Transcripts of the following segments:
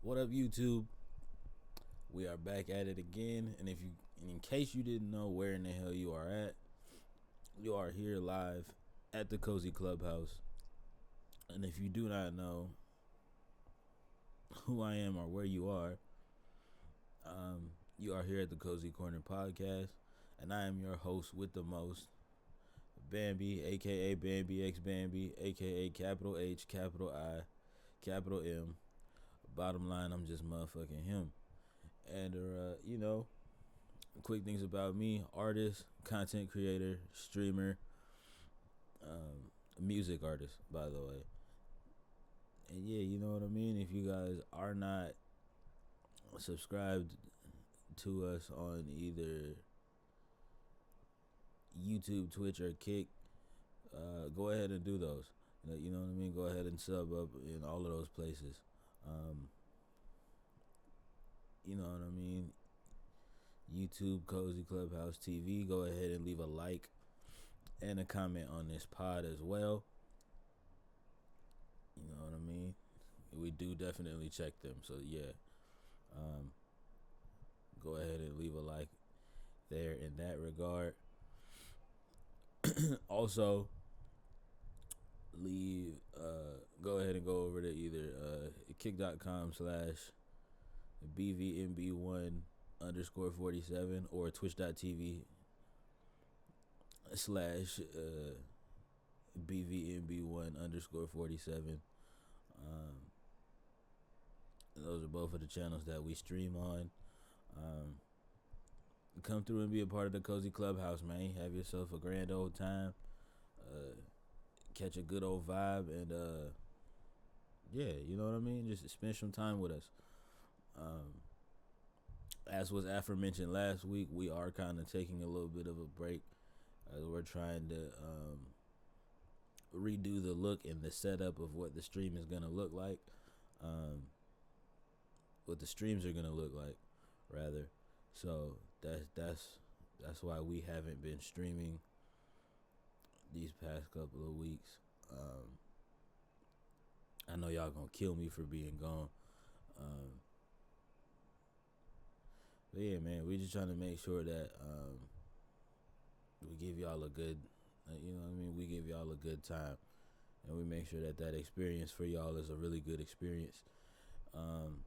What up, YouTube? We are back at it again, and in case you didn't know where in the hell you are at, you are here live at the Cozy Clubhouse. And if you do not know who I am or where you are here at the Cozy Corner Podcast, and I am your host with the most, Bambi, aka BVMBIXBAMBI, aka capital H, capital I, capital M. Bottom line, I'm just motherfucking him. And quick things about me: artist, content creator, streamer, music artist, by the way. And yeah, you know what I mean. If you guys are not subscribed to us on either YouTube, Twitch, or Kick, go ahead and do those. You know what I mean. Go ahead and sub up in all of those places. You know what I mean. YouTube, Cozy Clubhouse TV. Go ahead and leave a like and a comment on this pod as well. You know what I mean? We do definitely check them. So yeah. Go ahead and leave a like there in that regard. Also, go ahead and go over to either kick.com/BVMB1_47 or twitch.tv/BVMB1_47. Those are both of the channels that we stream on. Come through and be a part of the Cozy Clubhouse, man. Have yourself a grand old time. Catch a good old vibe, and yeah, you know what I mean. Just spend some time with us. As was aforementioned last week, we are kind of taking a little bit of a break as we're trying to redo the look and the setup of what the stream is gonna look like. What the streams are gonna look like, rather. So that's why we haven't been streaming these past couple of weeks. I know y'all gonna kill me for being gone. But yeah, man, we just trying to make sure that we give y'all a good, you know what I mean? We give y'all a good time, and we make sure that that experience for y'all is a really good experience. And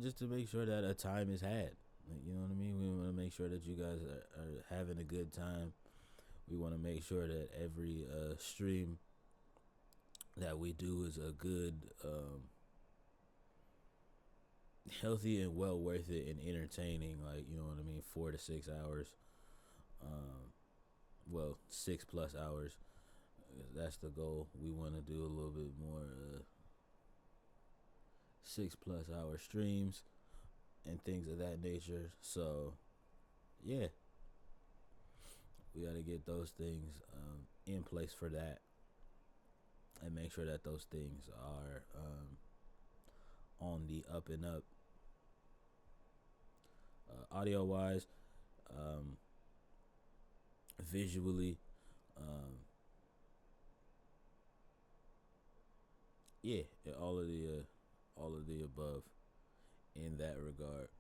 just to make sure that a time is had. You know what I mean? We want to make sure that you guys are having a good time. We want to make sure that every stream that we do is a good, healthy and well worth it and entertaining. Like, you know what I mean? 4 to 6 hours. 6+ hours. That's the goal. We want to do a little bit more 6+ hour streams and things of that nature. So yeah, we got to get those things in place for that, and make sure that those things are on the up and up, audio wise, visually, yeah, all of the above in that regard,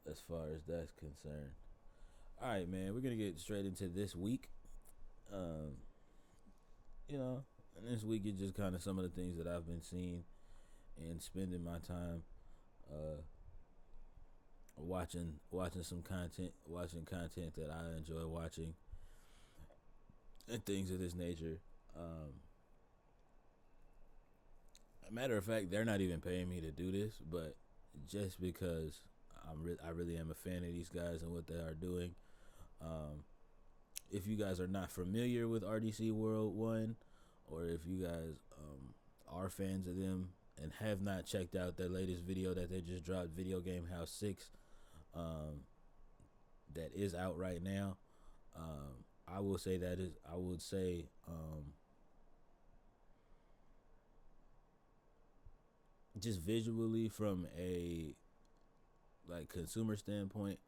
as far as that's concerned. All right, man, we're gonna get straight into this week. And this week is just kind of some of the things that I've been seeing and spending my time watching some content, watching content that I enjoy watching, and things of this nature. Matter of fact, they're not even paying me to do this, but just because I really am a fan of these guys and what they are doing. If you guys are not familiar with RDC World 1, or if you guys are fans of them and have not checked out their latest video that they just dropped, Video Game House 6, that is out right now, I would say just visually, from a like consumer standpoint,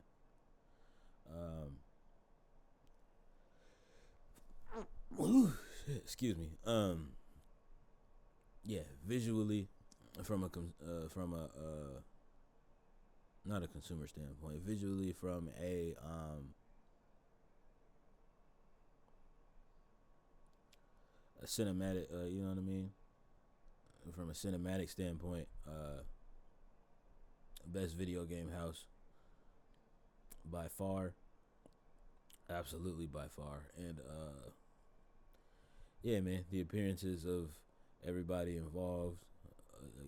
excuse me, yeah, visually, from a not a consumer standpoint, visually from a cinematic, you know what I mean? From a cinematic standpoint, best video game house by far, absolutely by far. And yeah, man, the appearances of everybody involved,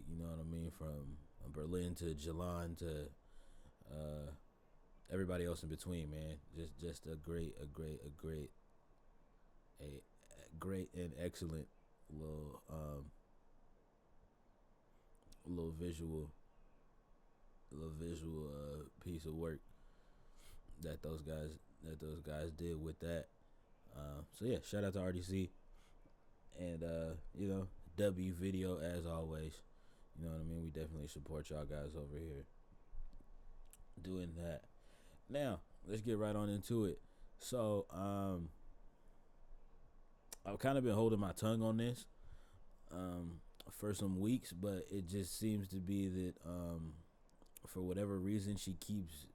you know what I mean, from Berlin to Jalan to uh, everybody else in between, man. Just a great and excellent little little visual piece of work that those guys did with that. So yeah, shout out to RDC and you know, W Video as always. You know what I mean? We definitely support y'all guys over here doing that. Now, let's get right on into it. So, I've kind of been holding my tongue on this for some weeks, but it just seems to be that for whatever reason she keeps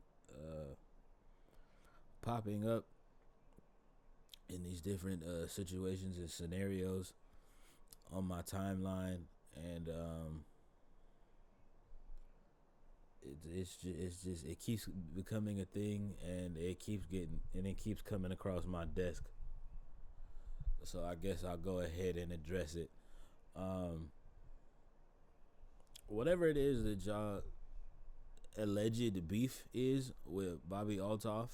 popping up in these different situations and scenarios on my timeline, and it's just it keeps becoming a thing, and it keeps coming across my desk. So I guess I'll go ahead and address it. Whatever it is that y'all alleged beef is with Bobby Altoff,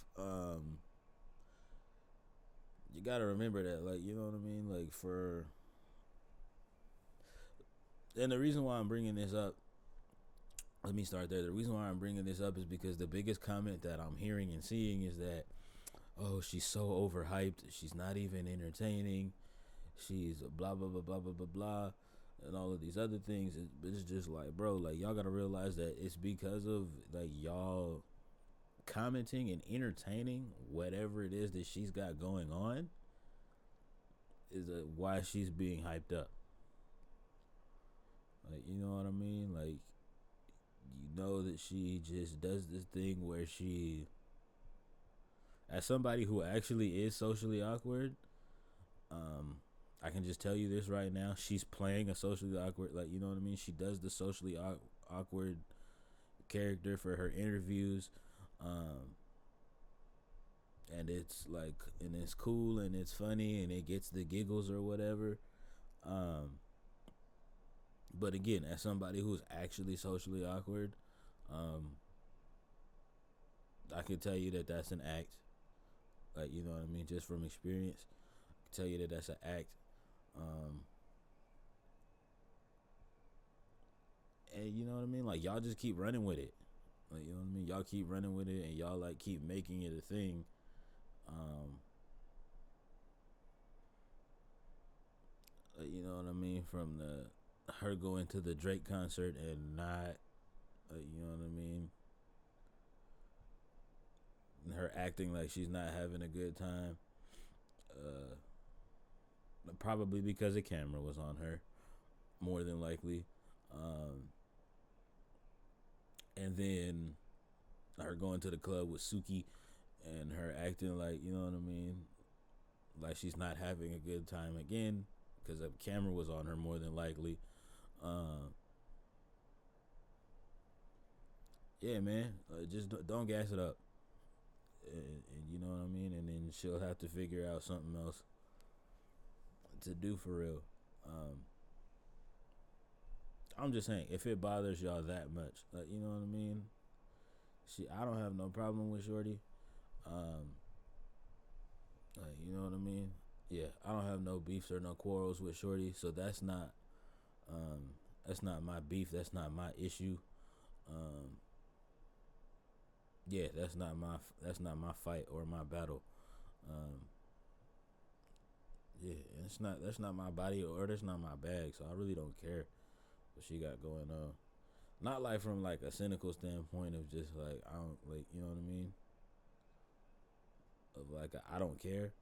you gotta remember that, like, you know what I mean, like, and the reason why I'm bringing this up, let me start there. The reason why I'm bringing this up is because the biggest comment that I'm hearing and seeing is that, oh, she's so overhyped, she's not even entertaining, she's blah blah blah blah blah blah blah, and all of these other things. It's just like, bro, like, y'all gotta realize that it's because of, like, y'all commenting and entertaining whatever it is that she's got going on is why she's being hyped up. Like, you know what I mean? Like, you know that she just does this thing where she, as somebody who actually is socially awkward, I can just tell you this right now, she's playing a socially awkward, like, you know what I mean? She does the socially awkward character for her interviews, and it's like, and it's cool and it's funny and it gets the giggles or whatever. But again, as somebody who's actually socially awkward, I can tell you that that's an act. Like, you know what I mean? Just from experience, I can tell you that that's an act. And you know what I mean? Like, y'all just keep running with it. Like, you know what I mean? Y'all keep running with it, and y'all, like, keep making it a thing. You know what I mean? From her going to the Drake concert and not, you know what I mean? And her acting like she's not having a good time. Probably because the camera was on her, more than likely. And then her going to the club with Suki and her acting like, you know what I mean, like she's not having a good time again because the camera was on her, more than likely. Yeah, man, just don't gas it up, and you know what I mean, and then she'll have to figure out something else to do for real. I'm just saying, if it bothers y'all that much, like, you know what I mean, I don't have no problem with Shorty. Like, you know what I mean? Yeah, I don't have no beefs or no quarrels with Shorty, so that's not my beef. That's not my issue. Yeah, that's not my fight or my battle. Yeah, and that's not my body, or that's not my bag. So I really don't care what she got going on. Not like from like a cynical standpoint of just like, I don't, like, you know what I mean, of like I don't care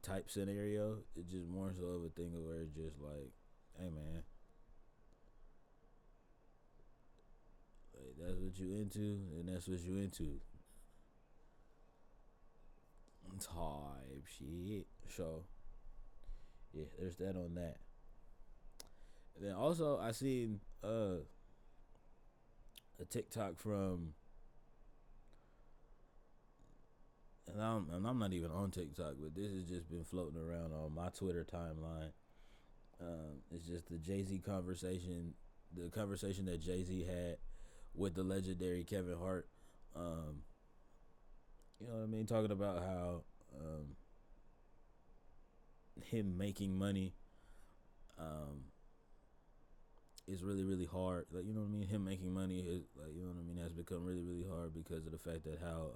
type scenario. It's just more so of a thing of where it's just like, hey man, what you into, and that's what you into. Type shit. So yeah, there's that on that. And then also I seen a TikTok from, and I'm not even on TikTok, but this has just been floating around on my Twitter timeline. It's just the Jay-Z conversation, the conversation that Jay-Z had with the legendary Kevin Hart. Um, you know what I mean? Talking about how him making money is really really hard. Like, you know what I mean? Him making money is, like, you know what I mean, has become really really hard because of the fact that how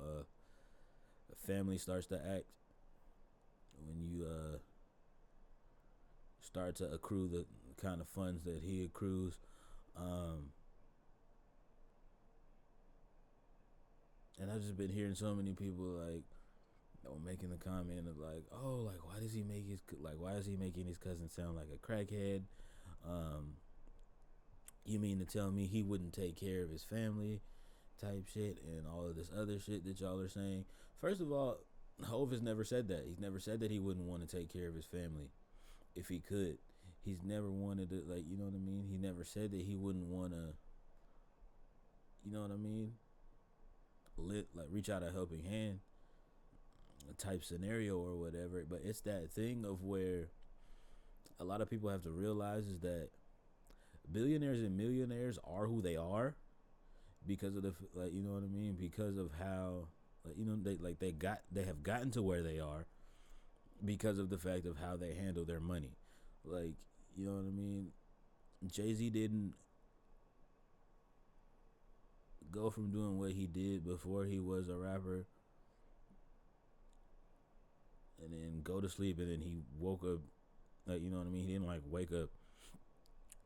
a family starts to act when you start to accrue the kind of funds that he accrues. Um, and I've just been hearing so many people like, making the comment of like, oh, like why is he making his cousin sound like a crackhead? Um, you mean to tell me he wouldn't take care of his family, type shit, and all of this other shit that y'all are saying? First of all, Hov has never said that. He's never said that he wouldn't want to take care of his family if he could. He's never wanted to, like, you know what I mean? He never said that he wouldn't want to, you know what I mean? Reach out a helping hand type scenario or whatever. But it's that thing of where a lot of people have to realize is that billionaires and millionaires are who they are because of the, like, you know what I mean, because of how, like, you know, they have gotten to where they are because of the fact of how they handle their money. Like, you know what I mean? Jay-Z didn't go from doing what he did before he was a rapper and then go to sleep and then he woke up, like, you know what I mean? He didn't like wake up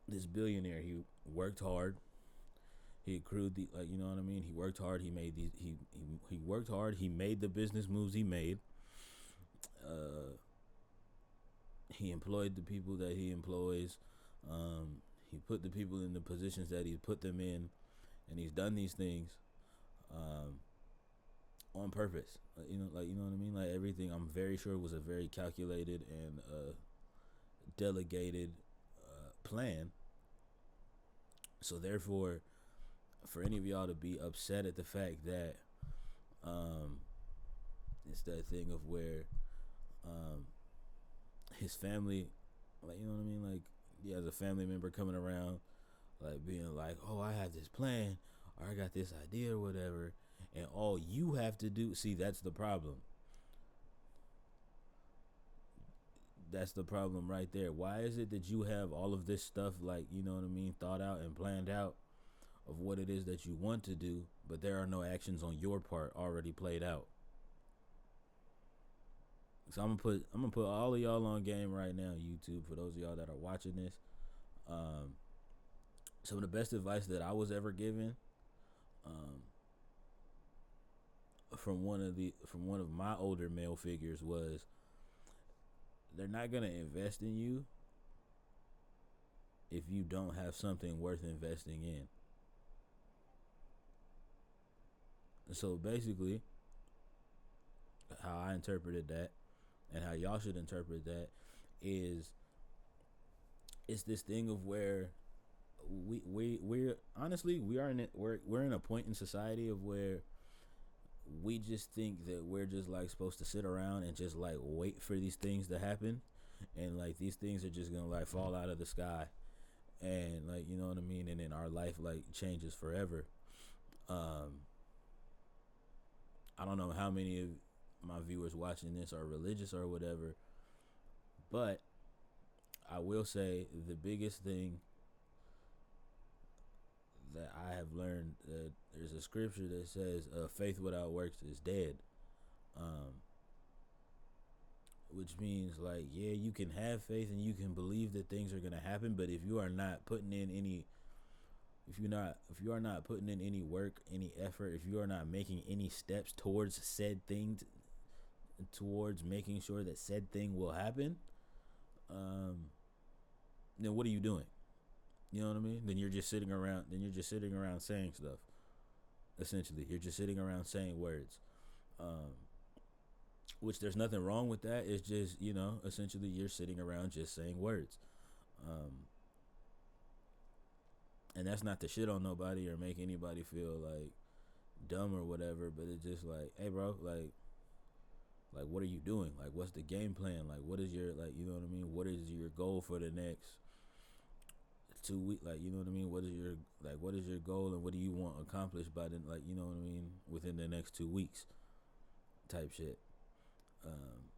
this billionaire. He worked hard. He accrued the, like, you know what I mean? He worked hard. He made these. He worked hard. He made the business moves he made. He employed the people that he employs. He put the people in the positions that he put them in, and he's done these things on purpose. Like, you know what I mean? Like, everything, I'm very sure, was a very calculated and delegated plan. So therefore, for any of y'all to be upset at the fact that it's that thing of where his family, like, you know what I mean, like, he has a family member coming around, like, being like, oh, I have this plan, or I got this idea or whatever, and all you have to do, see, that's the problem. That's the problem right there. Why is it that you have all of this stuff, like, you know what I mean, thought out and planned out of what it is that you want to do, but there are no actions on your part already played out? So I'm gonna put all of y'all on game right now, YouTube, for those of y'all that are watching this. Some of the best advice that I was ever given from one of my older male figures was, they're not gonna invest in you if you don't have something worth investing in. So basically, how I interpreted that and how y'all should interpret that is, it's this thing of where we're honestly, we're in a point in society of where we just think that we're just like supposed to sit around and just like wait for these things to happen, and like these things are just gonna like fall out of the sky, and, like, you know what I mean, and then our life like changes forever. I don't know how many of my viewers watching this are religious or whatever, but I will say the biggest thing that I have learned, that there's a scripture that says faith without works is dead. Which means, like, yeah, you can have faith and you can believe that things are gonna happen, but if you are not putting in any, if you are not putting in any work, any effort, if you are not making any steps towards said thing, towards making sure that said thing will happen, then what are you doing? You know what I mean? Then you're just sitting around saying stuff. Essentially, you're just sitting around saying words. Um, which there's nothing wrong with that. It's just, essentially you're sitting around just saying words. Um, and that's not to shit on nobody or make anybody feel like dumb or whatever, but it's just like, hey, bro, like what are you doing? Like, what's the game plan? Like, what is your, like, you know what I mean? What is your goal for the next 2 weeks? Like, you know what I mean? What is your goal and what do you want accomplished by the, like, you know what I mean, within the next 2 weeks type shit. Um,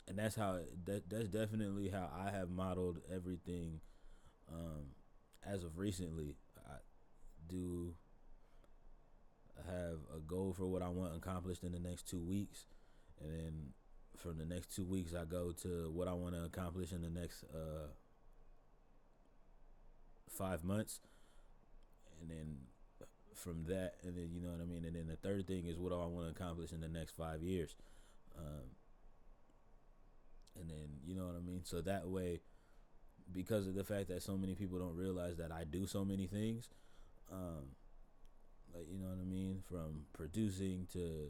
and that's definitely how I have modeled everything. As of recently, I do have a goal for what I want accomplished in the next 2 weeks, and then from the next 2 weeks, I go to what I want to accomplish in the next 5 months, and then from that, and then you know what I mean, and then the third thing is what do I want to accomplish in the next 5 years, um, and then you know what I mean. So that way, because of the fact that so many people don't realize that I do so many things, like you know what I mean, from producing to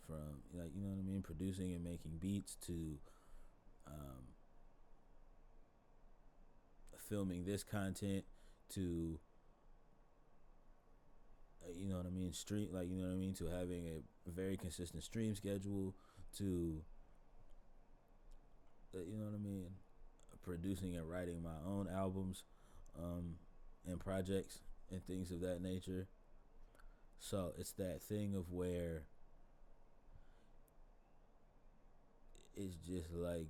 from like you know what I mean, producing and making beats to um, filming this content to you know what I mean, stream, like you know what I mean, to having a very consistent stream schedule to you know what I mean, producing and writing my own albums and projects and things of that nature. So it's that thing of where it's just like,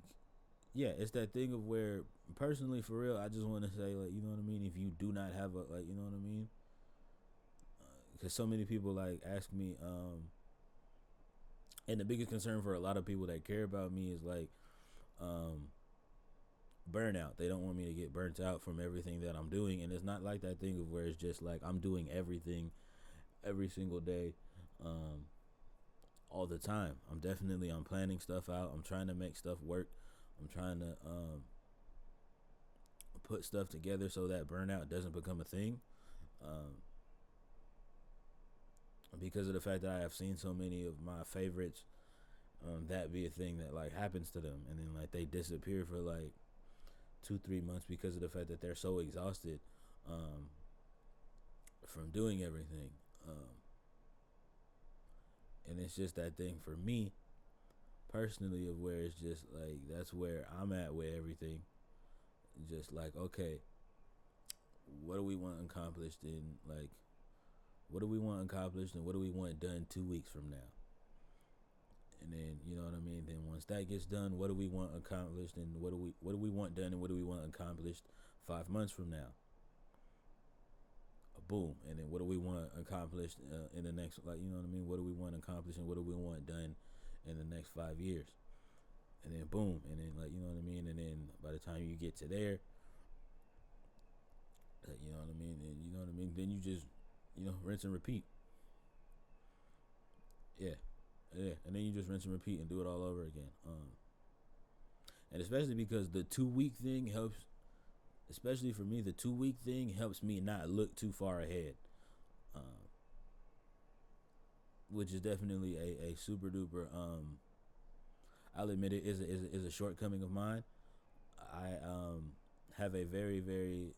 yeah, it's that thing of where personally, for real, I just want to say, like, you know what I mean, if you do not have a, like, you know what I mean, because so many people like ask me, and the biggest concern for a lot of people that care about me is like burnout. They don't want me to get burnt out from everything that I'm doing, and it's not like that thing of where it's just like I'm doing everything every single day, all the time. I'm planning stuff out. I'm trying to make stuff work. I'm trying to put stuff together so that burnout doesn't become a thing. Um, because of the fact that I have seen so many of my favorites, that be a thing that like happens to them, and then like they disappear for like 2-3 months because of the fact that they're so exhausted um, from doing everything. And it's just that thing for me personally of where it's just like that's where I'm at with everything. Just like, okay, what do we want accomplished in like what do we want accomplished and what do we want done 2 weeks from now? And then you know what I mean. Then once that gets done, what do we want accomplished and what do we want done and what do we want accomplished 5 months from now? Boom. And then what do we want accomplished in the next, like you know what I mean? What do we want accomplished and what do we want done in the next 5 years? And then boom. And then like you know what I mean. And then by the time you get to there, you know what I mean. And you know what I mean. Then you just rinse and repeat. Yeah. Yeah, and then you just rinse and repeat and do it all over again. And especially because the 2 week thing helps, especially for me, the 2 week thing helps me not look too far ahead, which is definitely a super duper. I'll admit it is a shortcoming of mine. I have a very very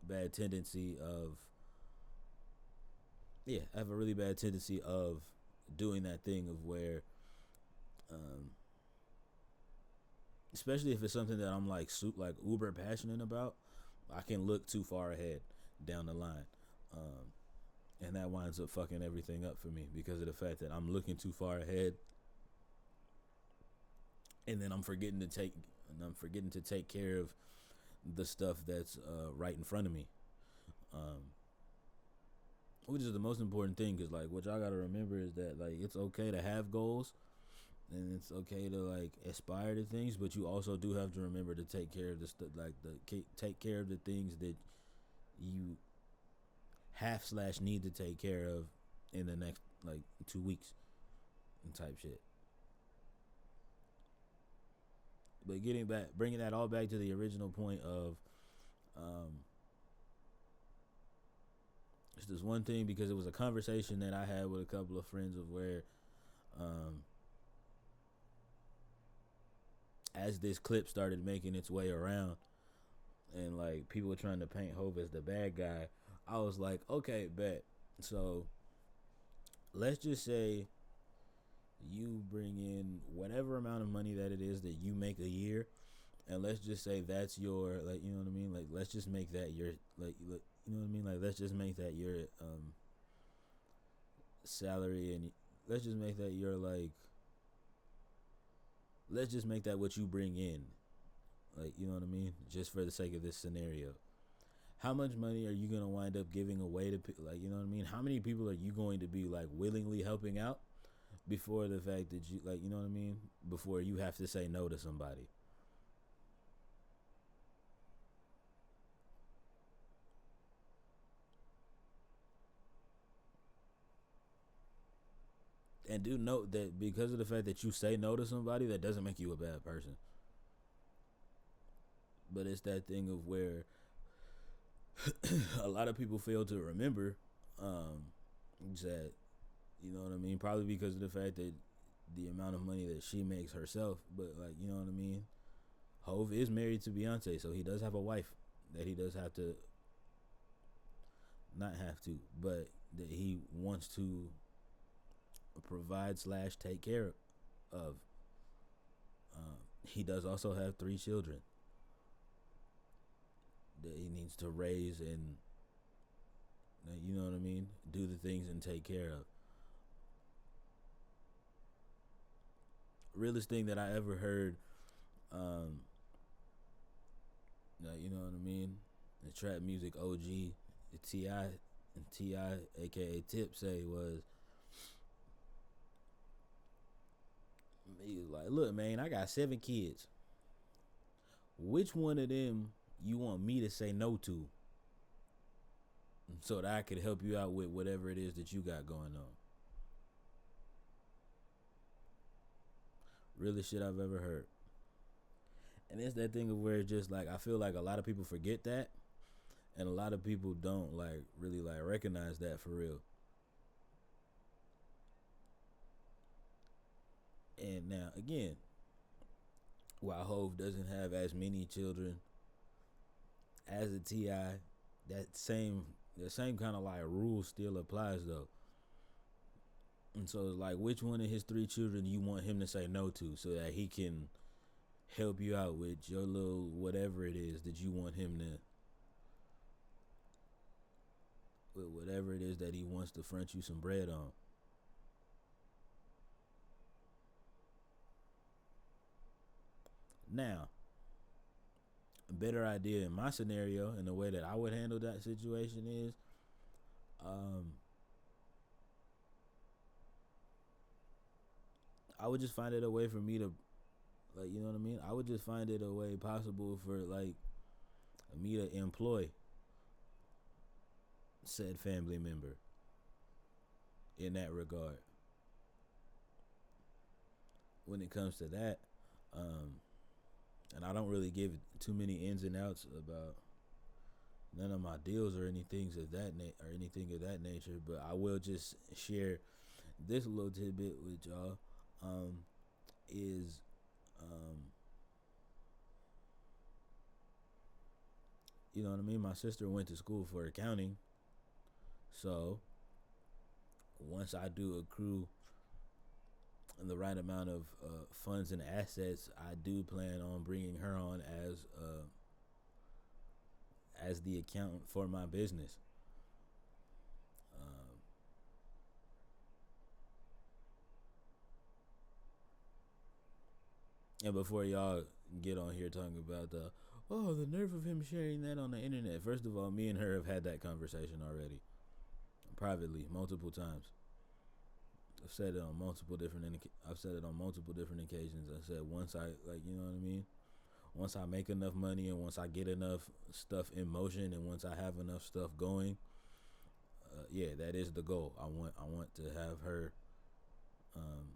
bad tendency of I have a really bad tendency of doing that thing of where, especially if it's something that I'm like uber passionate about, I can look too far ahead down the line, and that winds up fucking everything up for me because of the fact that I'm looking too far ahead, and then I'm forgetting to take care of the stuff that's right in front of me. Which is the most important thing, because like what y'all gotta remember is that like it's okay to have goals and it's okay to like aspire to things, but you also do have to remember to take care of take care of the things that you need to take care of in the next like 2 weeks and type shit. But bringing that all back to the original point of this one thing because it was a conversation that I had with a couple of friends of where, um, as this clip started making its way around and like people were trying to paint Hove as the bad guy, I was like, okay, bet. So let's just say you bring in whatever amount of money that it is that you make a year, and let's just say that's your, like, you know what I mean, like let's just make that your, you know what I mean, like let's just make that your salary, and let's just make that your, like, let's just make that what you bring in, like, you know what I mean, just for the sake of this scenario. How much money are you gonna wind up giving away to, like, you know what I mean? How many people are you going to be like willingly helping out before the fact that you, like, you know what I mean, before you have to say no to somebody? And do note that because of the fact that you say no to somebody, that doesn't make you a bad person. But it's that thing of where a lot of people fail to remember um, that, you know what I mean, probably because of the fact that the amount of money that she makes herself. But, like, you know what I mean, Hove is married to Beyonce, so he does have a wife that he does have to, not have to, but that he wants to provide slash take care of. He does also have 3 children that he needs to raise and, you know what I mean, do the things and take care of. Realest thing that I ever heard, um, you know what I mean, the trap music OG, the Ti, aka Tip, say was, he was like, look, man, I got 7 kids. Which one of them you want me to say no to so that I could help you out with whatever it is that you got going on? Realest shit I've ever heard. And it's that thing of where it's just like, I feel like a lot of people forget that, and a lot of people don't like really like recognize that for real. And now again, while Hove doesn't have as many children as a Ti, that same the same kind of like rule still applies though. And so it's like, which one of his 3 children you want him to say no to so that he can help you out with your little whatever it is that you want him to, with whatever it is that he wants to front you some bread on. Now, a better idea in my scenario and the way that I would handle that situation is, um, I would just find it a way for me to, like, you know what I mean, I would just find it a way possible for like me to employ said family member in that regard. When it comes to that, um, and I don't really give too many ins and outs about none of my deals or anything of that nature, but I will just share this little tidbit with y'all. Um, is you know what I mean? My sister went to school for accounting, so once I do accrue the right amount of funds and assets, I do plan on bringing her on as the accountant for my business. Um, and before y'all get on here talking about the nerve of him sharing that on the internet. First of all, me and her have had that conversation already, privately, multiple times. I've said it on multiple different. I've said it on multiple different occasions. I said once I, like, you know what I mean. Once I make enough money and once I get enough stuff in motion and once I have enough stuff going, yeah, that is the goal. I want to have her um,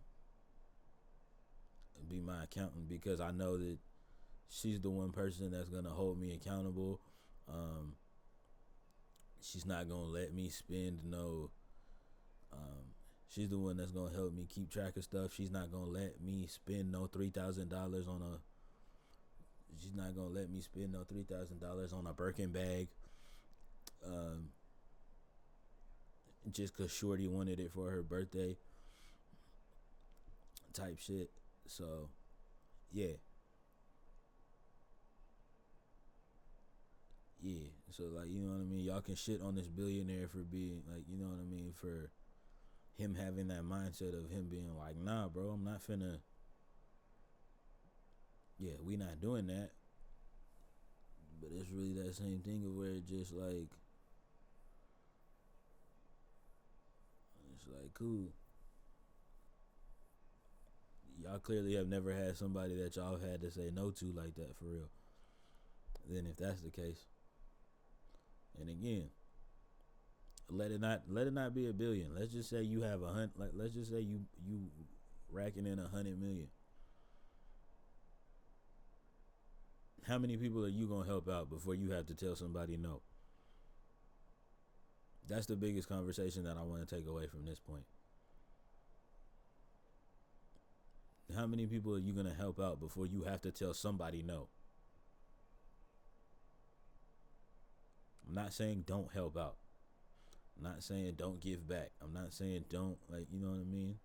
be my accountant because I know that she's the one person that's gonna hold me accountable. Um, She's not gonna let me spend no. Um, she's the one that's gonna help me keep track of stuff. She's not gonna let me spend no $3,000 on a. She's not gonna let me spend no $3,000 on a Birkin bag. Um, just cause Shorty wanted it for her birthday. Type shit. So, yeah, yeah. So like, you know what I mean. Y'all can shit on this billionaire for being like, you know what I mean, for him having that mindset of him being like, nah, bro, I'm not finna. Yeah, we not doing that. But it's really that same thing of where it just like, it's like cool. Y'all clearly have never had somebody that y'all had to say no to like that for real. Then if that's the case, and again, let it not be a billion. Let's just say you have let's just say you racking in 100 million. How many people are you gonna help out before you have to tell somebody no? That's the biggest conversation that I want to take away from this point. How many people are you gonna help out before you have to tell somebody no? I'm not saying don't help out. I'm not saying don't give back. I'm not saying don't, like, you know what I mean?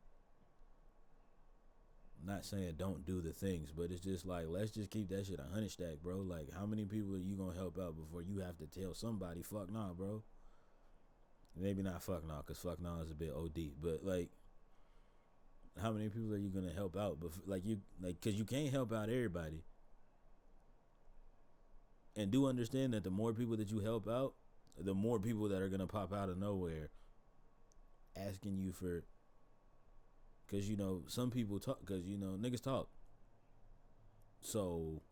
I'm not saying don't do the things, but it's just like, let's just keep that shit 100 stack, bro. Like, how many people are you gonna help out before you have to tell somebody fuck nah, bro? Maybe not fuck nah, cause fuck nah is a bit OD, but like, how many people are you gonna help out before, like, you, like, cause you can't help out everybody. And do understand that the more people that you help out, the more people that are gonna pop out of nowhere asking you for, cause you know some people talk, cause you know niggas talk. So,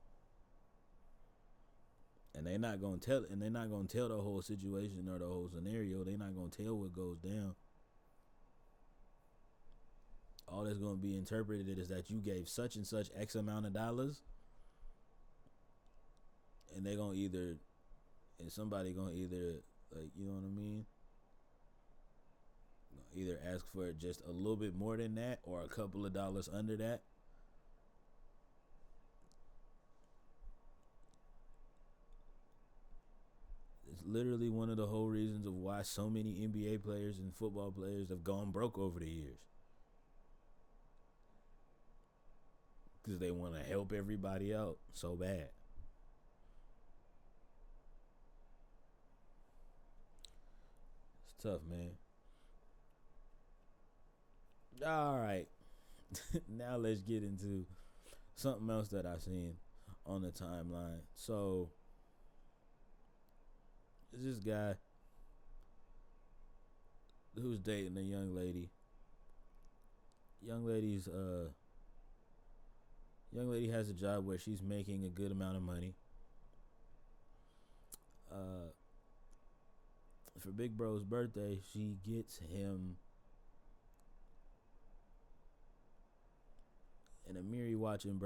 and they're not gonna tell the whole situation or the whole scenario. They're not gonna tell what goes down. All that's gonna be interpreted is that you gave such and such X amount of dollars, and they gonna either, and somebody gonna either, like, you know what I mean, either ask for just a little bit more than that or a couple of dollars under that. It's literally one of the whole reasons of why so many NBA players and football players have gone broke over the years, because they want to help everybody out so bad. It's tough, man. All right, now let's get into something else that I seen on the timeline. So this guy who's dating a young lady. Young lady's young lady has a job where she's making a good amount of money. Uh, for Big Bro's birthday, she gets him an Amiri watch and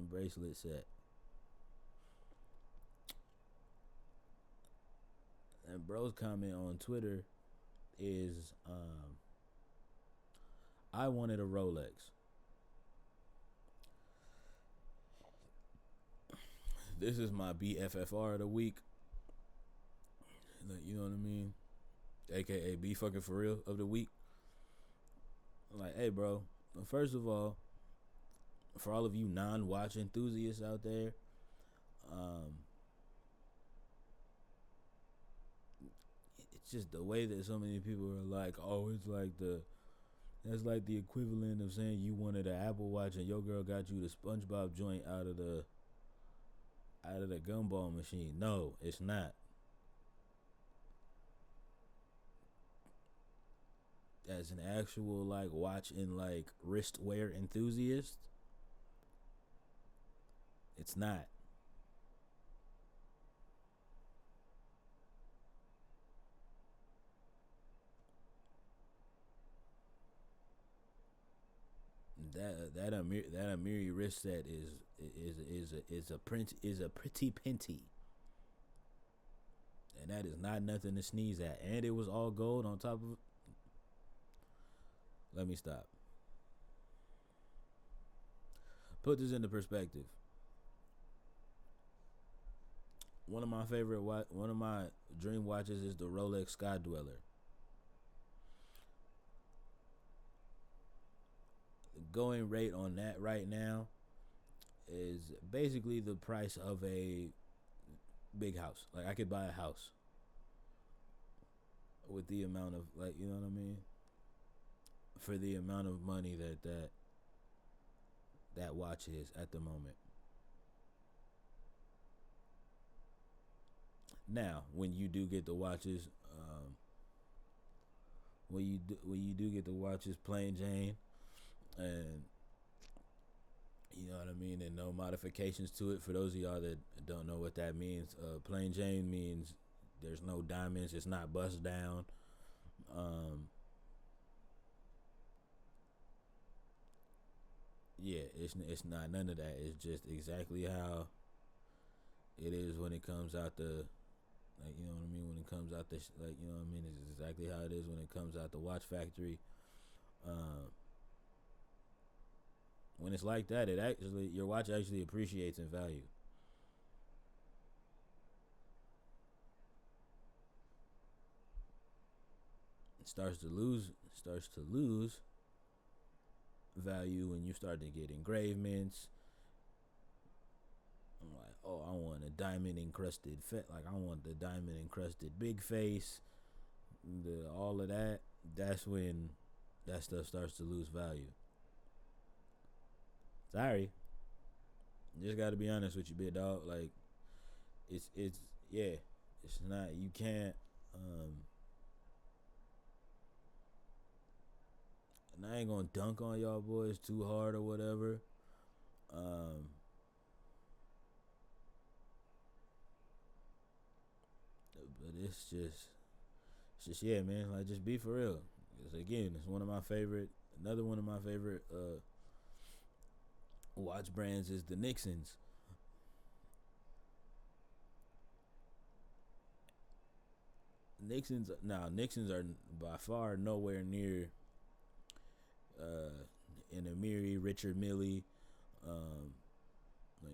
bracelet, set. And Bro's comment on Twitter is, I wanted a Rolex. This is my BFFR of the week. Like, you know what I mean? AKA B fucking for real of the week. Like, hey, bro. First of all, for all of you non-watch enthusiasts out there, it's just the way that so many people are like, oh, it's like that's like the equivalent of saying you wanted an Apple Watch and your girl got you the SpongeBob joint out of the gumball machine. No, it's not. As an actual like watch and like wrist wear enthusiast, it's not. That Amiri wrist set is a pretty penty. and that is not nothing to sneeze at. And it was all gold on top of. Let me stop. Put this into perspective. One of my one of my dream watches is the Rolex Sky Dweller. The going rate on that right now is basically the price of a big house. Like I could buy a house with the amount of, like, you know what I mean, for the amount of money that watch is at the moment. Now, when you do get the watches, when you do get the watches plain Jane, and you know what I mean, and no modifications to it. For those of y'all that don't know what that means, plain Jane means there's no diamonds. It's not bust down. Yeah, it's not none of that. It's just exactly how it is when it comes out the, like, you know what I mean, when it comes out the, like, you know what I mean, it's exactly how it is when it comes out the watch factory. When it's like that, it actually, your watch actually appreciates in value. It starts to lose value when you start to get engravements. I'm like, oh, I want a diamond encrusted like I want the diamond encrusted big face, all of that. That's when that stuff starts to lose value. Sorry, just got to be honest with you, big dog. Like, it's yeah, it's not, you can't. And I ain't gonna dunk on y'all boys too hard or whatever. But it's just yeah, man. Like, just be for real. Because again, it's another one of my favorite watch brands is the Nixons. Nixons are by far nowhere near an Amiri, Richard Mille, like,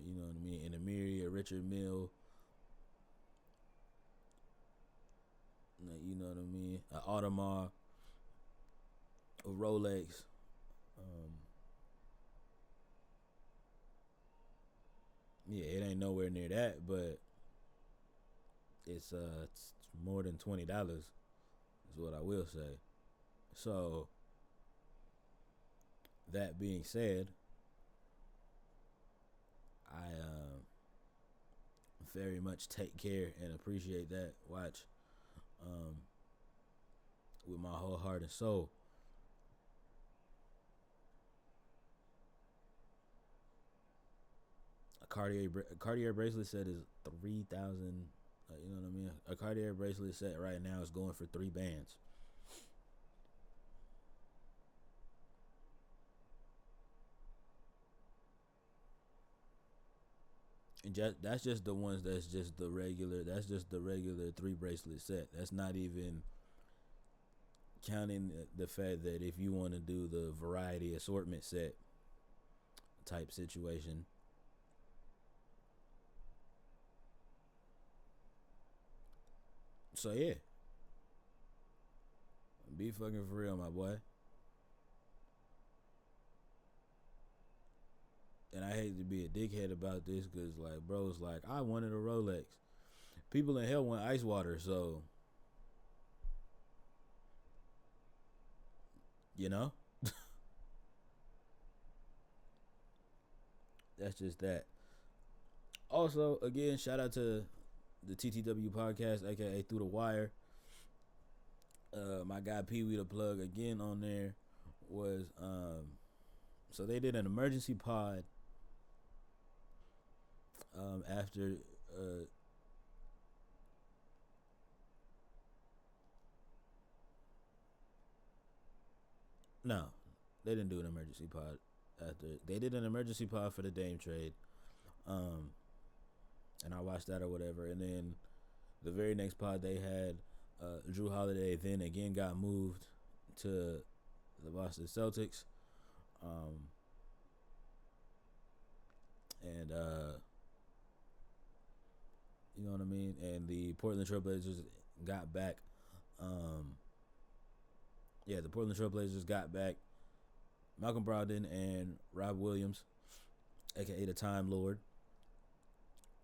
you know what I mean, an Amiri, a Richard Mille, like, you know what I mean, an Audemars, a Rolex. Yeah, it ain't nowhere near that, but it's more than $20. Is what I will say. So that being said, I very much take care and appreciate that watch um, with my whole heart and soul. A Cartier bracelet set is 3,000. You know what I mean? A Cartier bracelet set right now is going for 3 bands. And that's just the ones. That's just the regular. That's just the regular 3 bracelet set. That's not even counting the fact that if you want to do the variety assortment set type situation. So yeah, be fucking for real, my boy. And I hate to be a dickhead about this, because, like, bro's like, I wanted a Rolex. People in hell want ice water, so, you know, that's just that. Also, again, shout out to the TTW podcast, aka Through the Wire. My guy Pee Wee the plug again on there was so they did an emergency pod after no, they didn't do an emergency pod after. They did an emergency pod for the Dame trade. And I watched that or whatever, and then The very next pod they had, Drew Holiday then again got moved to the Boston Celtics, um, and you know what I mean. And the Portland Trailblazers got back. Um, yeah, the Portland Trailblazers got back Malcolm Brogdon and Rob Williams, aka the Time Lord,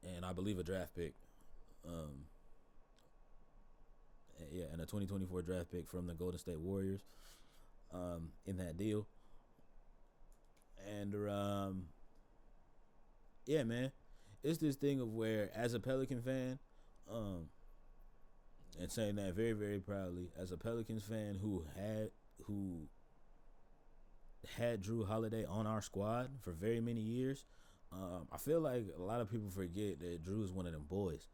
and I believe a draft pick. Um, yeah, and a 2024 draft pick from the Golden State Warriors. In that deal, and yeah, man, it's this thing of where, as a Pelican fan, um, and saying that very, very proudly, as a Pelicans fan who had Drew Holiday on our squad for very many years, I feel like a lot of people forget that Drew is one of them boys.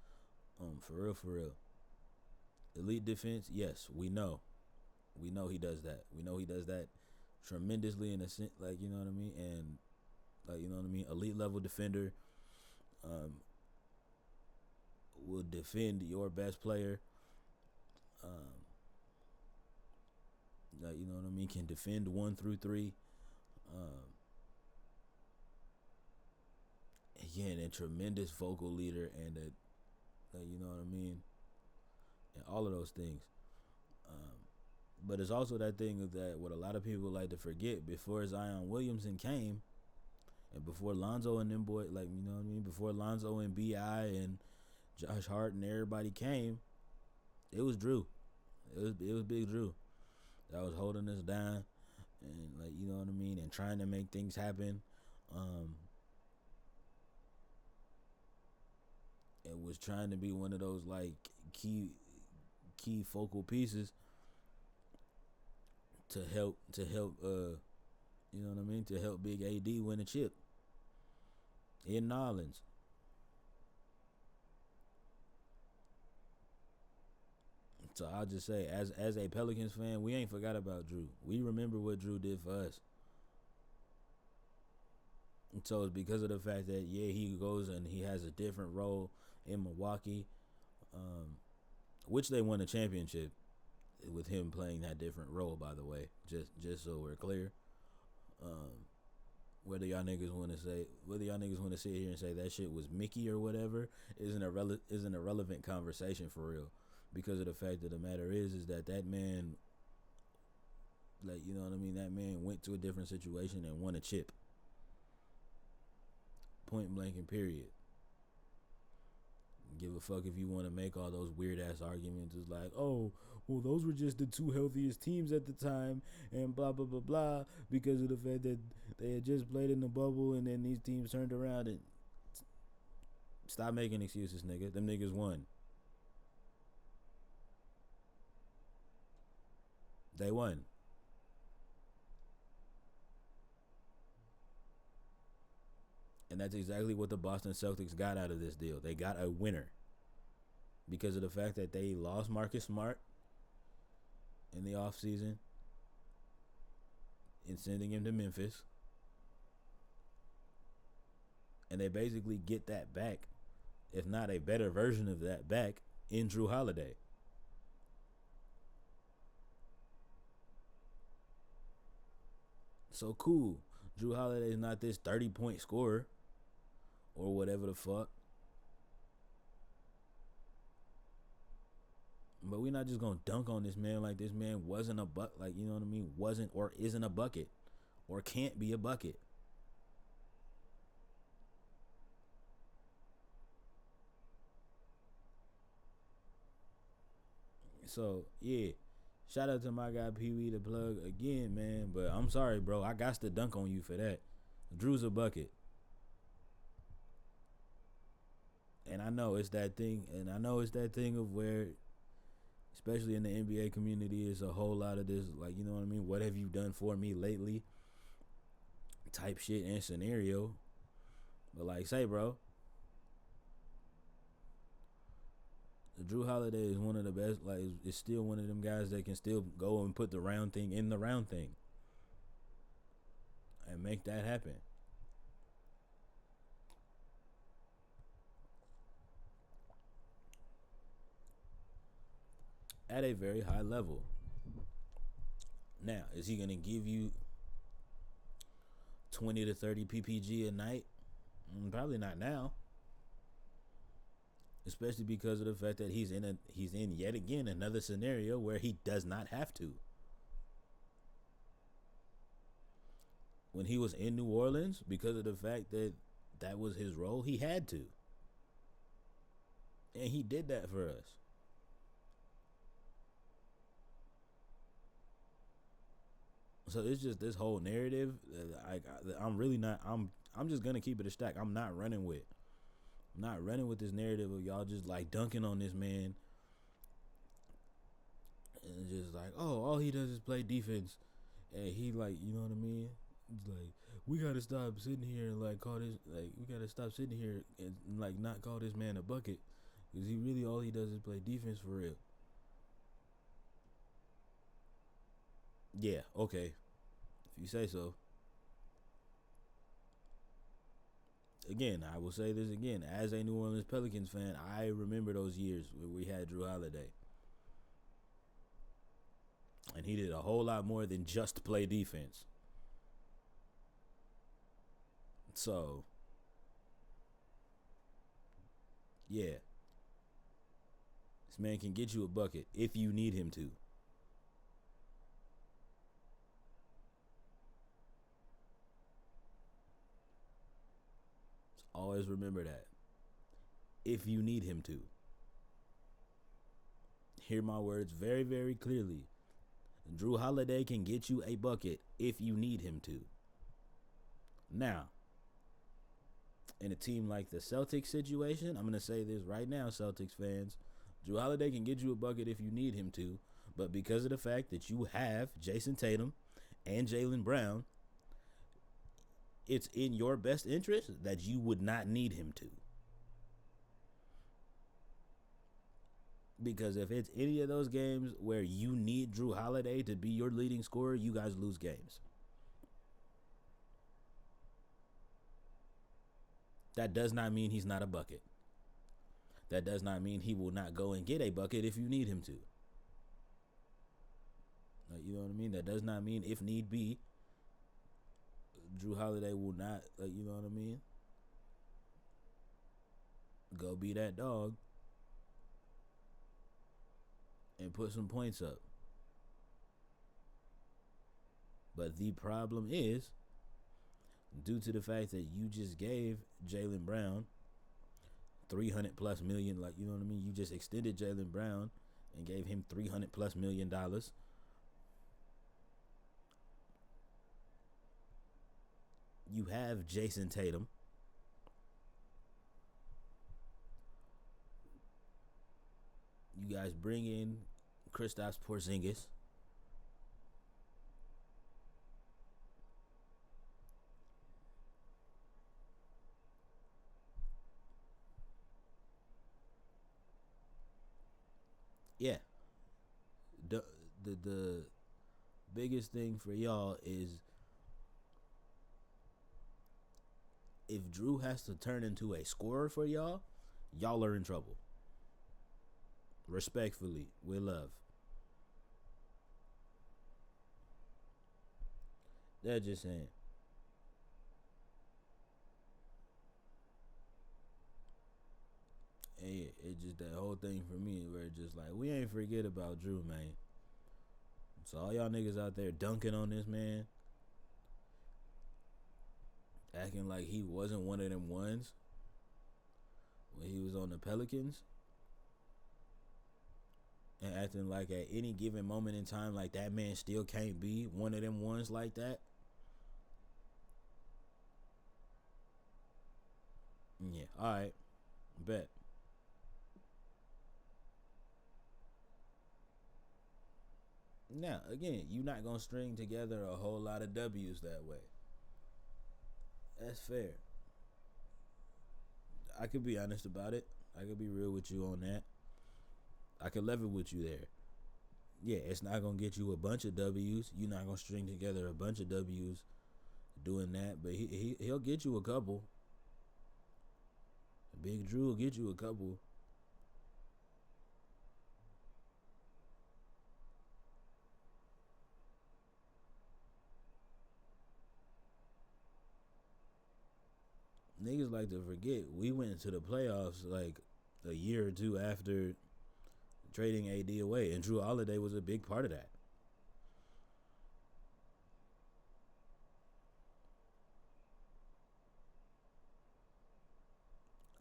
For real, for real. Elite defense, yes, we know. We know he does that. We know he does that tremendously in a sense, like, you know what I mean, and like, you know what I mean. Elite level defender, um, will defend your best player. Um, like, you know what I mean. Can defend 1 through 3. Um, Again, a tremendous vocal leader, and a, like, you know what I mean, and all of those things. Um, but it's also that thing of that what a lot of people like to forget. Before Zion Williamson came, and before Lonzo and them boy, like, you know what I mean, before Lonzo and Bi and Josh Hart and everybody came, it was Drew. It was Big Drew that was holding us down, and, like, you know what I mean, and trying to make things happen. Um, and was trying to be one of those, like, key focal pieces to help you know what I mean, to help Big AD win a chip in Nolans. So I'll just say, as a Pelicans fan, we ain't forgot about Drew. We remember what Drew did for us. And so it's because of the fact that, yeah, he goes and he has a different role in Milwaukee, um, which they won a championship with him playing that different role. By the way, just so we're clear, um, whether y'all niggas want to sit here and say that shit was Mickey or whatever isn't a relevant conversation for real, because of the fact of the matter is that man, like, you know what I mean, that man went to a different situation and won a chip, point blank and period. Give a fuck if you want to make all those weird ass arguments. It's like, oh, well, those were just the two healthiest teams at the time, and blah blah blah blah, because of the fact that they had just played in the bubble, and then these teams turned around. And stop making excuses, nigga. Them niggas won. They won. And that's exactly what the Boston Celtics got out of this deal. They got a winner because of the fact that they lost Marcus Smart in the offseason in sending him to Memphis. And they basically get that back, if not a better version of that back, in Drew Holiday. So cool. Drew Holiday is not this 30-point scorer or whatever the fuck. But we're not just gonna dunk on this man like this man wasn't a like, you know what I mean, wasn't or isn't a bucket or can't be a bucket. So yeah, shout out to my guy Pee Wee the plug again, man. But I'm sorry, bro. I got to dunk on you for that. Drew's a bucket. And I know it's that thing, of where, especially in the NBA community, is a whole lot of this, like, you know what I mean, what have you done for me lately type shit and scenario. But, like, say, bro, Drew Holiday is one of the best, like, is still one of them guys that can still go and put the round thing in the round thing and make that happen. at a very high level. Now, is he gonna give you 20 to 30 PPG a night? Probably not now. Especially because of the fact that he's in yet again another scenario where he does not have to. When he was in New Orleans, because of the fact that that was his role, he had to. And he did that for us. So it's just this whole narrative. I'm really not. I'm just gonna keep it a stack. I'm not running with. I'm not running with this narrative of y'all just like dunking on this man, and just like, oh, all he does is play defense, and he like, you know what I mean? It's like, we gotta stop sitting here and like call this, like we gotta stop sitting here and like not call this man a bucket, because he really all he does is play defense for real. Yeah, okay, if you say so. Again, I will say this again. As a New Orleans Pelicans fan, I remember those years where we had Drew Holiday. And he did a whole lot more than just play defense. So, yeah. This man can get you a bucket if you need him to. Always remember that. If you need him to. Hear my words very, very clearly. Drew Holiday can get you a bucket if you need him to. Now, in a team like the Celtics situation, I'm going to say this right now, Celtics fans. Drew Holiday can get you a bucket if you need him to, but because of the fact that you have Jason Tatum and Jaylen Brown, it's in your best interest that you would not need him to. Because if it's any of those games where you need Drew Holiday to be your leading scorer, you guys lose games. That does not mean he's not a bucket. That does not mean he will not go and get a bucket if you need him to. Like, you know what I mean? That does not mean if need be, Drew Holiday will not, like, you know what I mean? Go be that dog and put some points up. But the problem is, due to the fact that you just gave Jaylen Brown 300 plus million, like, you know what I mean? You just extended Jaylen Brown and gave him 300 plus $1,000,000. You have Jason Tatum. You guys bring in Kristaps Porzingis. Yeah. The biggest thing for y'all is if Drew has to turn into a scorer for y'all, y'all are in trouble. Respectfully, with love. They're just saying. And yeah, it's just that whole thing for me where it's just like, we ain't forget about Drew, man. So all y'all niggas out there dunking on this man, acting like he wasn't one of them ones when he was on the Pelicans, and acting like at any given moment in time, like that man still can't be one of them ones like that. Yeah, alright, bet. Now, again, you're not going to string together a whole lot of W's that way. That's fair. I could be honest about it. I could be real with you on that. I could level with you there. Yeah, it's not going to get you a bunch of W's. You're not going to string together a bunch of W's doing that. But he'll get you a couple. Big Drew will get you a couple. niggas like to forget we went into the playoffs like a year or two after trading AD away, and Drew Holiday was a big part of that.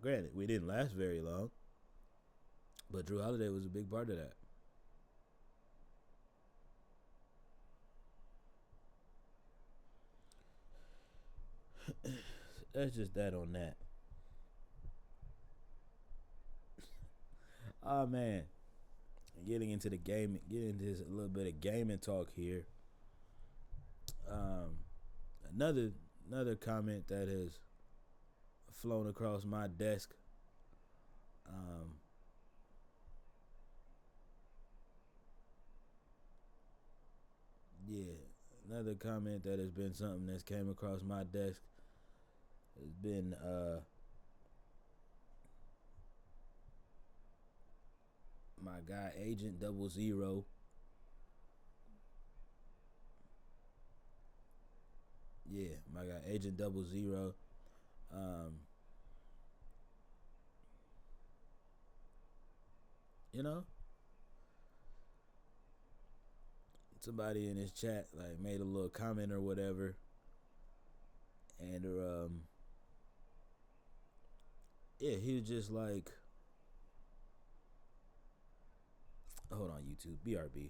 Granted, we didn't last very long, but Drew Holiday was a big part of that. That's just that on that. Oh man, getting into the game, getting into this, a little bit of gaming talk here. Um, another another comment that has flown across my desk. Um, yeah, another comment that has been something that's came across my desk has been my guy Agent Double Zero. Yeah, my guy Agent Double Zero. Um, you know, somebody in his chat like made a little comment or whatever, and yeah, he was just like, hold on, YouTube, BRB.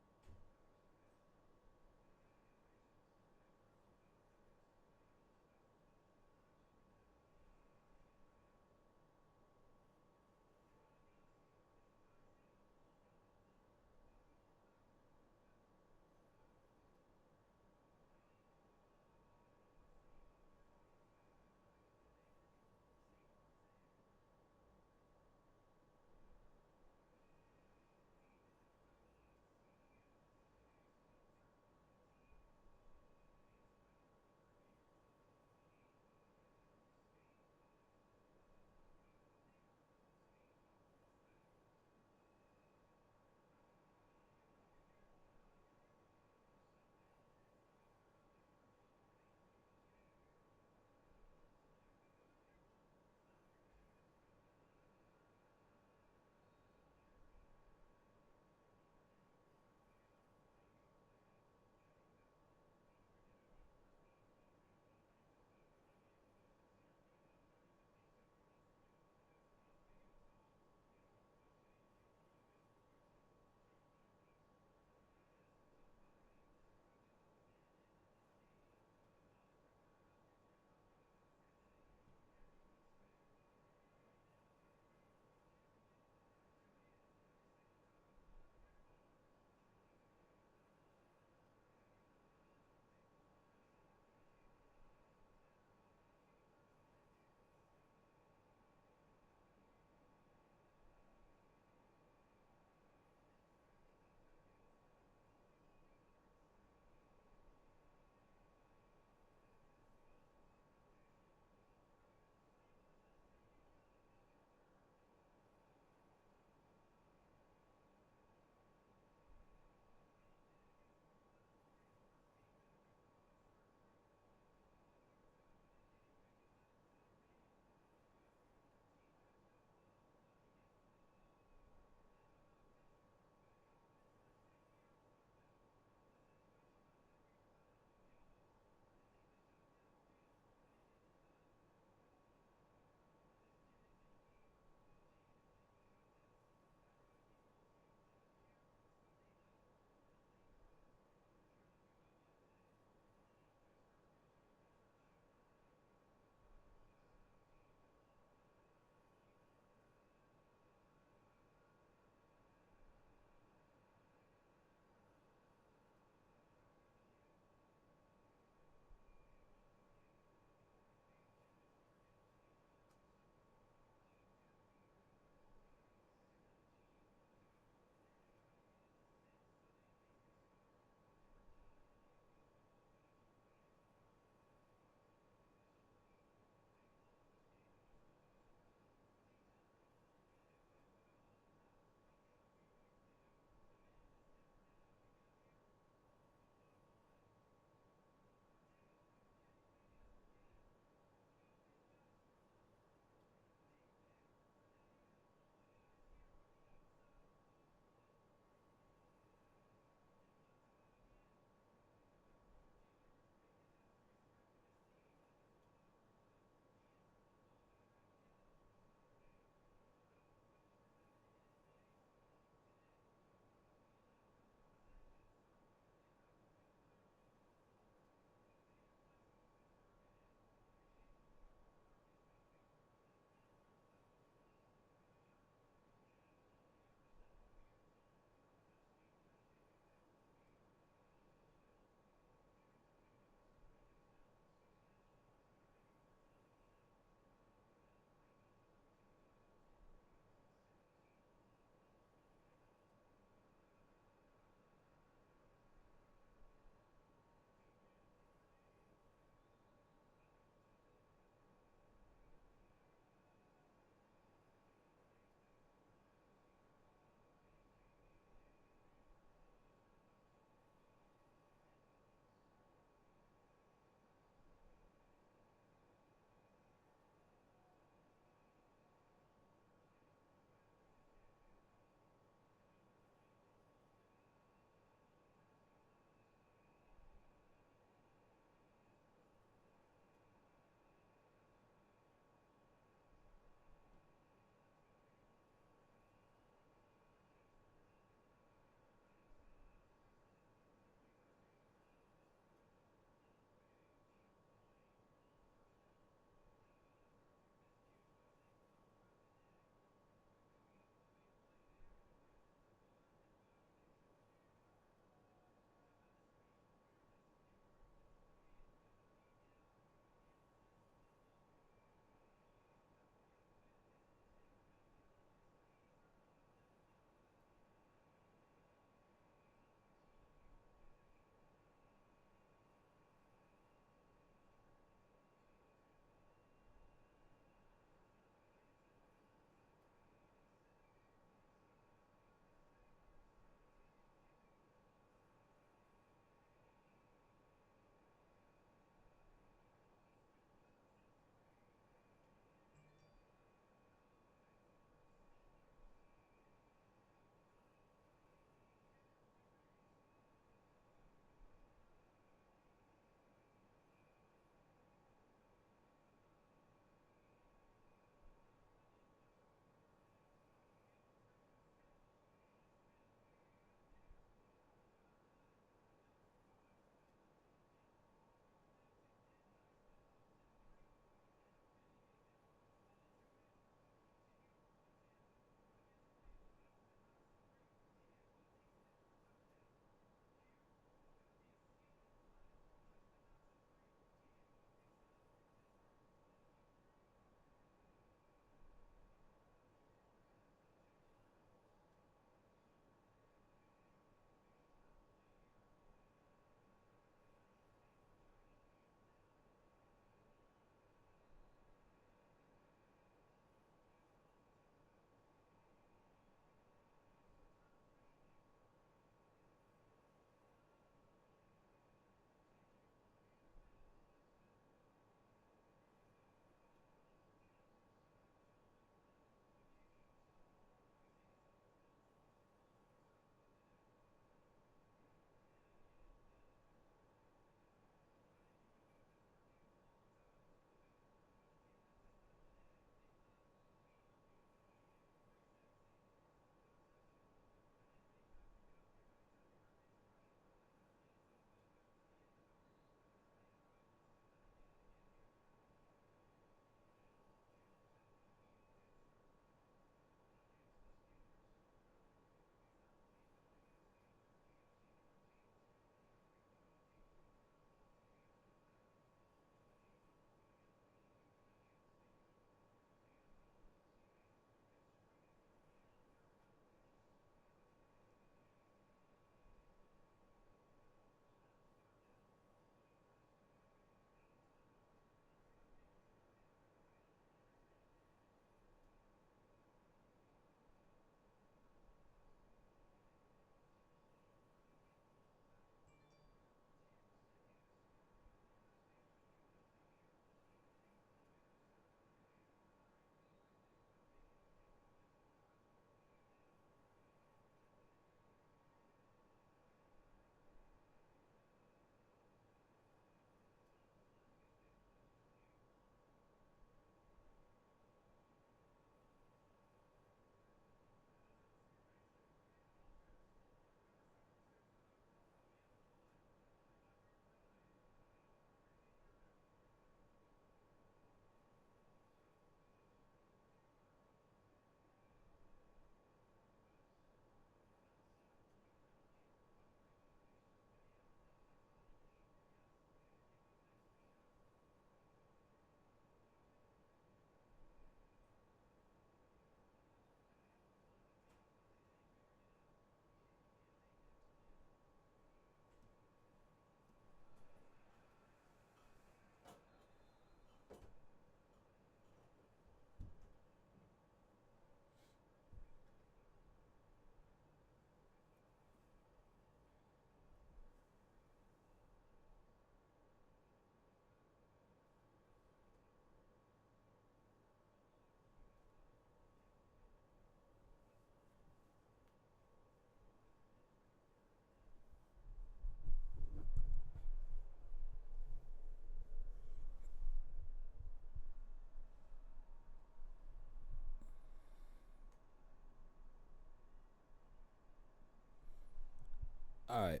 All right.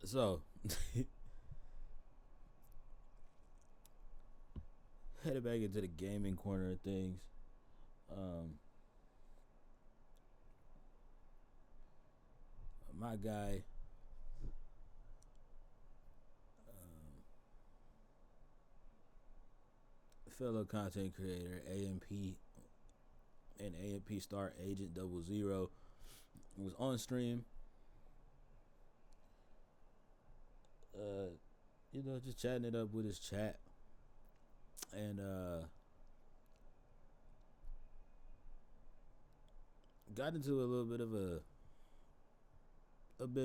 So headed back into the gaming corner of things. Um, my guy, fellow content creator, AMP and AMP Star Agent 00, was on stream. Just chatting it up with his chat, and got into a little bit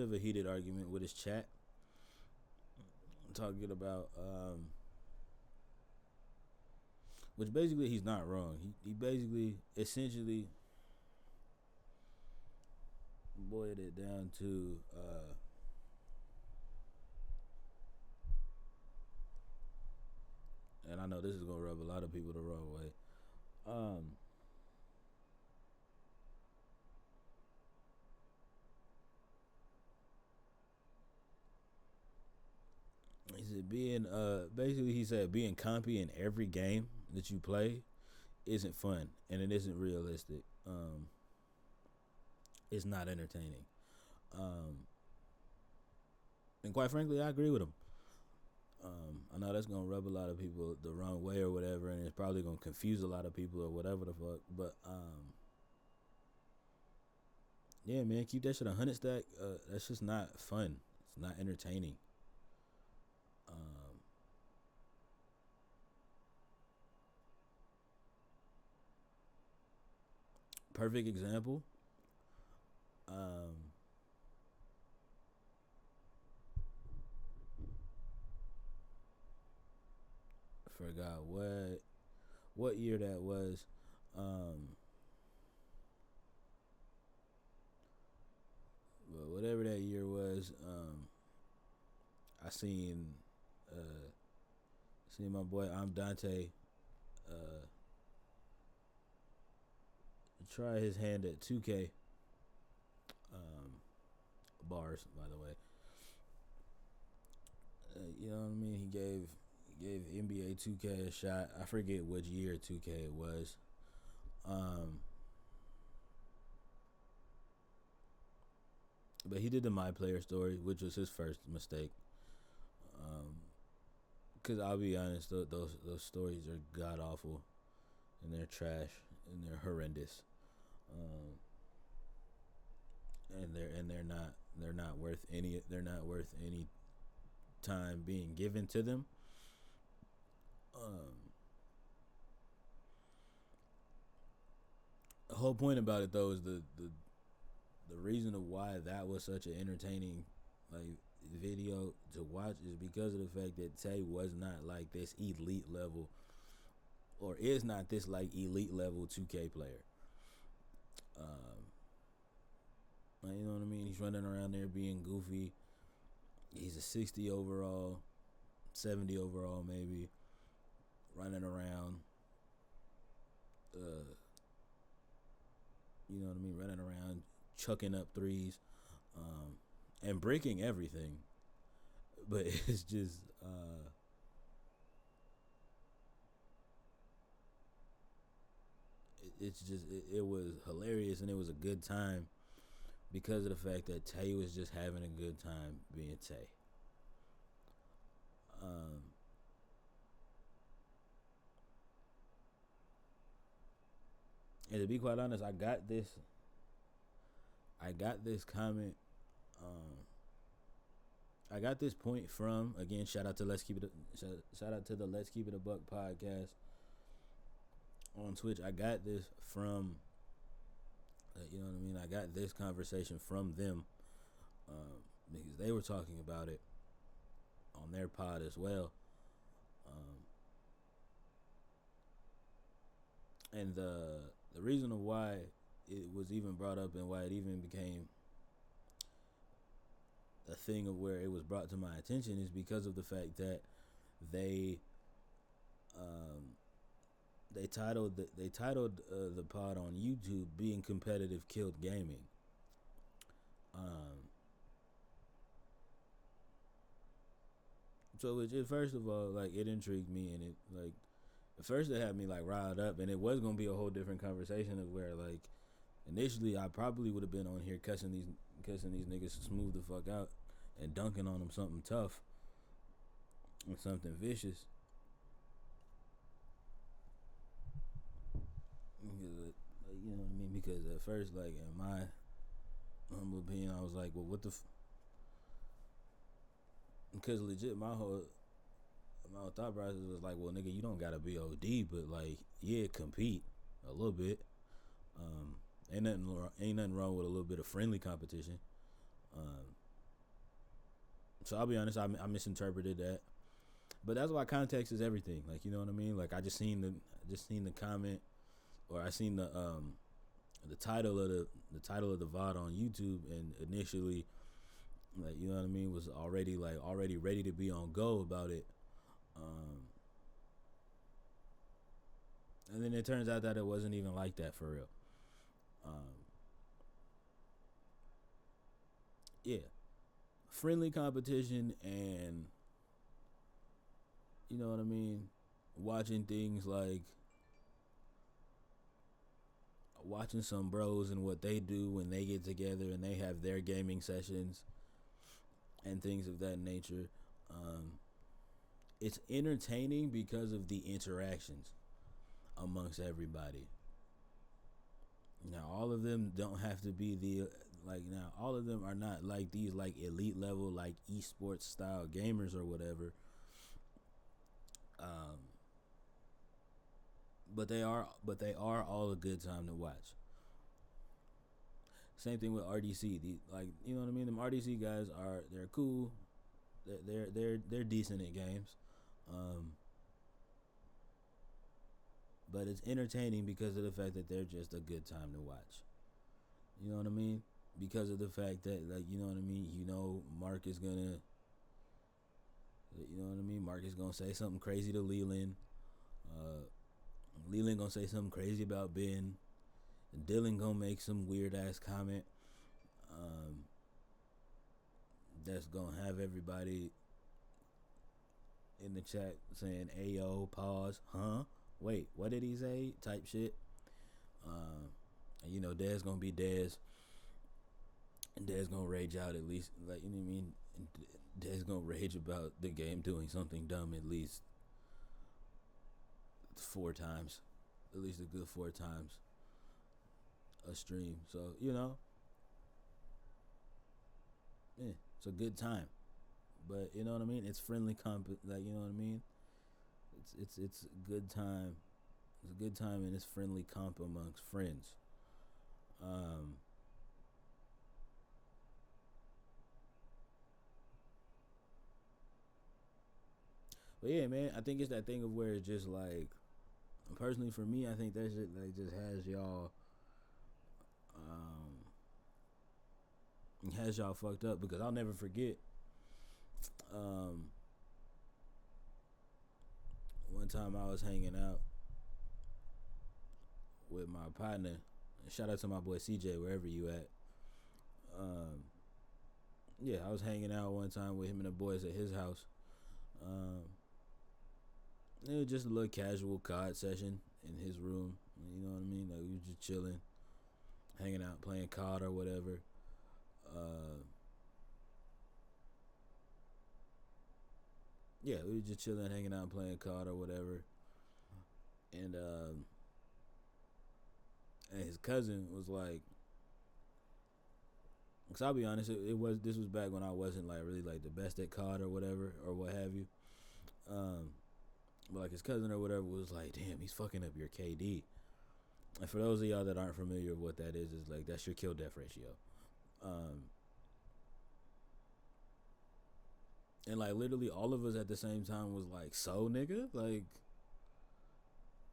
of a heated argument with his chat, talking about which basically he's not wrong. He basically essentially boiled it down to and I know this is gonna rub a lot of people the wrong way. He said he said being compy in every game that you play isn't fun and it isn't realistic. It's not entertaining. And quite frankly, I agree with him. I know that's gonna rub a lot of people the wrong way or whatever, and it's probably gonna confuse a lot of people or whatever the fuck. But yeah, man, keep that shit 100 stack. That's just not fun. It's not entertaining. Perfect example. Forgot what year that was. But whatever that year was, I seen my boy I'm Dante try his hand at 2K bars, by the way. You know what I mean? He gave NBA 2K a shot. I forget which year 2K it was. But he did the My Player story, which was his first mistake. Cause I'll be honest, those stories are god awful, and they're trash, and they're horrendous, and they're not worth any time being given to them. The whole point about it though is the reason of why that was such an entertaining like video to watch is because of the fact that Tay was not like this elite level, or is not this like elite level 2K player. Like, you know what I mean? He's running around there being goofy. He's a 60 overall, 70 overall maybe, running around. You know what I mean? Running around, chucking up threes, and breaking everything. But it's just it was hilarious, and it was a good time because of the fact that Tay was just having a good time being Tay. And to be quite honest, I got this comment. I got this point from, again, shout out to the Let's Keep It a Buck podcast on Twitch. I got this from you know what I mean? I got this conversation from them because they were talking about it on their pod as well. And the reason of why it was even brought up and why it even became a thing of where it was brought to my attention is because of the fact that they titled the pod on YouTube "Being Competitive Killed Gaming." So it first of all, like it intrigued me, and it like at first it had me like riled up, and it was gonna be a whole different conversation of where like initially I probably would have been on here cussing these niggas smooth the fuck out and dunking on them something tough and something vicious. You know what I mean? Because at first, like in my humble opinion, I was like, well, what the? Because legit, my whole thought process was like, well, nigga, you don't gotta be OD, but like, yeah, compete a little bit. Um, ain't nothing wrong with a little bit of friendly competition. Um, so I'll be honest, I misinterpreted that, but that's why context is everything. Like, you know what I mean? Like, I just seen the comment, or I seen the title of the title of the VOD on YouTube, and initially, like, you know what I mean, was already ready to be on go about it. Um, and then it turns out that it wasn't even like that for real. Um, yeah, friendly competition, and you know what I mean, watching things like watching some bros and what they do when they get together and they have their gaming sessions and things of that nature. Um, it's entertaining because of the interactions amongst everybody. Now, all of them don't have to be now all of them are not like these like elite level like esports style gamers or whatever. Um, but they are all a good time to watch. Same thing with RDC. Like, you know what I mean. Them RDC guys they're cool. They're decent at games. Um, but it's entertaining because of the fact that they're just a good time to watch. You know what I mean? Because of the fact that, like, you know what I mean. You know, Mark is gonna. You know what I mean. Mark is gonna say something crazy to Leland. Uh, Leland gonna say something crazy about Ben. And Dylan gonna make some weird ass comment. Um, that's gonna have everybody in the chat saying "Ayo, pause, huh? Wait, what did he say?" type shit. And you know, Dez gonna be Dez. And Dez gonna rage out at least, like, you know what I mean. Dez gonna rage about the game doing something dumb at least 4 times, at least a good 4 times a stream. So, you know, yeah, it's a good time. But you know what I mean. It's friendly like, you know what I mean. It's a good time. It's a good time, and it's friendly comp amongst friends. Um, but yeah, man, I think it's that thing of where it's just like, personally for me, I think that shit like just has y'all fucked up, because I'll never forget. Um, one time I was hanging out with my partner. Shout out to my boy CJ, wherever you at. Um, yeah, I was hanging out one time with him and the boys at his house. Um, it was just a little casual COD session in his room. You know what I mean? Like, we were just chilling, hanging out, playing COD or whatever. Yeah, we were just chilling, hanging out, playing COD or whatever. And his cousin was like, cause I'll be honest, this was back when I wasn't like really like the best at COD or whatever or what have you. But like his cousin or whatever was like, damn, he's fucking up your KD. And for those of y'all that aren't familiar with what that is like, that's your kill death ratio. And like literally all of us at the same time was like, so nigga, like,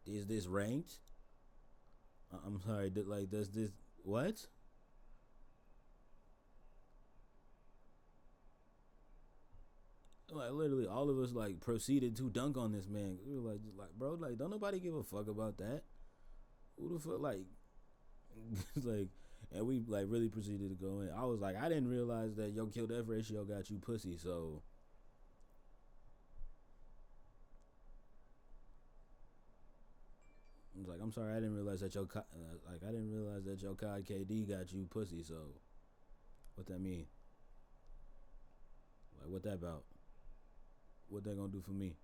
is this ranked? I'm sorry, like, does this what? Like literally all of us like proceeded to dunk on this man. We were like, bro, like, don't nobody give a fuck about that. Who the fuck, like, like, and we like really proceeded to go in. I was like, I didn't realize that your kill death ratio got you pussy. So It's like, I'm sorry, I didn't realize that I didn't realize that your COD KD got you pussy. So what that mean? Like, what that about? What they gonna do for me?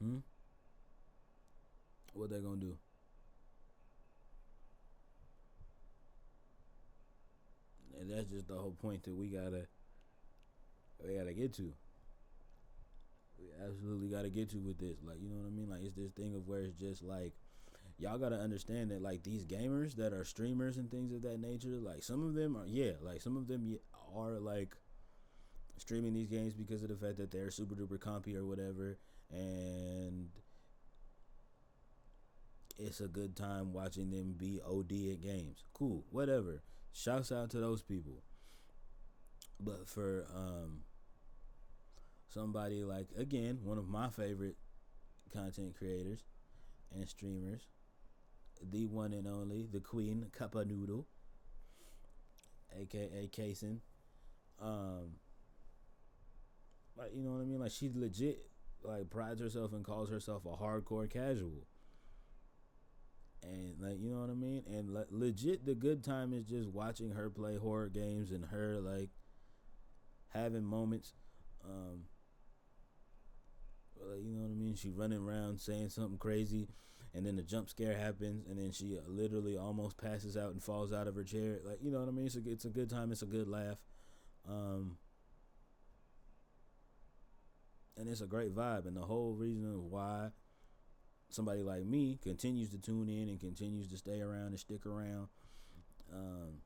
Hmm. What they gonna do? And that's just the whole point that we gotta get to. We absolutely gotta get to with this. Like, you know what I mean? Like, it's this thing of where it's just like, y'all gotta understand that like these gamers that are streamers and things of that nature, like some of them are, yeah, like some of them are like streaming these games because of the fact that they're super duper compy or whatever, and it's a good time watching them be OD at games. Cool, whatever. Shouts out to those people. But for somebody like, again, one of my favorite content creators and streamers, the one and only, the Queen Kappa Noodle, aka Kason, um, like, you know what I mean? Like, she legit like prides herself and calls herself a hardcore casual. And like, you know what I mean? And legit, the good time is just watching her play horror games and her like having moments. Um, like, you know what I mean? She running around saying something crazy, and then the jump scare happens, and then she literally almost passes out and falls out of her chair. Like, you know what I mean? It's a good time. It's a good laugh. Um, and it's a great vibe. And the whole reason why somebody like me continues to tune in and continues to stay around and stick around, um,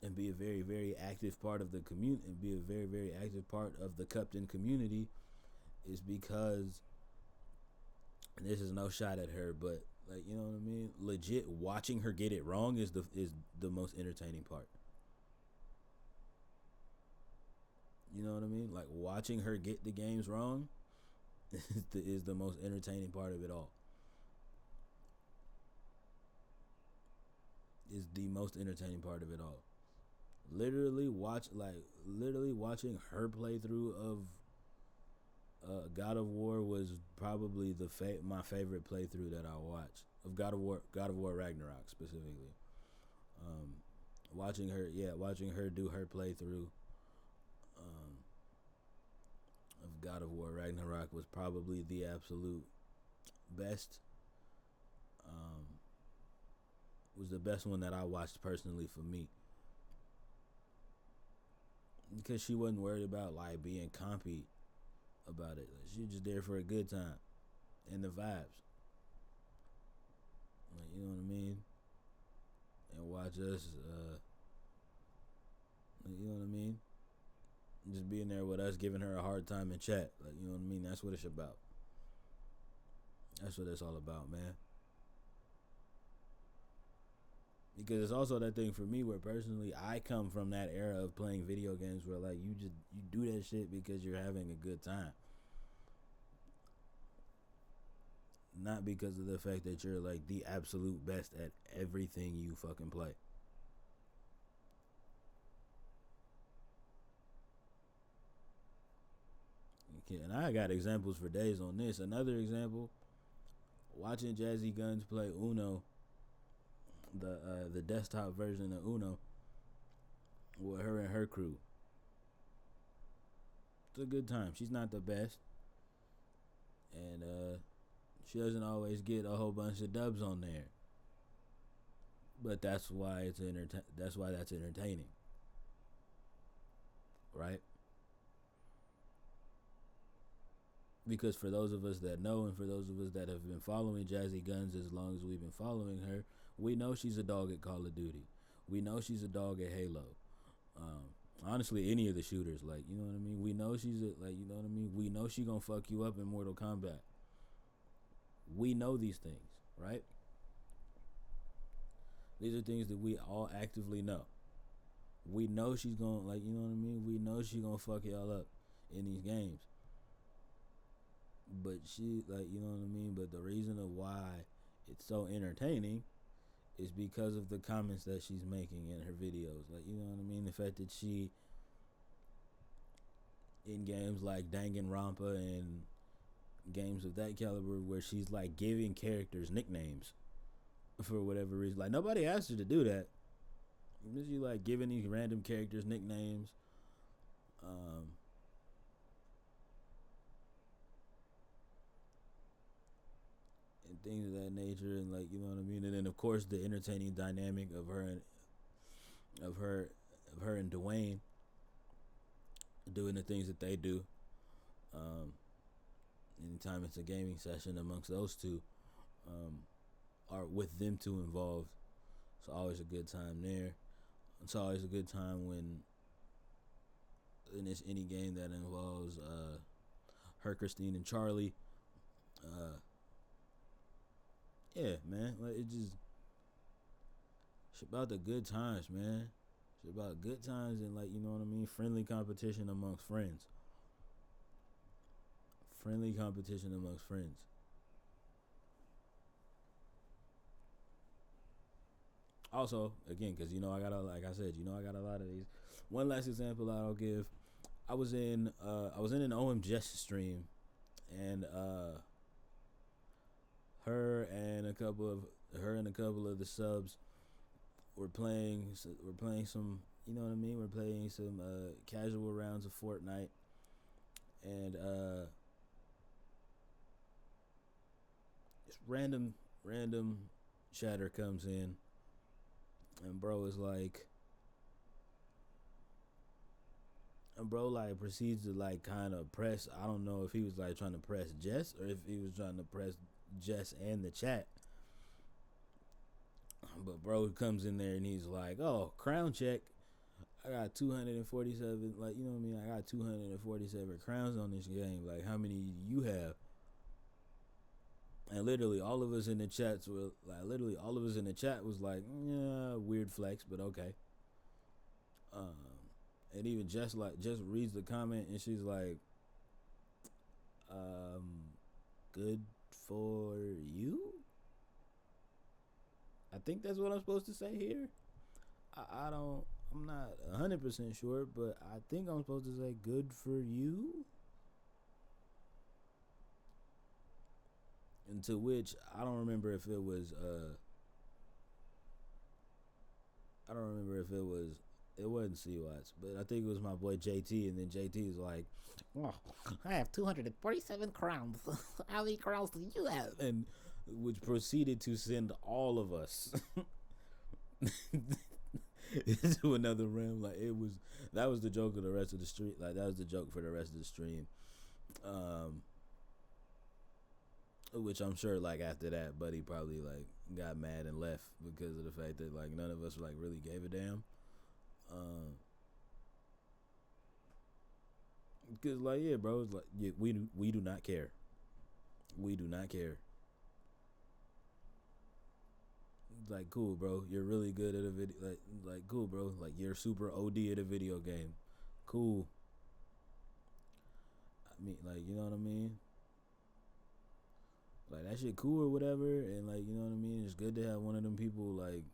and be a very, very active part of the community, and be a very, very active part of the Cupton community, is because, and this is no shot at her, but like, you know what I mean? Legit, watching her get it wrong is the most entertaining part. You know what I mean? Like, watching her get the games wrong is the most entertaining part of it all. Is the most entertaining part of it all. Literally watching her playthrough of God of War was probably my favorite playthrough that I watched of God of War Ragnarok specifically. Um, watching her do her playthrough um, of God of War Ragnarok was probably the absolute best. Um, was the best one that I watched personally for me, because she wasn't worried about like being compy about it. Like, she was just there for a good time and the vibes. Like, you know what I mean? And watch us, you know what I mean? Just being there with us, giving her a hard time in chat. Like, you know what I mean? That's what it's about. That's what it's all about, man. Because it's also that thing for me where personally I come from that era of playing video games where like you do that shit because you're having a good time, not because of the fact that you're like the absolute best at everything you fucking play. Okay, and I got examples for days on this. Another example: watching Jazzy Guns play Uno, the desktop version of Uno, with her and her crew. It's a good time. She's not the best, and she doesn't always get a whole bunch of dubs on there. But that's why that's entertaining, right? Because for those of us that know, and for those of us that have been following Jazzy Guns as long as we've been following her, we know she's a dog at Call of Duty. We know she's a dog at Halo. Honestly, any of the shooters, like, you know what I mean. We know you know what I mean. We know she gonna fuck you up in Mortal Kombat. We know these things, right? These are things that we all actively know. We know she's gonna, like, you know what I mean. We know she gonna fuck y'all up in these games. But she, like, you know what I mean. But the reason of why it's so entertaining is because of the comments that she's making in her videos. Like, you know what I mean. The fact that she, in games like Danganronpa and games of that caliber where she's like giving characters nicknames for whatever reason. Like nobody asked her to do that. She like giving these random characters nicknames. Um, and things of that nature, and like you know what I mean. And then of course the entertaining dynamic of her of her and Dwayne doing the things that they do. Um, Anytime it's a gaming session amongst those two, um, or with them two involved, it's always a good time there. It's always a good time when it's any game that involves her, Christine, and Charlie. Uh, yeah, man, like it just it's about the good times, man. It's about good times and like you know what I mean, friendly competition amongst friends. Friendly competition amongst friends. Also, again, because you know I got a like I said, you know I got a lot of these. One last example I'll give. I was in an OMGS stream, and her and a couple of the subs were playing some, you know what I mean, we're playing some casual rounds of Fortnite, and this random chatter comes in, and bro is like, and bro like proceeds to like kind of press. I don't know if he was like trying to press Jess or if he was trying to press Jess and the chat. But bro comes in there and he's like, "Oh, crown check. I got 247. Like you know what I mean. I got 247 crowns on this game. Like how many you have?" And literally all of us in the chats were like, literally all of us in the chat was like, "Yeah, weird flex, but okay." Um, and even just reads the comment and she's like, um, "Good for you." I think that's what I'm supposed to say here. I don't. I'm not 100% sure, but I think I'm supposed to say "good for you." And to which I don't remember if it was. I don't remember if it was. It wasn't C Watts, but I think it was my boy JT, and then JT was like, "Oh, I have 247 crowns. How many crowns do you have?" And which proceeded to send all of us into another realm. Like it was, that was the joke of the rest of the stream. Like that was the joke for the rest of the stream. Um, which I'm sure, like after that, Buddy probably like got mad and left because of the fact that like none of us like really gave a damn. Um, Cause like yeah, bro, it's like yeah, we do not care. We do not care. Like cool, bro. You're really good at a video. Like cool, bro. Like you're super OD at a video game. Cool. I mean, like you know what I mean. Like that shit cool or whatever, and like you know what I mean. It's good to have one of them people. Like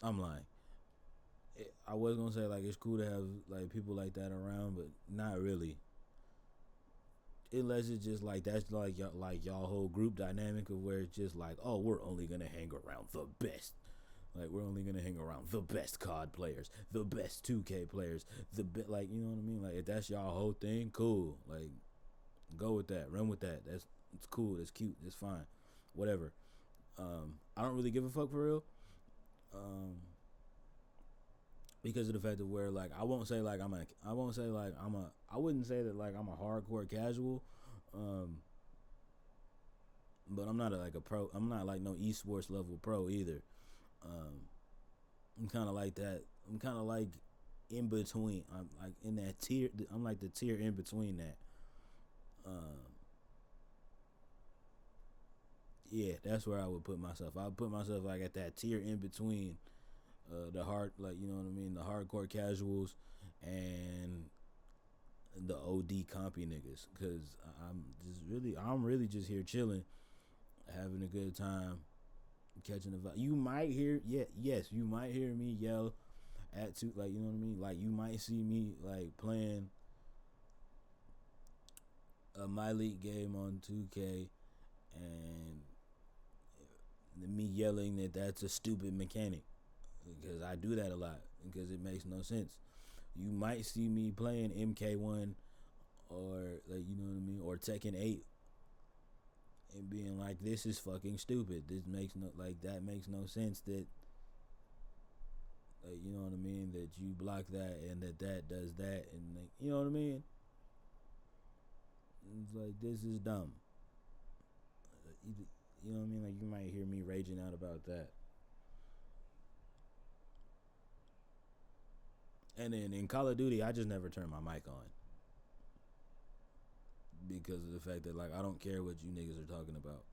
I'm lying. I was gonna say like it's cool to have like people like that around, but not really. Unless it's just like that's like y'all whole group dynamic of where it's just like, oh, we're only gonna hang around the best. Like we're only gonna hang around the best COD players, the best 2K players, like you know what I mean. Like if that's y'all whole thing, cool. Like go with that, run with that. It's cool. That's cute. It's fine. Whatever. I don't really give a fuck for real. Um, because of the fact that where like I won't say like I wouldn't say that like I'm a hardcore casual. Um, but I'm not like a pro. I'm not like no esports level pro either. Um, I'm kind of like that. I'm kind of like in between. I'm like in that tier. I'm like the tier in between that. Um, yeah, that's where I would put myself. I would put myself like at that tier in between the hard, like you know what I mean, the hardcore casuals and the OD compy niggas. Cause I'm really just here chilling, having a good time, catching the vibe. You might hear, yeah, yes, you might hear me yell at two, like you know what I mean. Like you might see me like playing a My League game on 2K and me yelling that that's a stupid mechanic because I do that a lot because it makes no sense. You might see me playing MK1 or like you know what I mean or Tekken 8 and being like this is fucking stupid. This makes no like that makes no sense that like you know what I mean that you block that and that does that and like, you know what I mean. It's like this is dumb. You know what I mean? Like you might hear me raging out about that. And then in Call of Duty, I just never turn my mic on because of the fact that like I don't care what you niggas are talking about.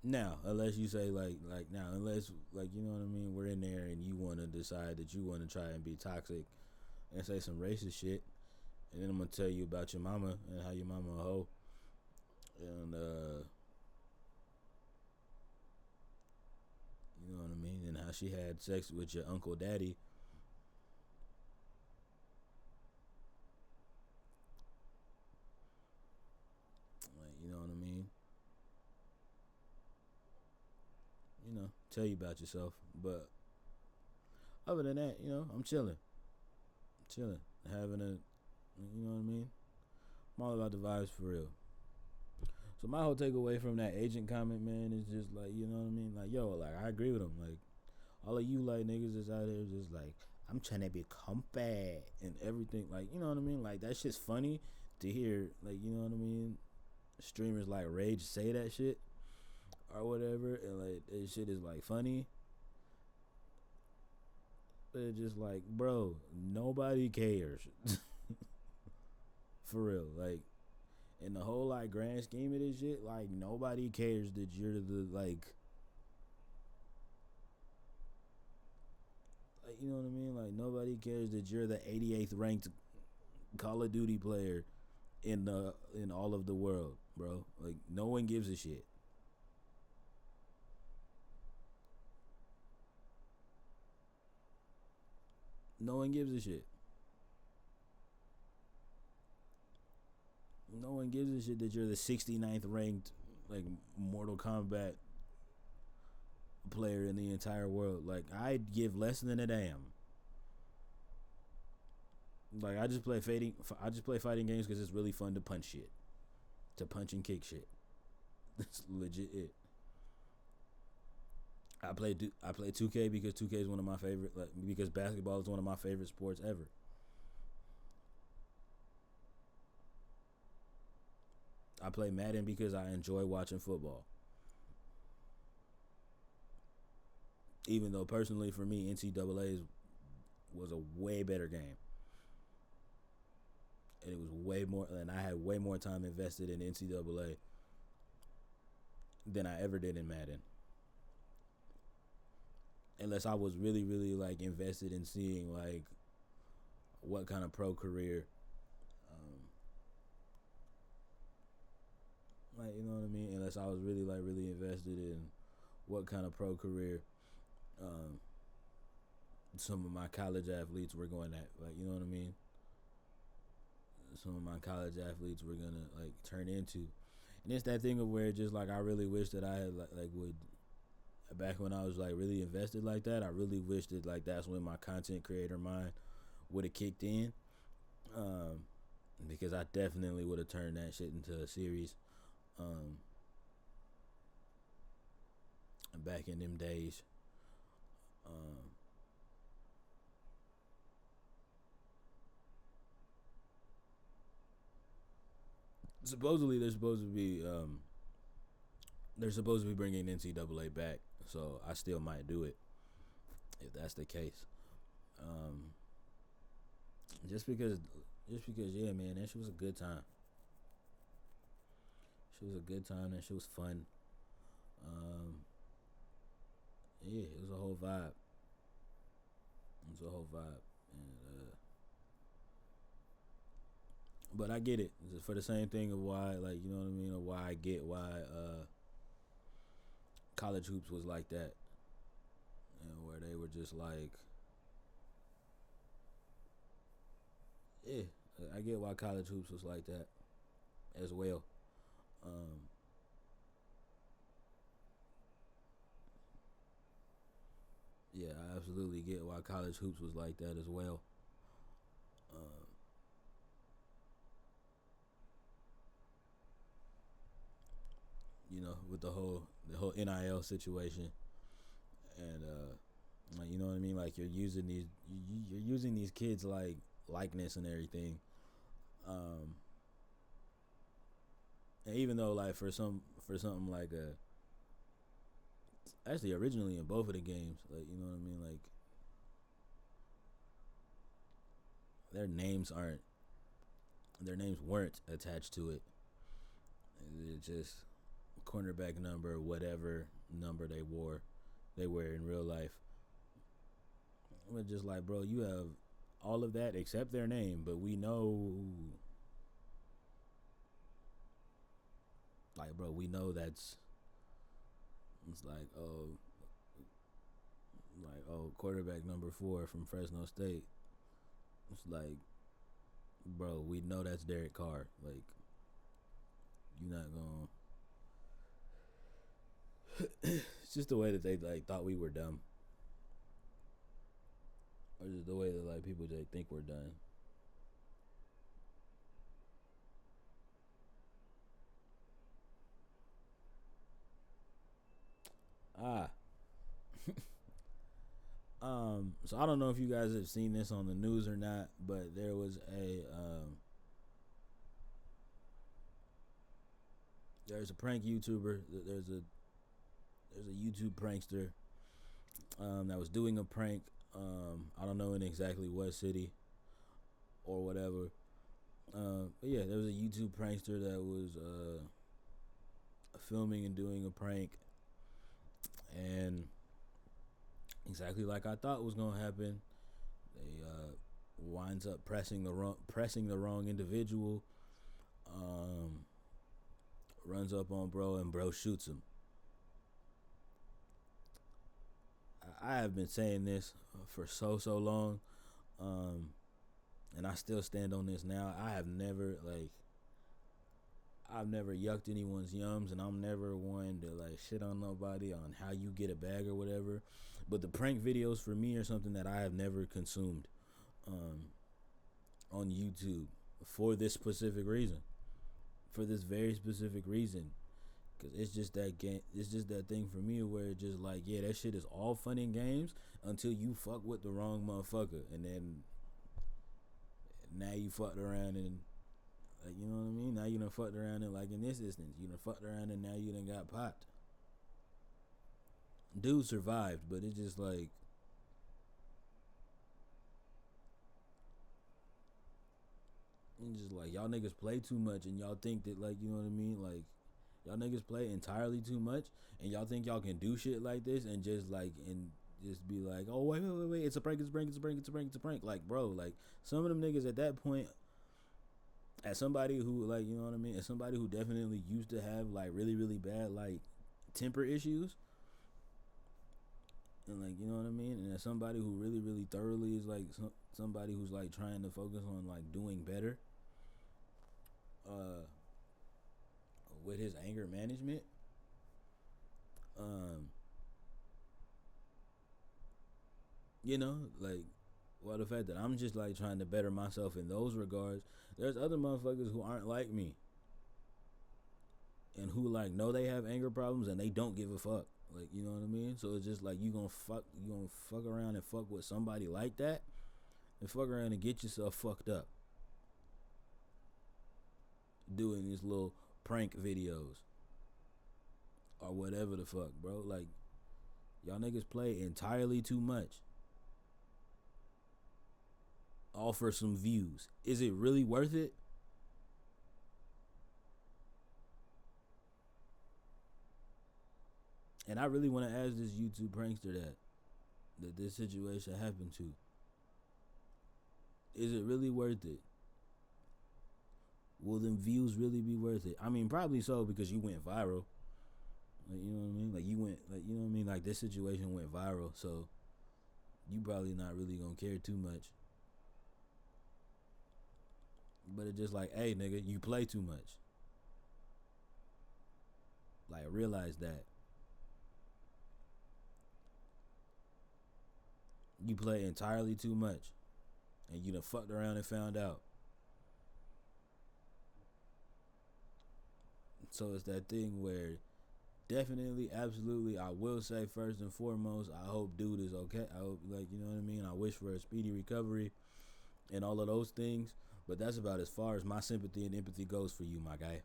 Now, unless you say like now, unless like you know what I mean, we're in there and you want to decide that you want to try and be toxic and say some racist shit, and then I'm gonna tell you about your mama and how your mama a hoe, and you know what I mean, and how she had sex with your uncle daddy. Like you know what I mean. You know, tell you about yourself. But other than that, you know, I'm chilling, having a, you know what I mean. I'm all about the vibes for real. So my whole takeaway from that agent comment, man, is just like, you know what I mean? Like, yo, like I agree with him. Like, all of you like niggas that's out here just like, I'm trying to be comfy and everything. Like, you know what I mean? Like that shit's funny to hear. Like, you know what I mean? Streamers like Rage say that shit or whatever, and like that shit is like funny. But it's just like, bro, nobody cares. For real. Like, in the whole like grand scheme of this shit, like nobody cares that you're the like you know what I mean? Like nobody cares that you're the 88th ranked Call of Duty player in all of the world, bro. Like no one gives a shit. No one gives a shit. No one gives a shit that you're the 69th ranked like Mortal Kombat player in the entire world. Like I'd give less than a damn. Like I just play fighting games because it's really fun to punch shit, to punch and kick shit. That's legit it. I play 2K because 2K is one of my favorite. Like because basketball is one of my favorite sports ever. I play Madden because I enjoy watching football. Even though personally for me was a way better game, and it was way more, and I had way more time invested in NCAA than I ever did in Madden. Unless I was really, really like invested in seeing like what kind of pro career, um, like you know what I mean. Unless I was really invested in what kind of pro career um, some of my college athletes were going at, like you know what I mean. Some of my college athletes were gonna like turn into, and it's that thing of where just like I really wish that I had like would back when I was like really invested like that. I really wish that like that's when my content creator mind would have kicked in, um, because I definitely would have turned that shit into a series. Um, Back in them days. Um, Supposedly they're supposed to be bringing NCAA back, so I still might do it if that's the case. Um, just because, yeah, man, that shit was a good time. She was a good time. That shit was fun. Um, yeah, it was a whole vibe. It was a whole vibe, and but I get it for the same thing of why, like, you know what I mean, or why I get why college hoops was like that, and where they were just like, yeah, I get why college hoops was like that as well. Um, yeah, I absolutely get why college hoops was like that as well. Um, with the whole NIL situation, and like, you know what I mean. Like, you're using these kids like likeness and everything. Um, and even though like for something like a actually originally in both of the games, like, you know what I mean, like their names aren't their names weren't attached to it. It's just cornerback number, whatever number they wear in real life. But just like, bro, you have all of that except their name, but we know, like, bro, we know that's it's like, oh, quarterback number 4 from Fresno State. It's like, bro, we know that's Derek Carr. Like, you're not gonna. It's just the way that they like thought we were dumb, or just the way that like people they think we're done. Ah, so I don't know if you guys have seen this on the news or not, but there's a prank YouTuber. There's a YouTube prankster that was doing a prank. I don't know in exactly what city or whatever. But yeah, there was a YouTube prankster that was filming and doing a prank, and exactly like I thought was gonna happen, they winds up pressing the wrong individual. Um, Runs up on bro and bro shoots him. I have been saying this for so long, um, and I still stand on this now. I've never yucked anyone's yums, and I'm never one to like shit on nobody on how you get a bag or whatever. But the prank videos for me are something that I have never consumed um, on YouTube for this specific reason. For this very specific reason, cause it's just that game. It's just that thing for me where it's just like, yeah, that shit is all fun and games until you fuck with the wrong motherfucker, and then now you fucked around and like, you know what I mean. Now you done fucked around and like in this instance, you done fucked around and now you done got popped. Dude survived, but it's just like y'all niggas play too much and y'all think that like, you know what I mean, like y'all niggas play entirely too much and y'all think y'all can do shit like this and just be like, oh wait, it's a prank, it's a prank. Like, bro, like some of them niggas at that point, as somebody who like, you know what I mean, as somebody who definitely used to have like really bad like temper issues, and like, you know what I mean, and as somebody who really thoroughly is like somebody who's like trying to focus on like doing better uh with his anger management, um like, well, the fact that I'm just like trying to better myself in those regards, there's other motherfuckers who aren't like me and who like know they have anger problems and they don't give a fuck. Like, you know what I mean? So it's just like you gonna fuck around and fuck with somebody like that and fuck around and get yourself fucked up doing these little prank videos or whatever the fuck, bro. Like, y'all niggas play entirely too much. All for some views. Is it really worth it? And I really want to ask this YouTube prankster that this situation happened to. Is it really worth it? Will them views really be worth it? I mean, probably so, because you went viral. Like, you know what I mean? Like, you went, like, you know what I mean? Like, this situation went viral, so you probably not really gonna care too much. But it's just like, hey, nigga, you play too much. Like, realize that. You play entirely too much. And you done fucked around and found out. So it's that thing where definitely, absolutely, I will say first and foremost, I hope dude is okay. I hope, like, you know what I mean? I wish for a speedy recovery and all of those things. But that's about as far as my sympathy and empathy goes for you, my guy.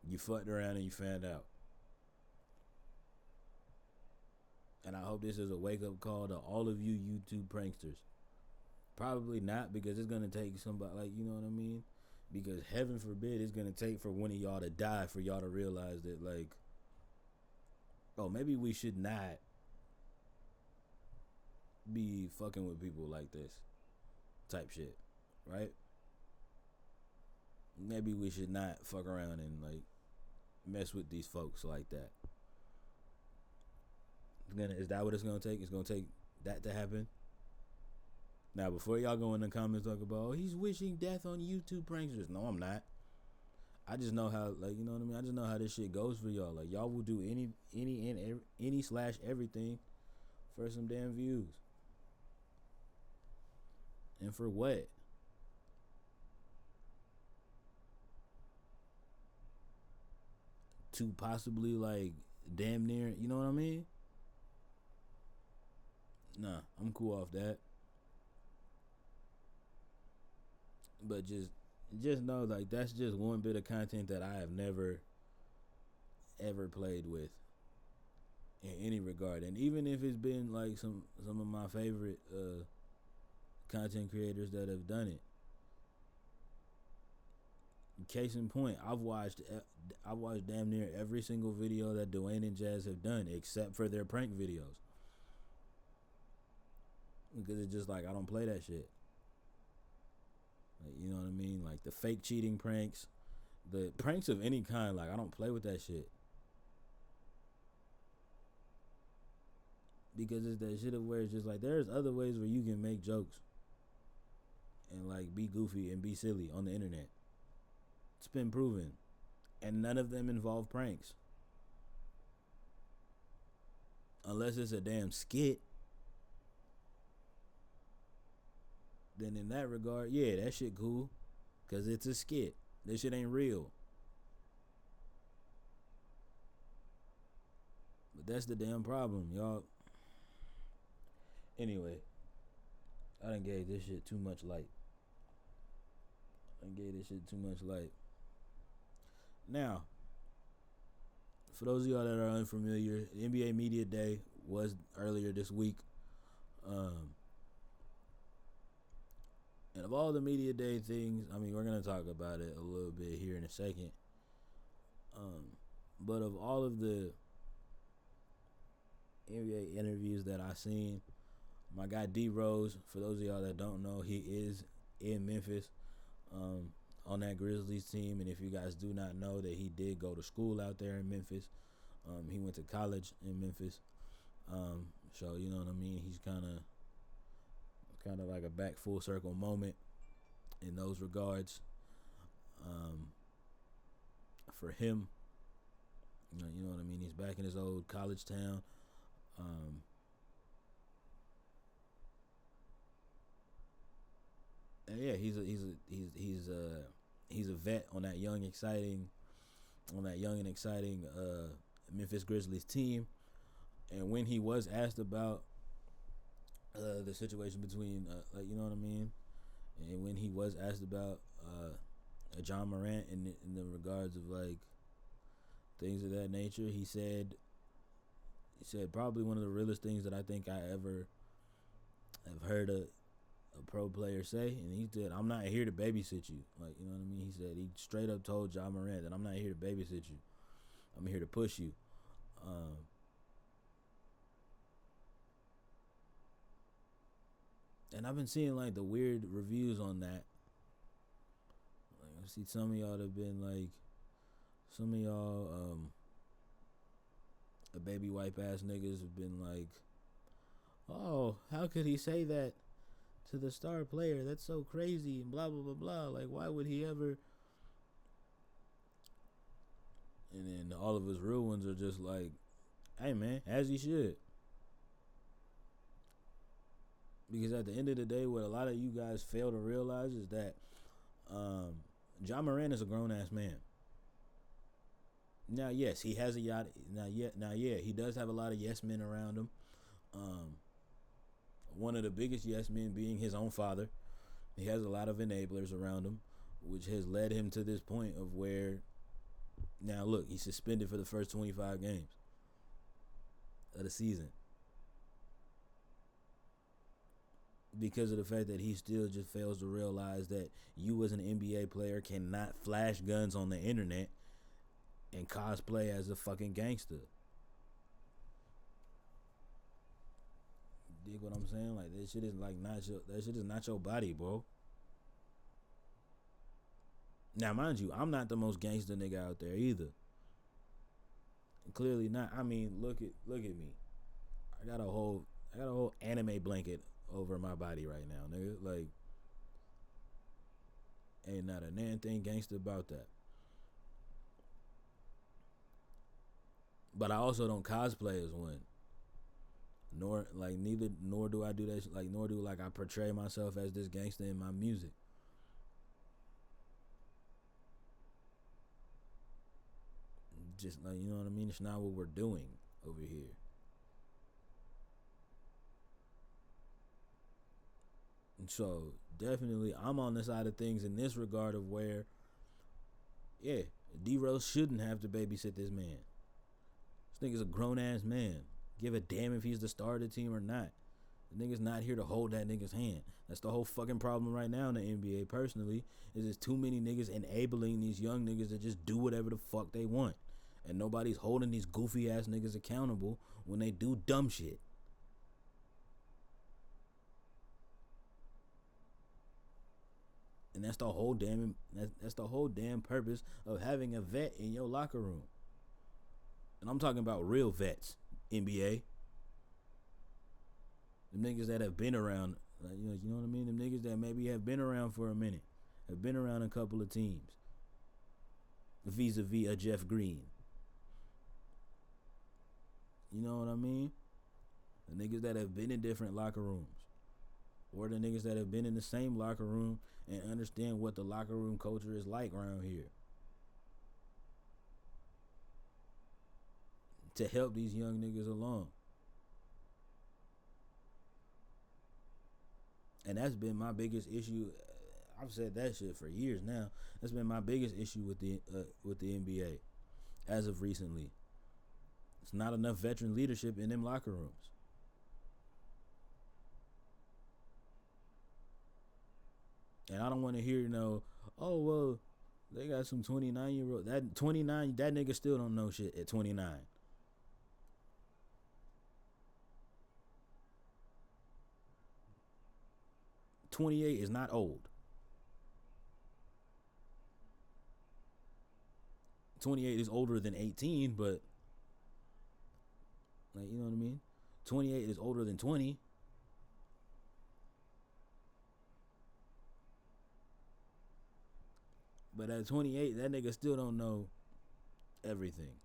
You fucked around and you found out. And I hope this is a wake-up call to all of you YouTube pranksters. Probably not, because it's going to take somebody, like, you know what I mean? Because heaven forbid it's going to take for one of y'all to die for y'all to realize that, like, oh, maybe we should not be fucking with people like this type shit, right? Maybe we should not fuck around and, like, mess with these folks like that. Is that what it's gonna take? It's gonna take that to happen. Now, before y'all go in the comments talk about, oh, he's wishing death on YouTube pranksters. No, I'm not. I just know how, like, you know what I mean. I just know how this shit goes for y'all. Like, y'all will do any slash everything for some damn views. And for what? To possibly, like, damn near, you know what I mean? Nah, I'm cool off that. But just know, like, that's just one bit of content that I have never ever played with in any regard. And even if it's been like some of my favorite content creators that have done it, case in point, I've watched damn near every single video that Dwayne and Jazz have done except for their prank videos, because it's just like, I don't play that shit. Like, you know what I mean? Like the fake cheating pranks, the pranks of any kind, like, I don't play with that shit. Because it's that shit of where it's just like, there's other ways where you can make jokes and, like, be goofy and be silly on the internet. It's been proven. And none of them involve pranks. Unless it's a damn skit. Then in that regard, yeah, that shit cool. Because it's a skit. This shit ain't real. But that's the damn problem, y'all. Anyway, I done gave this shit too much light. Now, for those of y'all that are unfamiliar, the NBA Media Day was earlier this week. And of all the Media Day things, I mean, we're going to talk about it a little bit here in a second. But of all of the NBA interviews that I seen, my guy D Rose, for those of y'all that don't know, he is in Memphis on that Grizzlies team. And if you guys do not know, that he did go to school out there in Memphis. He went to college in Memphis. So, you know what I mean? He's kind of like a back full circle moment in those regards. For him, you know what I mean? He's back in his old college town. And yeah, he's a vet on that young and exciting Memphis Grizzlies team. And when he was asked about the situation between, like, you know what I mean, and when he was asked about John Morant in the regards of, like, things of that nature, he said probably one of the realest things that I think I ever have heard a pro player say. And he said, I'm not here to babysit you. Like, you know what I mean? He said, he straight up told John Morant that I'm not here to babysit you. I'm here to push you. And I've been seeing, like, the weird reviews on that. Like, I see some of y'all that have been like, the baby wipe ass niggas have been like, oh, how could he say that? to the star player. That's so crazy and blah blah blah blah. Like, why would he ever? And then all of his real ones are just like, hey man, as he should. Because at the end of the day, what a lot of you guys fail to realize is that John Moran is a grown ass man. Now, yes, he has a yacht. Now, he does have a lot of yes men around him. Um, One of the biggest yes men being his own father. He has a lot of enablers around him, which has led him to this point of where now look, he's suspended for the first 25 games of the season because of the fact that he still just fails to realize that you as an NBA player cannot flash guns on the internet and cosplay as a fucking gangster. Dig what I'm saying? Like, that shit is like not your, that shit is not your body, bro. Now, mind you, I'm not the most gangster nigga out there either. Clearly not. I mean, look at me. I got a whole anime blanket over my body right now, nigga. Like, ain't not a damn thing gangster about that. But I also don't cosplay as one. Nor do I do that. Like, nor do like I portray myself as this gangster in my music. Just like, you know what I mean. It's not what we're doing over here. And so definitely, I'm on the side of things in this regard of where, yeah, D Rose shouldn't have to babysit this man. This nigga's a grown ass man. Give a damn if he's the star of the team or not. The nigga's not here to hold that nigga's hand. That's the whole fucking problem right now in the NBA. Personally, is there's too many niggas enabling these young niggas to just do whatever the fuck they want, and nobody's holding these goofy ass niggas accountable when they do dumb shit. And that's the whole damn purpose of having a vet in your locker room. And I'm talking about real vets, NBA. The niggas that have been around, like, you know what I mean? Them niggas that maybe have been around for a minute, have been around a couple of teams, vis-a-vis a Jeff Green. You know what I mean? The niggas that have been in different locker rooms, or the niggas that have been in the same locker room and understand what the locker room culture is like around here, to help these young niggas along. And that's been my biggest issue. I've said that shit for years now. That's been my biggest issue with the NBA as of recently. It's not enough veteran leadership in them locker rooms. And I don't want to hear, oh well, they got some 29-year-old. That 29, that nigga still don't know shit at 29. 28 is not old. 28 is older than 18, but like, you know what I mean? 28 is older than 20. But at 28, that nigga still don't know everything.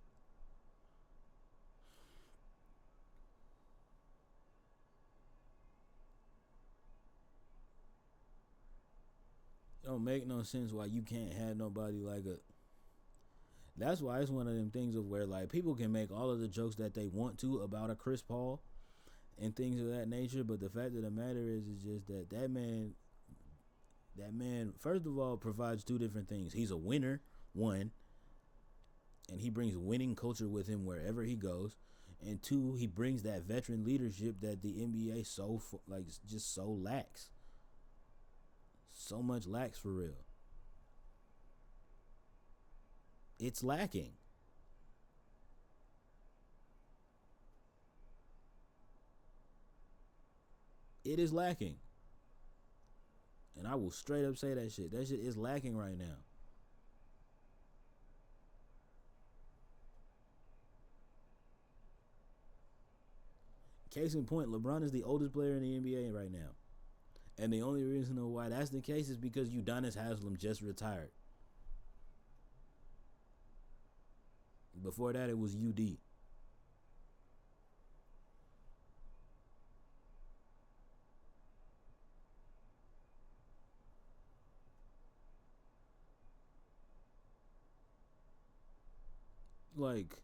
It don't make no sense why you can't have nobody like a. That's why it's one of them things of where, like, people can make all of the jokes that they want to about a Chris Paul and things of that nature, but the fact of the matter is just that that man, first of all, provides two different things. He's a winner, one, and he brings winning culture with him wherever he goes, and two, he brings that veteran leadership that the NBA just so lacks, so much lacks for real. It's lacking. It is lacking. And I will straight up say that shit. That shit is lacking right now. Case in point, LeBron is the oldest player in the NBA right now. And the only reason why that's the case is because Udonis Haslem just retired. Before that, it was UD. Like,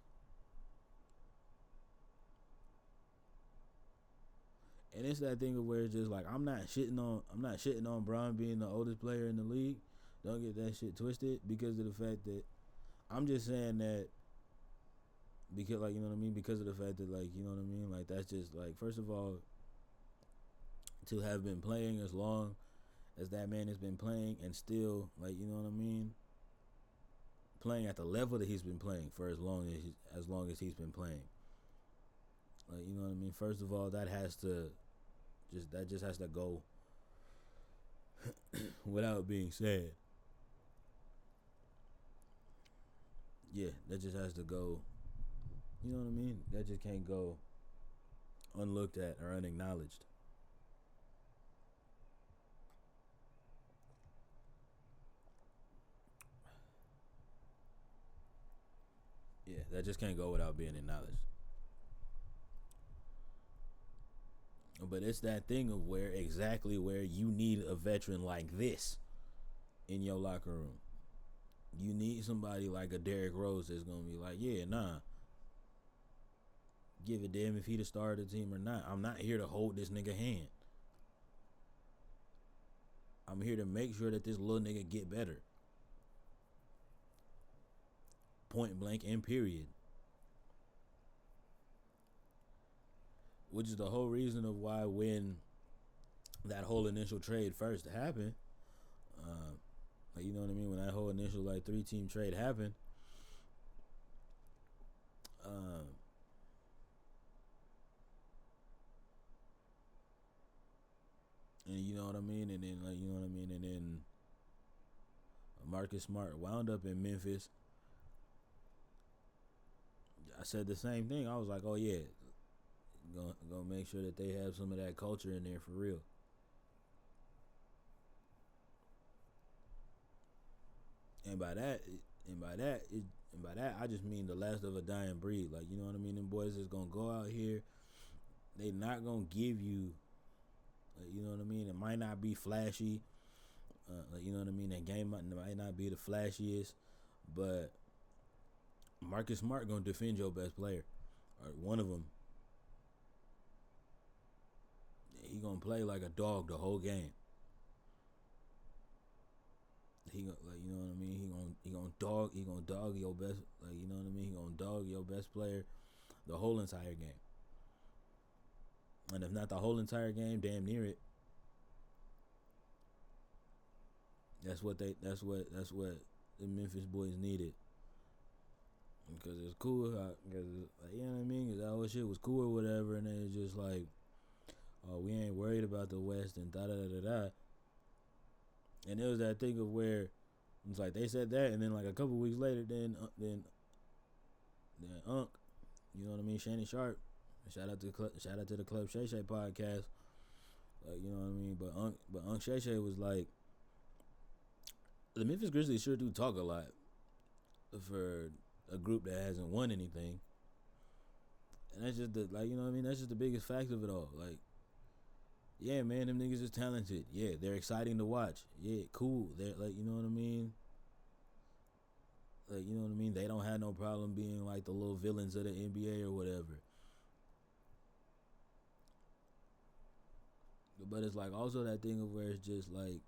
and it's that thing of where it's just like I'm not shitting on Bron being the oldest player in the league. Don't get that shit twisted because of the fact that I'm just saying that because like you know what I mean because of the fact that like you know what I mean like that's just like first of all to have been playing as long as that man has been playing and still like you know what I mean playing at the level that he's been playing for as long as he's been playing like you know what I mean first of all that just has to go without being said. Yeah, that just has to go. You know what I mean? That just can't go unlooked at or unacknowledged. Yeah, that just can't go without being acknowledged. But it's that thing of where you need a veteran like this in your locker room. You need somebody like a Derrick Rose that's gonna be like, yeah, nah, give a damn if he the star of the team or not. I'm not here to hold this nigga hand. I'm here to make sure that this little nigga get better. Point blank and period. Which is the whole reason of why when that whole initial trade first happened, like you know what I mean, when that whole initial like 3-team trade happened, um, and you know what I mean, and then like you know what I mean, and then Marcus Smart wound up in Memphis. I said the same thing. I was like, oh yeah, gonna make sure that they have some of that culture in there for real. And by that, and by that, and by that, I just mean the last of a dying breed. Like you know what I mean. Them boys is gonna go out here. They not gonna give you, like, you know what I mean. It might not be flashy. Like you know what I mean. That game might not be the flashiest, but Marcus Smart gonna defend your best player, or one of them. He gonna play like a dog the whole game. He gonna like you know what I mean. He gonna dog your best like you know what I mean. He gonna dog your best player the whole entire game. And if not the whole entire game, damn near it. That's what the Memphis boys needed. Because it's cool, because like, you know what I mean. Because that whole shit was cool or whatever, and then it's just like, oh, we ain't worried about the West and da da da da da. And it was that thing of where it's like they said that, and then like a couple weeks later, then Unc, you know what I mean, Shannon Sharp, shout out to the Club Shay Shay podcast, like you know what I mean. But Unc Shay Shay was like, the Memphis Grizzlies sure do talk a lot for a group that hasn't won anything, and that's just the like you know what I mean. That's just the biggest fact of it all. Like, yeah, man, them niggas is talented. Yeah, they're exciting to watch. Yeah, cool. They're like you know what I mean. Like you know what I mean. They don't have no problem being like the little villains of the NBA or whatever. But it's like also that thing of where it's just like,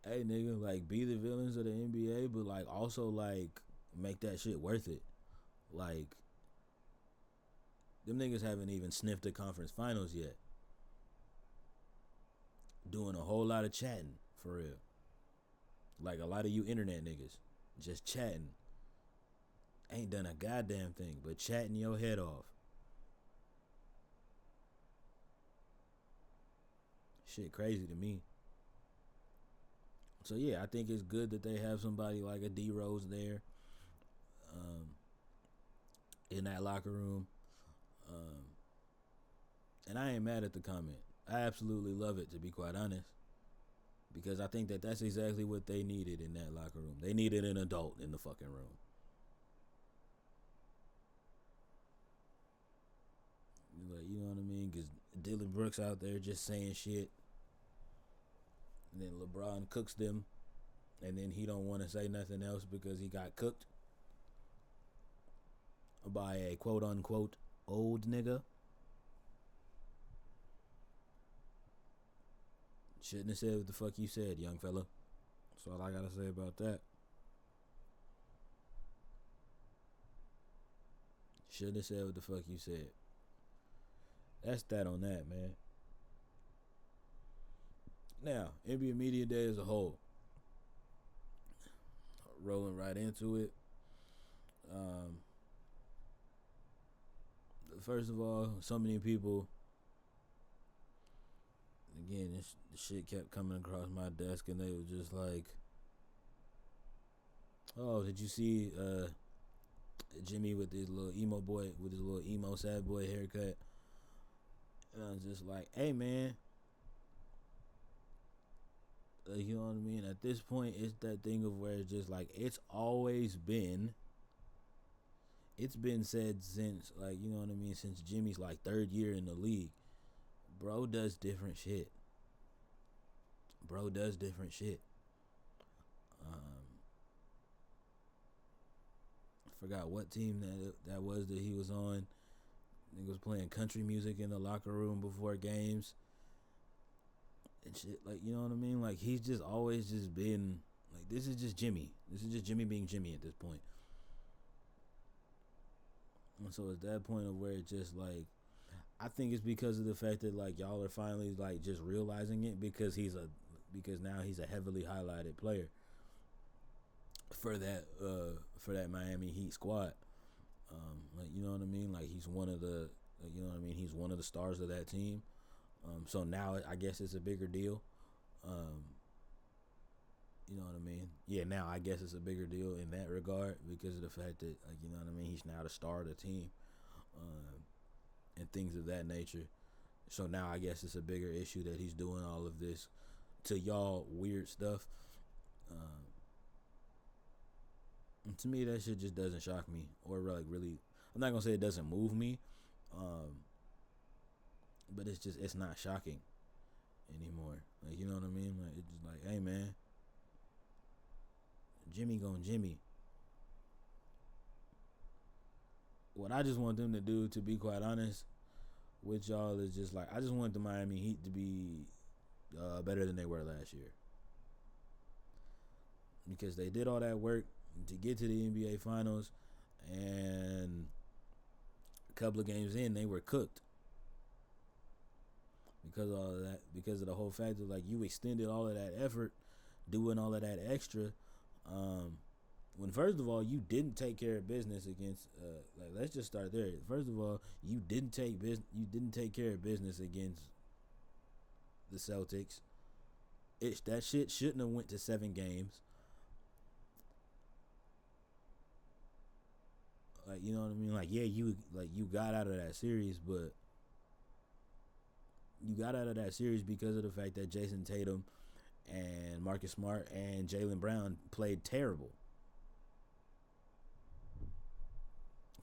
hey nigga, like be the villains of the NBA, but like also like make that shit worth it. Like them niggas haven't even sniffed the conference finals yet. Doing a whole lot of chatting for real. Like a lot of you internet niggas just chatting. Ain't done a goddamn thing but chatting your head off. Shit crazy to me. So yeah, I think it's good that they have somebody like a D Rose there, um, in that locker room. Um, and I ain't mad at the comment. I absolutely love it, to be quite honest. because I think that that's exactly what they needed in that locker room. They needed an adult in the fucking room. Like, you know what I mean? Because Dylan Brooks out there just saying shit, and then LeBron cooks them, and then he don't want to say nothing else because he got cooked by a quote unquote old nigga. Shouldn't have said what the fuck you said, young fella. That's all I gotta say about that. Shouldn't have said what the fuck you said. That's that on that, man. Now, NBA Media Day as a whole. Rolling right into it. First of all, so many people. Again, this shit kept coming across my desk, and they were just like, "Oh, did you see Jimmy with his little emo boy, with his little emo sad boy haircut?" And I was just like, "Hey, man, you know what I mean? At this point, it's that thing of where it's just like it's been said since, like, you know what I mean, since Jimmy's like third year in the league. Bro does different shit. Bro does different shit. I forgot what team that was that he was on. He was playing country music in the locker room before games and shit. Like, you know what I mean? Like, he's just always just been like, this is just Jimmy. This is just Jimmy being Jimmy at this point. And so it's that point of where it's just like, I think it's because of the fact that like y'all are finally like just realizing it because now he's a heavily highlighted player for that Miami Heat squad. Like, you know what I mean? Like, he's one of the like, you know what I mean? He's one of the stars of that team. So now I guess it's a bigger deal. You know what I mean? Yeah, now I guess it's a bigger deal in that regard because of the fact that, like, you know what I mean, he's now the star of the team, and things of that nature. So now I guess it's a bigger issue that he's doing all of this to y'all weird stuff. And to me, that shit just doesn't shock me or like really. I'm not gonna say it doesn't move me, but it's not shocking anymore. Like, you know what I mean? Like, it's just like, hey, man, Jimmy gon' Jimmy. What I just want them to do, to be quite honest with y'all, is just like, I just want the Miami Heat to be better than they were last year, because they did all that work to get to the NBA Finals, and a couple of games in, they were cooked because of all of that, because of the whole fact that, like, you extended all of that effort, doing all of that extra, when first of all you didn't take care of business against like, let's just start there. First of all, you didn't take care of business against the Celtics. That shit shouldn't have went to 7 games. Like, you know what I mean? Like, yeah, you got out of that series, but you got out of that series because of the fact that Jason Tatum and Marcus Smart and Jaylen Brown played terrible.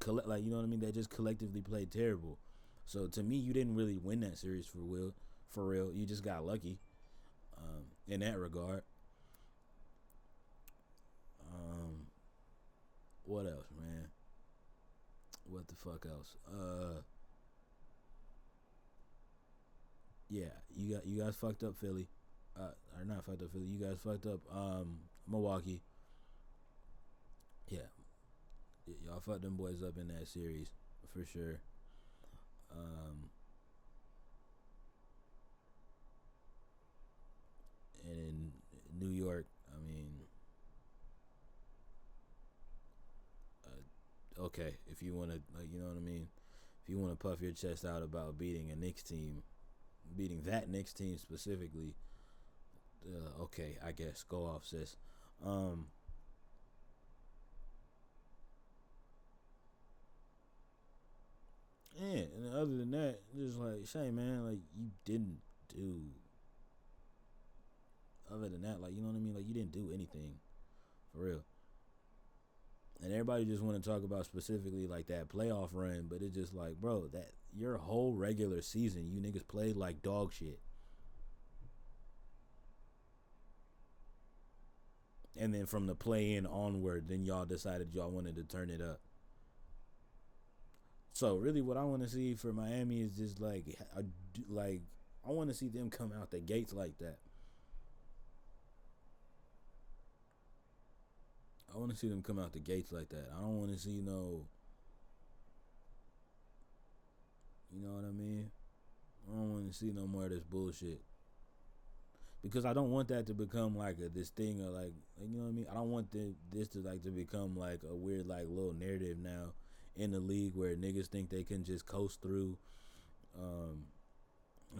Like, you know what I mean? They just collectively played terrible. So to me, you didn't really win that series for real. You just got lucky in that regard. What else, man? What the fuck else? Yeah, you guys fucked up Philly. Or not fucked up Philly. You guys fucked up Milwaukee. Yeah, y'all fucked them boys up in that series for sure. And in New York, I mean, okay, if you want to, like, you know what I mean, if you want to puff your chest out about beating that Knicks team specifically, okay, I guess go off, sis. Yeah, and other than that, just like, Shay, man, like, you didn't do other than that, like, you know what I mean? Like, you didn't do anything for real. And everybody just want to talk about specifically like that playoff run, but it's just like, bro, that your whole regular season, you niggas played like dog shit. And then from the play in onward, then y'all decided y'all wanted to turn it up. So really, what I want to see for Miami is just like I want to see them come out the gates like that. I want to see them come out the gates like that. I don't want to see no, you know what I mean? I don't want to see no more of this bullshit because I don't want that to become like this thing of like you know what I mean. I don't want this to like to become like a weird like little narrative now in the league where niggas think they can just coast through, um,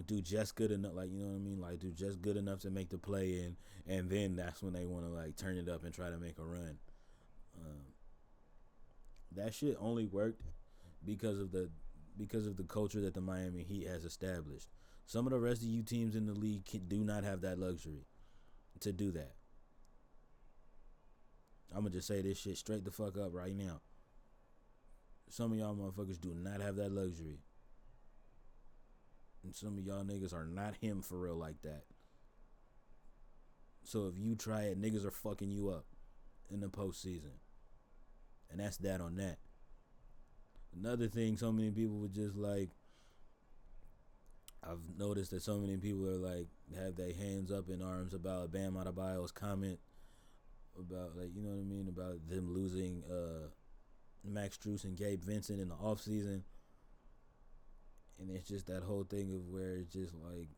do just good enough, like you know what I mean, like do just good enough to make the play in, and then that's when they want to like turn it up and try to make a run. Um, that shit only worked because of the culture that the Miami Heat has established. Some of the rest of you teams in the league do not have that luxury to do that. I'm gonna just say this shit straight the fuck up right now. Some of y'all motherfuckers do not have that luxury. And some of y'all niggas are not him for real like that. So if you try it, niggas are fucking you up in the postseason. And that's that on that. Another thing, so many people were just like, I've noticed that so many people are like, have their hands up in arms about Bam Adebayo's comment about, like, you know what I mean, about them losing Max Strus and Gabe Vincent in the offseason. And it's just that whole thing of where it's just like,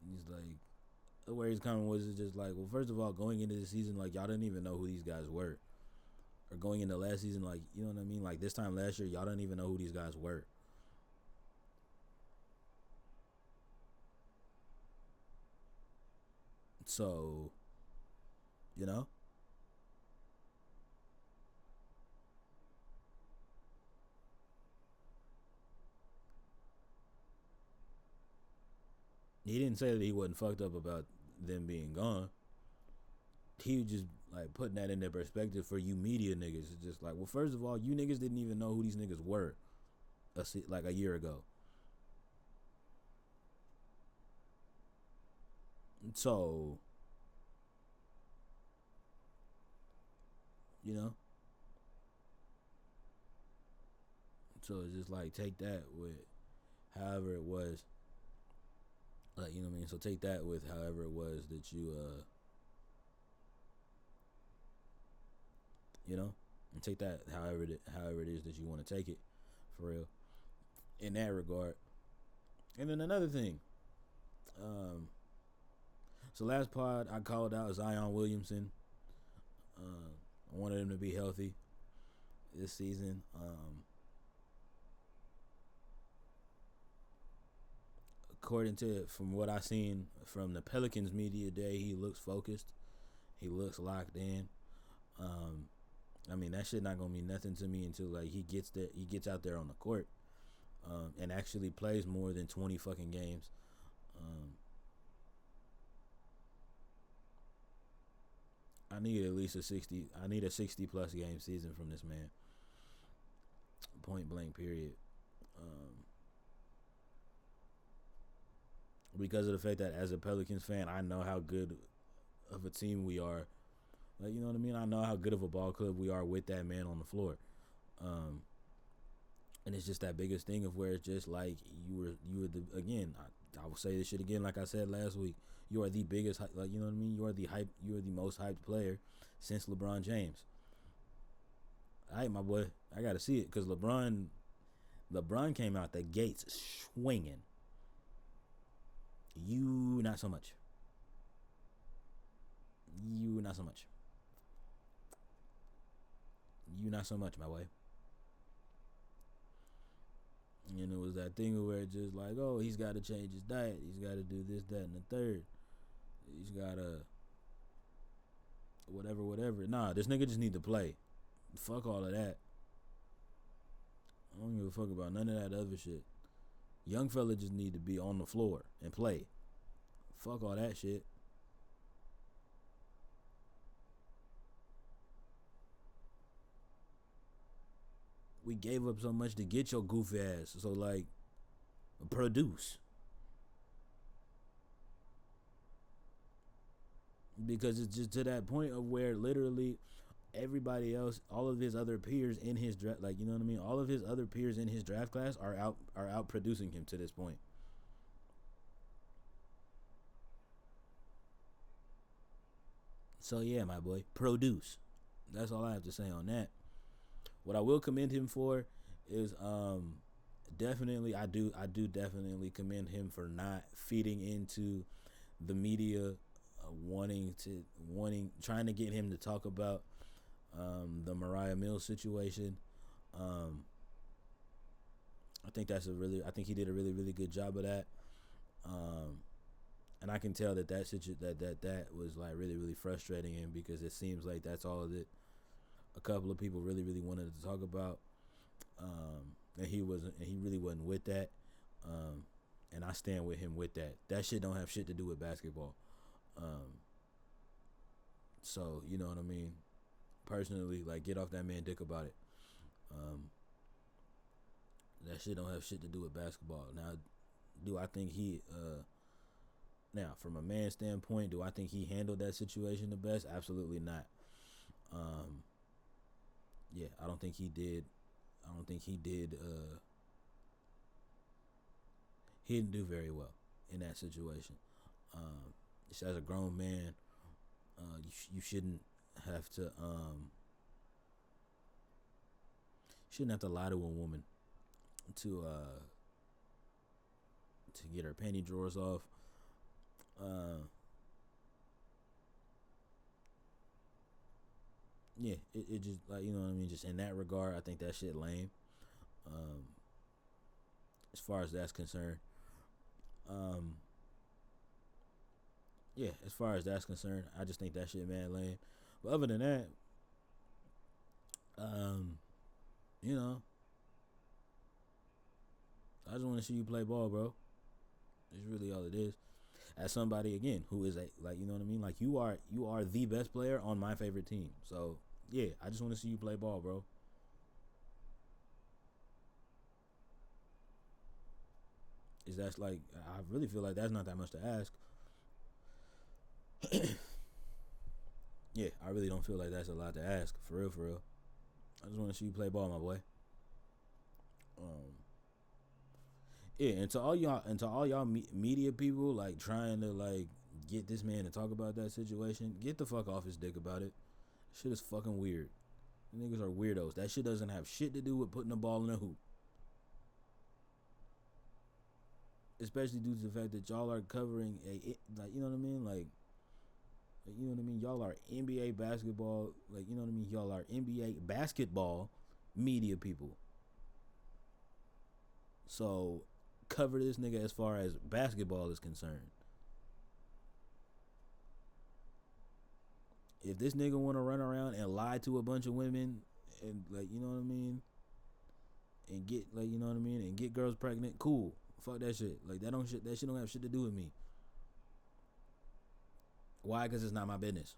he's like, where his comment was just like, well, first of all, going into the season, like, y'all didn't even know who these guys were. Or going into last season, like, you know what I mean? Like, this time last year, y'all didn't even know who these guys were. So, you know? He didn't say that he wasn't fucked up about them being gone. He was just like putting that in their perspective for you media niggas. It's just like, well, first of all, you niggas didn't even know who these niggas were like a year ago. So, you know, so it's just like take that with however it was. Like, you know what I mean? So take that with however it was that you know, and take that however it is that you want to take it, for real. In that regard. And then another thing, um, so last pod I called out Zion Williamson. I wanted him to be healthy this season. According to from what I seen from the Pelicans media day, he looks focused. He looks locked in. Um, I mean that shit not gonna mean nothing to me until like he gets there. He gets out there on the court, and actually plays more than 20 fucking games. Um, I need at least a 60. I need a 60 plus game season from this man. Point blank. Period. Um, because of the fact that as a Pelicans fan, I know how good of a team we are. Like, you know what I mean? I know how good of a ball club we are with that man on the floor. Um, and it's just that biggest thing of where it's just like you were the again. I will say this shit again, like I said last week. You are the biggest, like, you know what I mean. You are the most hyped player since LeBron James. All right, my boy, I gotta see it because LeBron came out the gates swinging. You not so much. You not so much. You not so much, my boy. And it was that thing where it's just like, oh, he's got to change his diet. He's got to do this, that, and the third. He's got to whatever. Nah, this nigga just need to play. Fuck all of that. I don't give a fuck about none of that other shit. Young fella just need to be on the floor and play. Fuck all that shit. We gave up so much to get your goofy ass. So like, produce. Because it's just to that point of where literally everybody else, all of his other peers in his draft, like, you know what I mean, all of his other peers in his draft class are out producing him to this point. So yeah, my boy, produce. That's all I have to say on that. What I will commend him for is definitely I do definitely commend him for not feeding into the media, wanting trying to get him to talk about the Mariah Mills situation. Um, I think he did a really good job of that. Um, and I can tell that was like really frustrating him, because it seems like that's all that a couple of people really wanted to talk about. And he really wasn't with that. Um, and I stand with him with that. That shit don't have shit to do with basketball. Um, so you know what I mean. Personally, like, get off that man dick about it. Um, that shit don't have shit to do with basketball. Now, do I think now from a man standpoint, do I think he handled that situation the best? Absolutely not. Um, yeah, I don't think he did. I don't think he did. He didn't do very well in that situation. Just as a grown man, you shouldn't have to lie to a woman to get her panty drawers off. Yeah, it just, like, you know what I mean. Just in that regard, I think that shit lame. Um, as far as that's concerned, um, yeah, as far as that's concerned, I just think that shit mad lame. But other than that, um, you know, I just want to see you play ball, bro. It's really all it is. As somebody, again, who is a, like, you know what I mean, like, you are the best player on my favorite team. So yeah, I just want to see you play ball, bro. Is that's like, I really feel like that's not that much to ask. Yeah, I really don't feel like that's a lot to ask, for real, for real. I just want to see you play ball, my boy. Um, yeah, and to all y'all media people, like, trying to, like, get this man to talk about that situation, get the fuck off his dick about it. Shit is fucking weird. Niggas are weirdos. That shit doesn't have shit to do with putting the ball in the hoop. Especially due to the fact that y'all are covering like, you know what I mean, like, you know what I mean, y'all are NBA basketball, like, you know what I mean, y'all are NBA basketball media people. So cover this nigga as far as basketball is concerned. If this nigga want to run around and lie to a bunch of women and, like, you know what I mean, and get, like, you know what I mean, and get girls pregnant, cool. Fuck that shit. Like, that shit don't have shit to do with me. Why? Because it's not my business.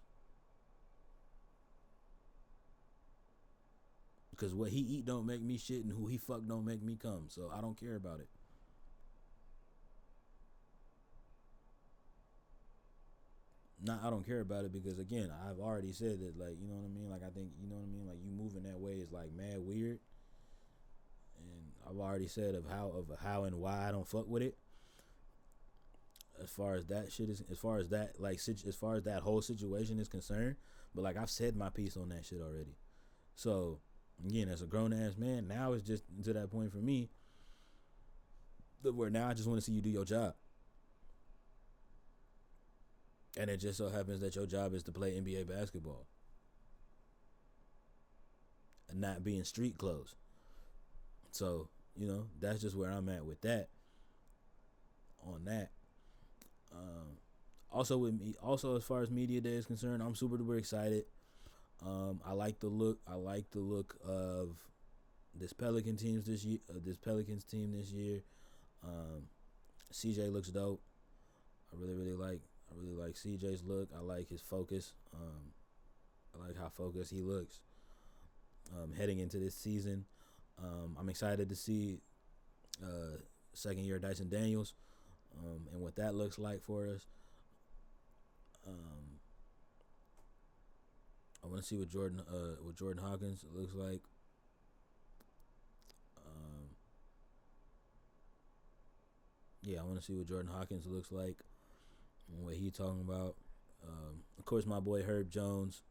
Because what he eat don't make me shit, and who he fuck don't make me come. So I don't care about it. Not, I don't care about it, because again, I've already said that, like, you know what I mean, like, I think, you know what I mean, like, you moving that way is like mad weird, and I've already said of how and why I don't fuck with it. As far as that shit is, as far as that, like, as far as that whole situation is concerned, but, like, I've said my piece on that shit already. So again, as a grown ass man, now it's just to that point for me where now I just want to see you do your job. And it just so happens that your job is to play NBA basketball and not be in street clothes. So, you know, that's just where I'm at with that. On that. Also with me, also as far as media day is concerned, I'm super duper excited. I like the look. I like the look of this Pelicans team this year. CJ looks dope. I really like CJ's look. I like his focus. I like how focused he looks heading into this season. I'm excited to see second year Dyson Daniels and what that looks like for us. Um, I want to see what Jordan Hawkins looks like. Yeah, I want to see what Jordan Hawkins looks like and what he talking about. Of course, my boy Herb Jones.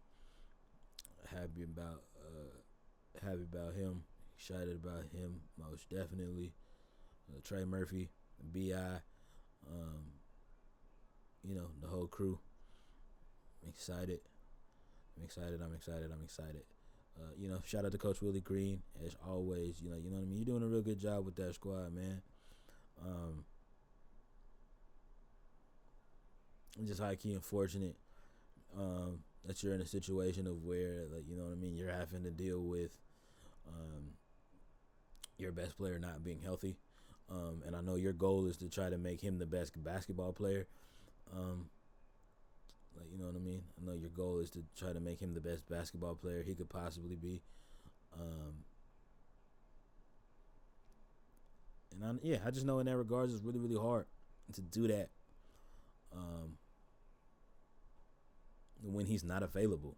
Happy about him. Excited about him, most definitely. Trey Murphy, Bi, the whole crew. I'm excited. I'm excited. Shout out to Coach Willie Green as always. You know what I mean. You're doing a real good job with that squad, man. I'm just high key and fortunate that you're in a situation of where, like, you know what I mean, you're having to deal with your best player not being healthy. And I know your goal is to try to make him the best basketball player. You know what I mean? I know your goal is to try to make him the best basketball player he could possibly be. I just know in that regards it's really, really hard to do that when he's not available.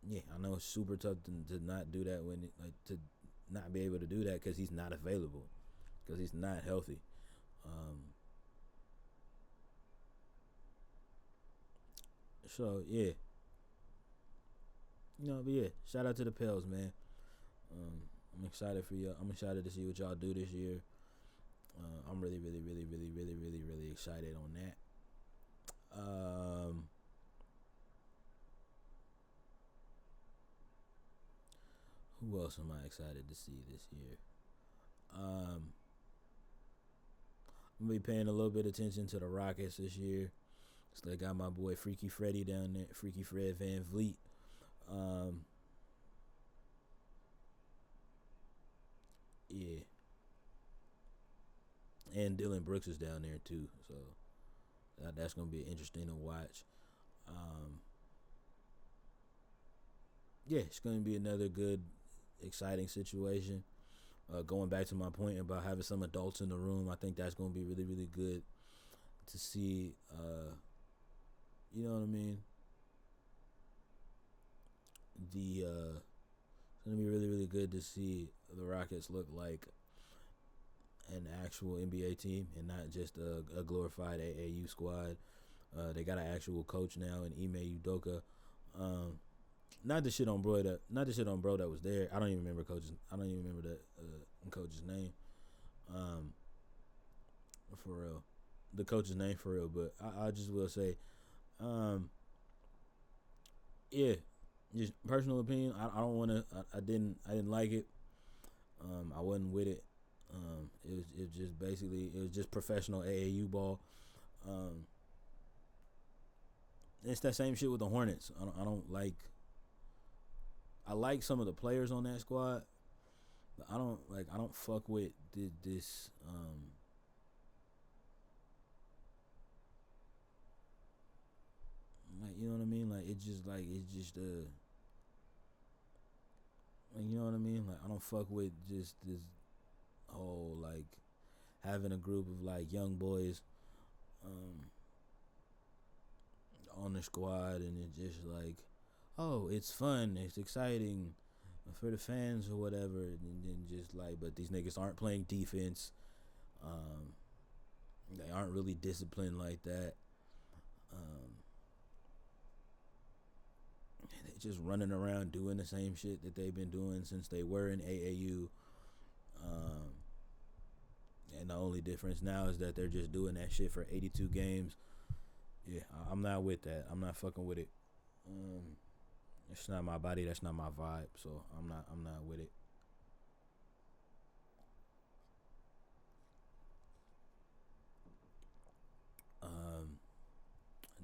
I know it's super tough to not do that to not be able to do that because he's not available, because he's not healthy. Shout out to the Pels, man. I'm excited for you. I'm excited to see what y'all do this year. I'm really, really, really, really, really, really, really excited on that. Who else am I excited to see this year? I'm gonna be paying a little bit of attention to the Rockets this year. So they got my boy Freaky Freddy down there, Freaky Fred Van Vliet. And Dylan Brooks is down there too, so that's gonna be interesting to watch. It's gonna be another good, exciting situation. Going back to my point about having some adults in the room, I think that's gonna be really, really good to see. You know what I mean? It's gonna be really, really good to see the Rockets look like an actual NBA team and not just a glorified AAU squad. They got an actual coach now in Ime Udoka. Not the shit on bro that was there. I don't even remember that coach's name. For real, the coach's name for real. But I just will say, just personal opinion. I don't want to. I didn't like it. I wasn't with it. It was just professional AAU ball. It's that same shit with the Hornets. I don't like. I like some of the players on that squad, but I don't fuck with this. You know what I mean? It's just you know what I mean? I don't fuck with just this whole having a group of young boys on the squad, and it's just oh, it's fun, it's exciting for the fans or whatever, and then just but these niggas aren't playing defense. They aren't really disciplined like that. They just running around doing the same shit that they've been doing since they were in AAU. And the only difference now is that they're just doing that shit for 82 games. Yeah, I'm not with that. I'm not fucking with it. It's not my body. That's not my vibe. So I'm not with it.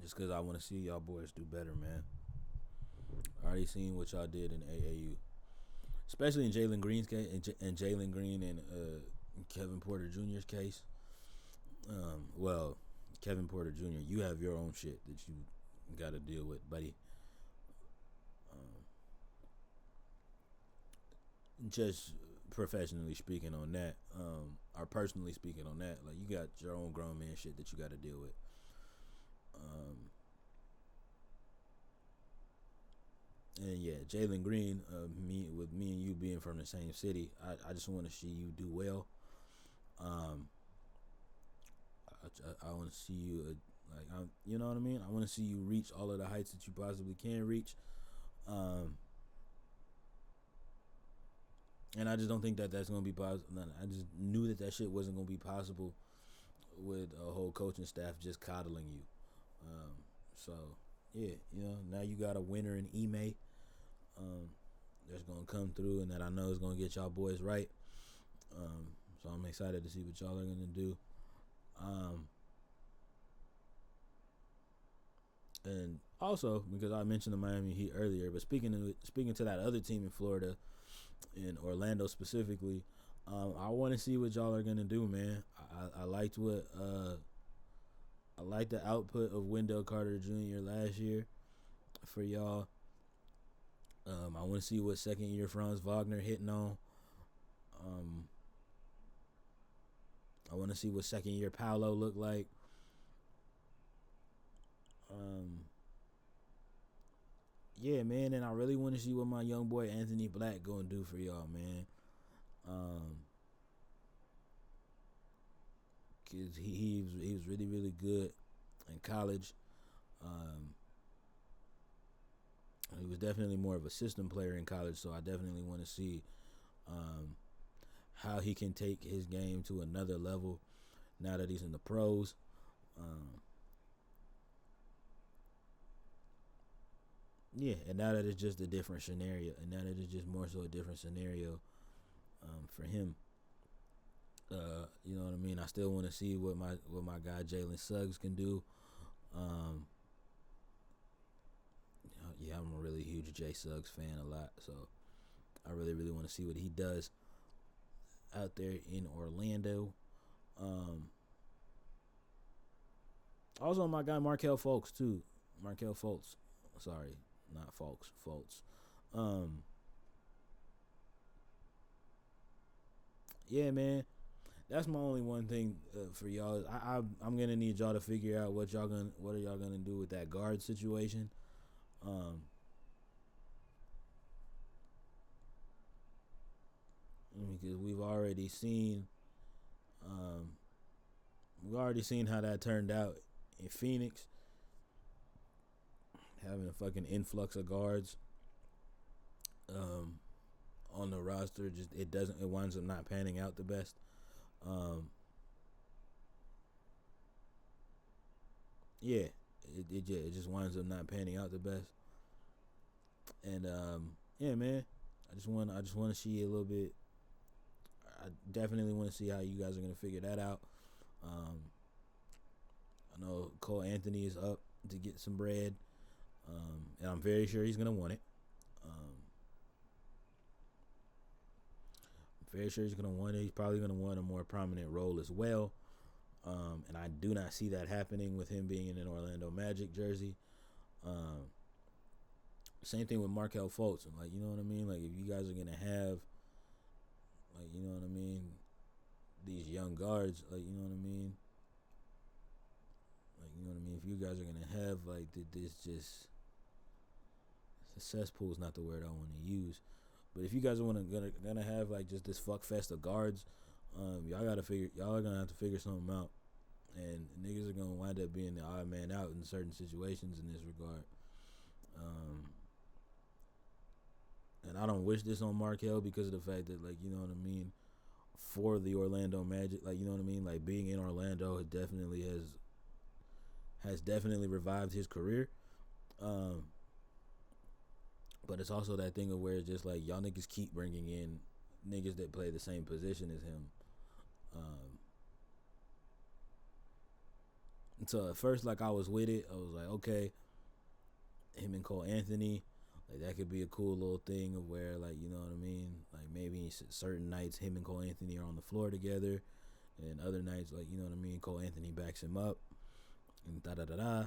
Just because I want to see y'all boys do better, man. I already seen what y'all did in AAU, especially in Jalen Green's case, and Jalen Green and Kevin Porter Jr.'s case. Kevin Porter Jr., you have your own shit that you got to deal with, buddy. just professionally speaking on that, or personally speaking on that, like you got your own grown man shit that you got to deal with. Um, and yeah, Jalen Green, me and you being from the same city, I just want to see you do well. Um, I want to see you you know what I mean. I want to see you reach all of the heights that you possibly can reach. Um, and I just don't think that that's gonna be possible. I just knew that that shit wasn't gonna be possible with a whole coaching staff just coddling you. Um, so yeah, you know, now you got a winner in Ime, um, that's gonna come through, and that I know is gonna get y'all boys right. So I'm excited to see what y'all are gonna do. Um, and also because I mentioned the Miami Heat earlier, but speaking to that other team in Florida, in Orlando specifically, I want to see what y'all are gonna do, man. I liked what I liked the output of Wendell Carter Jr. last year for y'all. I want to see what second year Franz Wagner hitting on. Um, I want to see what second year Paolo look like. Um, yeah, man, and I really want to see what my young boy Anthony Black gonna do for y'all, man. Um, Cause he was really really good in college. Um, he was definitely more of a system player in college, so I definitely want to see um, how he can take his game to another level now that he's in the pros. Um, yeah, and now that it's just a different scenario, and now that it's just more so a different scenario for him. You know what I mean. I still want to see what my guy Jalen Suggs can do. Um, yeah, I'm a really huge Jay Suggs fan a lot, so I really really want to see what he does out there in Orlando. Um, Also, my guy Markel Fultz too. Markel Fultz. Sorry, not Fultz. Fultz. Um, yeah, man. That's my only one thing for y'all. I'm gonna need y'all to figure out what are y'all gonna do with that guard situation. Um, because um, we've already seen how that turned out in Phoenix, having a fucking influx of guards um, on the roster. Just it winds up not panning out the best. Um, yeah, it just winds up not panning out the best. And yeah, man, I just want to see a little bit. I definitely want to see how you guys are gonna figure that out. Um, I know Cole Anthony is up to get some bread, and I'm very sure he's gonna want it. Um, I'm very sure he's gonna want it. He's probably gonna want a more prominent role as well. And I do not see that happening with him being in an Orlando Magic jersey. Um, Same thing with Markel Fultz. Like, you know what I mean? Like, if you guys are gonna have, like, you know what I mean, these young guards, like, you know what I mean, like, you know what I mean. If you guys are gonna have like this, just cesspool is not the word I want to use, but if you guys are gonna have like just this fuck fest of guards, y'all are gonna have to figure something out, and niggas are gonna wind up being the odd man out in certain situations in this regard. Um, and I don't wish this on Markel because of the fact that, like, you know what I mean, for the Orlando Magic, like, you know what I mean, like, being in Orlando has definitely revived his career. Um, but it's also that thing of where it's just like y'all niggas keep bringing in niggas that play the same position as him. And so at first, like, I was with it. I was like, okay, him and Cole Anthony, like, that could be a cool little thing of where, like, you know what I mean, like, maybe certain nights him and Cole Anthony are on the floor together, and other nights, like, you know what I mean, Cole Anthony backs him up, and da da da da.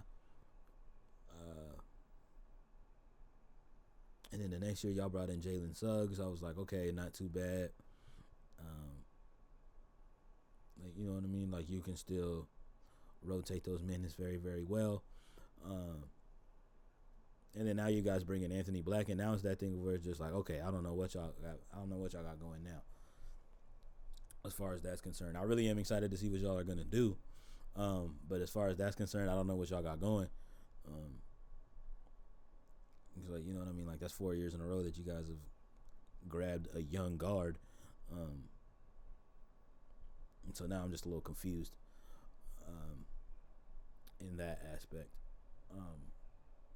And then the next year y'all brought in Jalen Suggs. I was like, okay, not too bad. Like, you know what I mean? Like, you can still rotate those minutes very, very well. And then now you guys bring in Anthony Black, and now it's that thing where it's just like, okay, I don't know what y'all got going now. As far as that's concerned, I really am excited to see what y'all are gonna do. But as far as that's concerned, I don't know what y'all got going. It's like, you know what I mean? Like, that's 4 years in a row that you guys have grabbed a young guard. And so now I'm just a little confused in that aspect.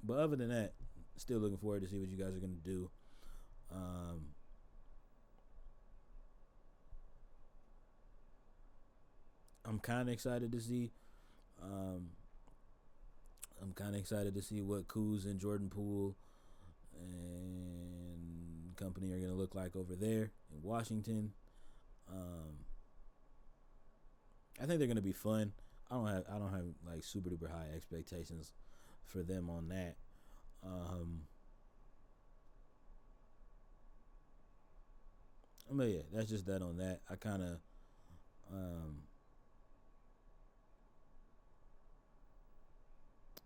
But other than that, still looking forward to see what you guys are going to do. I'm kind of excited to see. I'm kind of excited to see what Kuz and Jordan Poole and company are going to look like over there in Washington. I think they're going to be fun. I don't have like super duper high expectations for them on that. But yeah, that's just that on that. I kind of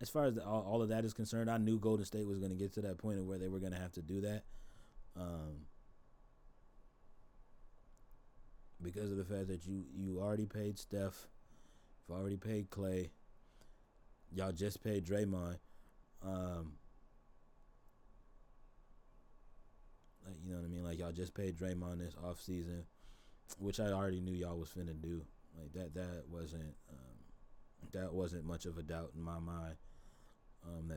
as far as all of that is concerned, I knew Golden State was going to get to that point of where they were going to have to do that. Because of the fact that you already paid Steph, you've already paid Clay, y'all just paid Draymond. Like, you know what I mean? Like, y'all just paid Draymond this off season, which I already knew y'all was finna do. Like, that wasn't much of a doubt in my mind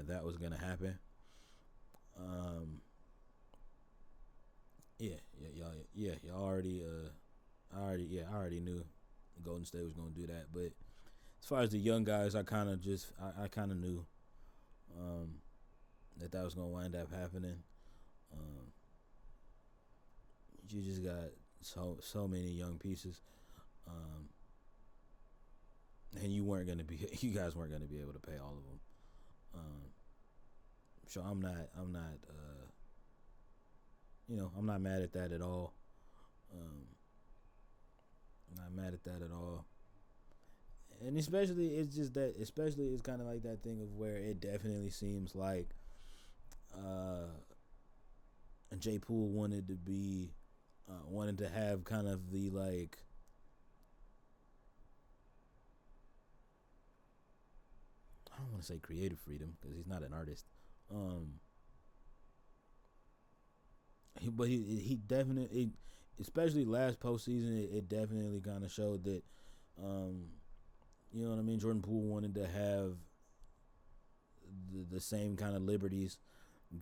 that was gonna happen. Y'all already I already knew Golden State was gonna do that. But as far as the young guys, I kind of knew that was gonna wind up happening. You just got so many young pieces, and you guys weren't gonna be able to pay all of them. So I'm not mad at that at all. I'm not mad at that at all. And especially it's kind of like that thing of where it definitely seems like Jay Poole wanted to have kind of the, like, I don't want to say creative freedom because he's not an artist. But he definitely, especially last postseason, it definitely kind of showed that, you know what I mean. Jordan Poole wanted to have the same kind of liberties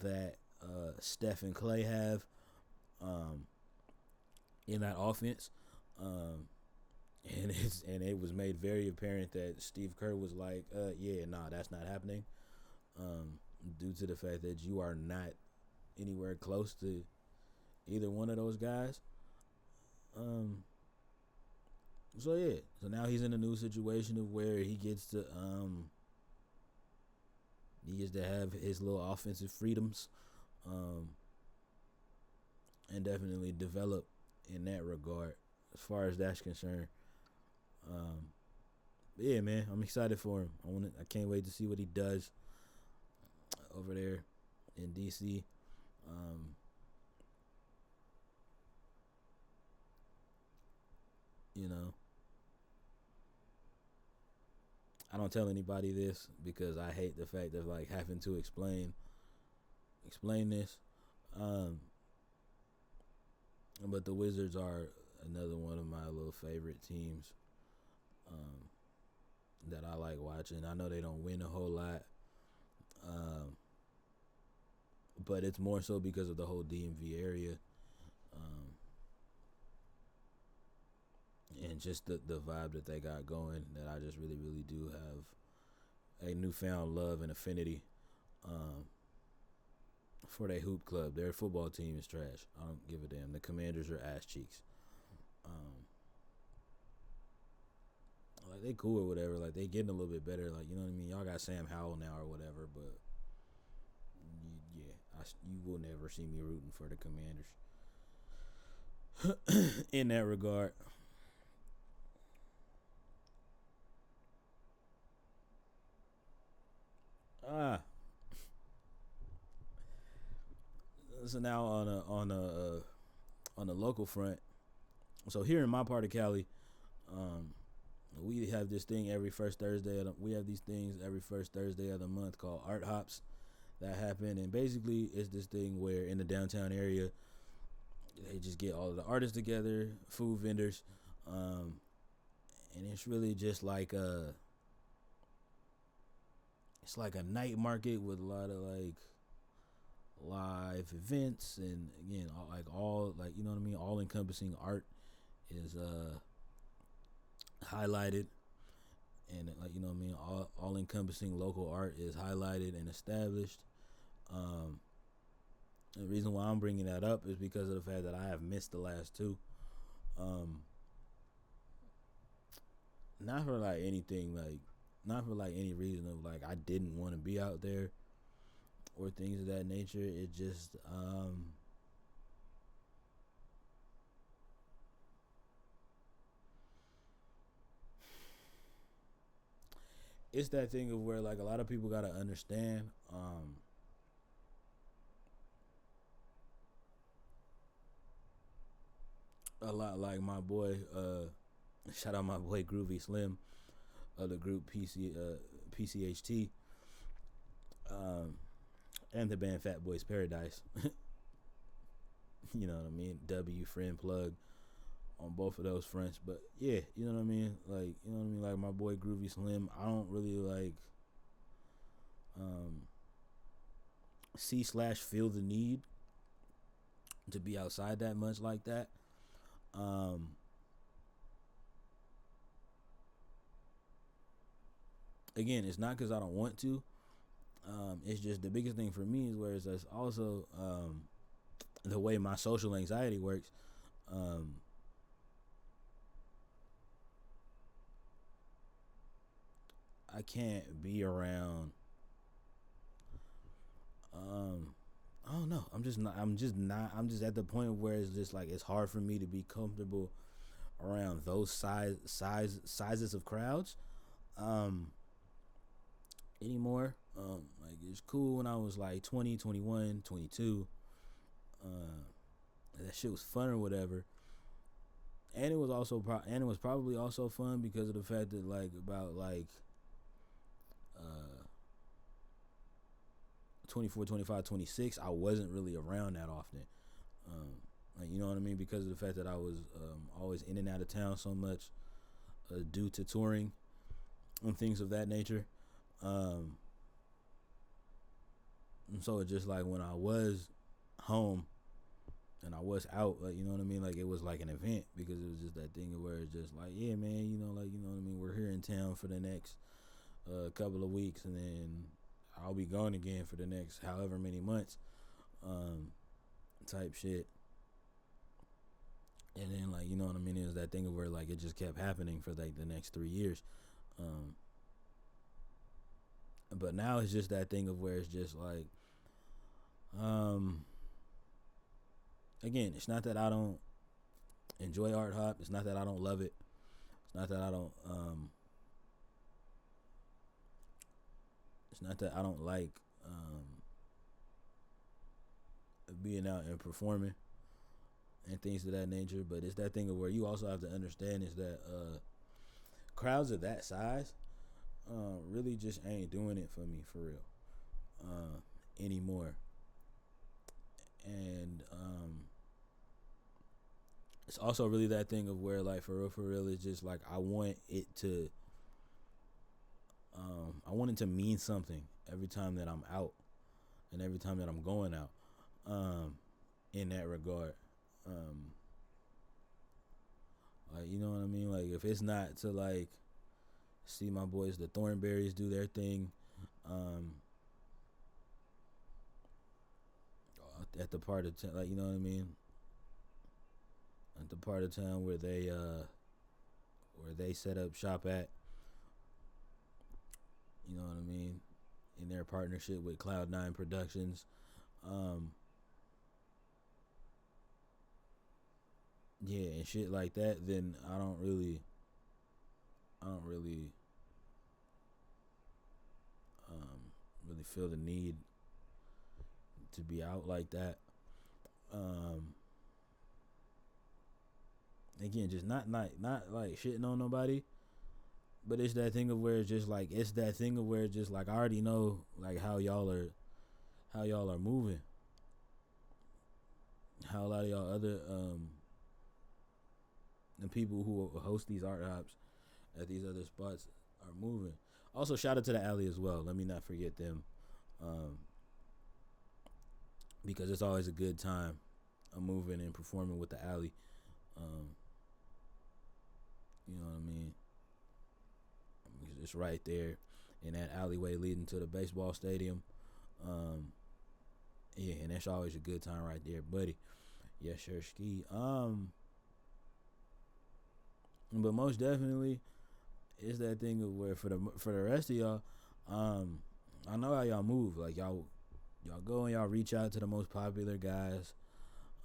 that Steph and Clay have in that offense. And it was made very apparent that Steve Kerr was like, that's not happening. Due to the fact that you are not anywhere close to either one of those guys. So now he's in a new situation of where he gets to have his little offensive freedoms, and definitely develop in that regard as far as that's concerned. Yeah, man, I'm excited for him. I can't wait to see what he does over there in DC. You know, I don't tell anybody this because I hate the fact of, like, having to explain this. But the Wizards are another one of my little favorite teams that I like watching. I know they don't win a whole lot, but it's more so because of the whole DMV area, and just the vibe that they got going, that I just really, really do have a newfound love and affinity for their hoop club. Their football team is trash. I don't give a damn. The Commanders are ass cheeks. Like, they cool or whatever. Like, they getting a little bit better. Like, you know what I mean? Y'all got Sam Howell now or whatever, but yeah, you will never see me rooting for the Commanders in that regard. Ah, so now on a local front. So here in my part of Cali, um, we have this thing every first Thursday. We have these things every first Thursday of the month called Art Hops that happen, and basically it's this thing where in the downtown area they just get all of the artists together, food vendors, um, and it's really just like it's like a night market with a lot of like live events, and again all like, you know what I mean, all encompassing art is highlighted, and like, you know what I mean, all encompassing local art is highlighted and established. um the reason why I'm bringing that up is because of the fact that I have missed the last two. um not for like anything, like not for like any reason of like I didn't want to be out there or things of that nature. It just it's that thing of where like a lot of people gotta understand, a lot like my boy, shout out my boy Groovy Slim of the group PCHT, um, and the band Fat Boys Paradise. You know what I mean? W friend plug on both of those fronts. But yeah, you know what I mean? Like, you know what I mean? Like my boy Groovy Slim, I don't really like see/feel the need to be outside that much like that. Um Again, it's not because I don't want to. It's just the biggest thing for me is where it's also the way my social anxiety works. Um, I can't be around. Um, I don't know. I'm just not. I'm just not. I'm just at the point where it's just like it's hard for me to be comfortable around those sizes of crowds anymore. Like it's cool when I was like 20, 21, 22. That shit was fun or whatever. And it was also and it was probably also fun because of the fact that like about like uh 24, 25, 26, I wasn't really around that often. Like, you know what I mean, because of the fact that I was always in and out of town so much due to touring and things of that nature. And so it just like when I was home and I was out, like, you know what I mean, like it was like an event because it was just that thing where it's just like, yeah, man, you know, like, you know what I mean, we're here in town for the next couple of weeks, and then I'll be gone again for the next however many months, type shit. And then like, you know what I mean, it was that thing where like it just kept happening for like the next 3 years. Um, but now it's just that thing of where it's just like, um, again, it's not that I don't enjoy art hop. It's not that I don't love it. It's not that I don't. It's not that I don't like being out and performing and things of that nature. But it's that thing of where you also have to understand is that crowds of that size really just ain't doing it for me for real anymore. And it's also really that thing of where like for real, it's just like I want it to I want it to mean something every time that I'm out and every time that I'm going out, in that regard. Um, like, you know what I mean? Like if it's not to like see my boys the Thornberries do their thing, um, at the part of like, you know what I mean, at the part of town where they set up shop at, you know what I mean, in their partnership with Cloud9 Productions, Um, yeah, and shit like that, then I don't um, really feel the need to be out like that. Um, Again, just not like shitting on nobody, but it's that thing of where it's just like it's that thing of where it's just like I already know like how y'all are moving, how a lot of y'all other the people who host these art hops at these other spots are moving. Also, shout out to the alley as well. Let me not forget them, um, because it's always a good time. Moving and performing with the alley. Um, you know what I mean? It's right there in that alleyway leading to the baseball stadium. Um, yeah, and that's always a good time right there, buddy. Yeah, sure, ski. But most definitely, it's that thing of where for the rest of y'all, um, I know how y'all move. Like y'all go and y'all reach out to the most popular guys,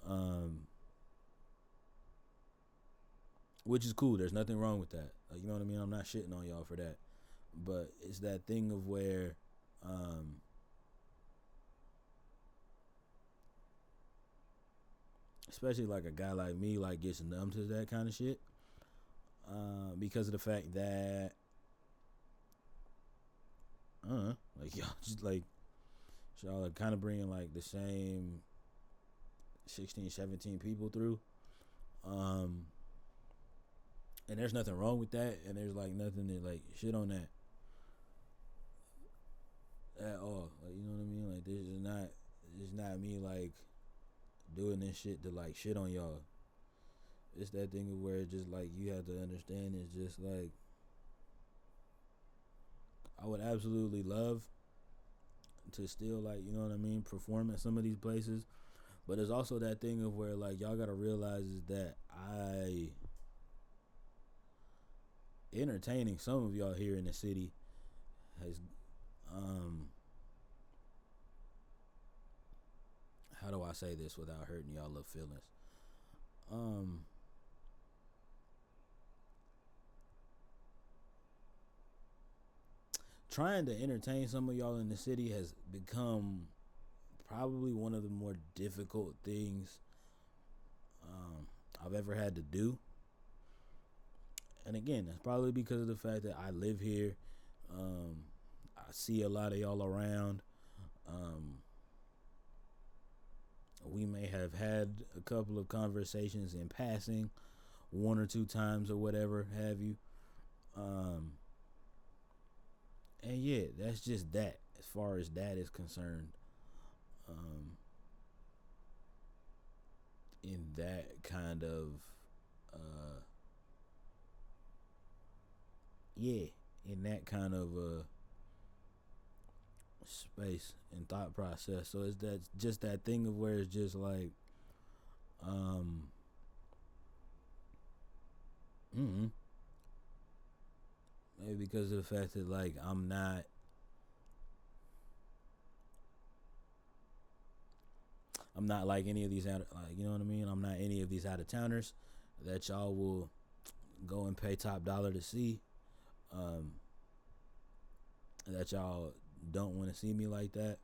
um, which is cool. There's nothing wrong with that. Like, you know what I mean? I'm not shitting on y'all for that, but it's that thing of where, um, especially like a guy like me, like gets numb to that kind of shit, because of the fact that, like y'all just like y'all are kind of bringing like the same 16, 17 people through. Um, and there's nothing wrong with that, and there's like nothing to like shit on that at all. Like, you know what I mean? Like this is not me like doing this shit to like shit on y'all. It's that thing of where it's just like you have to understand. It's just like I would absolutely love to still like, you know what I mean, perform at some of these places, but there's also that thing of where like y'all gotta realize is that I entertaining some of y'all here in the city has um how do I say this without hurting y'all little feelings? Um Trying to entertain some of y'all in the city has become probably one of the more difficult things um I've ever had to do. And again, that's probably because of the fact that I live here. Um I see a lot of y'all around. Um we may have had a couple of conversations in passing, one or two times or whatever have you. Um, and yeah, that's just that as far as that is concerned. Um, in that kind of, uh, yeah, in that kind of space and thought process. So it's that just that thing of where it's just like, um, mm maybe because of the fact that like I'm not like any of these out, like you know what I mean. I'm not any of these out of towners that y'all will go and pay top dollar to see. Um, that y'all don't want to see me like that.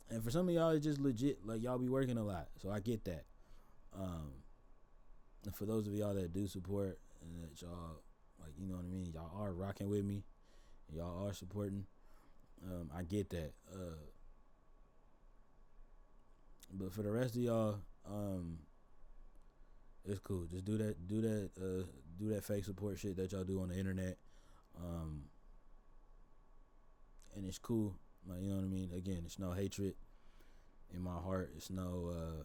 And for some of y'all, it's just legit. Like y'all be working a lot, so I get that. Um, and for those of y'all that do support and that y'all like, you know what I mean. Y'all are rocking with me. Y'all are supporting. I get that. But for the rest of y'all, it's cool. Just do that fake support shit that y'all do on the internet. Um, and it's cool. Like, you know what I mean? Again, it's no hatred in my heart. It's no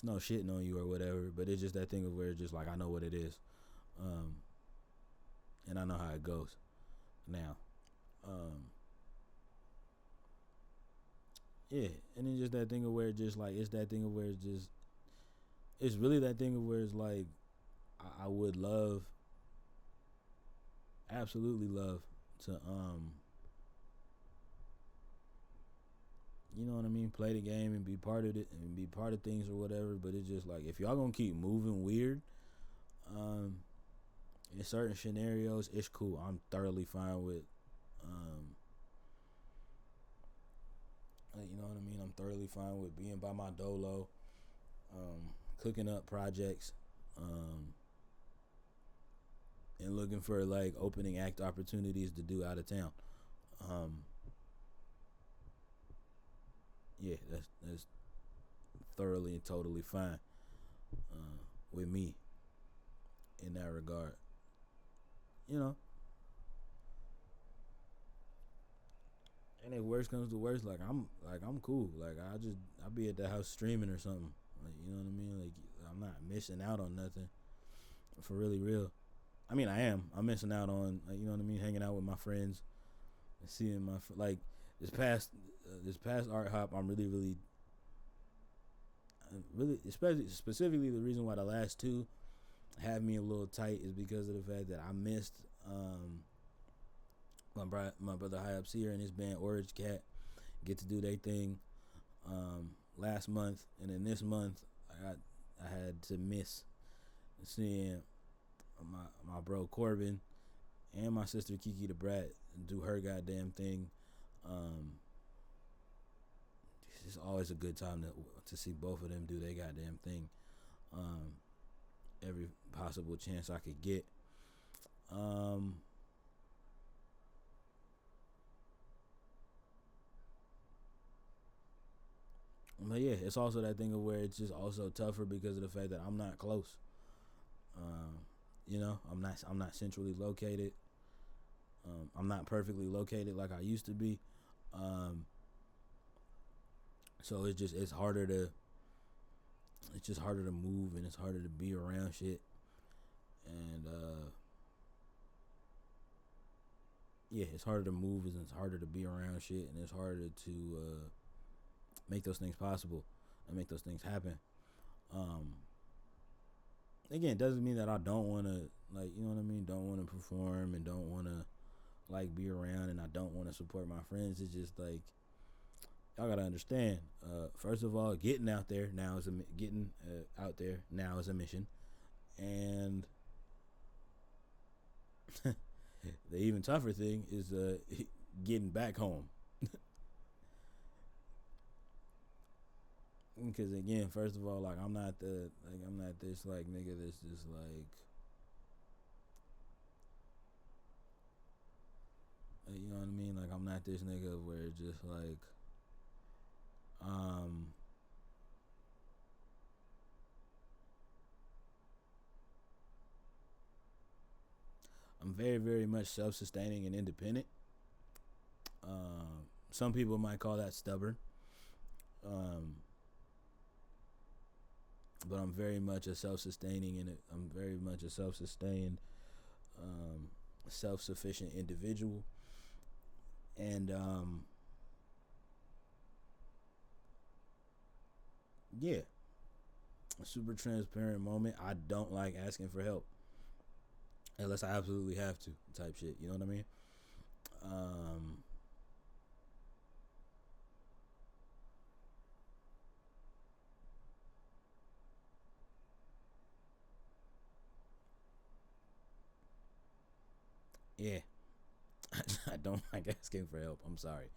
shitting on you or whatever, but it's just that thing of where it's just like I know what it is. Um, and I know how it goes. Now. Yeah, and it's just that thing of where it's just like it's that thing of where it's just it's really that thing of where it's like I would love, absolutely love to you know what I mean, play the game and be part of it and be part of things or whatever. But it's just like if y'all gonna keep moving weird, um, in certain scenarios, it's cool. I'm thoroughly fine with, um, you know what I mean. I'm thoroughly fine with being by my dolo, cooking up projects, um, and looking for like opening act opportunities to do out of town. Um, yeah, that's thoroughly and totally fine with me in that regard. You know, and if worst comes to worst, like I'm cool. Like I'll be at the house streaming or something. Like you know what I mean. Like I'm not missing out on nothing for really real. I mean I am. I'm missing out on like, you know what I mean, hanging out with my friends and seeing like this past this past art hop. I'm really especially specifically the reason why the last two have me a little tight is because of the fact that I missed my brother high ups here and his band Orange Cat get to do their thing last month, and then this month I had to miss seeing my bro Corbin and my sister Kiki the Brat do her goddamn thing. Um, it's always a good time to see both of them do their goddamn thing. Um, every possible chance I could get. Um, but yeah, it's also that thing of where it's just also tougher because of the fact that I'm not close. Um, you know, I'm not centrally located. I'm not perfectly located like I used to be. Um, so it's just harder to move and it's harder to be around shit. And yeah, it's harder to move and it's harder to be around shit and it's harder to make those things possible and make those things happen. Um, again, it doesn't mean that I don't want to, like, you know what I mean, don't want to perform and don't want to like be around and I don't want to support my friends. It's just like y'all gotta understand. First of all, getting out there now is getting out there now is a mission, and the even tougher thing is getting back home. Because again, first of all, like I'm not this like nigga that's just like you know what I mean. Like I'm not this nigga where it's just like um I'm very very much self-sustaining and independent. Some people might call that stubborn. Um, but I'm very much a self-sustaining and I'm very much a self-sustained, um, self-sufficient individual. And yeah, a super transparent moment. I don't like asking for help unless I absolutely have to, type shit. You know what I mean? Um, yeah, I don't like asking for help. I'm sorry.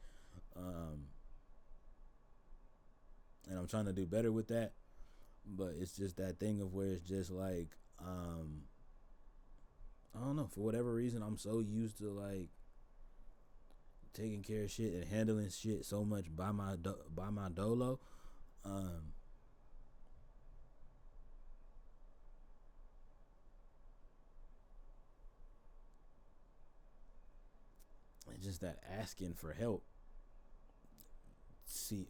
Um, and I'm trying to do better with that. But it's just that thing of where it's just like, I don't know. For whatever reason, I'm so used to like taking care of shit and handling shit so much by my dolo. Um, it's just that asking for help,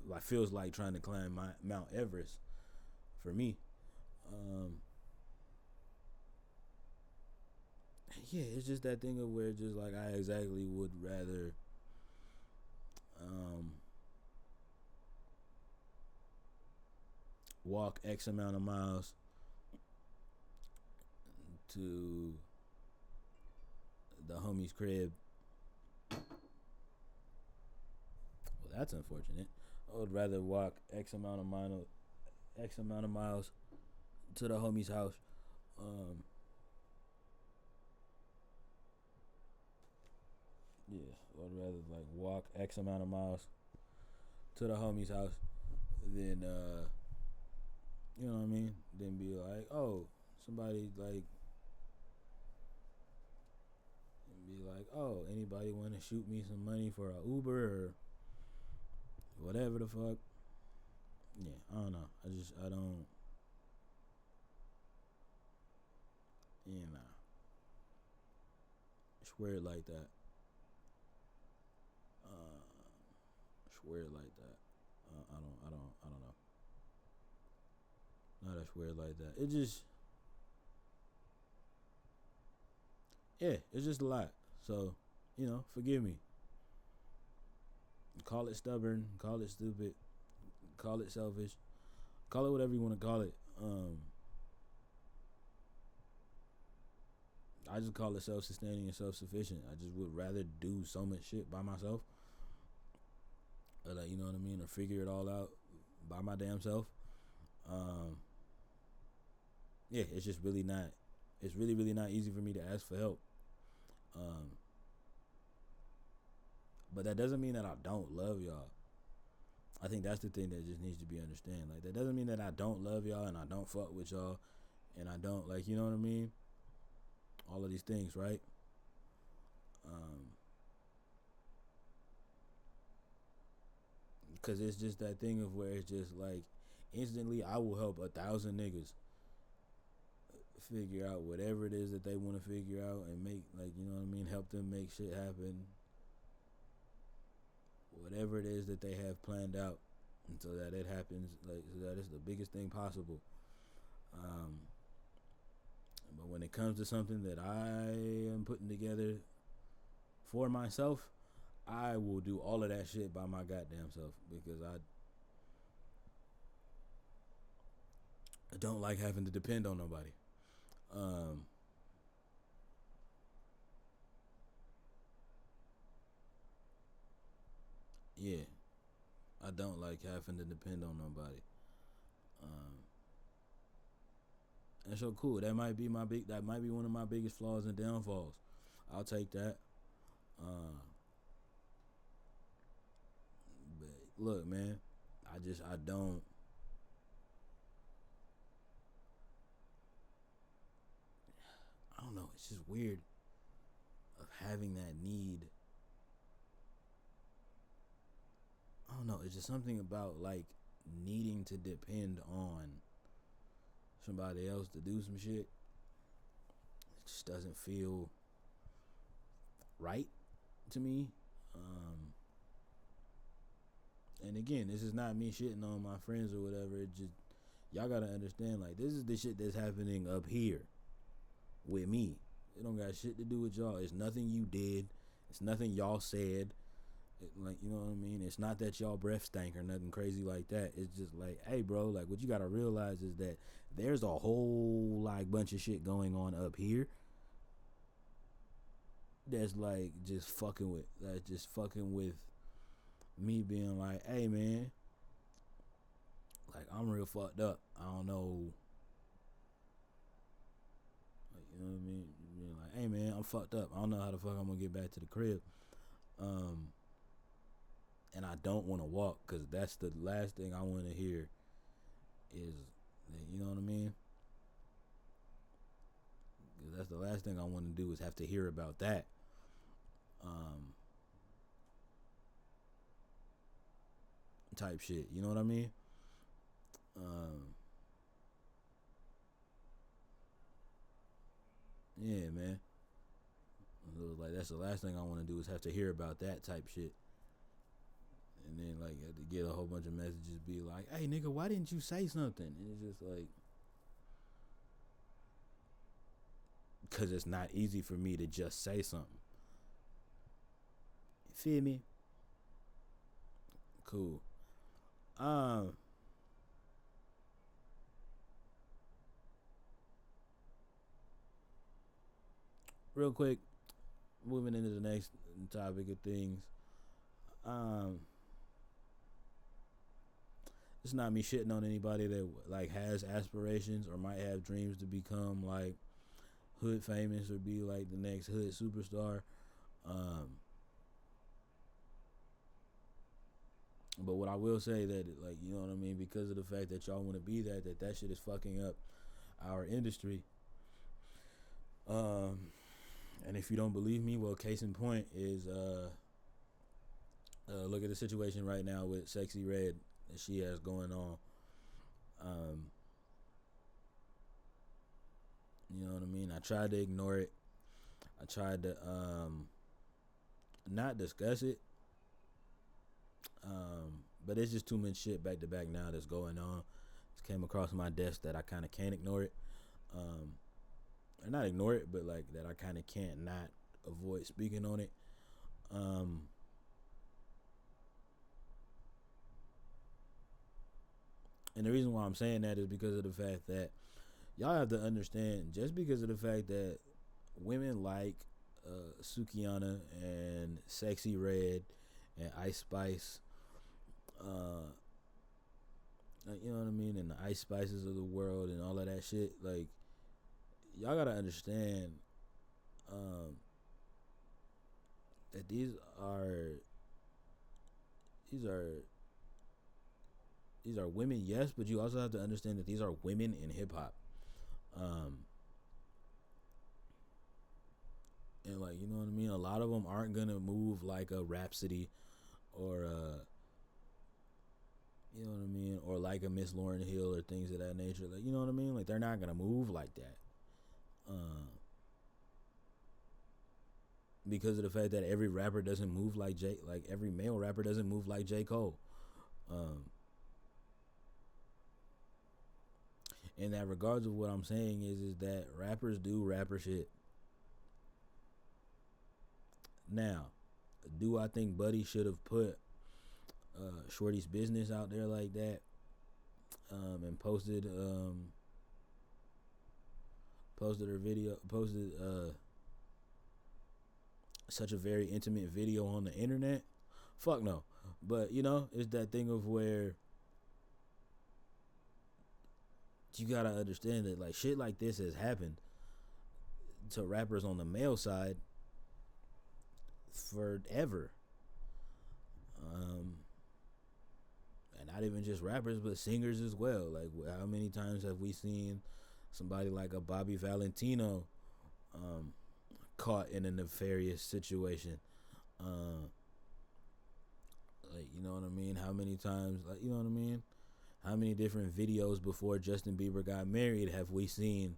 like feels like trying to climb Mount Everest for me. Um, yeah, it's just that thing of where just like I exactly would rather um, walk X amount of miles to the homie's crib. Well, that's unfortunate. I would rather walk X amount of miles to the homie's house. Um, yeah, I'd rather like walk X amount of miles to the homie's house than you know what I mean? Then be like, oh, somebody like be like, oh, anybody want to shoot me some money for a Uber or whatever the fuck? Yeah, I don't know. I don't. Yeah, nah. It's weird like that. It's weird like that. I don't know. No, that's weird like that. It just, yeah, it's just a lot. So, forgive me. Call it stubborn, call it stupid, call it selfish, call it whatever you want to call it. I just call it self-sustaining and self-sufficient. I just would rather do so much shit by myself, or like, you know what I mean, or figure it all out by my damn self. Um, yeah, it's just really not. It's really, really not easy for me to ask for help. Um, but that doesn't mean that I don't love y'all. I think that's the thing that just needs to be understood. Like, that doesn't mean that I don't love y'all and I don't fuck with y'all and I don't, like, you know what I mean? All of these things, right? Because it's just that thing of where it's just like instantly I will help 1,000 niggas figure out whatever it is that they want to figure out and make, like, you know what I mean, help them make shit happen, whatever it is that they have planned out, and so that it happens, like, so that it's the biggest thing possible. um but when it comes to something that I am putting together for myself, I will do all of that shit by my goddamn self, because I don't like having to depend on nobody. um yeah, I don't like having to depend on nobody. Um, and so cool. That might be one of my biggest flaws and downfalls. I'll take that. Uh, but look, man, I don't know. It's just weird of having that need. I don't know. It's just something about like needing to depend on somebody else to do some shit. It just doesn't feel right to me. Um, and again, this is not me shitting on my friends or whatever. It just, y'all gotta understand, like, this is the shit that's happening up here with me. It don't got shit to do with y'all. It's nothing you did. It's nothing y'all said. Like, you know what I mean? It's not that y'all breath stank or nothing crazy like that. It's just like, hey, bro, like, what you gotta realize is that there's a whole like bunch of shit going on up here that's like just fucking with me being like, hey, man, like, I'm real fucked up. I don't know, like, you know what I mean? Being like, hey, man, I'm fucked up. I don't know how the fuck I'm gonna get back to the crib. Um, and I don't want to walk, because that's the last thing I want to hear is, you know what I mean? 'Cause that's the last thing I want to do is have to hear about that. Um, type shit. You know what I mean? Um, yeah, man. It was like, that's the last thing I want to do is have to hear about that type shit. And then like have to get a whole bunch of messages be like, hey, nigga, why didn't you say something? And it's just like, because it's not easy for me to just say something. You feel me? Cool. Um, Real quick, moving into the next topic of things. Um, it's not me shitting on anybody that like has aspirations or might have dreams to become like hood famous or be like the next hood superstar. Um, but what I will say that like you know what I mean, because of the fact that y'all want to be that shit is fucking up our industry. Um, and if you don't believe me, well, case in point is look at the situation right now with Sexy Red that she has going on. Um, you know what I mean? I tried to ignore it. I tried to not discuss it. But it's just too much shit back to back now that's going on. It came across my desk that I kind of can't ignore it. Or not ignore it, but like that I kind of can't not avoid speaking on it. And the reason why I'm saying that is because of the fact that y'all have to understand, just because of the fact that women like Sukiana and Sexy Red and Ice Spice, you know what I mean, and the Ice Spices of the world and all of that shit, like y'all gotta understand that these are women, yes, but you also have to understand that these are women in hip hop. And like you know what I mean, a lot of them aren't gonna move like a Rhapsody or you know what I mean, or like a Miss Lauryn Hill or things of that nature. Like you know what I mean, like they're not gonna move like that. Because of the fact that every rapper doesn't move like like every male rapper doesn't move like J. Cole. In that regards of what I'm saying is that rappers do rapper shit. Now, do I think Buddy should have put Shorty's business out there like that, and posted her video, posted such a very intimate video on the internet? Fuck no. But you know, it's that thing of where you gotta understand that like shit like this has happened to rappers on the male side forever. And not even just rappers but singers as well. Like how many times have we seen somebody like a Bobby Valentino caught in a nefarious situation? Like you know what I mean? How many times, like you know what I mean? How many different videos before Justin Bieber got married have we seen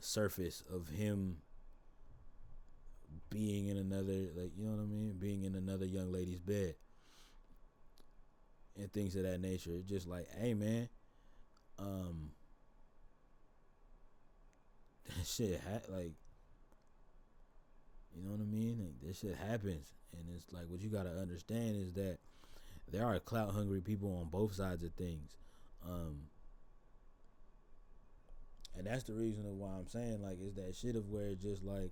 surface of him being in another, like you know what I mean, being in another young lady's bed and things of that nature? It's just like, hey man, that shit like you know what I mean? Like this shit happens, and it's like what you gotta understand is that there are clout hungry people on both sides of things, and that's the reason of why I'm saying like is that shit of where it's just like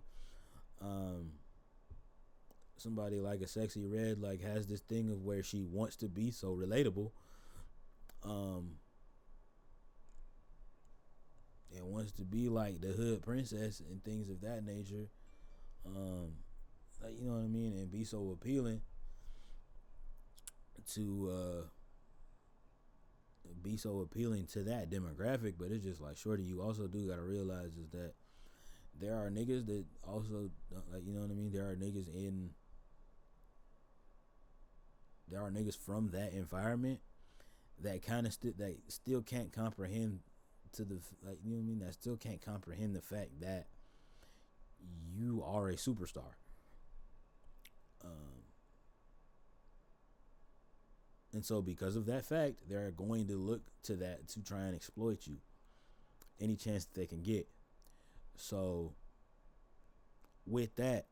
somebody like a Sexy Red like has this thing of where she wants to be so relatable, and wants to be like the hood princess and things of that nature, like you know what I mean, and be so appealing to that demographic. But it's just like, shorty, you also do gotta realize is that there are niggas that also like you know what I mean, there are niggas from that environment that kind of that still can't comprehend to the like you know what I mean, that still can't comprehend the fact that you are a superstar. And so because of that fact, they're going to look to that to try and exploit you any chance that they can get. So with that,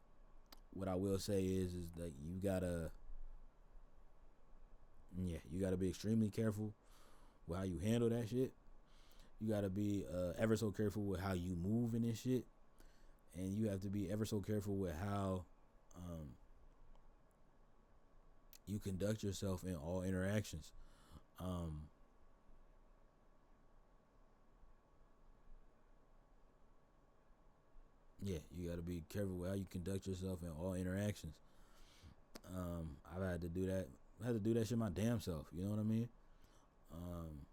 what I will say is that you gotta be extremely careful with how you handle that shit. You gotta be ever so careful with how you move in this shit, and you have to be ever so careful with how you conduct yourself in all interactions. Um, yeah, you got to be careful with how you conduct yourself in all interactions. I've had to do that. I had to do that shit my damn self. You know what I mean? Um,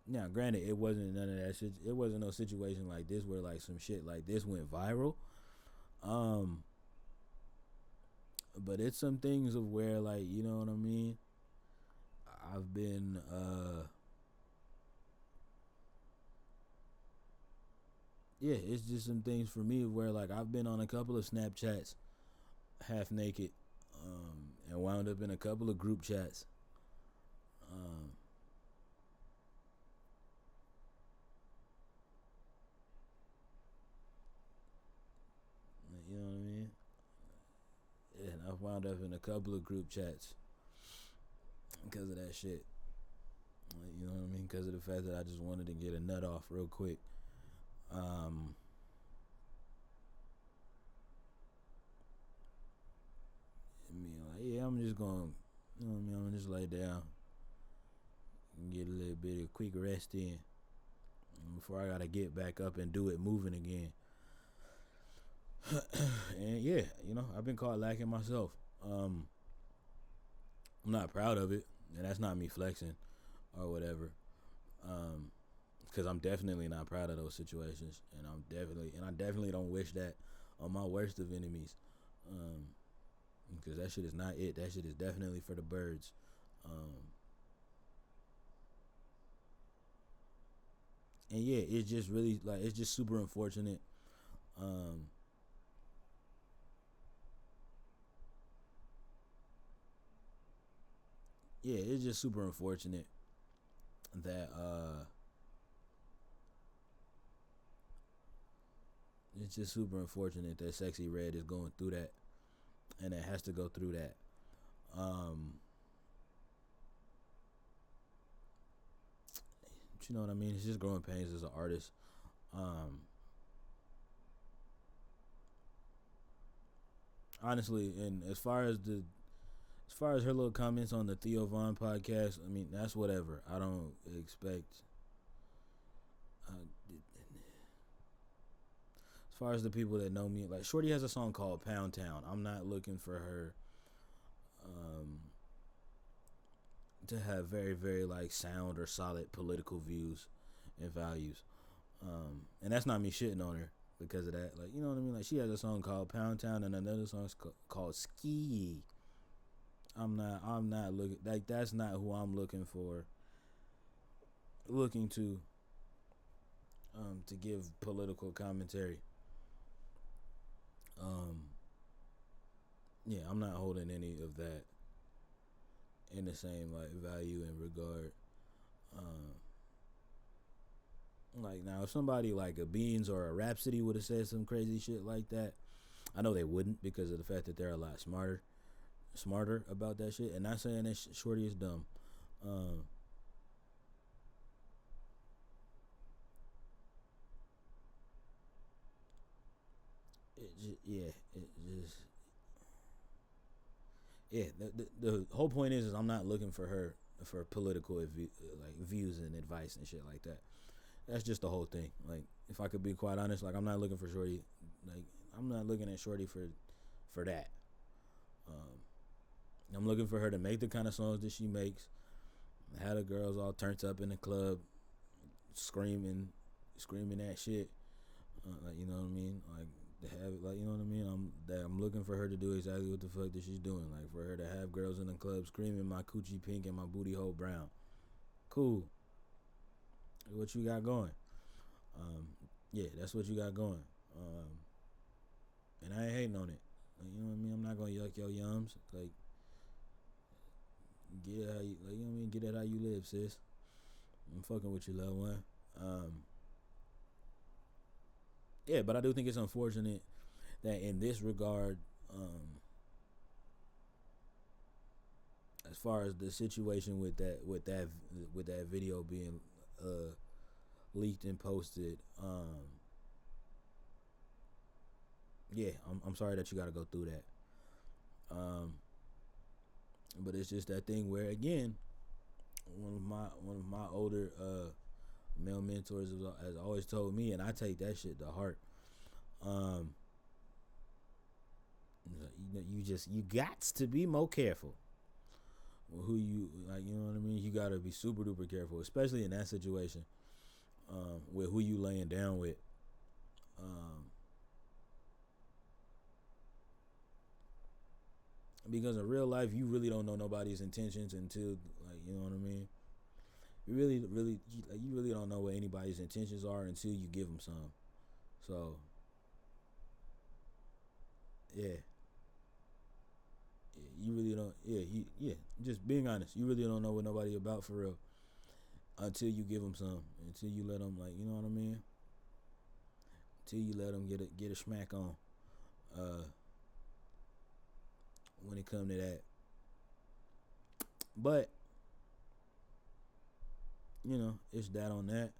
Now, granted, it wasn't none of that shit. It wasn't no situation like this where like some shit like this went viral. Um, but it's some things of where like you know what I mean. I've been yeah, it's just some things for me where like I've been on a couple of Snapchats half naked, and wound up in a couple of group chats. Um, you know what I mean? And I wound up in a couple of group chats because of that shit. Like, you know what I mean? Because of the fact that I just wanted to get a nut off real quick. Um, I mean, like, yeah, I'm just going, you know what I mean? I'm gonna just lay down and get a little bit of quick rest in before I gotta get back up and do it moving again. And yeah, you know, I've been caught lacking myself. Um, I'm not proud of it, and that's not me flexing or whatever. Um, because I'm definitely not proud of those situations, and I definitely don't wish that on my worst of enemies. Um, because that shit is not it. That shit is definitely for the birds. Um, and yeah, it's just really like it's just super unfortunate. Um, yeah, it's just super unfortunate that it's just super unfortunate that Sexy Red is going through that and it has to go through that. Um, you know what I mean? It's just growing pains as an artist. Um, Honestly, and as far as her little comments on the Theo Vaughn podcast, I mean that's whatever. I don't expect. Uh, as far as the people that know me, like Shorty has a song called Pound Town. I'm not looking for her um, to have very like sound or solid political views and values. And that's not me shitting on her because of that. Like you know what I mean? Like she has a song called Pound Town and another song called Ski. I'm not looking like that's not who I'm looking for. Looking to give political commentary. Um, yeah, I'm not holding any of that in the same like value and regard. Um, like now, if somebody like a Beans or a Rhapsody would have said some crazy shit like that, I know they wouldn't because of the fact that they're a lot smarter about that shit. And not saying that Shorty is dumb. Um, it just yeah. The whole point is I'm not looking for her for political like views and advice and shit like that. That's just the whole thing. Like if I could be quite honest, like I'm not looking for Shorty. Like I'm not looking at Shorty for that. Um, I'm looking for her to make the kind of songs that she makes. Have the girls all turned up in the club, screaming, screaming that shit. Like you know what I mean? Like to have like you know what I mean? I'm looking for her to do exactly what the fuck that she's doing. Like for her to have girls in the club screaming my coochie pink and my booty hole brown. Cool. What you got going? Um, yeah, that's what you got going. Um, and I ain't hating on it. Like, you know what I mean? I'm not gonna yuck your yums. Like get it how you like. You know what I mean? Get it how you live, sis. I'm fucking with you, little one. Um, yeah, but I do think it's unfortunate that in this regard, as far as the situation with that video being leaked and posted, yeah, I'm sorry that you got to go through that. Um, but it's just that thing where again, one of my older male mentors has always told me, and I take that shit to heart. Um, you got to be more careful with who you like. You know what I mean? You gotta be super duper careful, especially in that situation, with who you laying down with. Um, because in real life, you really don't know nobody's intentions until, like, you know what I mean. You really don't know what anybody's intentions are until you give them some. So yeah, you really don't. Yeah. Just being honest, you really don't know what nobody about for real until you give them some. Until you let them, like, you know what I mean. Until you let them get a smack on. Uh, when it come to that, but it's that on that.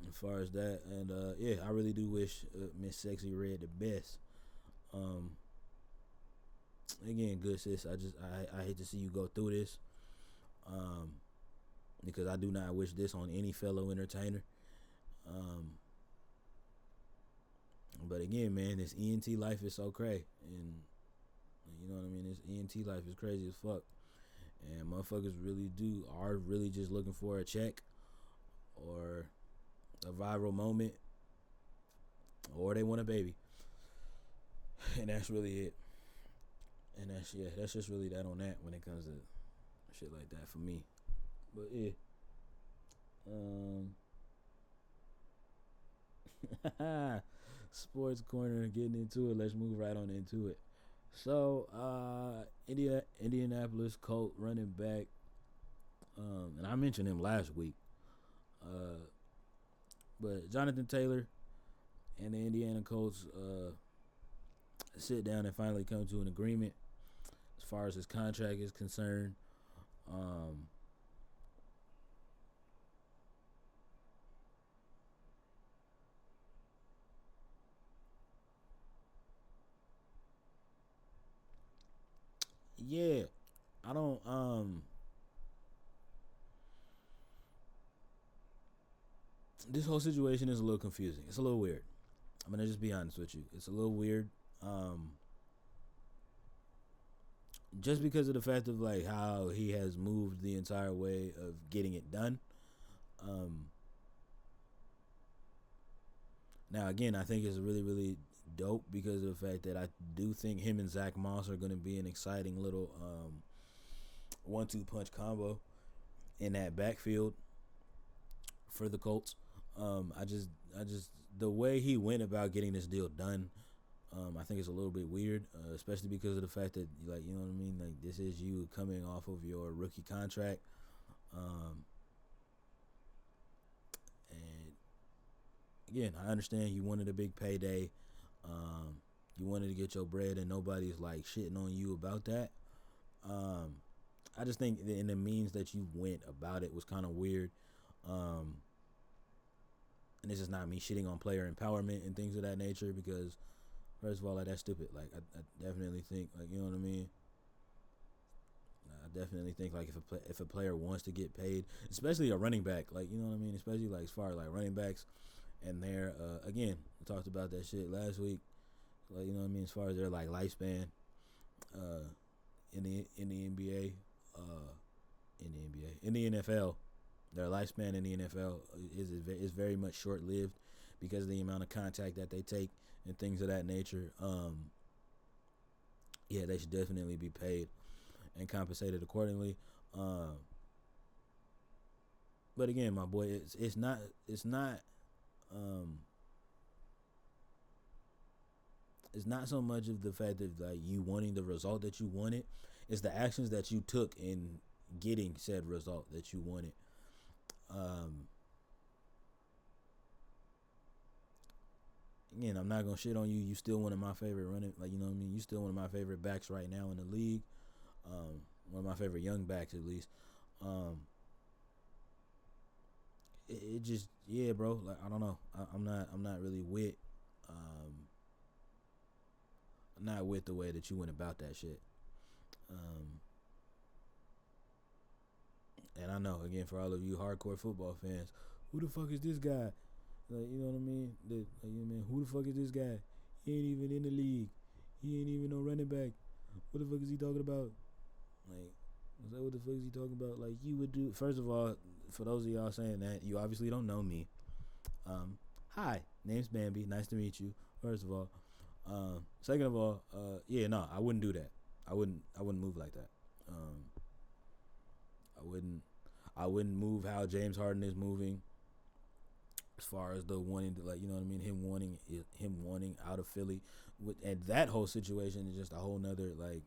As far as that, and yeah, I really do wish Miss Sexy Red the best. Um, Again, good sis. I hate to see you go through this. Um, because I do not wish this on any fellow entertainer. Um, but again, man, this ENT life is so crazy, and you know what I mean. This ENT life is crazy as fuck, and motherfuckers are really just looking for a check or a viral moment, or they want a baby, and that's really it. And that's just really that on that when it comes to shit like that for me. But yeah, sports corner, getting into it. Let's move right on into it. So, Indianapolis Colt running back, and I mentioned him last week. Uh, but Jonathan Taylor and the Indiana Colts sit down and finally come to an agreement as far as his contract is concerned. Um, yeah, I don't. This whole situation is a little confusing. It's a little weird. I'm gonna just be honest with you. It's a little weird. Just because of the fact of like how he has moved the entire way of getting it done. Um, Now again, I think it's really really dope because of the fact that I do think him and Zach Moss are going to be an exciting little 1-2 punch combo in that backfield for the Colts. I just the way he went about getting this deal done, I think it's a little bit weird, especially because of the fact that, like, you know what I mean, like, this is you coming off of your rookie contract, um, and again, I understand you wanted a big payday, um, you wanted to get your bread, and nobody's like shitting on you about that. Um, I just think in the means that you went about it was kind of weird. Um, and this is not me shitting on player empowerment and things of that nature because first of all, like, that's stupid. Like, I definitely think, like, you know what I mean. I definitely think, like, if a player wants to get paid, especially a running back, like, you know what I mean, especially like as far as like running backs and their again, we talked about that shit last week. Like, you know what I mean, as far as their like lifespan, uh, in the NBA, in the NFL, their lifespan in the NFL is very much short lived because of the amount of contact that they take and things of that nature. Yeah, they should definitely be paid and compensated accordingly. Um, but again, my boy, um, it's not so much of the fact that, like, you wanting the result that you wanted. It's the actions that you took in getting said result that you wanted. Um, Again, I'm not gonna shit on you. You still one of my favorite running, like, you know what I mean. You still one of my favorite backs right now in the league. One of my favorite young backs at least. Um, it just, yeah, bro. Like, I don't know. I'm not really with um not with the way that you went about that shit. Um, and I know, again, for all of you hardcore football fans, who the fuck is this guy? Like, you know what I mean? Like, you know what I mean? Who the fuck is this guy? He ain't even in the league. He ain't even no running back. What the fuck is he talking about? Like, is that what the fuck is he talking about? Like, you would do. First of all, for those of y'all saying that, you obviously don't know me. Hi, name's Bambi. Nice to meet you. First of all, second of all, yeah, no, I wouldn't do that. I wouldn't move like that. I wouldn't move how James Harden is moving. As far as the wanting to, like, you know what I mean, him wanting out of Philly, and that whole situation is just a whole nother like,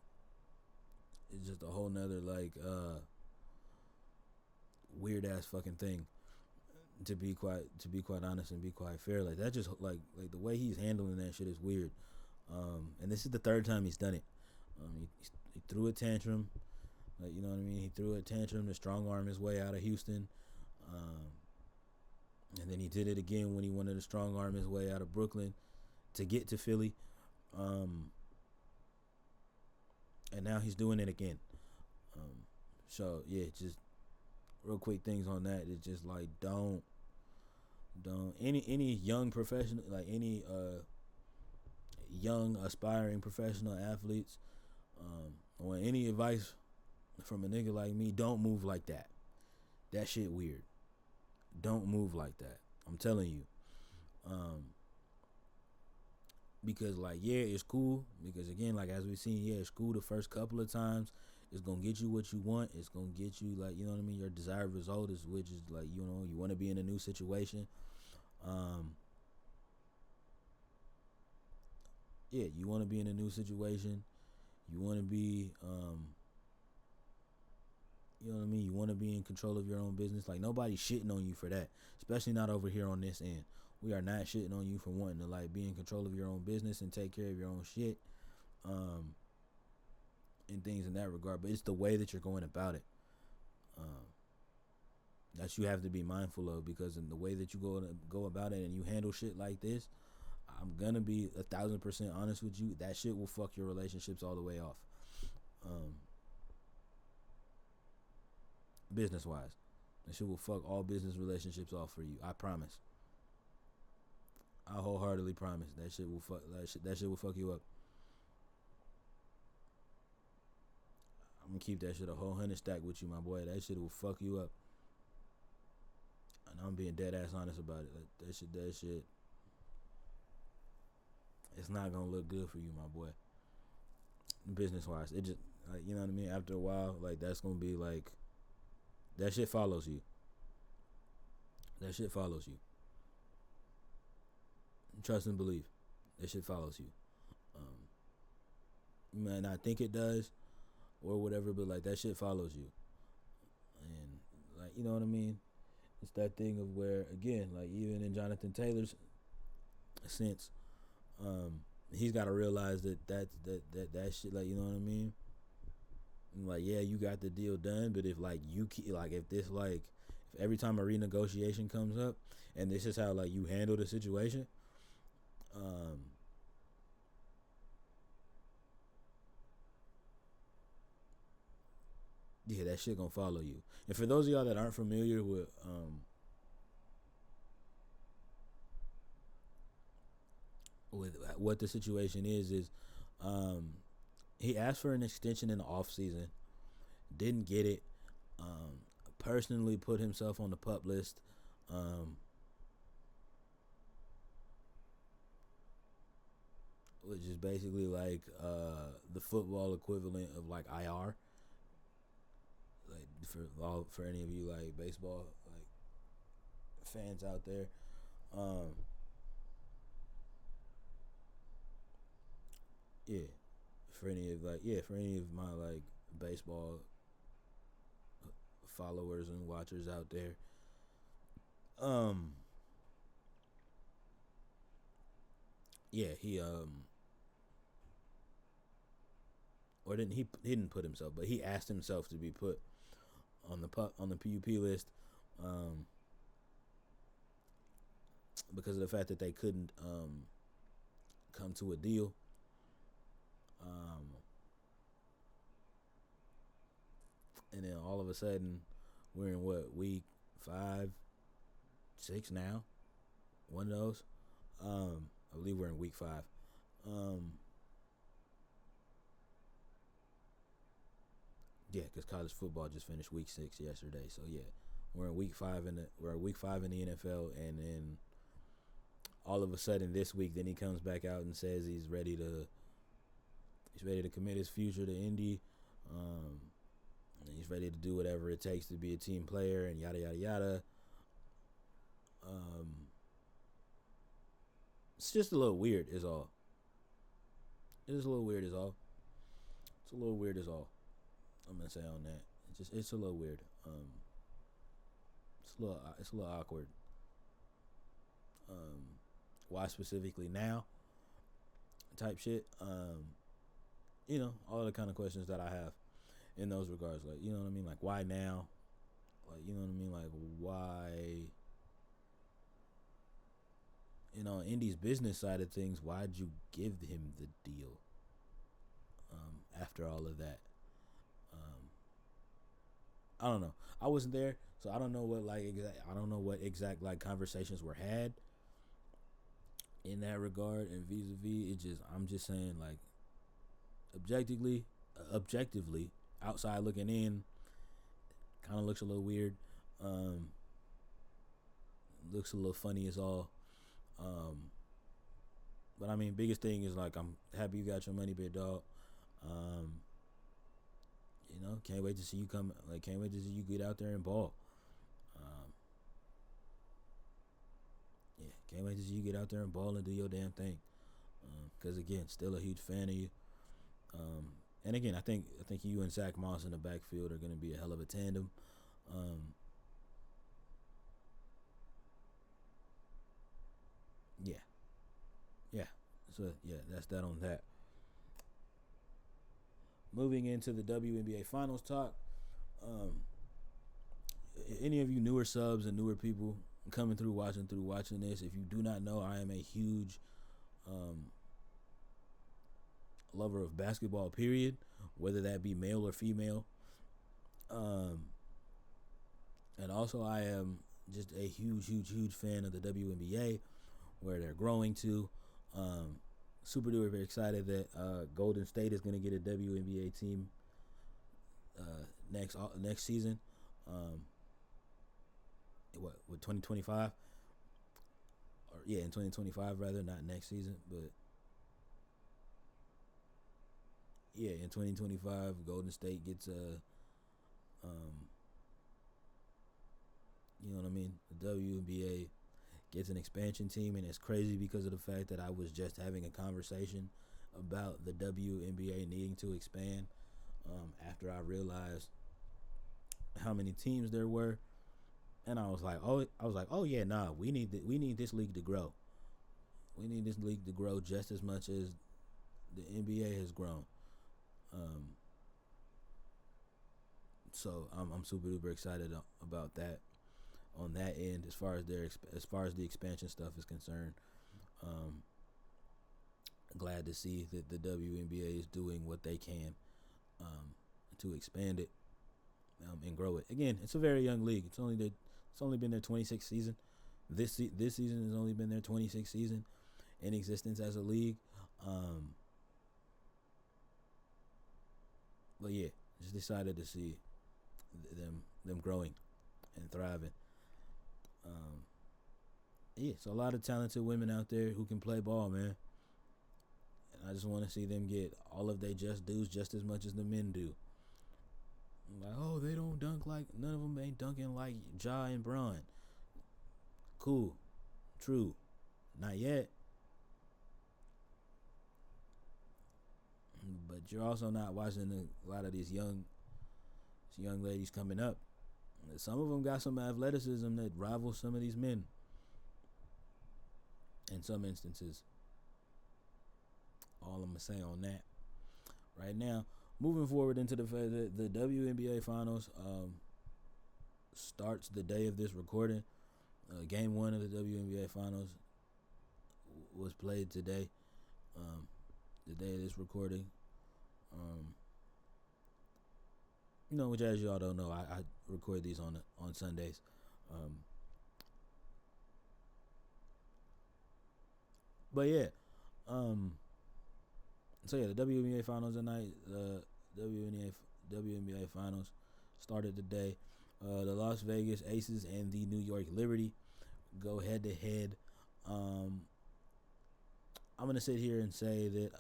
weird ass fucking thing. To be quite honest and be quite fair, like that just like the way he's handling that shit is weird. And this is the third time he's done it. He threw a tantrum, like, you know what I mean. He threw a tantrum to strong arm his way out of Houston. And then he did it again when he wanted to strong arm his way out of Brooklyn to get to Philly. And now he's doing it again. So yeah, just real quick things on that. It's just like don't any young professional, like any young aspiring professional athletes, or any advice from a nigga like me, don't move like that. That shit weird. Don't move like that. I'm telling you. Because like, yeah, it's cool. Because again, like as we've seen, yeah, it's cool the first couple of times. It's gonna get you what you want. It's gonna get you, like, you know what I mean, your desired result is, which is like, you know, you want to be in a new situation. Yeah, you want to be in a new situation. You want to be, you know what I mean? You want to be in control of your own business. Like, nobody's shitting on you for that, especially not over here on this end. We are not shitting on you for wanting to, like, be in control of your own business and take care of your own shit, and things in that regard. But it's the way that you're going about it, that you have to be mindful of, because in the way that you go about it and you handle shit like this, I'm gonna be 1,000% honest with you. That shit will fuck your relationships all the way off. Business wise, that shit will fuck all business relationships off for you. I promise. I wholeheartedly promise. That shit will fuck. That shit will fuck you up. I'm gonna keep that shit a whole 100 stack with you, my boy. That shit will fuck you up. And I'm being dead ass honest about it. Like, that shit. It's not gonna look good for you, my boy. Business wise, it just, like, you know what I mean. After a while, like, that's gonna be like, that shit follows you. That shit follows you. Trust and believe. That shit follows you. You might not think it does or whatever, but like, that shit follows you. And like, you know what I mean? It's that thing of where, again, like, even in Jonathan Taylor's sense, he's got to realize that shit, like, you know what I mean? Like, yeah, you got the deal done, but if, like, you keep, like, if this, like, if every time a renegotiation comes up and this is how, like, you handle the situation, yeah, that shit gonna follow you. And for those of y'all that aren't familiar with what the situation is he asked for an extension in the off season, didn't get it. Personally put himself on the pup list. Which is basically like the football equivalent of like IR. Like for any of you like baseball like fans out there, yeah. For any of my like baseball followers and watchers out there, yeah, he didn't put himself, but he asked himself to be put on the PUP list, because of the fact that they couldn't come to a deal. Um, and then all of a sudden, we're in what, week 5, 6 now? One of those. I believe we're in week 5. Um, yeah, because college football just finished week 6 yesterday. So yeah, we're in week 5 in the NFL, and then all of a sudden this week, then he comes back out and says he's ready to commit his future to Indy. Um, and he's ready to do whatever it takes to be a team player, and yada yada yada. Um, it's just a little weird, is all. It's a little weird, is all. It's a little weird, is all. I'm gonna say on that. It's a little weird. It's a little awkward. Why specifically now? Type shit. All the kind of questions that I have in those regards. Like, you know what I mean? Like, why now? Like, you know what I mean? Like, why? Indy's business side of things, why'd you give him the deal? After all of that, I don't know. I wasn't there, so I don't know what I don't know what exact like conversations were had in that regard. And vis-a-vis, I'm just saying, like, objectively, outside looking in, kind of looks a little weird. Um, Looks a little funny as all. Um, but I mean, biggest thing is, like, I'm happy you got your money, big dog. Um, can't wait to see you come. Like, can't wait to see you get out there and ball. Um, yeah, can't wait to see you get out there and ball and do your damn thing. Because again, still a huge fan of you. Um, and again, I think you and Zach Moss in the backfield are going to be a hell of a tandem. Um, yeah, yeah. So yeah, that's that on that. Moving into the WNBA Finals talk. Um, any of you newer subs and newer people coming through watching this, if you do not know, I am a huge um, lover of basketball, period, whether that be male or female. Um, and also, I am just a huge fan of the WNBA, where they're growing to. Um, Super duper excited that Golden State is going to get a WNBA team next season. Um, with 2025, or yeah, in 2025 rather, not next season, but yeah, in 2025, Golden State gets a, you know what I mean, the WNBA gets an expansion team, and it's crazy because of the fact that I was just having a conversation about the WNBA needing to expand after I realized how many teams there were, and I was like, oh yeah, nah, we need this league to grow. We need this league to grow just as much as the NBA has grown. Um, so I'm super duper excited about that on that end, as far as the expansion stuff is concerned. Um, Glad to see that the WNBA is doing what they can to expand it and grow it. Again, it's a very young league. It's only been their 26th season. This season has only been their 26th season in existence as a league. But yeah, just excited to see them growing and thriving. Um, yeah, so a lot of talented women out there who can play ball, man. And I just want to see them get all of their just dues just as much as the men do. Like, oh, they don't dunk like, none of them ain't dunking like Ja and Bron. Cool, true, not yet. But you're also not watching a lot of these young ladies coming up. Some of them got some athleticism that rivals some of these men in some instances. All I'm gonna say on that right now. Moving forward into the WNBA Finals starts the day of this recording. Game 1 of the WNBA Finals was played today. The day of this recording. Which as you all don't know, I record these on Sundays. But yeah, um, so yeah, the WNBA finals tonight. WNBA finals started today. The Las Vegas Aces and the New York Liberty go head to head. I'm gonna sit here and say that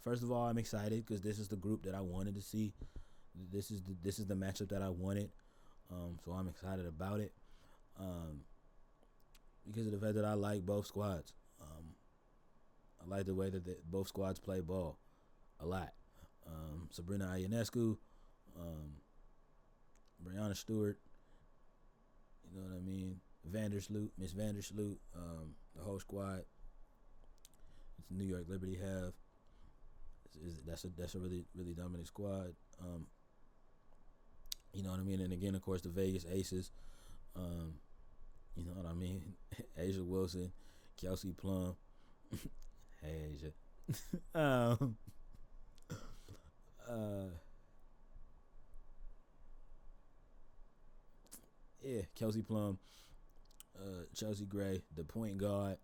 first of all, I'm excited because this is the group that I wanted to see. This is the matchup that I wanted. So I'm excited about it. Because of the fact that I like both squads. I like the way that both squads play ball a lot. Sabrina Ionescu, Brianna Stewart, you know what I mean? Miss Vandersloot, the whole squad. It's New York Liberty have. That's a really really dominant squad. You know what I mean? And again, of course, the Vegas Aces. You know what I mean? Asia Wilson, Kelsey Plum. Hey Asia. um, yeah, Kelsey Plum, Chelsea Gray, the point guard.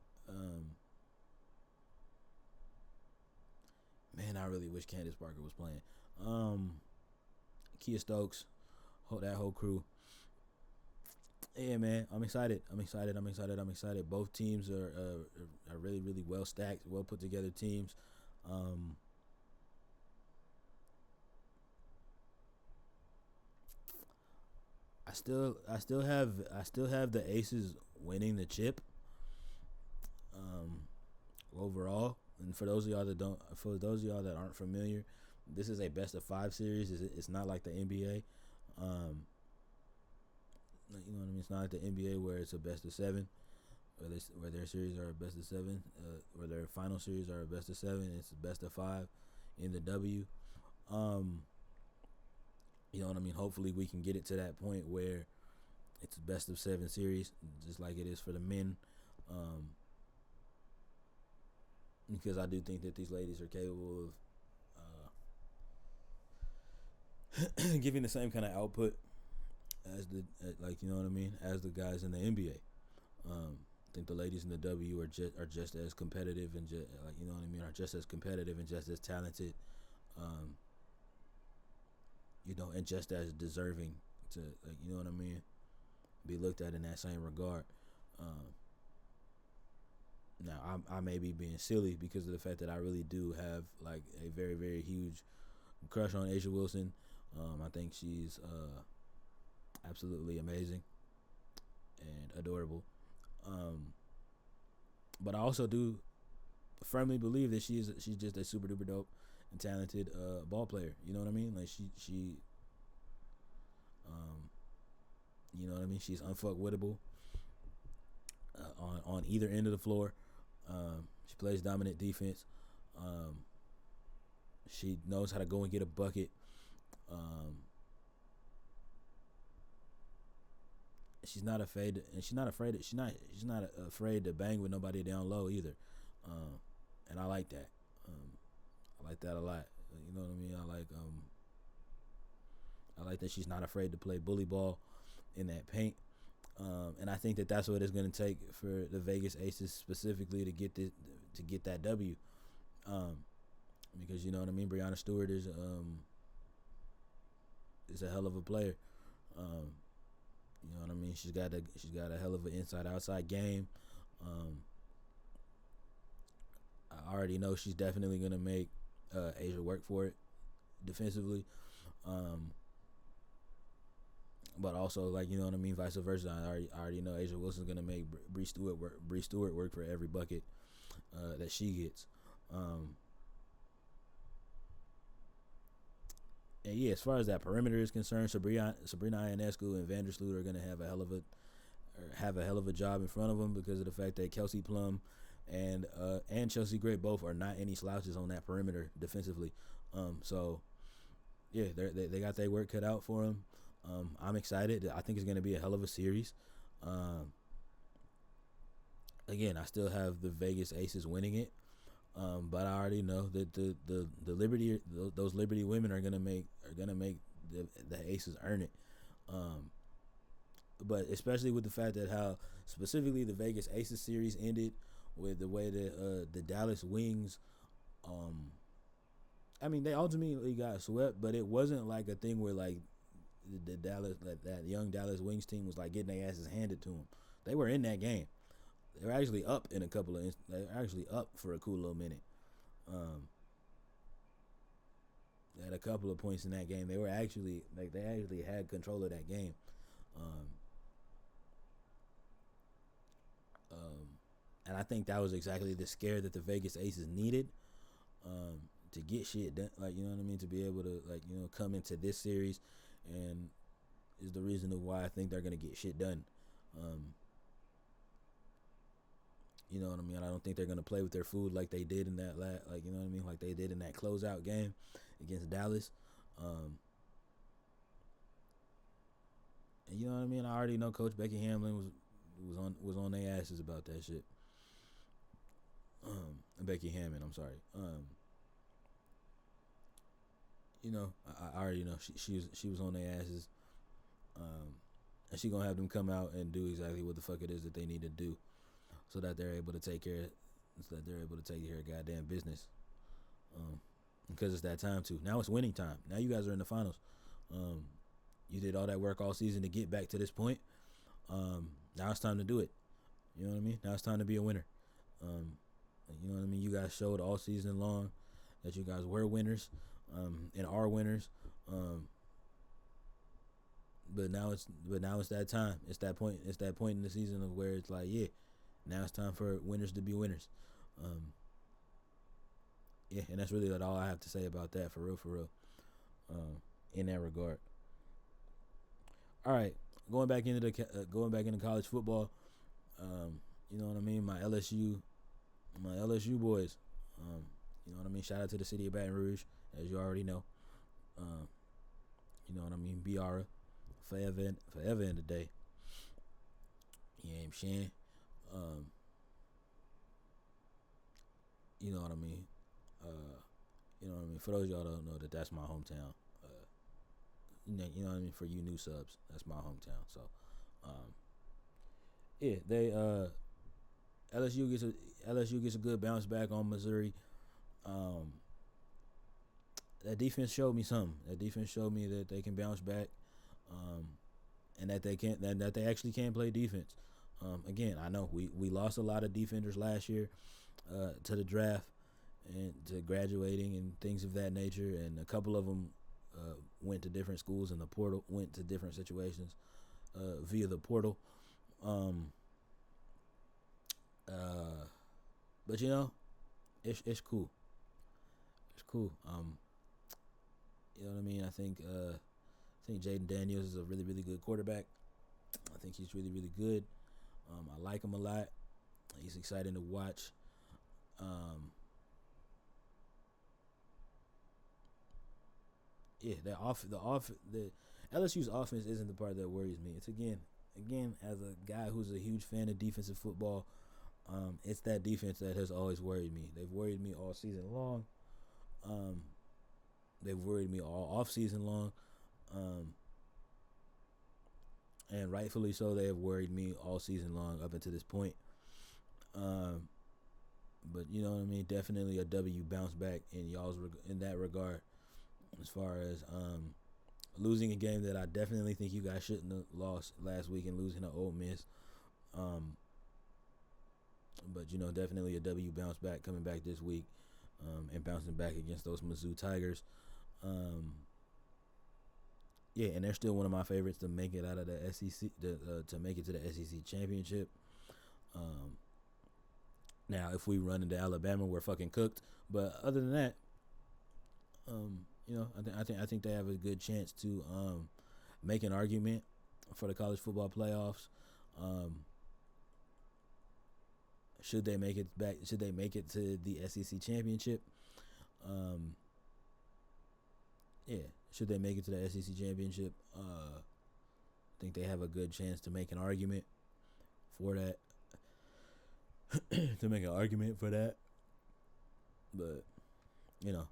Man, I really wish Candace Parker was playing. Kia Stokes, that whole crew. Yeah, man, I'm excited. Both teams are really really well stacked, well put together teams. I still have the Aces winning the chip. Overall, and for those of y'all that aren't familiar, this is a best of 5 series. It's not like the NBA. You know what I mean? It's not like the NBA where it's a best of 7, where their series are a best of 7, where their final series are a best of 7. It's a best of 5 in the W. You know what I mean? Hopefully we can get it to that point where it's a best of 7 series, just like it is for the men. Because I do think that these ladies are capable of giving the same kind of output as you know what I mean, as the guys in the NBA. I think the ladies in the W are just as competitive and you know what I mean, are just as competitive and just as talented. And just as deserving to, you know what I mean, be looked at in that same regard. Now I may be being silly because of the fact that I really do have a very very huge crush on Asia Wilson. I think she's absolutely amazing and adorable. But I also do firmly believe that she's just a super duper dope and talented ball player. You know what I mean? Like she you know what I mean? She's unfuckwittable on either end of the floor. She plays dominant defense. She knows how to go and get a bucket. She's not afraid to bang with nobody down low either. And I like that. I like that a lot. You know what I mean? I like that she's not afraid to play bully ball in that paint. And I think that that's what it's going to take for the Vegas Aces specifically to get that W. Because you know what I mean, Brianna Stewart is a hell of a player. You know what I mean? She's got a hell of an inside outside game. I already know she's definitely gonna make Asia work for it defensively. But also, you know what I mean, vice versa. I already know Asia Wilson's gonna make Bree Stewart work for every bucket that she gets. And yeah, as far as that perimeter is concerned, Sabrina Ionescu and Vandersloot are gonna have a hell of a job in front of them because of the fact that Kelsey Plum and Chelsea Gray both are not any slouches on that perimeter defensively. So yeah, they got their work cut out for them. I'm excited. I think it's gonna be a hell of a series. Again, I still have the Vegas Aces winning it. But I already know that the Liberty those Liberty women are gonna make the Aces earn it. Um, but especially with the fact that how specifically the Vegas Aces series ended with the way that the Dallas Wings, um, I mean they ultimately got swept, but it wasn't like a thing where like the Dallas that young Dallas Wings team was like getting their asses handed to them. They were in that game. They were actually up in a couple of. They were actually up for a cool little minute. Um, they had a couple of points in that game. They were actually like they actually had control of that game. Um, um, and I think that was exactly the scare that the Vegas Aces needed to get shit done. Like you know what I mean, to be able to like come into this series, and is the reason of why I think they're gonna get shit done. Um, you know what I mean? I don't think they're gonna play with their food like they did in that like you know what I mean, like they did in that closeout game against Dallas. Um, and you know what I mean? I already know Coach Becky Hamlin was on their asses about that shit. Becky Hammond, I'm sorry. I already know she was on their asses. And she gonna have them come out and do exactly what the fuck it is that they need to do, so that they're able to take care of goddamn business. Because it's that time too. Now it's winning time. Now you guys are in the finals. Um, you did all that work all season to get back to this point. Now it's time to do it. You know what I mean? Now it's time to be a winner. Um, you know what I mean? You guys showed all season long that you guys were winners, and are winners. But now it's that time. It's that point. It's that point in the season of where it's like, yeah, now it's time for winners to be winners. Yeah, and that's really all I have to say about that, for real, for real. In that regard. All right, going back into college football. You know what I mean? My LSU boys. You know what I mean? Shout out to the city of Baton Rouge, as you already know. Um, you know what I mean? Biara, forever in the day. You know what I'm saying? Um, you know what I mean? Uh, you know what I mean? For those of y'all don't know that's my hometown. You know what I mean? For you new subs, that's my hometown. So, um, yeah, they LSU gets a good bounce back on Missouri. Um, that defense showed me something. That defense showed me that they can bounce back, um, and that they actually can play defense. Again, I know we lost a lot of defenders last year to the draft and to graduating and things of that nature, and a couple of them went to different schools, and the portal went to different situations via the portal. Um, but it's cool. It's cool. You know what I mean? I think Jaden Daniels is a really really good quarterback. I think he's really really good. I like him a lot. He's exciting to watch. Um, yeah, the LSU's offense isn't the part that worries me. It's again as a guy who's a huge fan of defensive football. It's that defense that has always worried me. They've worried me all season long. Um, they've worried me all off season long. Um, and rightfully so. They have worried me all season long up until this point. Um, but you know what I mean. Definitely a W bounce back in that regard. As far as losing a game that I definitely think you guys shouldn't have lost last week, and losing to Ole Miss. But definitely a W bounce back coming back this week, and bouncing back against those Mizzou Tigers. Yeah, and they're still one of my favorites to make it out of the SEC, to make it to the SEC championship. Now, if we run into Alabama, we're fucking cooked. But other than that, I think they have a good chance to make an argument for the college football playoffs. Should they make it back? Should they make it to the SEC championship? Yeah. Should they make it to the SEC championship? I think they have a good chance to make an argument for that. To make an argument for that. But you know,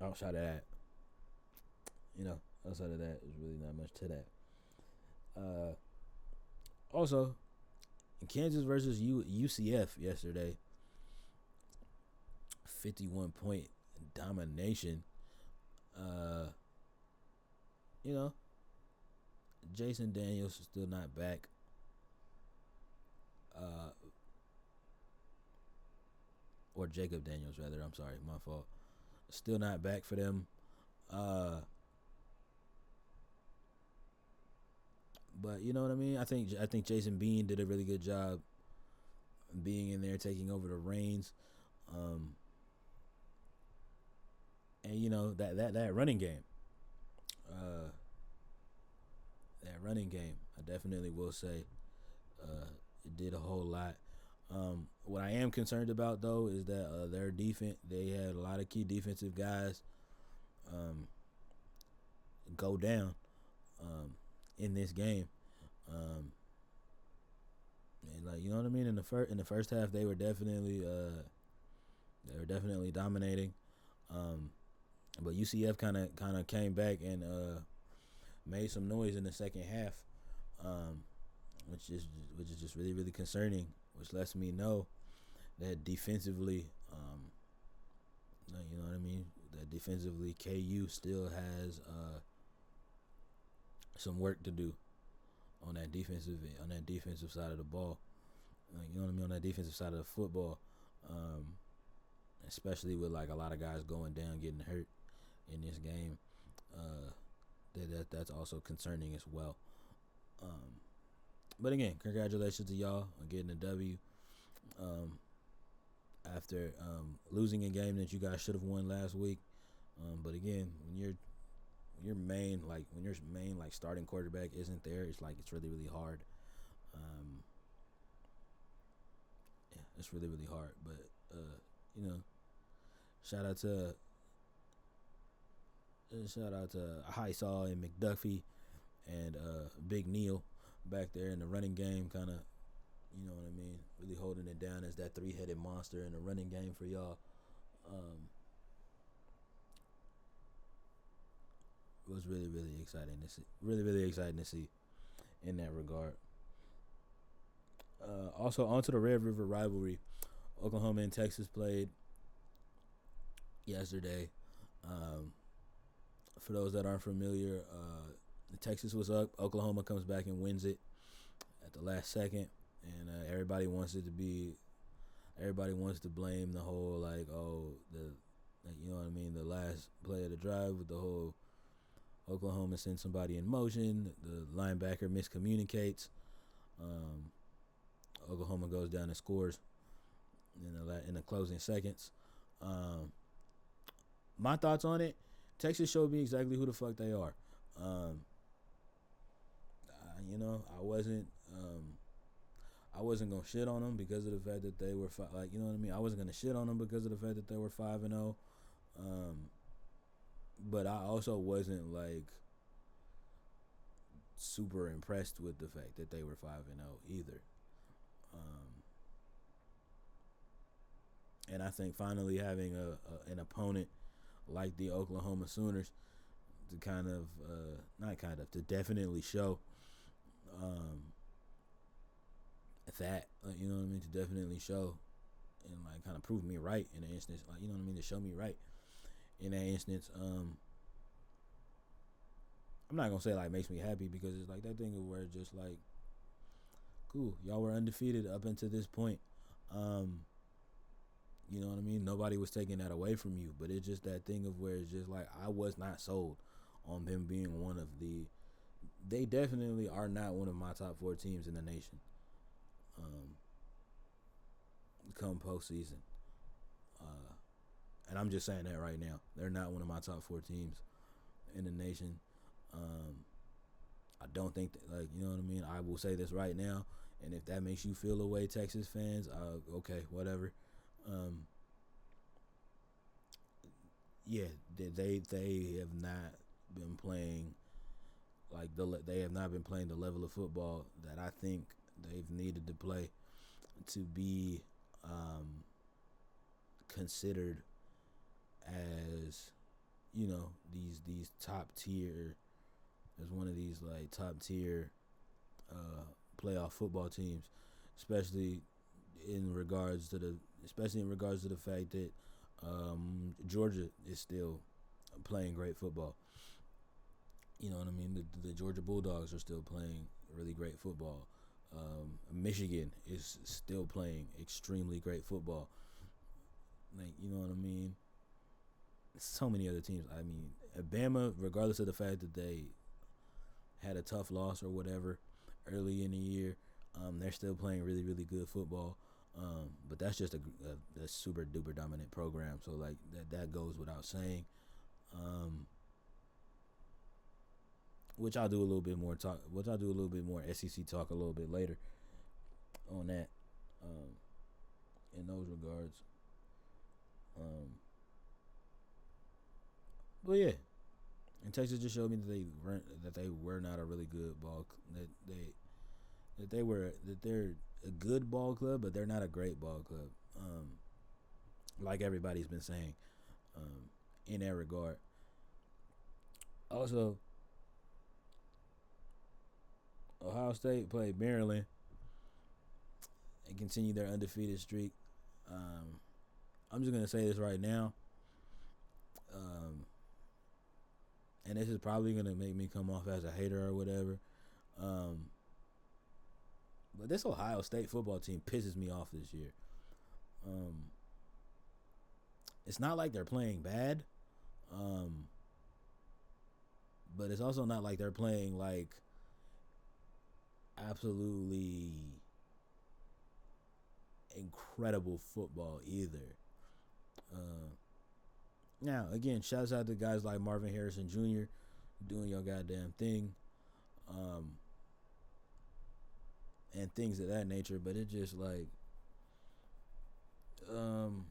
outside of that, you know, outside of that, there's really not much to that. Uh, Also, Kansas versus UCF yesterday, 51-point domination. Uh, you know, Jason Daniels is still not back. Uh, or Jacob Daniels rather. I'm sorry, my fault. Still not back for them. Uh, but you know what I mean. I think Jason Bean did a really good job being in there, taking over the reins. Um, and you know that running game. Uh, that running game, I definitely will say, it did a whole lot. What I am concerned about though is that their defense, they had a lot of key defensive guys um, go down um, in this game. Um, and like you know what I mean, in the first half they were definitely dominating. Um, but UCF kind of came back and made some noise in the second half, um, which is just really really concerning. Which lets me know that defensively, you know what I mean. That defensively, KU still has some work to do on that defensive side of the ball. Like you know what I mean, on that defensive side of the football, um, especially with like a lot of guys going down, getting hurt in this game. Uh, that's also concerning as well. Um, but again, congratulations to y'all on getting a W. Um, After losing a game that you guys should have won last week. But again, when your main starting quarterback isn't there, it's really really hard. Um, yeah, it's really really hard. But you know, shout out to Highsaw and McDuffie and Big Neil back there in the running game, kind of. You know what I mean? Really holding it down as that three-headed monster in the running game for y'all. Um, it was really, really exciting to see. Really, really exciting to see in that regard. Also, onto the Red River rivalry. Oklahoma and Texas played yesterday. Um, for those that aren't familiar, Texas was up. Oklahoma comes back and wins it at the last second, and everybody wants to blame the whole you know what I mean, the last play of the drive with the whole Oklahoma sends somebody in motion, the linebacker miscommunicates, um, Oklahoma goes down and scores in the closing seconds. Um, my thoughts on it: Texas showed me exactly who the fuck they are. Um, you know, I wasn't gonna shit on them because of the fact that they were you know what I mean. I wasn't gonna shit on them because of the fact that they were 5-0. But I also wasn't like super impressed with the fact that they were 5-0 either. Um, and I think finally having an opponent like the Oklahoma Sooners to to definitely show um, that, you know what I mean, to definitely show and like kind of prove me right in an instance, like you know what I mean, to show me right in that instance. I'm not gonna say like makes me happy because it's like that thing of where it's just like, cool, y'all were undefeated up until this point. You know what I mean? Nobody was taking that away from you, but it's just that thing of where it's just like I was not sold on them being one of the. They definitely are not one of my top 4 teams in the nation. Come postseason, and I'm just saying that right now, they're not one of my top 4 teams in the nation. I don't think that, like, you know what I mean. I will say this right now, and if that makes you feel away, Texas fans, okay, whatever. Yeah, they have not been playing they have not been playing the level of football that I think they've needed to play to be considered as, these top tier, as one of these like top tier playoff football teams, especially in regards to the fact that Georgia is still playing great football. You know what I mean? The Georgia Bulldogs are still playing really great football. Michigan is still playing extremely great football. Like, you know what I mean? So many other teams. I mean, Bama, regardless of the fact that they had a tough loss or whatever early in the year, they're still playing really, really good football. But that's just a super duper dominant program. So like that goes without saying. Which I'll do a little bit more talk. Which I'll do a little bit more SEC talk a little bit later on that. In those regards. But yeah, and Texas just showed me that they were not a really good ball. That they're a good ball club, but they're not a great ball club. Like everybody's been saying, in that regard. Also, Ohio State played Maryland and continued their undefeated streak. I'm just gonna say this right now, and this is probably gonna make me come off as a hater or whatever. But this Ohio State football team pisses me off this year. It's not like they're playing bad, but it's also not like they're playing like absolutely incredible football either. Now, again, shouts out to guys like Marvin Harrison Jr. doing your goddamn thing, and things of that nature. But it just like, and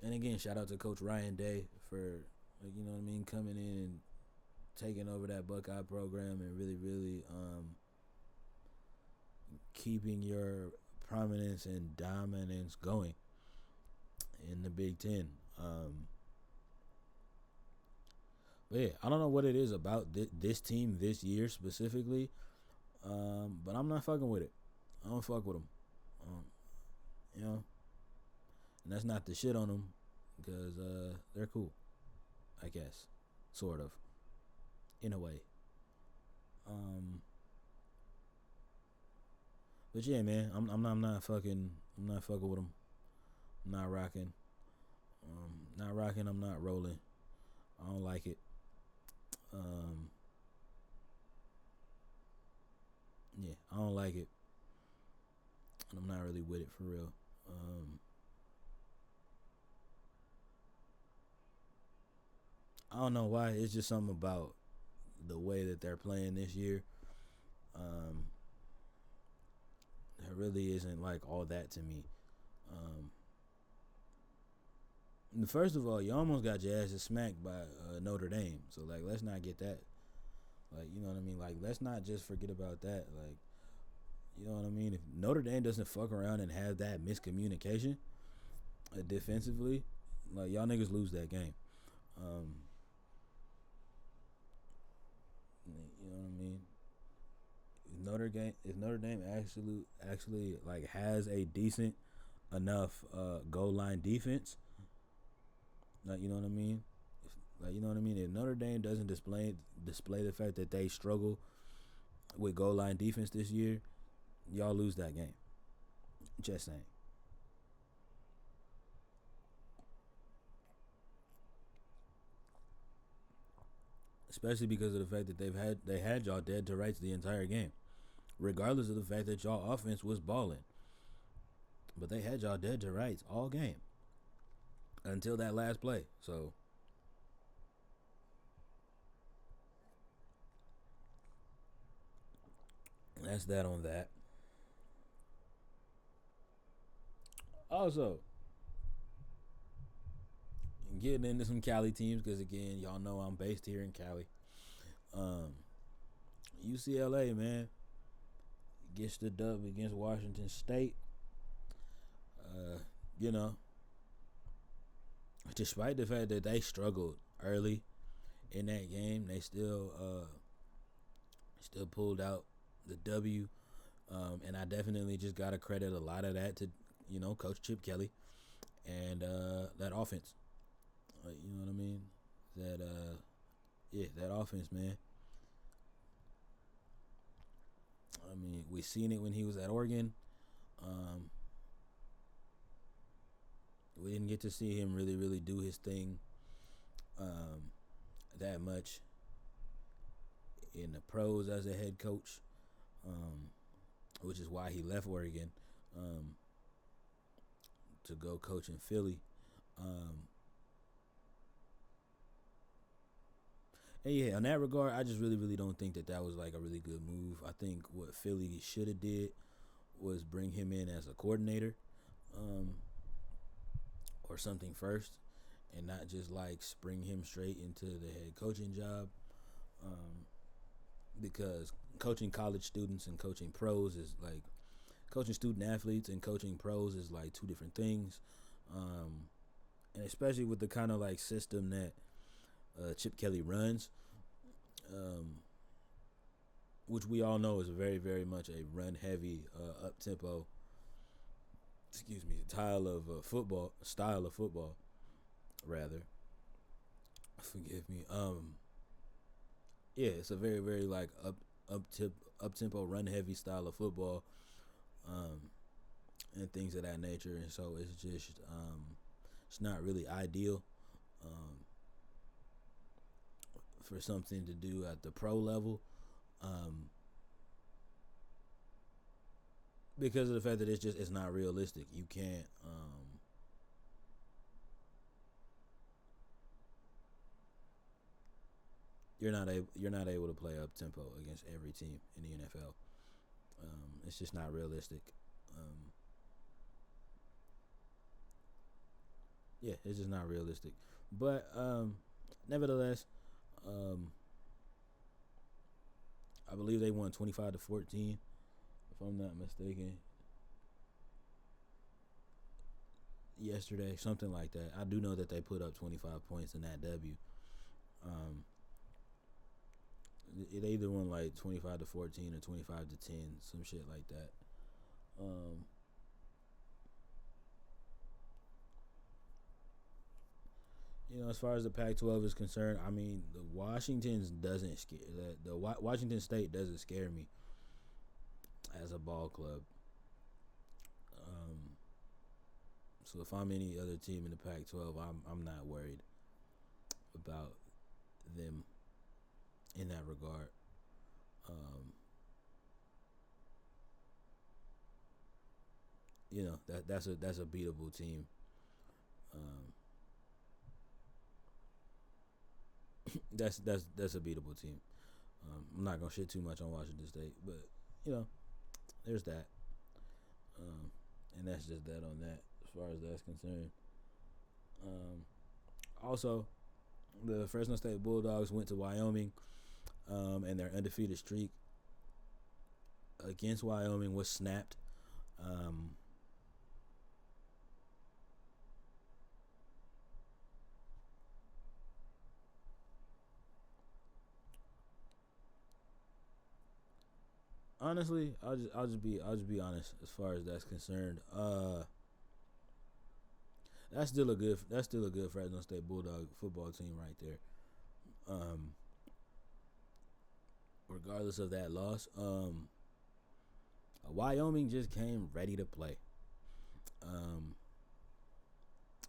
again, shout out to Coach Ryan Day for, like, you know what I mean, coming in and taking over that Buckeye program and really, really keeping your prominence and dominance going in the Big Ten. But yeah, I don't know what it is about this team this year specifically, but I'm not fucking with it. I don't fuck with them. And that's not the shit on them, because they're cool, I guess, sort of, in a way. But yeah, man, I'm not fucking with them. I'm not rocking. Not rocking. I'm not rolling. I don't like it. Yeah, I don't like it, and I'm not really with it for real. I don't know why. It's just something about the way that they're playing this year. It really isn't like all that to me. First of all, you almost got your asses smacked by Notre Dame. So like, let's not get that. Like, you know what I mean? Like, let's not just forget about that. Like, you know what I mean? If Notre Dame doesn't fuck around and have that miscommunication defensively, like, y'all niggas lose that game. You know what I mean? If Notre Dame actually like has a decent enough goal line defense, like, you know what I mean? If Notre Dame doesn't display the fact that they struggle with goal line defense this year, y'all lose that game. Just saying. Especially because of the fact that they had y'all dead to rights the entire game, regardless of the fact that y'all offense was balling. But they had y'all dead to rights all game until that last play. So that's that on that. Also, getting into some Cali teams, because again, y'all know I'm based here in Cali. UCLA, man, gets the dub against Washington State. You know, despite the fact that they struggled early in that game, they still pulled out the W. And I definitely just gotta credit a lot of that to Coach Chip Kelly and that offense. You know what I mean? That yeah, that offense, man. I mean, we seen it when he was at Oregon. Um, we didn't get to see him really, really do his thing um, that much in the pros as a head coach, um, which is why he left Oregon um, to go coach in Philly. Um, and yeah, in that regard, I just really, really don't think that was like a really good move. I think what Philly should have did was bring him in as a coordinator um, or something first, and not just like spring him straight into the head coaching job. Um, because coaching college students and coaching pros is like coaching student athletes and coaching pros is like two different things. And especially with the kind of like system that Chip Kelly runs, um, which we all know is very, very much a run heavy, up tempo, style of football, rather. Forgive me. Yeah, it's a very, very like up tempo, run heavy style of football, um, and things of that nature. And so it's just it's not really ideal um, for something to do at the pro level, um, because of the fact that it's not realistic. You can't. You're not able to play up tempo against every team in the NFL. It's just not realistic. Um, yeah, it's just not realistic. But nevertheless, um, I believe they won 25-14, if I'm not mistaken. Yesterday, something like that. I do know that they put up 25 points in that W. Um, they either won like 25-14 or 25-10, some shit like that. Um, as far as the Pac-12 is concerned, I mean, the Washington's doesn't scare the Washington State doesn't scare me as a ball club. Um, so if I'm any other team in the Pac-12, I'm not worried about them in that regard. Um, that's a beatable team. Um, that's a beatable team. I'm not gonna shit too much on Washington State, but there's that. Um, and that's just that on that as far as that's concerned. Um, Also, the Fresno State Bulldogs went to Wyoming, and their undefeated streak against Wyoming was snapped. Um, Honestly, I'll just be honest as far as that's concerned. That's still a good Fresno State Bulldog football team right there. Um, Regardless of that loss, Wyoming just came ready to play. Um,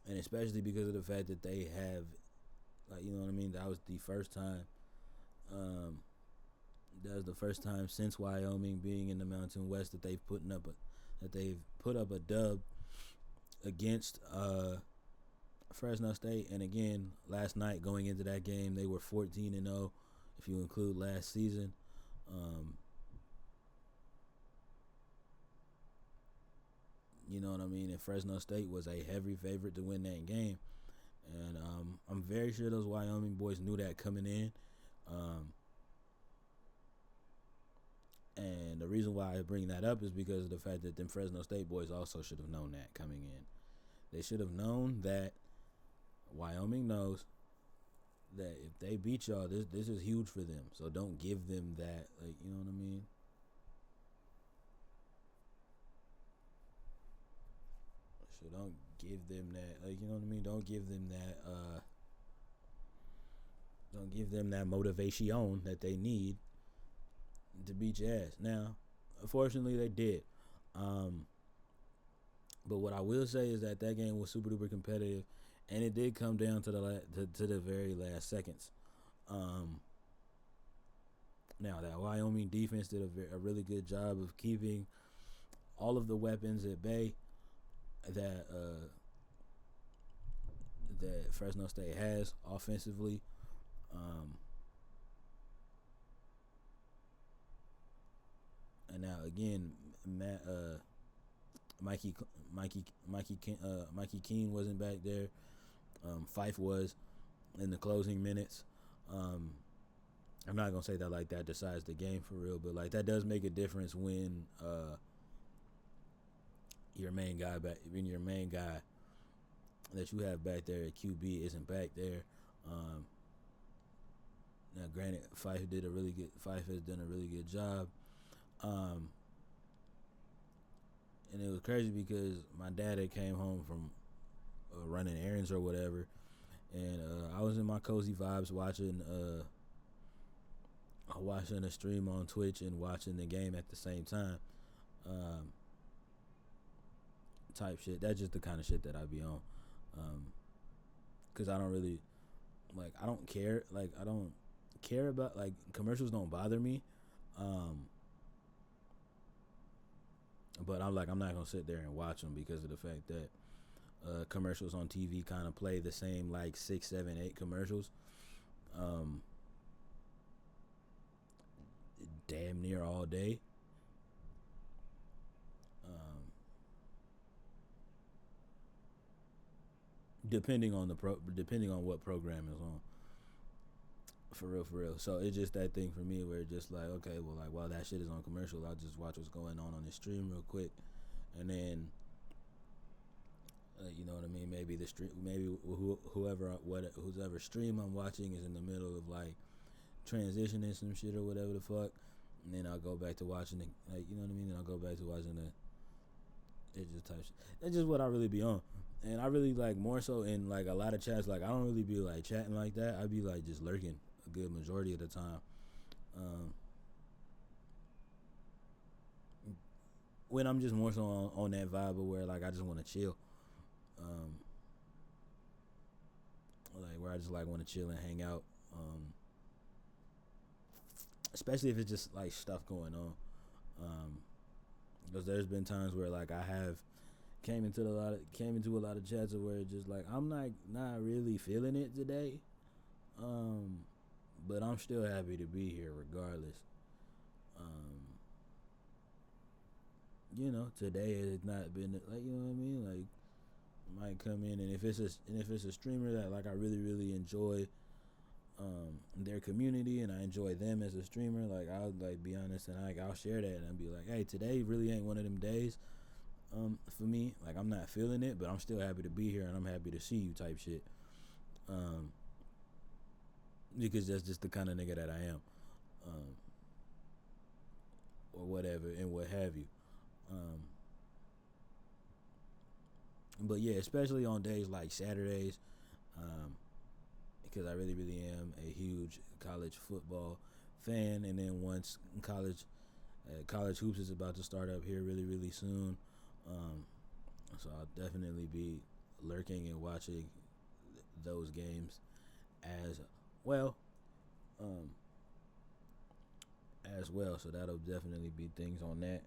and especially because of the fact that they have, like, you know what I mean. That was the first time. Um, that was the first time since Wyoming being in the Mountain West that they've put up a dub against Fresno State. And again, last night going into that game, they were 14-0 if you include last season. You know what I mean? And Fresno State was a heavy favorite to win that game. And I'm very sure those Wyoming boys knew that coming in. Um, and the reason why I bring that up is because of the fact that them Fresno State boys also should have known that coming in. They should have known that Wyoming knows that if they beat y'all, this is huge for them. So don't give them that, like, you know what I mean? So don't give them that, like, you know what I mean? Don't give them that. Don't give them that motivation that they need to beat your ass. Now, unfortunately, they did. Um, but what I will say is that game was super duper competitive, and it did come down to to the very last seconds. Um, Now that Wyoming defense did a really good job of keeping all of the weapons at bay that that Fresno State has offensively. Um, and now again, Matt, Mikey Mikey Keene wasn't back there. Fife was in the closing minutes. Um, I'm not gonna say that like that decides the game for real, but like that does make a difference when your main guy that you have back there at QB isn't back there. Um, Now, granted, Fife has done a really good job, um, and it was crazy because my dad had came home from running errands or whatever, and I was in my cozy vibes watching a stream on Twitch and watching the game at the same time, um, type shit. That's just the kind of shit that I be on, because I don't really I don't care. Like I don't care about commercials. Don't bother me. Um, but I'm not gonna sit there and watch them because of the fact that commercials on TV kind of play the same 6, 7, 8 commercials. Um, Damn near all day. Um, depending on what program is on. For real, for real. So it's just that thing for me where it's just okay, well, while that shit is on commercial, I'll just watch what's going on the stream real quick, and then you know what I mean. Maybe the stream, maybe whoever stream I'm watching is in the middle of transitioning some shit or whatever the fuck, and then I'll go back to watching it. You know what I mean. And I'll go back to watching it just type shit. That's just what I really be on. And I really more so in a lot of chats. I don't really be chatting like that. I be just lurking a good majority of the time. When I'm just more so on that vibe of where I just want to chill. Where I just want to chill and hang out. Especially if it's just stuff going on. Because there's been times where I have came into a lot of chats where it's just I'm not really feeling it today. But I'm still happy to be here regardless. Today has not been you know what I mean. Might come in, and if it's a streamer that I really really enjoy their community and I enjoy them as a streamer, I'll be honest and I'll share that and I'll be hey, today really ain't one of them days for me. I'm not feeling it, but I'm still happy to be here and I'm happy to see you type shit. Because that's just the kind of nigga that I am. Or whatever and what have you. But yeah, especially on days like Saturdays, because I really, really am a huge college football fan. And then once college hoops is about to start up here really, really soon, so I'll definitely be lurking and watching those games as well. So that'll definitely be things on that.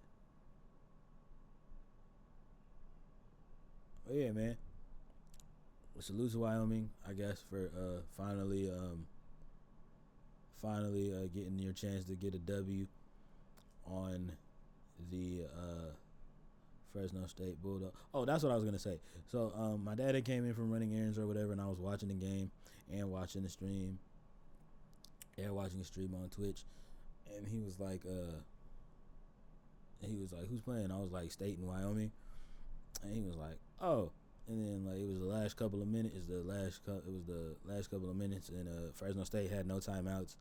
But yeah, man. Salute to Wyoming, I guess, for finally getting your chance to get a W on the Fresno State Bulldog. Oh, that's what I was gonna say. So my dad had came in from running errands or whatever, and I was watching the game and watching the stream. Yeah, watching the stream on Twitch, and he was who's playing? I was State and Wyoming, and he was oh. And then like it was the last couple of minutes. It was the last couple of minutes, and Fresno State had no timeouts.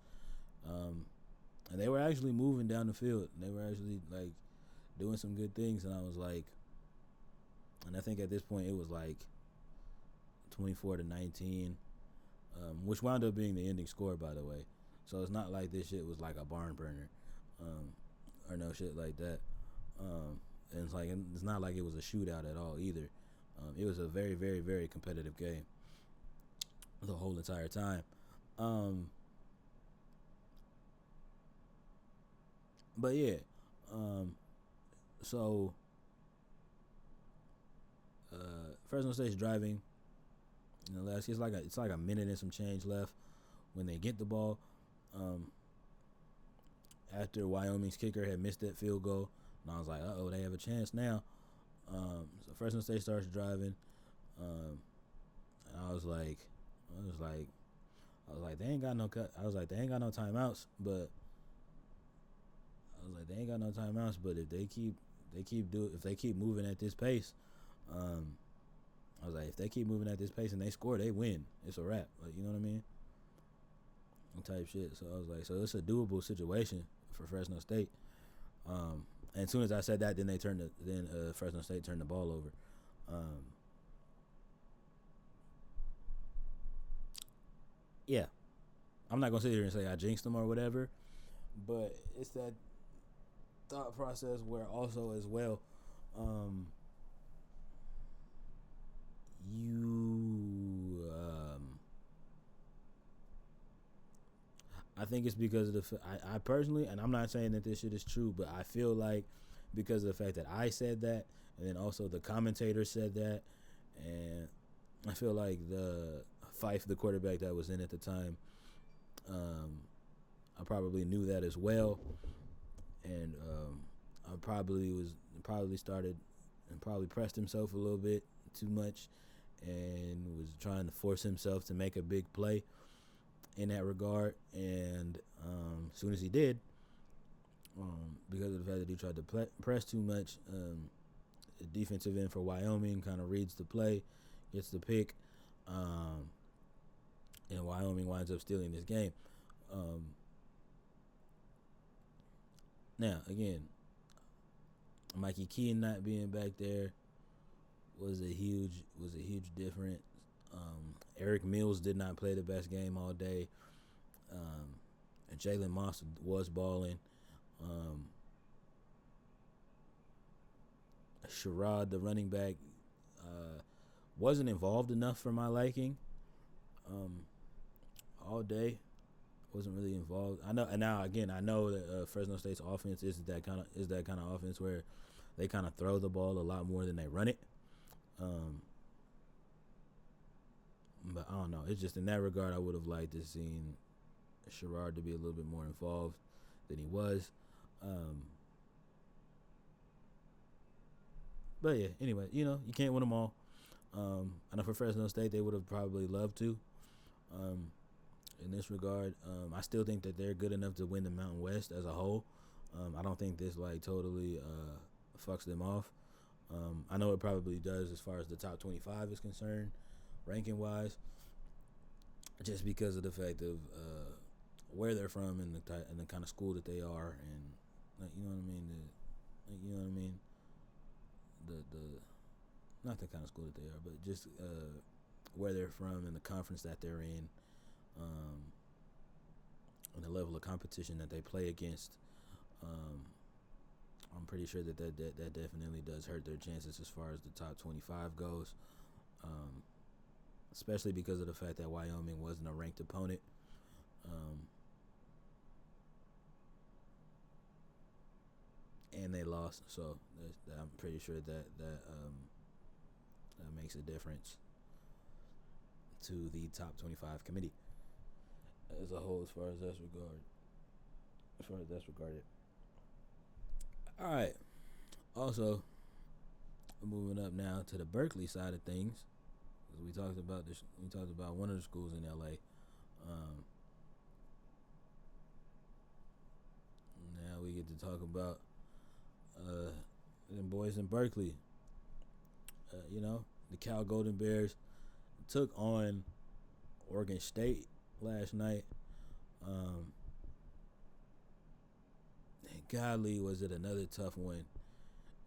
Um, and they were actually moving down the field. They were actually like doing some good things, and I was like, and I think at this point it was like 24-19, which wound up being the ending score, by the way. So it's not like this shit was like a barn burner, or no shit like that. And it's not like it was a shootout at all either. It was a very, very, very competitive game the whole entire time. But yeah, so Fresno State's driving. It's like a minute and some change left when they get the ball. After Wyoming's kicker had missed that field goal, and I was like, "Uh oh, they have a chance now." So Fresno State starts driving. And I was like, they ain't got no cut. I was like, they ain't got no timeouts, but if they keep moving at this pace, I was like, if they keep moving at this pace and they score, they win. It's a wrap. Like, you know what I mean? Type shit. So I was like, so it's a doable situation for Fresno State. And as soon as I said that, then Fresno State turned the ball over. Yeah, I'm not gonna sit here and say I jinxed them or whatever, but it's that thought process where also as well, you I think it's because of I personally, and I'm not saying that this shit is true, but I feel like because of the fact that I said that, and then also the commentator said that, and I feel like the Fife, the quarterback that was in at the time, I probably knew that as well, and I probably started and probably pressed himself a little bit too much, and was trying to force himself to make a big play in that regard. And as soon as he did, because of the fact that he tried to press too much, the defensive end for Wyoming kind of reads the play, gets the pick, and Wyoming winds up stealing this game. Now, again, Mikey Keaton not being back there was a huge difference. Eric Mills did not play the best game all day. And Jalen Moss was balling. Sherrod, the running back, wasn't involved enough for my liking. All day, wasn't really involved. I know, and now again, I know that Fresno State's offense is that kind of offense where they kind of throw the ball a lot more than they run it. But I don't know. It's just in that regard, I would have liked to seen Sherrod to be a little bit more involved than he was. But yeah, anyway, you can't win them all. I know for Fresno State, they would have probably loved to. In this regard, I still think that they're good enough to win the Mountain West as a whole. I don't think this like totally fucks them off. I know it probably does as far as the top 25 is concerned, ranking wise, just because of the fact of where they're from and the kind of school that they are, and like, you know what I mean. The not the kind of school that they are, but just where they're from and the conference that they're in, and the level of competition that they play against. I'm pretty sure that definitely does hurt their chances as far as the top 25 goes, especially because of the fact that Wyoming wasn't a ranked opponent. And they lost, so I'm pretty sure that makes a difference to the top 25 committee as a whole, as far as that's regarded. All right. Also, moving up now to the Berkeley side of things, we talked about this. We talked about one of the schools in LA. Now we get to talk about the boys in Berkeley. the Cal Golden Bears took on Oregon State last night. And golly, was it another tough one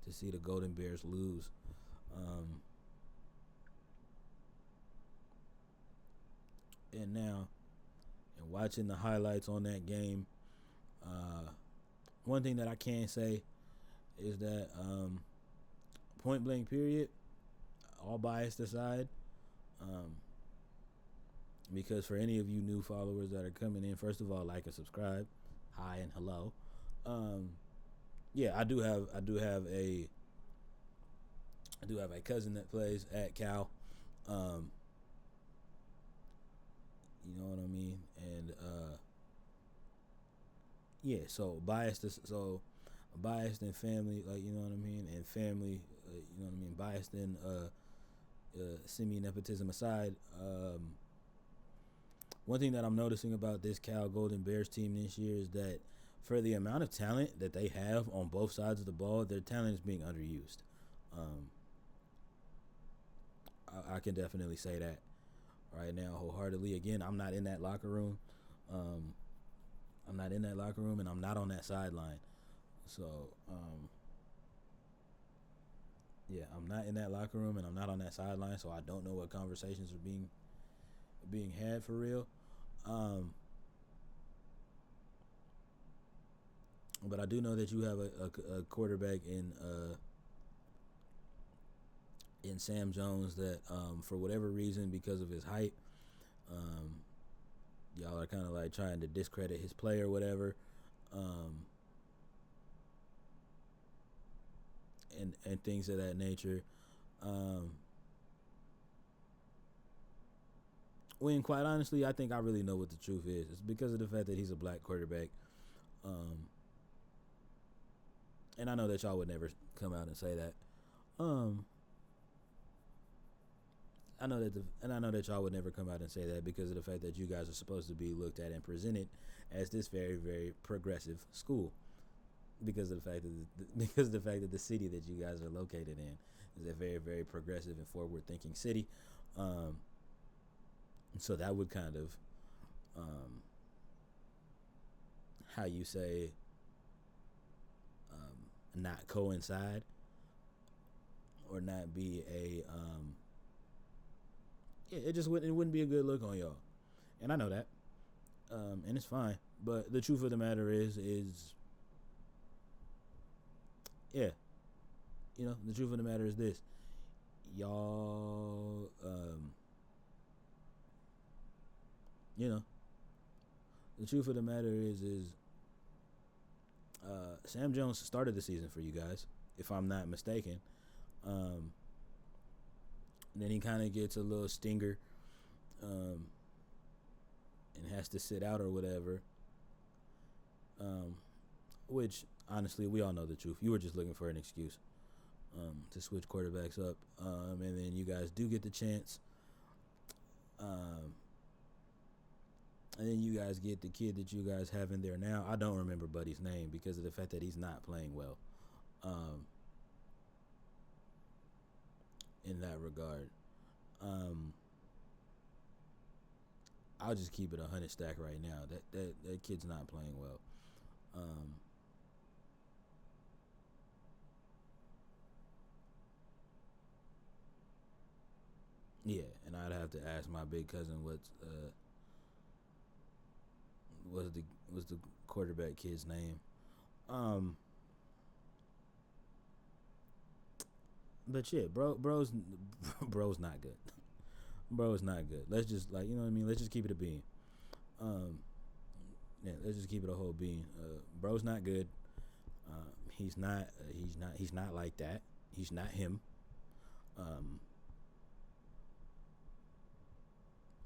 to see the Golden Bears lose. And now, and watching the highlights on that game, one thing that I can say is that point blank period, all bias aside, because for any of you new followers that are coming in, first of all, like and subscribe. Hi and hello. Yeah, I do have a cousin that plays at Cal. You know what I mean? And yeah, so biased in family, like, you know what I mean, and family, you know what I mean, biased in semi nepotism aside. One thing that I'm noticing about this Cal Golden Bears team this year is that for the amount of talent that they have on both sides of the ball, their talent is being underused. I can definitely say that right now wholeheartedly. Again, I'm not in that locker room. And I'm not on that sideline. So, yeah, I'm not in that locker room and I'm not on that sideline, so I don't know what conversations are being had for real. But I do know that you have a quarterback in Sam Jones that, for whatever reason, because of his height, y'all are kind of like trying to discredit his play or whatever, and things of that nature. When quite honestly, I think I really know what the truth is. It's because of the fact that he's a black quarterback. And I know that y'all would never come out and say that. I know that y'all would never come out and say that because of the fact that you guys are supposed to be looked at and presented as this very, very progressive school. Because of the fact that the city that you guys are located in is a very, very progressive and forward-thinking city. So that would kind of, how you say, not coincide or not be a, it wouldn't be a good look on y'all, and I know that, and it's fine. But the truth of the matter is, yeah, you know, the truth of the matter is this, y'all, you know, the truth of the matter is Sam Jones started the season for you guys, if I'm not mistaken. Then he kind of gets a little stinger, and has to sit out or whatever. Which honestly, we all know the truth. You were just looking for an excuse to switch quarterbacks up, and then you guys do get the chance. And then you guys get the kid that you guys have in there now. I don't remember Buddy's name because of the fact that he's not playing well. In that regard, I'll just keep it 100 stack right now. That kid's not playing well. Yeah, and I'd have to ask my big cousin was the quarterback kid's name. But yeah, bro's not good. Bro's not good. Let's just, like, you know what I mean. Let's just keep it a bean. Yeah, let's just keep it a whole bean. Bro's not good. He's not like that. He's not him.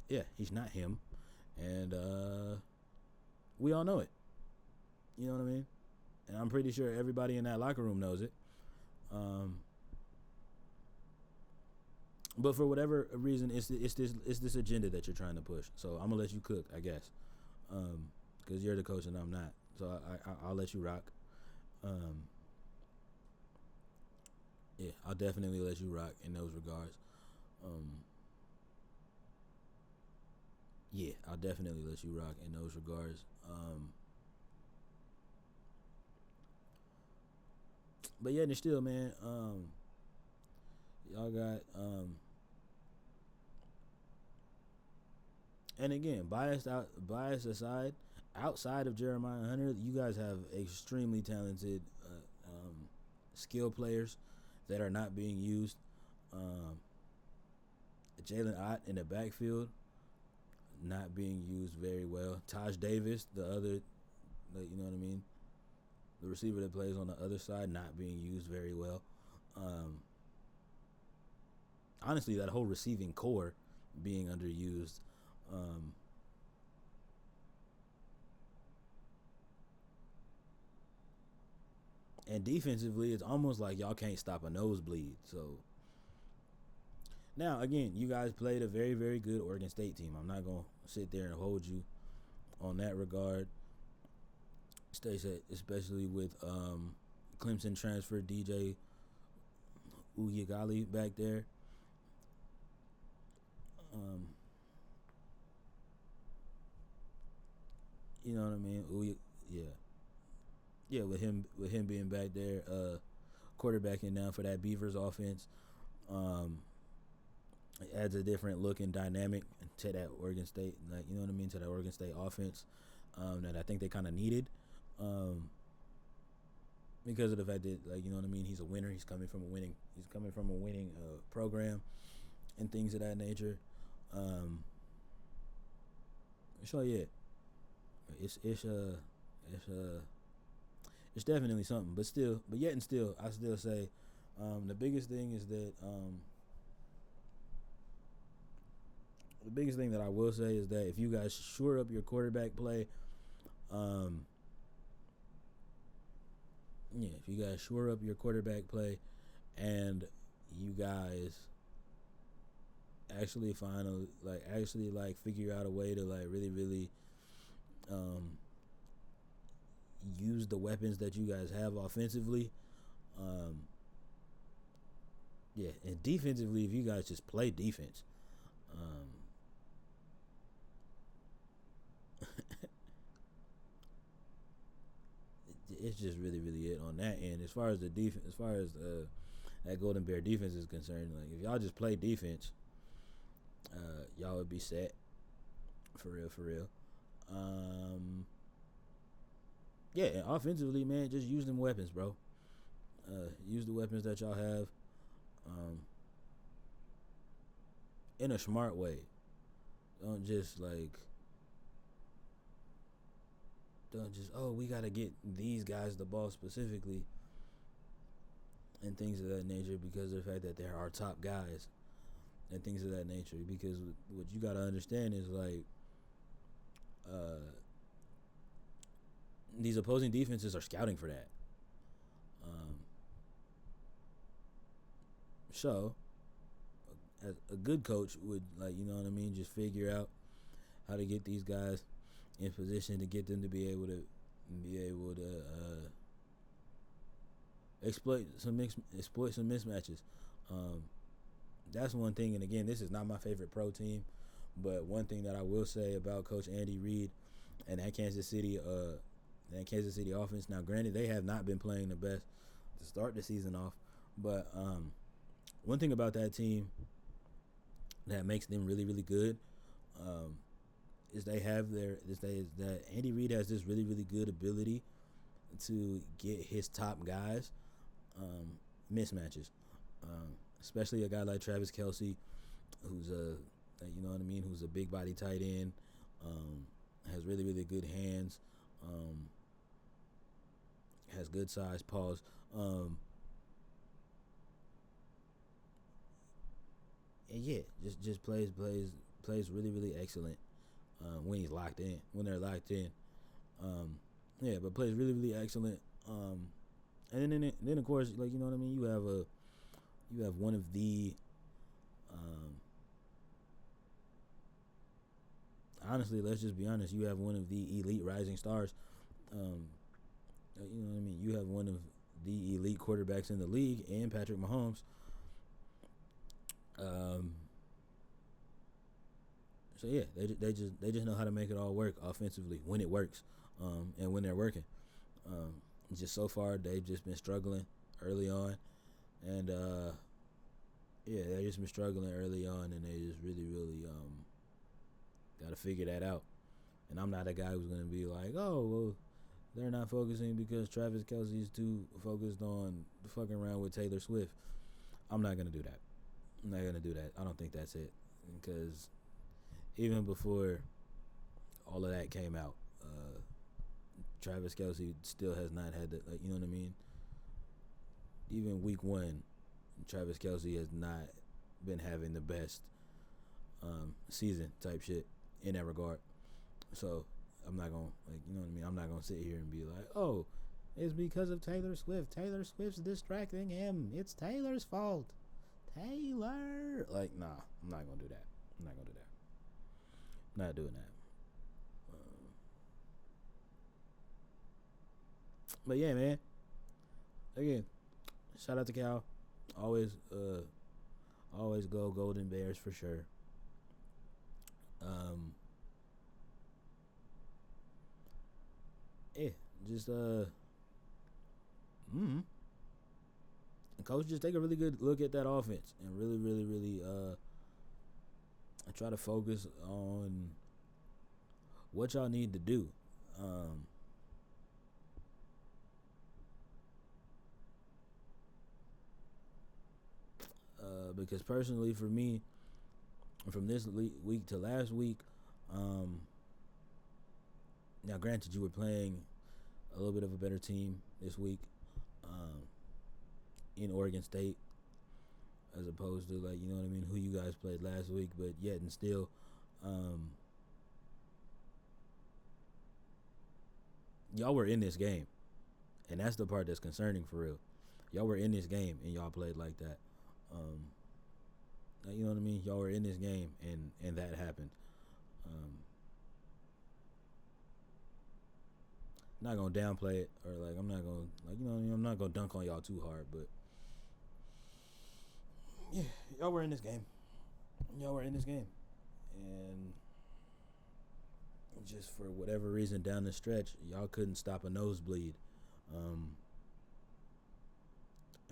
Yeah, he's not him, and we all know it. You know what I mean? And I'm pretty sure everybody in that locker room knows it. But for whatever reason, it's this agenda that you're trying to push. So I'm gonna let you cook, I guess, because you're the coach and I'm not. So I'll let you rock. Yeah, I'll definitely let you rock in those regards. Um, yeah, I'll definitely let you rock in those regards. But yeah, and still, man, y'all got and again, bias aside, outside of Jeremiah Hunter, you guys have extremely talented skill players that are not being used. Um, Jalen Ott in the backfield not being used very well. Taj Davis, the other, like, you know what I mean, the receiver that plays on the other side, not being used very well. Um, Honestly, that whole receiving core being underused. Um, and defensively, it's almost like y'all can't stop a nosebleed. So now, again, you guys played a very, very good Oregon State team. I'm not gonna sit there and hold you on that regard. Stay set, especially with Clemson transfer DJ Uyigali back there. Um, you know what I mean? Yeah, yeah. With him being back there, quarterbacking now for that Beavers offense, um, it adds a different look and dynamic to that Oregon State, like, you know what I mean, to that Oregon State offense, that I think they kind of needed, um, because of the fact that, like, you know what I mean, he's a winner. He's coming from a winning program and things of that nature. Um, so yeah, it's it's uh it's it's definitely something, but yet and still, I still say, the biggest thing is that the biggest thing that I will say is that if you guys shore up your quarterback play, um, yeah, if you guys shore up your quarterback play, and you guys actually find actually like figure out a way to like really really um, use the weapons that you guys have offensively, um, yeah, and defensively, if you guys just play defense, um, it's just really really it on that end. As far as the defense, as far as that Golden Bear defense is concerned, like if y'all just play defense, y'all would be set for real, for real. Um, yeah, and offensively, man, just use them weapons, bro. Use the weapons that y'all have, um, in a smart way. Don't just like don't just, oh, we gotta get these guys the ball specifically and things of that nature because of the fact that they're our top guys and things of that nature. Because what you gotta understand is like, uh, these opposing defenses are scouting for that. Um, so a good coach would, like, you know what I mean, just figure out how to get these guys in position to get them to be able to exploit some mismatches. Um, that's one thing. And again, this is not my favorite pro team, but one thing that I will say about Coach Andy Reid and that Kansas City offense. Now, granted, they have not been playing the best to start the season off, but one thing about that team that makes them really really good, um, is that Andy Reid has this really really good ability to get his top guys mismatches, especially a guy like Travis Kelsey, who's you know what I mean, who's a big body tight end, has really really good hands, um, has good size, paws, and yeah, just plays really really excellent when he's locked in, when they're locked in. Um, yeah, but plays really really excellent. And then of course, like, you know what I mean, you have one of the um, honestly, let's just be honest, you have one of the elite rising stars. Um, you know what I mean, you have one of the elite quarterbacks in the league, and Patrick Mahomes. Um, So yeah, they just know how to make it all work offensively when it works, and when they're working. Um, just so far they've just been struggling early on, and yeah, they just been struggling early on, and they just really got to figure that out. And I'm not a guy who's gonna be like, oh well, they're not focusing because Travis Kelsey's too focused on fucking around with Taylor Swift. I'm not gonna do that. I'm not gonna do that. I don't think that's it, because even before all of that came out, Travis Kelsey still has not had the, like, you know what I mean. Even week one, Travis Kelsey has not been having the best season type shit in that regard. So I'm not gonna, like, you know what I mean. I'm not gonna sit here and be like, oh, it's because of Taylor Swift. Taylor Swift's distracting him. It's Taylor's fault. Taylor, like, nah, I'm not gonna do that. I'm not gonna do that. I'm not doing that. But yeah, man. Again, shout out to Cal. Always, always go Golden Bears for sure. Um, yeah, just mm, coach, just take a really good look at that offense and really try to focus on what y'all need to do. Um, because personally, for me, from this week to last week, um, now granted, you were playing a little bit of a better team this week, um, in Oregon State, as opposed to, like, you know what I mean, who you guys played last week. But yet and still, um, y'all were in this game, and that's the part that's concerning for real. Y'all were in this game and y'all played like that. Um, you know what I mean? Y'all were in this game and that happened. Um, not gonna downplay it, or like, I'm not gonna, like, you know what I mean? I'm not gonna dunk on y'all too hard, but yeah, y'all were in this game. Y'all were in this game, and just for whatever reason down the stretch, y'all couldn't stop a nosebleed, um,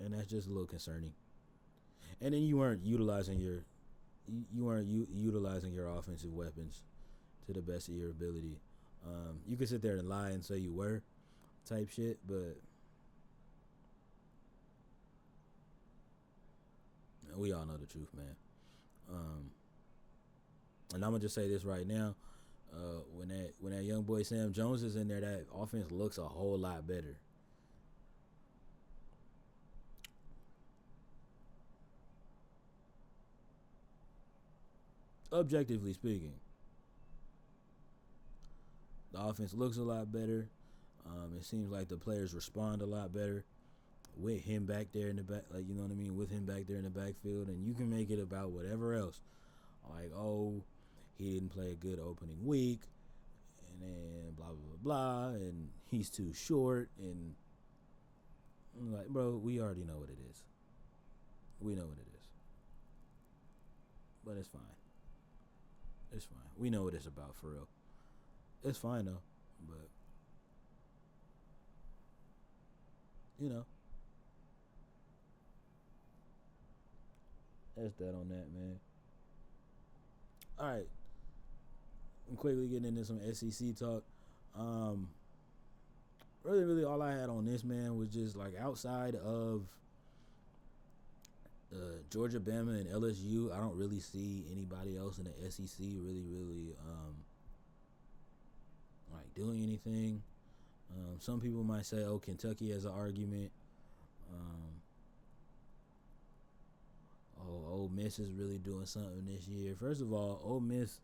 and that's just a little concerning. And then you weren't utilizing your offensive weapons to the best of your ability. You could sit there and lie and say you were type shit, but we all know the truth, man. Um, and I'm gonna just say this right now: when that young boy Sam Jones is in there, that offense looks a whole lot better. Objectively speaking, the offense looks a lot better. It seems like the players respond a lot better with him back there in the back, like, you know what I mean, with him back there in the backfield, and you can make it about whatever else, like, oh, he didn't play a good opening week, and then blah blah blah blah, and he's too short, and I'm like, bro, we already know what it is. We know what it is, but it's fine. It's fine. We know what it's about for real. It's fine though, but you know, that's that on that, man. All right, I'm quickly getting into some SEC talk. Um, really, all I had on this, man, was just like, outside of Georgia, Bama, and LSU, I don't really see anybody else in the SEC really like doing anything. Some people might say, oh, Kentucky has an argument. Um, oh, Ole Miss is really doing something this year. First of all, Ole Miss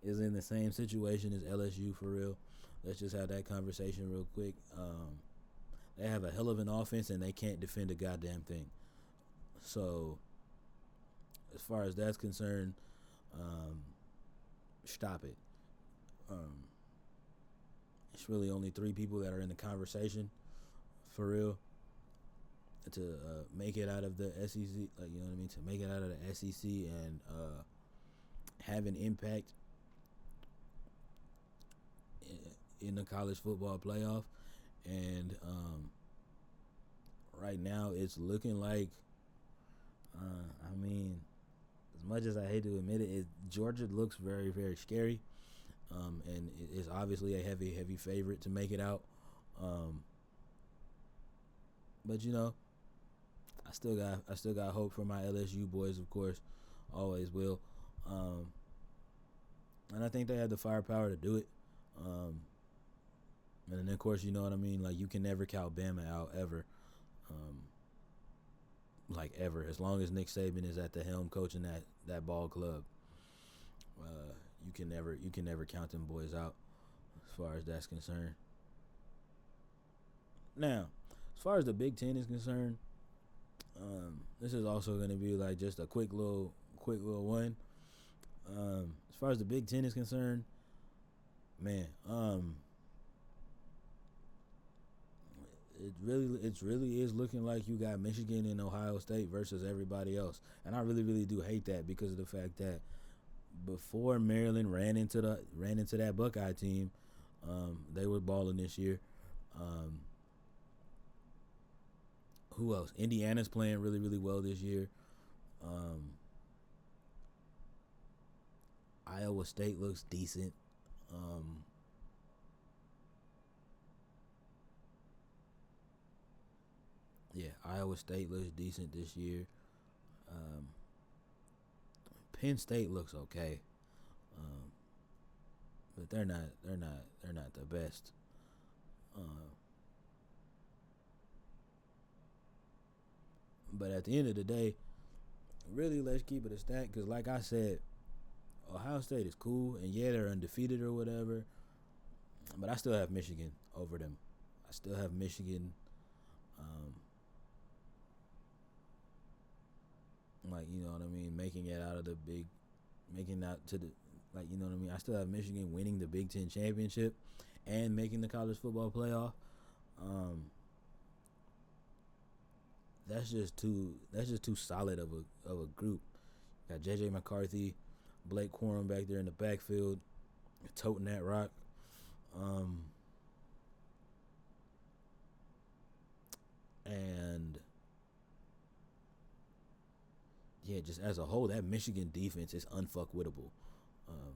is in the same situation as LSU for real. Let's just have that conversation real quick. They have a hell of an offense and they can't defend a goddamn thing. So, as far as that's concerned, um, stop it. Um, it's really only three people that are in the conversation for real to make it out of the SEC. Like, you know what I mean? To make it out of the SEC, and have an impact in the college football playoff. And right now, it's looking like, I mean, as much as I hate to admit it, Georgia looks very, very scary. And it is obviously a heavy, heavy favorite to make it out. But I still got hope for my LSU boys, of course, always will. Um, and I think they have the firepower to do it. And then of course, you know what I mean. Like, you can never count Bama out ever. Um, like, ever, as long as Nick Saban is at the helm coaching that ball club, you can never count them boys out as far as that's concerned. Now, as far as the Big Ten is concerned, this is also going to be like just a quick little one. As far as the Big Ten is concerned, man, it really is looking like you got Michigan and Ohio State versus everybody else, and I really do hate that because of the fact that before Maryland ran into that Buckeye team, they were balling this year. Um, who else? Indiana's playing really well this year. Um, Iowa State looks decent. Um, yeah, Iowa State looks decent this year. Um, Penn State looks okay, um, but they're not the best. Uh, but at the end of the day, really, let's keep it a stack because, like I said, Ohio State is cool, and yeah, they're undefeated or whatever. But I still have Michigan over them. I still have Michigan. Um, like, you know what I mean, making out to the, like, you know what I mean. I still have Michigan winning the Big Ten championship and making the college football playoff. Um, that's just too solid of a group. Got JJ McCarthy, Blake Corum back there in the backfield, toting that rock. Um, and yeah, just as a whole, that Michigan defense is unfuckwittable. Um,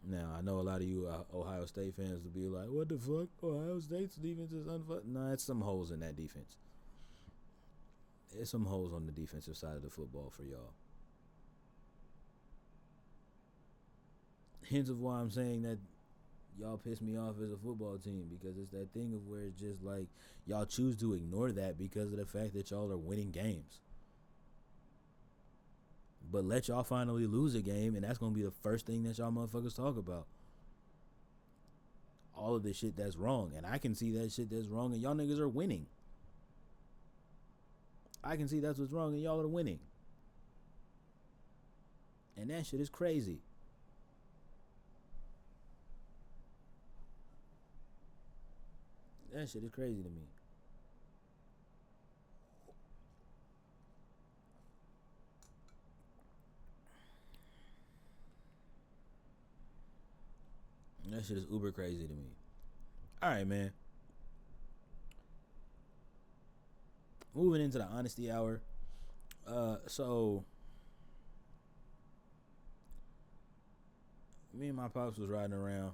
Now, I know a lot of you Ohio State fans will be like, "What the fuck? Ohio State's defense is unfuck." Nah, it's some holes in that defense. There's some holes on the defensive side of the football for y'all. Hence of why I'm saying that y'all piss me off as a football team because it's that thing of where it's just like y'all choose to ignore that because of the fact that y'all are winning games. But let y'all finally lose a game, and that's gonna be the first thing that y'all motherfuckers talk about. All of this shit that's wrong, and I can see that shit that's wrong, and y'all niggas are winning. I can see that's what's wrong, and y'all are winning, and that shit is crazy. That shit is crazy to me. That shit is uber crazy to me. All right, man. Moving into the honesty hour. So me and my pops was riding around,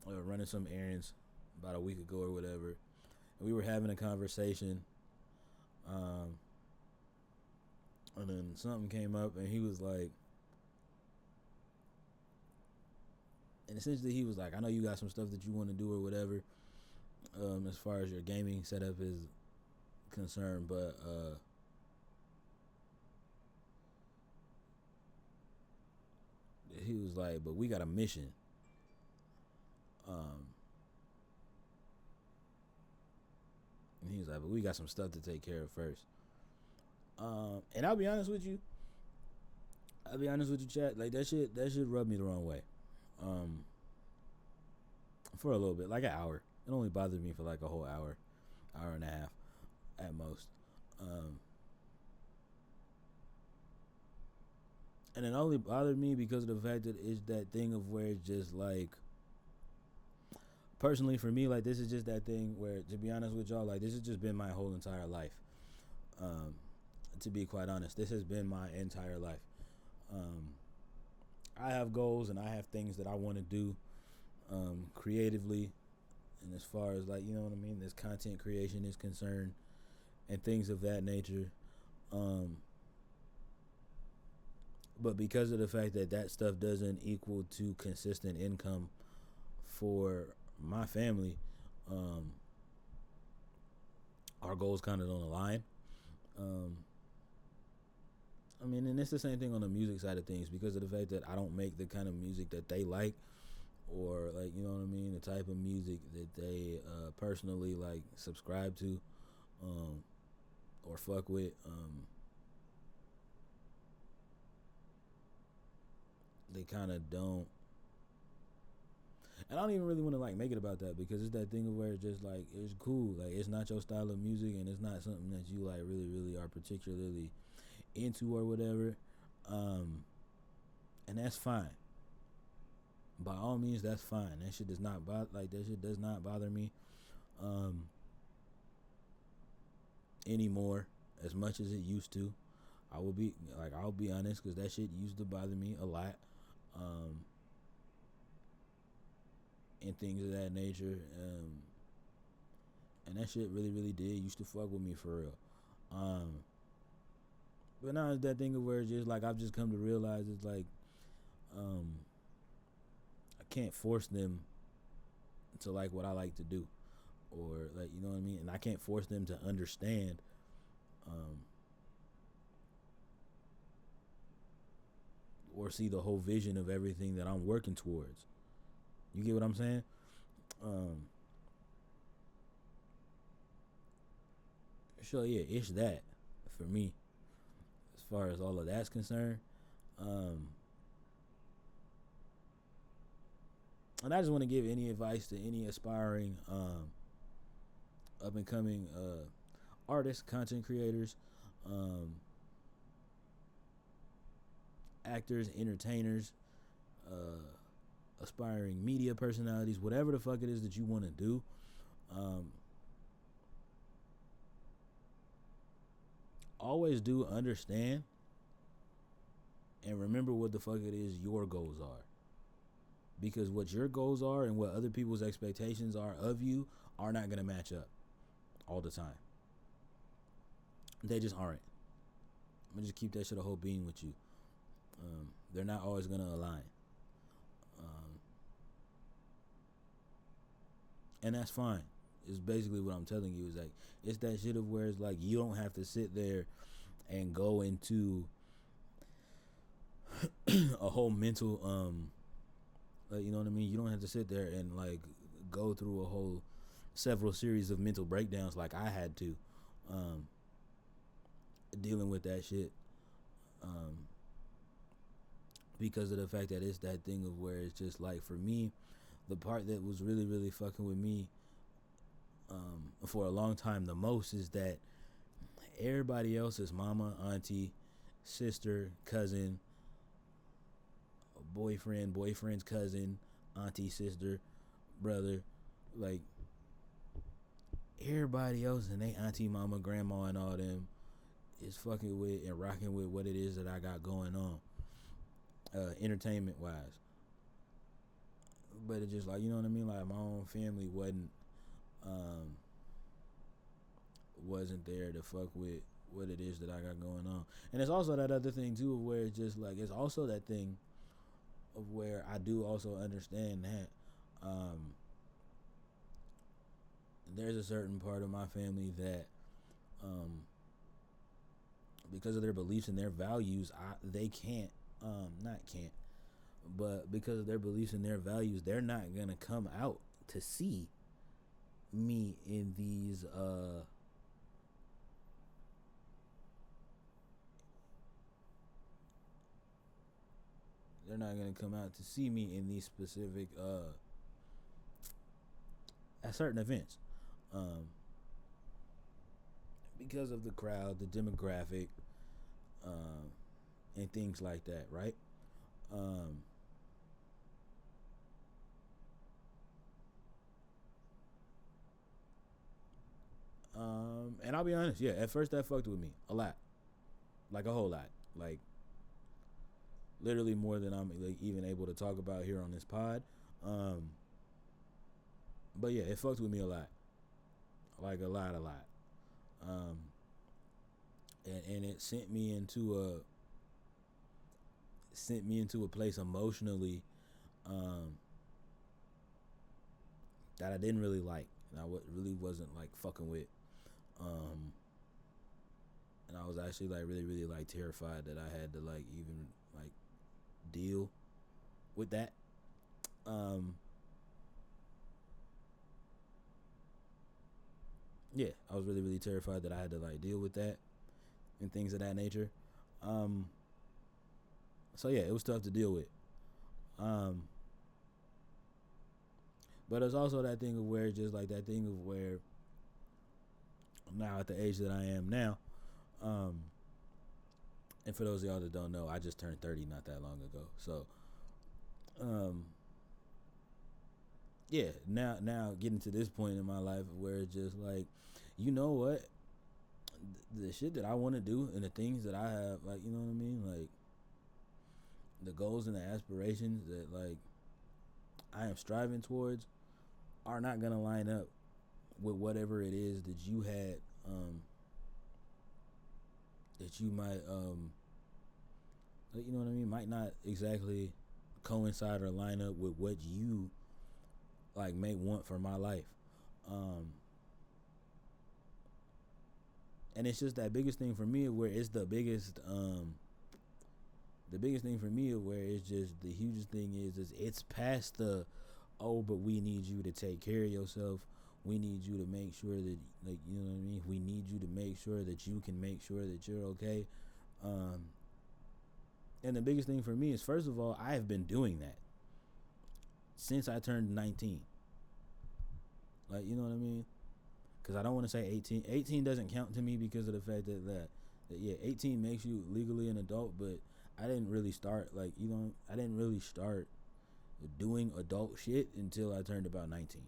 running some errands about a week ago or whatever, and we were having a conversation. Um, and then something came up, and he was like, and essentially he was like, "I know you got some stuff that you want to do or whatever, as far as your gaming setup is concerned, but he was like, but we got a mission." Um, and he was like, "But we got some stuff to take care of first." And I'll be honest with you. Chat. Like that shit rubbed me the wrong way. Um, for a little bit, like an hour. It only bothered me for like a whole hour and a half, at most. Um, And it only bothered me because of the fact that it's that thing of where it's just like, personally for me, like this is just that thing where, to be honest with y'all, like this has just been my whole entire life. Um, to be quite honest, this has been my entire life. Um, I have goals and I have things that I want to do creatively, and as far as like, you know what I mean, this content creation is concerned and things of that nature. Um, but because of the fact that that stuff doesn't equal to consistent income for my family, um, our goals kind of don't align. Um, I mean, and it's the same thing on the music side of things because of the fact that I don't make the kind of music that they like, or like, you know what I mean, the type of music that they personally like subscribe to, um, or fuck with. They kind of don't, and I don't even really want to like make it about that because it's that thing of where it's just like it's cool, like it's not your style of music and it's not something that you like really are particularly into or whatever, um, and that's fine. By all means, that's fine. That shit does not bother, like that shit does not bother me um, anymore as much as it used to. I will be like, I'll be honest, because that shit used to bother me a lot, um, and things of that nature. And that shit really did used to fuck with me for real. Um, but now it's that thing of where it's just like I've just come to realize it's like, um, I can't force them to like what I like to do, or like, you know what I mean, and I can't force them to understand, um, or see the whole vision of everything that I'm working towards. You get what I'm saying? Um, so yeah, it's that for me as far as all of that's concerned. Um, and I just want to give any advice to any aspiring up and coming artists, content creators, um, actors, entertainers, uh, aspiring media personalities, whatever the fuck it is that you want to do. Um, Always do understand and remember what the fuck it is your goals are. Because what your goals are and what other people's expectations are of you are not going to match up all the time. They just aren't. I'm going to just keep that shit a whole being with you. They're not always going to align. And that's fine. It's basically what I'm telling you is like, it's that shit of where it's like you don't have to sit there and go into a whole mental like, you know what I mean, you don't have to sit there and like go through a whole several series of mental breakdowns like I had to, um, dealing with that shit, um, because of the fact that it's that thing of where it's just like, for me, the part that was really fucking with me for a long time the most is that everybody else's mama, auntie, sister, cousin, boyfriend's cousin, auntie, sister, brother, like everybody else and they auntie, mama, grandma, and all them is fucking with and rocking with what it is that I got going on, entertainment wise. But it's just like, you know what I mean, like my own family um, wasn't there to fuck with what it is that I got going on. And it's also that other thing too, where it's just like, it's also that thing of where I do also understand that there's a certain part of my family that, um, because of their beliefs and their values, they can't, not can't, but because of their beliefs and their values, they're not gonna come out to see me in these they're not gonna come out to see me in these specific at certain events, um, because of the crowd, the demographic, um, and things like that, right? Um, and I'll be honest, yeah, at first that fucked with me a lot, like a whole lot, like literally more than I'm like even able to talk about here on this pod. Um, but yeah, it fucked with me a lot, like a lot. Um, and it sent me into a place emotionally, um, that I didn't really like, and really wasn't like fucking with. Um, and I was actually like really really like terrified that I had to like even like deal with that. Um, yeah, I was really really terrified that I had to like deal with that and things of that nature. Um, so yeah, it was tough to deal with. Um, but it's also that thing of where just like that thing of where now at the age that I am now, um, and for those of y'all that don't know, I just turned 30 not that long ago. So, um, yeah, now getting to this point in my life where it's just like, you know what, the shit that I want to do and the things that I have, like, you know what I mean, like the goals and the aspirations that like I am striving towards are not gonna line up with whatever it is that you had, that you might, you know what I mean, might not exactly coincide or line up with what you like may want for my life. Um, and it's just that biggest thing for me where it's the biggest thing for me where it's just the hugest thing is it's past the, oh, but we need you to take care of yourself, we need you to make sure that, like, you know what I mean, we need you to make sure that you can make sure that you're okay. um and the biggest thing for me is, first of all, I have been doing that since I turned 19. Like, you know what I mean, because I don't want to say 18. 18 doesn't count to me because of the fact that yeah, 18 makes you legally an adult, but I didn't really start, like, you know, I didn't really start doing adult shit until I turned about 19.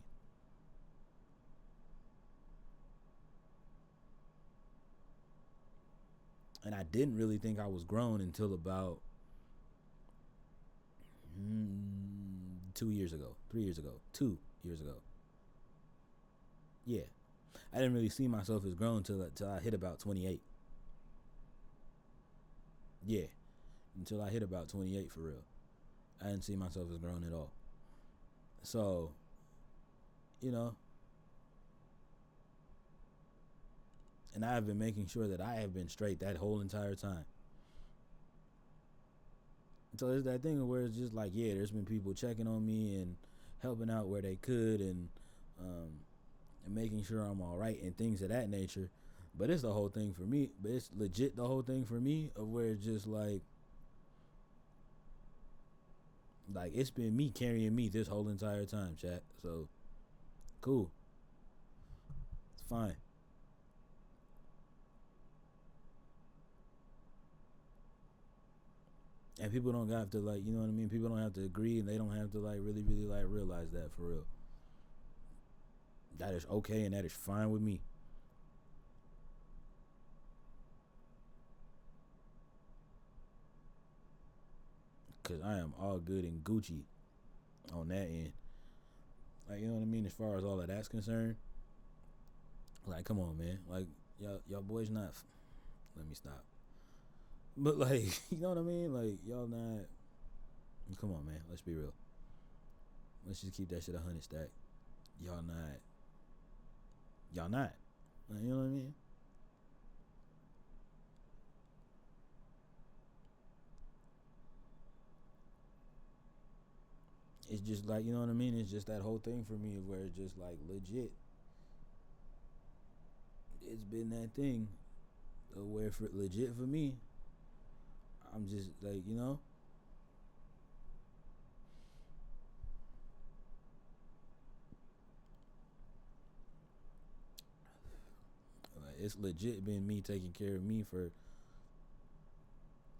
And I didn't really think I was grown until about 2 years ago, 3 years ago, 2 years ago. Yeah, I didn't really see myself as grown till I hit about 28. Yeah, until I hit about 28 for real. I didn't see myself as grown at all. So, you know, and I have been making sure that I have been straight that whole entire time. So it's that thing where it's just like, yeah, there's been people checking on me and helping out where they could, um, and making sure I'm all right and things of that nature. But it's the whole thing for me. But it's legit the whole thing for me of where it's just like it's been me carrying me this whole entire time, chat. So cool, it's fine. And people don't have to, like, you know what I mean. People don't have to agree, and they don't have to like really really like realize that for real. That is okay, and that is fine with me. Cause I am all good and Gucci on that end. Like, you know what I mean? As far as all of that's concerned, like, come on, man. Like, y'all boys not. Let me stop. But like, you know what I mean? Like, y'all not. Come on, man. Let's be real. Let's just keep that shit 100 stack. Y'all not. Y'all not. Like, you know what I mean? It's just like, you know what I mean? It's just that whole thing for me where it's just like legit. It's been that thing where for legit for me, I'm just like, you know, like it's legit been me taking care of me for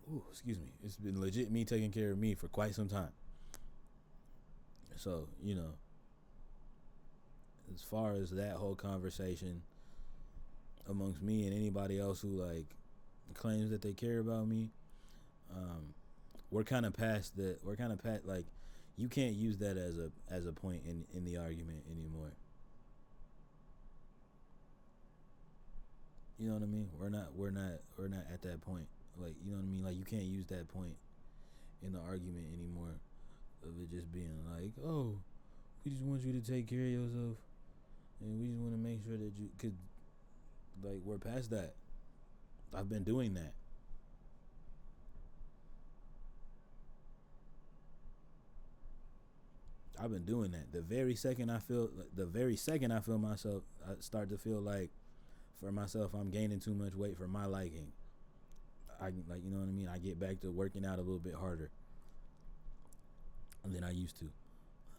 Ooh, excuse me. It's been legit me taking care of me for quite some time. So, as far as that whole conversation amongst me and anybody else who like claims that they care about me, we're kind of past that. We're kind of past like you can't use that as a point in the argument anymore. You know what I mean? We're not at that point. Like, you know what I mean? Like, you can't use that point in the argument anymore of it just being like, oh, we just want you to take care of yourself, and we just want to make sure that you could. Like, we're past that. I've been doing that. I've been doing that. The very second I feel myself, I start to feel like for myself, I'm gaining too much weight for my liking. I like, you know what I mean. I get back to working out a little bit harder than I used to.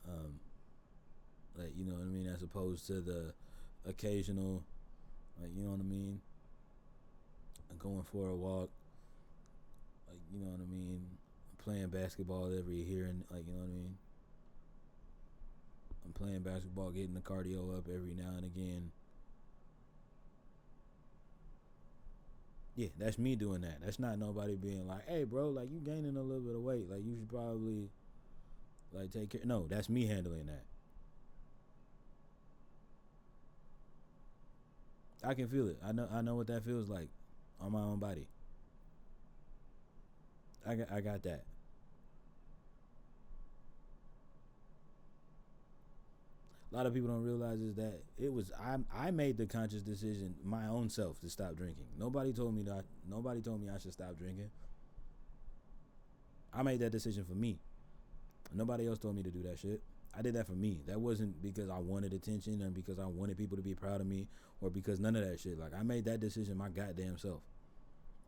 Um, like, you know what I mean, as opposed to the occasional, like, you know what I mean, going for a walk, like, you know what I mean, playing basketball every here and, like, you know what I mean. I'm playing basketball, getting the cardio up every now and again. Yeah, that's me doing that. That's not nobody being like, hey, bro, like, you gaining a little bit of weight. Like, you should probably, like, take care. No, that's me handling that. I can feel it. I know what that feels like on my own body. I got that. A lot of people don't realize is that it was I made the conscious decision my own self to stop drinking. Nobody told me I should stop drinking. I made that decision for me. Nobody else told me to do that shit. I did that for me. That wasn't because I wanted attention and because I wanted people to be proud of me or because none of that shit. Like, I made that decision my goddamn self.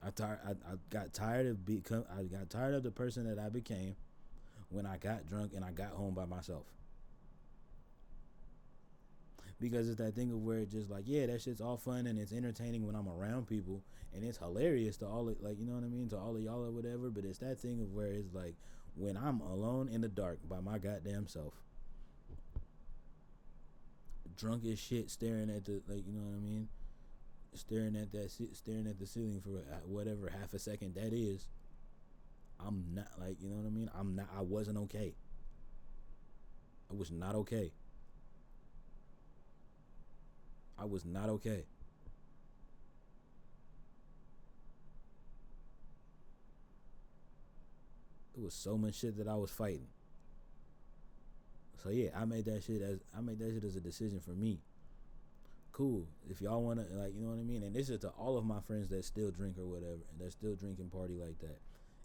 I got tired of I got tired of the person that I became when I got drunk and I got home by myself. Because it's that thing of where it's just like, yeah, that shit's all fun and it's entertaining when I'm around people and it's hilarious to all it, like, you know what I mean, to all of y'all or whatever. But it's that thing of where it's like when I'm alone in the dark by my goddamn self, drunk as shit, staring at the, like, you know what I mean, staring at the ceiling for whatever half a second that is. I'm not, like, you know what I mean. I wasn't okay. I was not okay. I was not okay. There was so much shit that I was fighting. So yeah, I made that shit as a decision for me. Cool. If y'all wanna, like, you know what I mean? And this is to all of my friends that still drink or whatever and that still drink and party like that.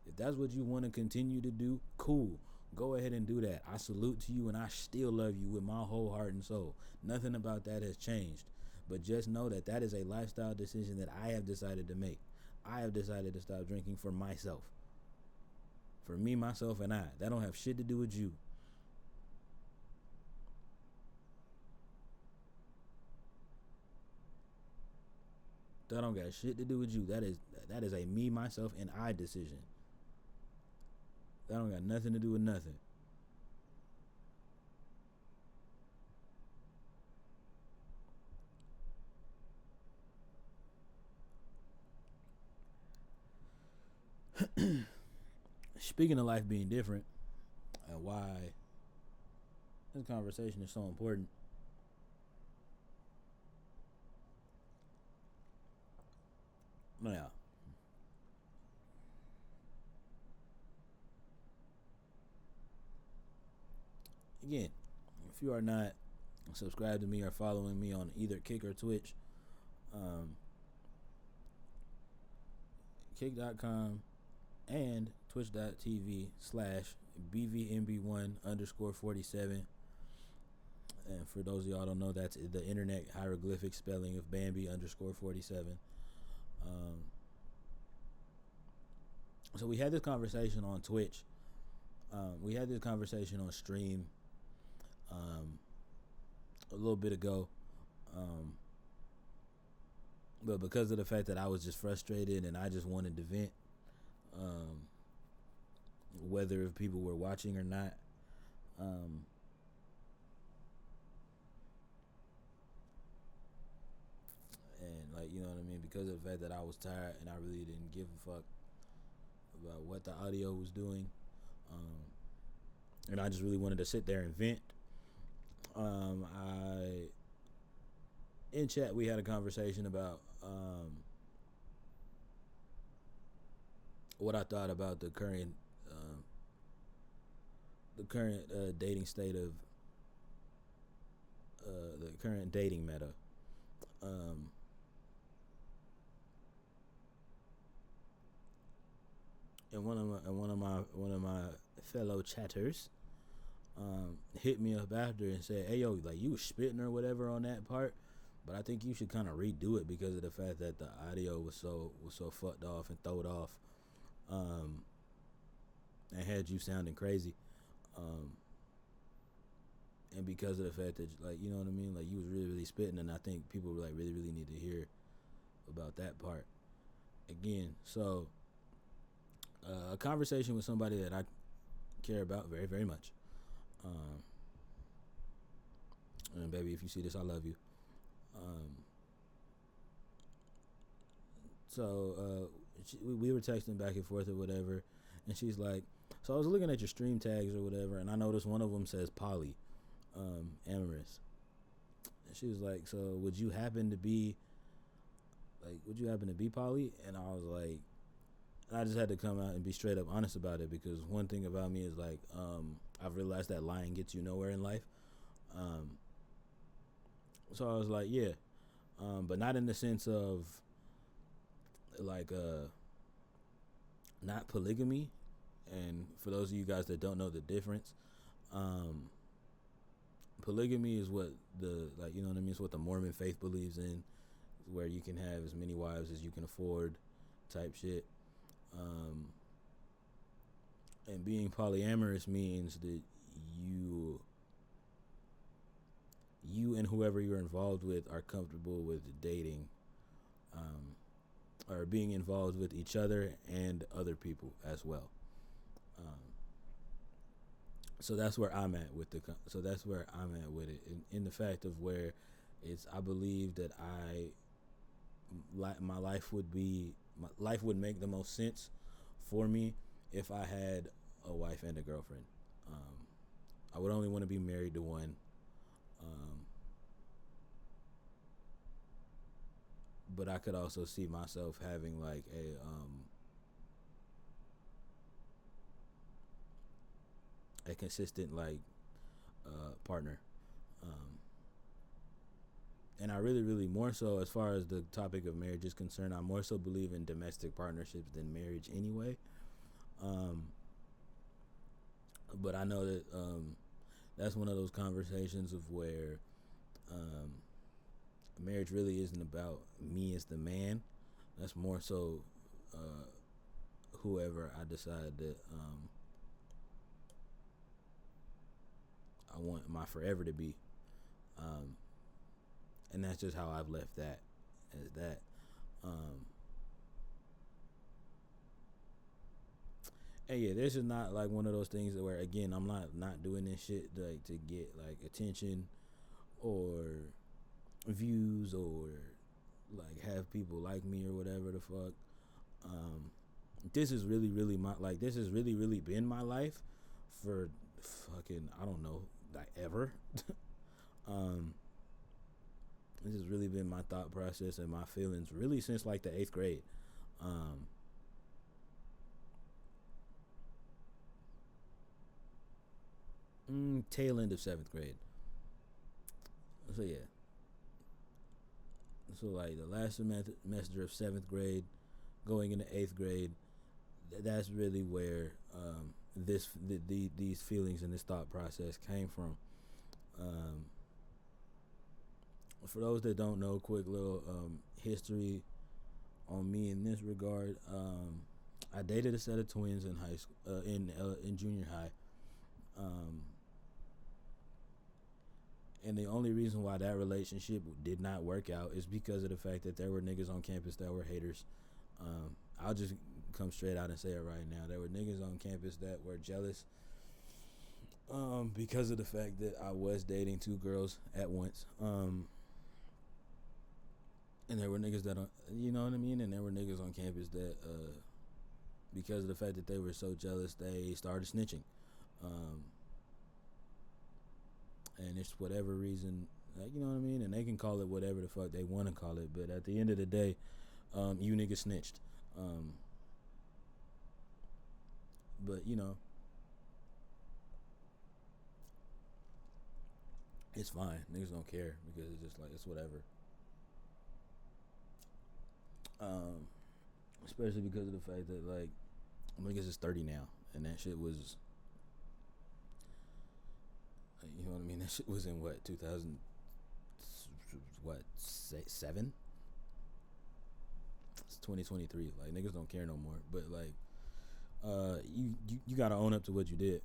If that's what you wanna continue to do, cool. Go ahead and do that. I salute to you and I still love you with my whole heart and soul. Nothing about that has changed. But just know that that is a lifestyle decision that I have decided to make. I have decided to stop drinking for myself. For me, myself, and I. That don't have shit to do with you. That don't got shit to do with you. That is a me, myself, and I decision. That don't got nothing to do with nothing. Speaking of life being different and why this conversation is so important. Now, again, if you are not subscribed to me or following me on either Kick or Twitch, um, kick.com and twitch.tv/BVMB1 underscore 47. And for those of y'all don't know, that's the internet hieroglyphic spelling of Bambi underscore 47. Um, so we had this conversation on Twitch. We had this conversation on stream um, a little bit ago. Um, but because of the fact that I was just frustrated and I just wanted to vent, um, whether if people were watching or not. Um, and like you know what I mean, because of the fact that I was tired and I really didn't give a fuck about what the audio was doing, and I just really wanted to sit there and vent. I in chat we had a conversation about what I thought about the current dating state of the current dating meta. Um, and one of my fellow chatters hit me up after and said, "Hey yo, like you was spitting or whatever on that part, but I think you should kind of redo it because of the fact that the audio was so fucked off and throwed off, um, and had you sounding crazy, um, and because of the fact that like you know what I mean, like you was really spitting, and I think people like really need to hear about that part again." So a conversation with somebody that I care about very much. Um, and baby, if you see this, I love you. Um, we were texting back and forth or whatever, and she's like, "So I was looking at your stream tags or whatever, and I noticed one of them says poly, amorous." And she was like, "So would you happen to be poly?" And I was like, I just had to come out and be straight up honest about it because one thing about me is like, I've realized that lying gets you nowhere in life. Um, so I was like, yeah, but not in the sense of like not polygamy. And for those of you guys that don't know the difference, um, polygamy is what the like you know what I mean. It's what the Mormon faith believes in, where you can have as many wives as you can afford, type shit. Um, and being polyamorous means that you and whoever you're involved with are comfortable with dating, or being involved with each other and other people as well. Um, so that's where I'm at with it in the fact of where it's I believe that my life would make the most sense for me if I had a wife and a girlfriend. Um, I would only want to be married to one. Um, but I could also see myself having like a consistent like partner. Um, and I really more so as far as the topic of marriage is concerned, I more so believe in domestic partnerships than marriage anyway. Um, but I know that that's one of those conversations of where um, marriage really isn't about me as the man. That's more so whoever I decide that I want my forever to be. Um, and that's just how I've left that as that. Um, and yeah, this is not like one of those things where again I'm not doing this shit like to get like attention or views or like have people like me or whatever the fuck. Um, this is really my like this has really been my life for fucking I don't know like ever. um, this has really been my thought process and my feelings really since like the 8th grade. Um, tail end of 7th grade. So yeah. So like the last semester of 7th grade, going into 8th grade, that's really where these feelings and this thought process came from. Um, for those that don't know, quick little history on me in this regard. I dated a set of twins in high school, in junior high, um, and the only reason why that relationship did not work out is because of the fact that there were niggas on campus that were haters. I'll just come straight out and say it right now. There were niggas on campus that were jealous because of the fact that I was dating two girls at once. And there were niggas that, you know what I mean? And there were niggas on campus that, because of the fact that they were so jealous, they started snitching. And it's whatever reason, like, you know what I mean? And they can call it whatever the fuck they want to call it. But at the end of the day, you niggas snitched. But, you know, it's fine. Niggas don't care because it's just like, it's whatever. Especially because of the fact that, like, niggas is 30 now, and that shit was, you know what I mean? That shit was in what, 2000, what, 7? It's 2023. Like, niggas don't care no more. But, like, you gotta own up to what you did.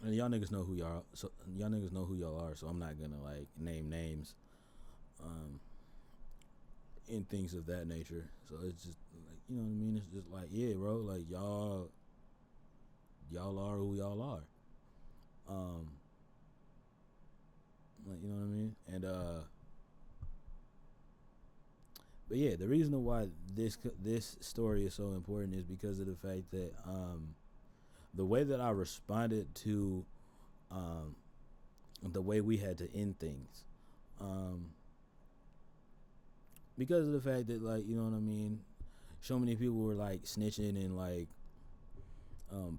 And y'all niggas know who y'all are. So y'all niggas know who y'all are. So I'm not gonna, like, name names. And things of that nature. So it's just like, you know what I mean? It's just like, yeah, bro, like y'all are who y'all are. Like, you know what I mean? And but yeah, the reason why this story is so important is because of the fact that the way that I responded to the way we had to end things. Because of the fact that, like, you know what I mean, so many people were like snitching and like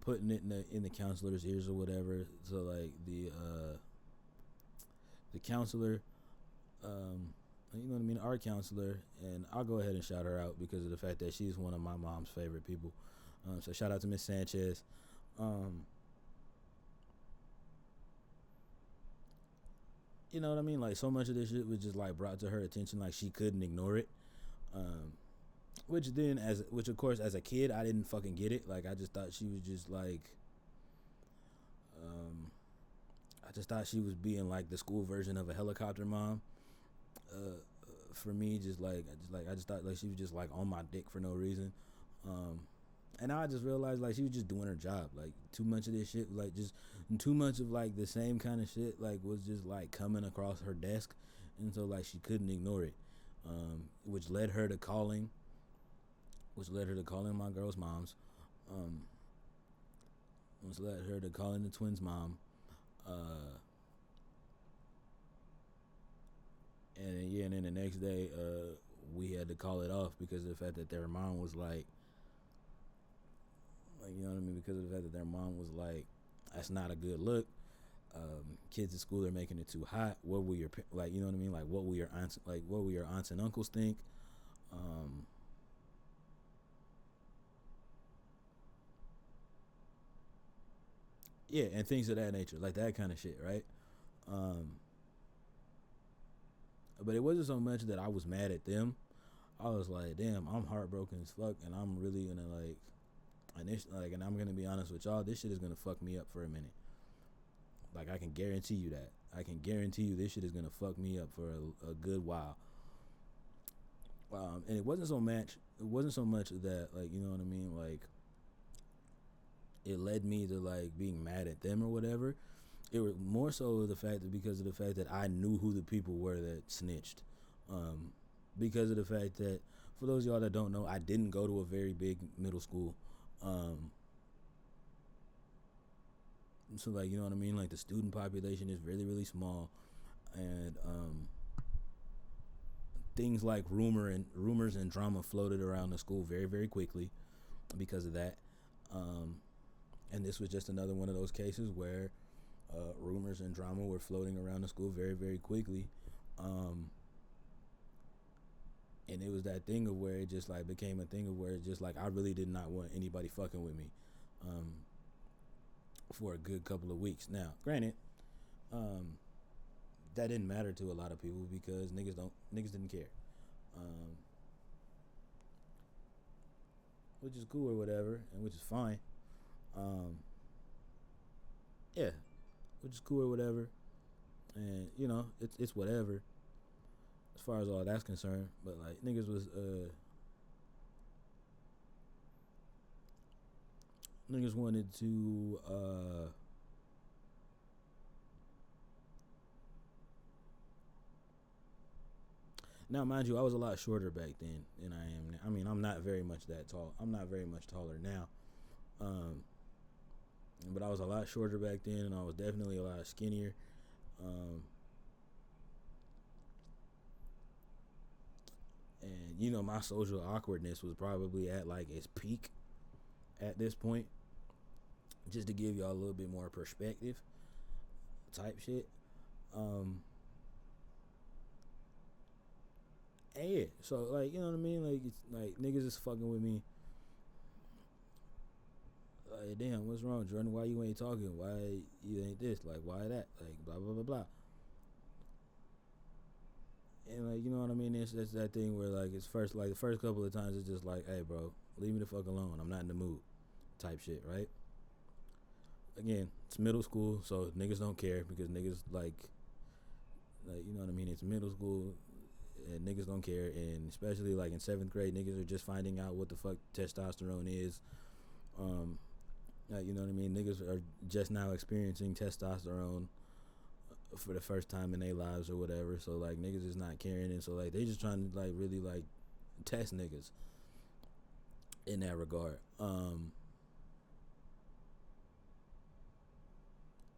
putting it in the counselor's ears or whatever. So like the counselor, you know what I mean, our counselor, and I'll go ahead and shout her out because of the fact that she's one of my mom's favorite people. So shout out to Miss Sanchez. You know what I mean? Like, so much of this shit was just like brought to her attention, like she couldn't ignore it. Which of course as a kid I didn't fucking get it. Like, I just thought she was just like, I just thought she was being like the school version of a helicopter mom. For me, I just thought like she was just like on my dick for no reason. And I just realized like she was just doing her job. Like, too much of this shit, like just too much of like the same kind of shit, like was just like coming across her desk, and so like she couldn't ignore it, which led her to calling my girl's moms, which led her to calling the twins' mom, and then the next day we had to call it off because of the fact that their mom was like, you know what I mean? Because of the fact that their mom was like, that's not a good look. Kids at school are making it too hot. What will your, like, you know what I mean? Like, what will your aunts and uncles think? Yeah, and things of that nature, like that kind of shit, right? But it wasn't so much that I was mad at them. I was like, damn, I'm heartbroken as fuck, and I'm really gonna like. And I'm gonna be honest with y'all, this shit is gonna fuck me up for a minute. Like, I can guarantee you that. I can guarantee you this shit is gonna fuck me up for a good while. And it wasn't so much that, like, you know what I mean, like it led me to like being mad at them or whatever. It was more so because of the fact that I knew who the people were that snitched. Because of the fact that, for those of y'all that don't know, I didn't go to a very big middle school. So like, you know what I mean, like the student population is really, really small, and things like rumors and drama floated around the school very, very quickly because of that. And this was just another one of those cases where rumors and drama were floating around the school very, very quickly. And it was that thing of where it just like became a thing of where it just like I really did not want anybody fucking with me for a good couple of weeks. Now, granted, that didn't matter to a lot of people because niggas didn't care, which is cool or whatever, and which is fine. Yeah, which is cool or whatever, and you know it's whatever as far as all that's concerned. But like, niggas was Niggas wanted to now mind you, I was a lot shorter back then than I am now. I mean, I'm not very much that tall. I'm not very much taller now. Um but I was a lot shorter back then, and I was definitely a lot skinnier. Um and you know, my social awkwardness was probably at like its peak at this point. Just to give y'all a little bit more perspective, type shit. Um, and yeah, so like, you know what I mean? Like, it's like niggas is fucking with me. Like, damn, what's wrong, Jordan? Why you ain't talking? Why you ain't this? Like, why that? Like, blah blah blah blah. And like, you know what I mean? It's that thing where like it's first, like the first couple of times it's just like, hey, bro, leave me the fuck alone. I'm not in the mood, type shit, right? Again, it's middle school, so niggas don't care because niggas like you know what I mean. It's middle school, and niggas don't care, and especially like in 7th grade, niggas are just finding out what the fuck testosterone is. Um, you know what I mean. Niggas are just now experiencing testosterone for the first time in their lives or whatever. So like niggas is not caring, and so like they just trying to like really like test niggas in that regard.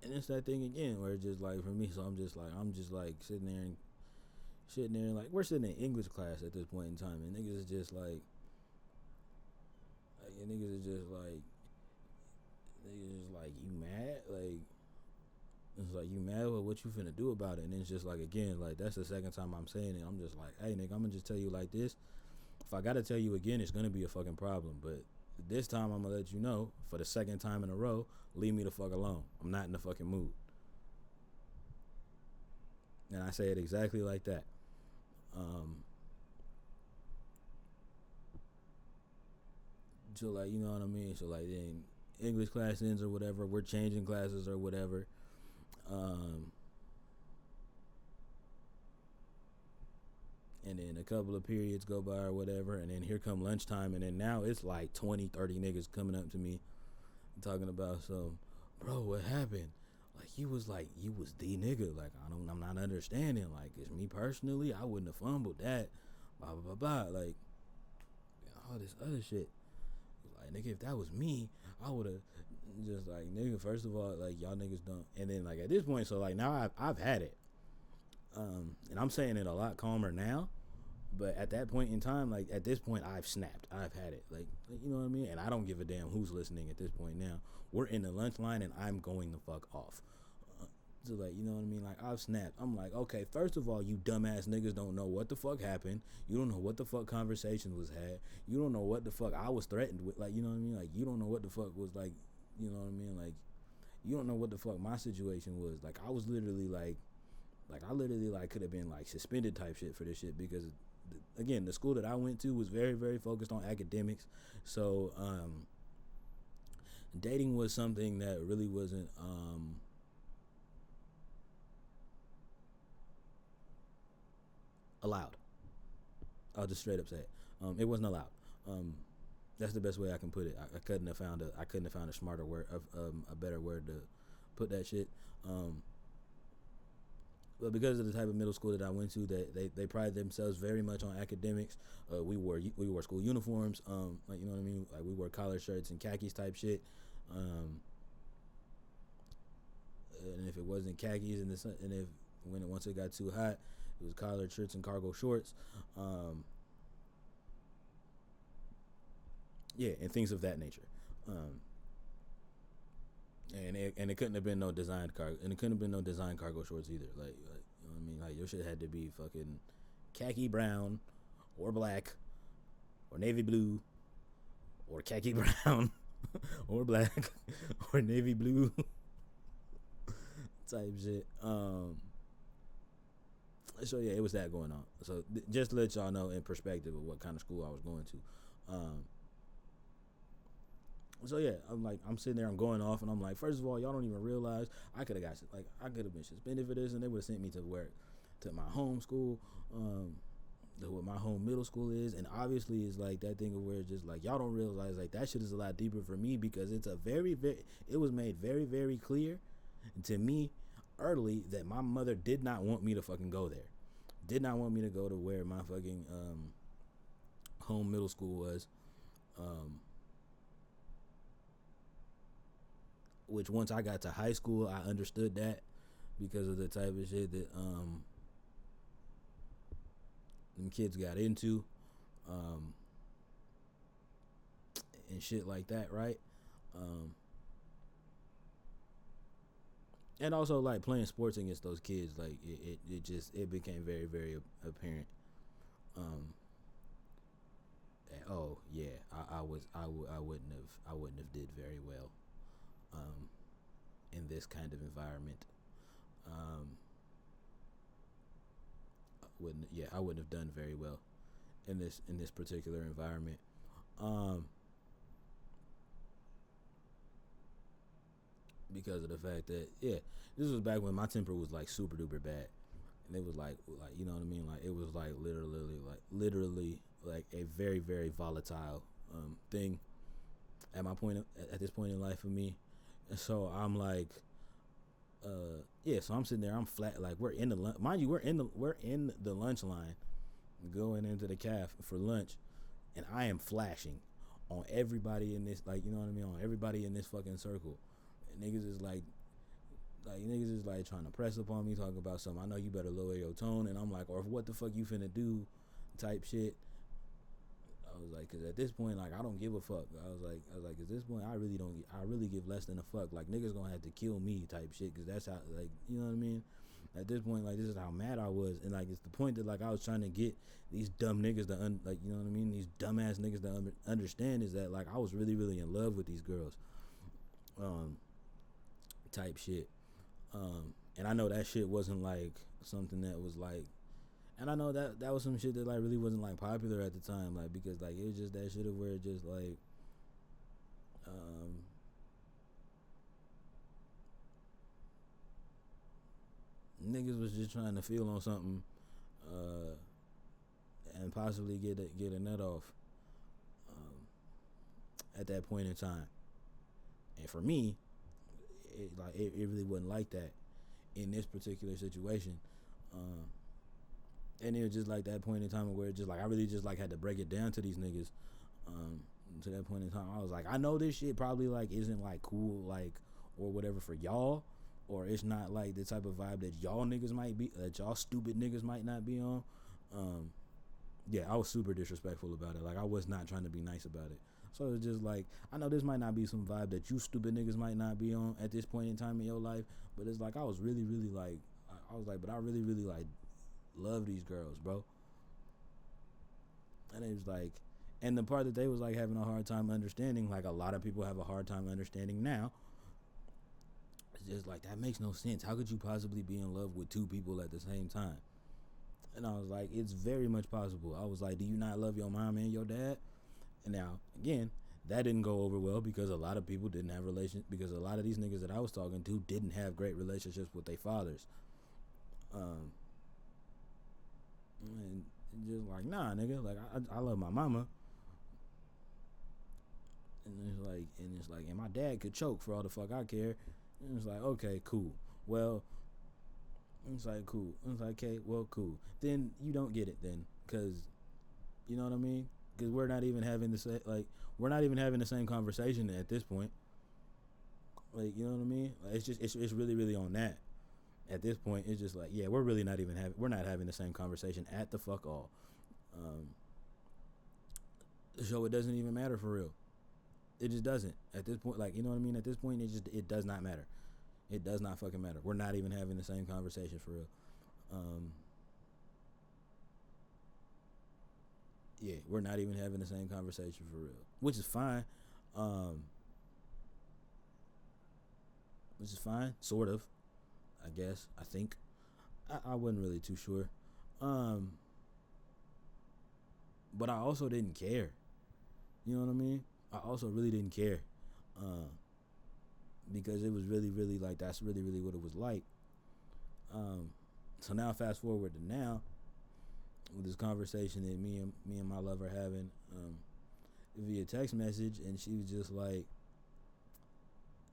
And it's that thing again where it's just like for me, so I'm just like sitting there and like we're sitting in English class at this point in time, and niggas is just niggas is like you mad, like it's like you mad with what you finna do about it. And it's just like again, like that's the second time I'm saying it. I'm just like, hey nigga, I'm gonna just tell you like this. If I gotta tell you again, it's gonna be a fucking problem. But this time I'm gonna let you know for the second time in a row, leave me the fuck alone. I'm not in the fucking mood. And I say it exactly like that. Um, so like you know what I mean. So like then English class ends or whatever. We're changing classes or whatever. Um, and then a couple of periods go by or whatever, and then here come lunchtime, and then now it's like 20-30 niggas coming up to me talking about some, bro, what happened? Like you was the nigga. Like I'm not understanding. Like it's me personally, I wouldn't have fumbled that. Blah blah blah blah. Like all this other shit. Like nigga, if that was me, I would have just like nigga. First of all, like y'all niggas don't. And then like at this point, so like now I've had it. And I'm saying it a lot calmer now. But at that point in time, like at this point, I've snapped. I've had it. Like you know what I mean? And I don't give a damn who's listening at this point now. We're in the lunch line and I'm going the fuck off. So like, you know what I mean? Like I've snapped. I'm like, okay, first of all, you dumbass niggas don't know what the fuck happened. You don't know what the fuck conversation was had. You don't know what the fuck I was threatened with. Like, you know what I mean? Like you don't know what the fuck was like, you know what I mean? Like you don't know what the fuck my situation was. Like I was literally like I literally like could have been like suspended type shit for this shit because again, the school that I went to was very, very focused on academics. So, dating was something that really wasn't, allowed. I'll just straight up say it. It wasn't allowed. Um, that's the best way I can put it. I couldn't have found a smarter word, a better word to put that shit. But because of the type of middle school that I went to, that they pride themselves very much on academics. We wore school uniforms. Like you know what I mean. Like we wore collar shirts and khakis type shit. And if it wasn't khakis and if once it got too hot, it was collared shirts and cargo shorts. Yeah, and things of that nature. And it couldn't have been no designed cargo, and it couldn't have been no design cargo shorts either. Like you know what I mean, like your shit had to be fucking khaki brown, or black, or navy blue, or khaki brown, or black, or navy blue type shit. So yeah, it was that going on. So just to let y'all know in perspective of what kind of school I was going to. So yeah, I'm sitting there, I'm going off, and I'm like, first of all, y'all don't even realize I could have been suspended for this, and they would have sent me to my home school. what my home middle school is, and obviously it's like that thing of where it's just like y'all don't realize like that shit is a lot deeper for me because it's a it was made very very clear to me early that my mother did not want me to fucking go there, did not want me to go to where my fucking home middle school was, which once I got to high school I understood that because of the type of shit that them kids got into, and shit like that, right? And also like playing sports against those kids, like it just it became very very apparent. Um, oh yeah, I wouldn't have did very well, in this kind of environment. Um, I wouldn't have done very well in this particular environment. Um, because of the fact that this was back when my temper was like super duper bad, and it was like you know what I mean, like it was like literally like a very very volatile thing at my point at this point in life for me, and so I'm like so I'm sitting there, I'm flat, like we're in the mind you we're in the lunch line going into the caf for lunch, and I am flashing on everybody in this, like, you know what I mean, on everybody in this fucking circle. And niggas is like niggas is like trying to press upon me, talking about something. I know you better lower your tone, and I'm like, or what the fuck you finna do, type shit. I was like, cause at this point, like, I don't give a fuck. I was like, at this point, I really give less than a fuck. Like, niggas gonna have to kill me, type shit, cause that's how, like, you know what I mean. At this point, like, this is how mad I was, and like, it's the point that like I was trying to get these dumb niggas to like, you know what I mean, these dumbass niggas to understand is that like I was really really in love with these girls, type shit, and I know that shit wasn't like something that was like, and I know that was some shit that like really wasn't like popular at the time, like, because like it was just that shit of where it just like niggas was just trying to feel on something, and possibly get a nut off, at that point in time. And for me, it really wasn't like that in this particular situation. And it was just like that point in time where it just like I really just like had to break it down to these niggas. To that point in time, I was like, I know this shit probably like isn't like cool, like, or whatever for y'all, or it's not like the type of vibe that y'all niggas might be, that y'all stupid niggas might not be on. I was super disrespectful about it. Like, I was not trying to be nice about it. So it's just like, I know this might not be some vibe that you stupid niggas might not be on at this point in time in your life, but it's like I was really really like, I was like, but I really really like love these girls, bro. And it was like, and the part that they was like having a hard time understanding, like a lot of people have a hard time understanding now, it's just like, that makes no sense. How could you possibly be in love with two people at the same time? And I was like, it's very much possible. I was like, do you not love your mom and your dad? And now, again, that didn't go over well because a lot of people didn't have relations, because a lot of these niggas that I was talking to didn't have great relationships with their fathers. And just like, nah, nigga, like I love my mama. And it's like, and my dad could choke for all the fuck I care. And it's like, okay, cool. Well, it's like, cool. It's like, okay, well, cool. Then you don't get it then, cause you know what I mean? Because we're not even having the same conversation at this point. Like, you know what I mean? Like, it's really really on that. At this point, it's just like, yeah, we're really not even we're not having the same conversation at the fuck all. So it doesn't even matter for real. It just doesn't at this point. Like, you know what I mean? At this point, it does not matter. It does not fucking matter. We're not even having the same conversation for real. We're not even having the same conversation for real, which is fine. Which is fine, sort of. I guess. I think. I wasn't really too sure. But I also didn't care. You know what I mean? I also really didn't care. Because it was really, really like, that's really, really what it was like. So now fast forward to now, with this conversation that me and my love are having via text message, and she was just like,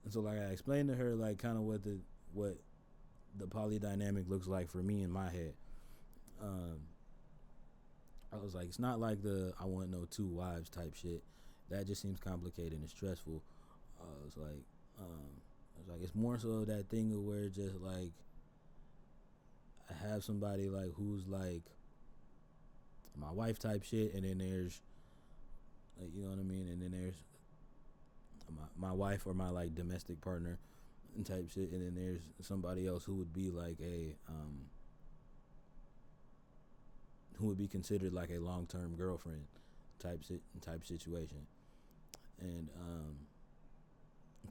and so like I explained to her like kind of what the poly dynamic looks like for me in my head. Um, I was like, it's not like the I want no two wives type shit. That just seems complicated and stressful. I was like, it's more so that thing of where just like I have somebody like who's like my wife type shit, and then there's like, you know what I mean, and then there's my wife or my like domestic partner type shit, and then there's somebody else who would be like a who would be considered like a long term girlfriend type situation. And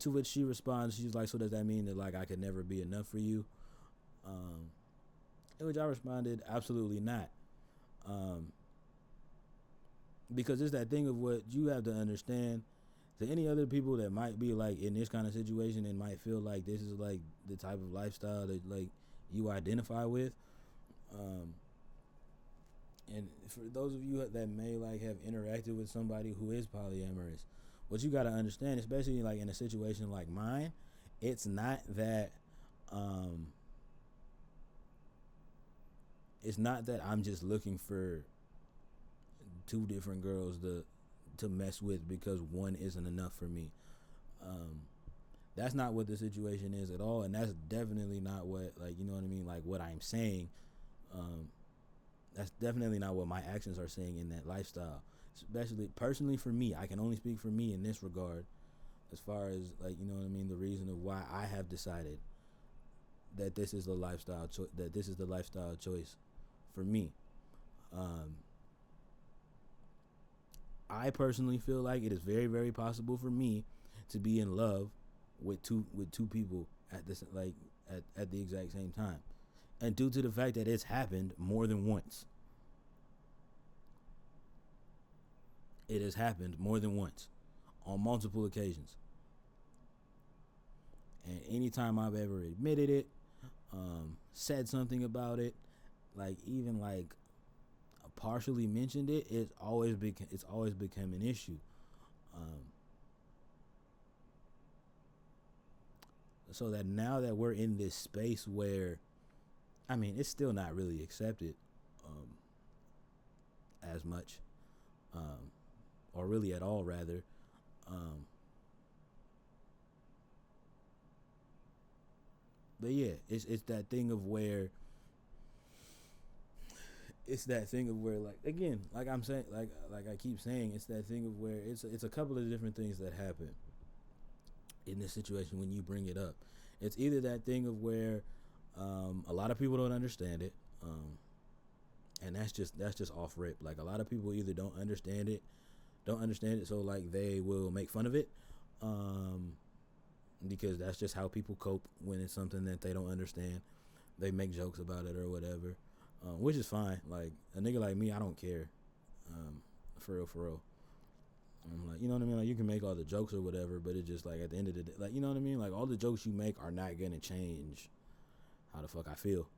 to which she responds, she's like, so does that mean that like I could never be enough for you? In which I responded, absolutely not. Because it's that thing of what you have to understand. To any other people that might be like in this kind of situation and might feel like this is like the type of lifestyle that like you identify with, and for those of you that may like have interacted with somebody who is polyamorous, what you got to understand, especially like in a situation like mine, it's not that I'm just looking for two different girls to mess with because one isn't enough for me. That's not what the situation is at all, and that's definitely not what, like, you know what I mean, like what I'm saying. That's definitely not what my actions are saying in that lifestyle. Especially personally for me, I can only speak for me in this regard, as far as like, you know what I mean, the reason of why I have decided that this is the lifestyle choice for me. I personally feel like it is very, very possible for me to be in love with two people at this like at the exact same time, and due to the fact that it's happened more than once. It has happened more than once, on multiple occasions, and anytime I've ever admitted it, said something about it, like even like partially mentioned it, it's always become an issue. So that now that we're in this space where, I mean, it's still not really accepted as much, or really at all, rather. But yeah, it's that thing of where like, again, like I'm saying, like I keep saying, it's that thing of where it's a couple of different things that happen in this situation when you bring it up. It's either that thing of where a lot of people don't understand it, and that's just off rip. Like a lot of people either don't understand it, so like they will make fun of it, because that's just how people cope when it's something that they don't understand. They make jokes about it or whatever, which is fine. Like a nigga like me, I don't care, for real. I'm like, you know what I mean? Like you can make all the jokes or whatever, but it's just like at the end of the day, like, you know what I mean? Like all the jokes you make are not gonna change how the fuck I feel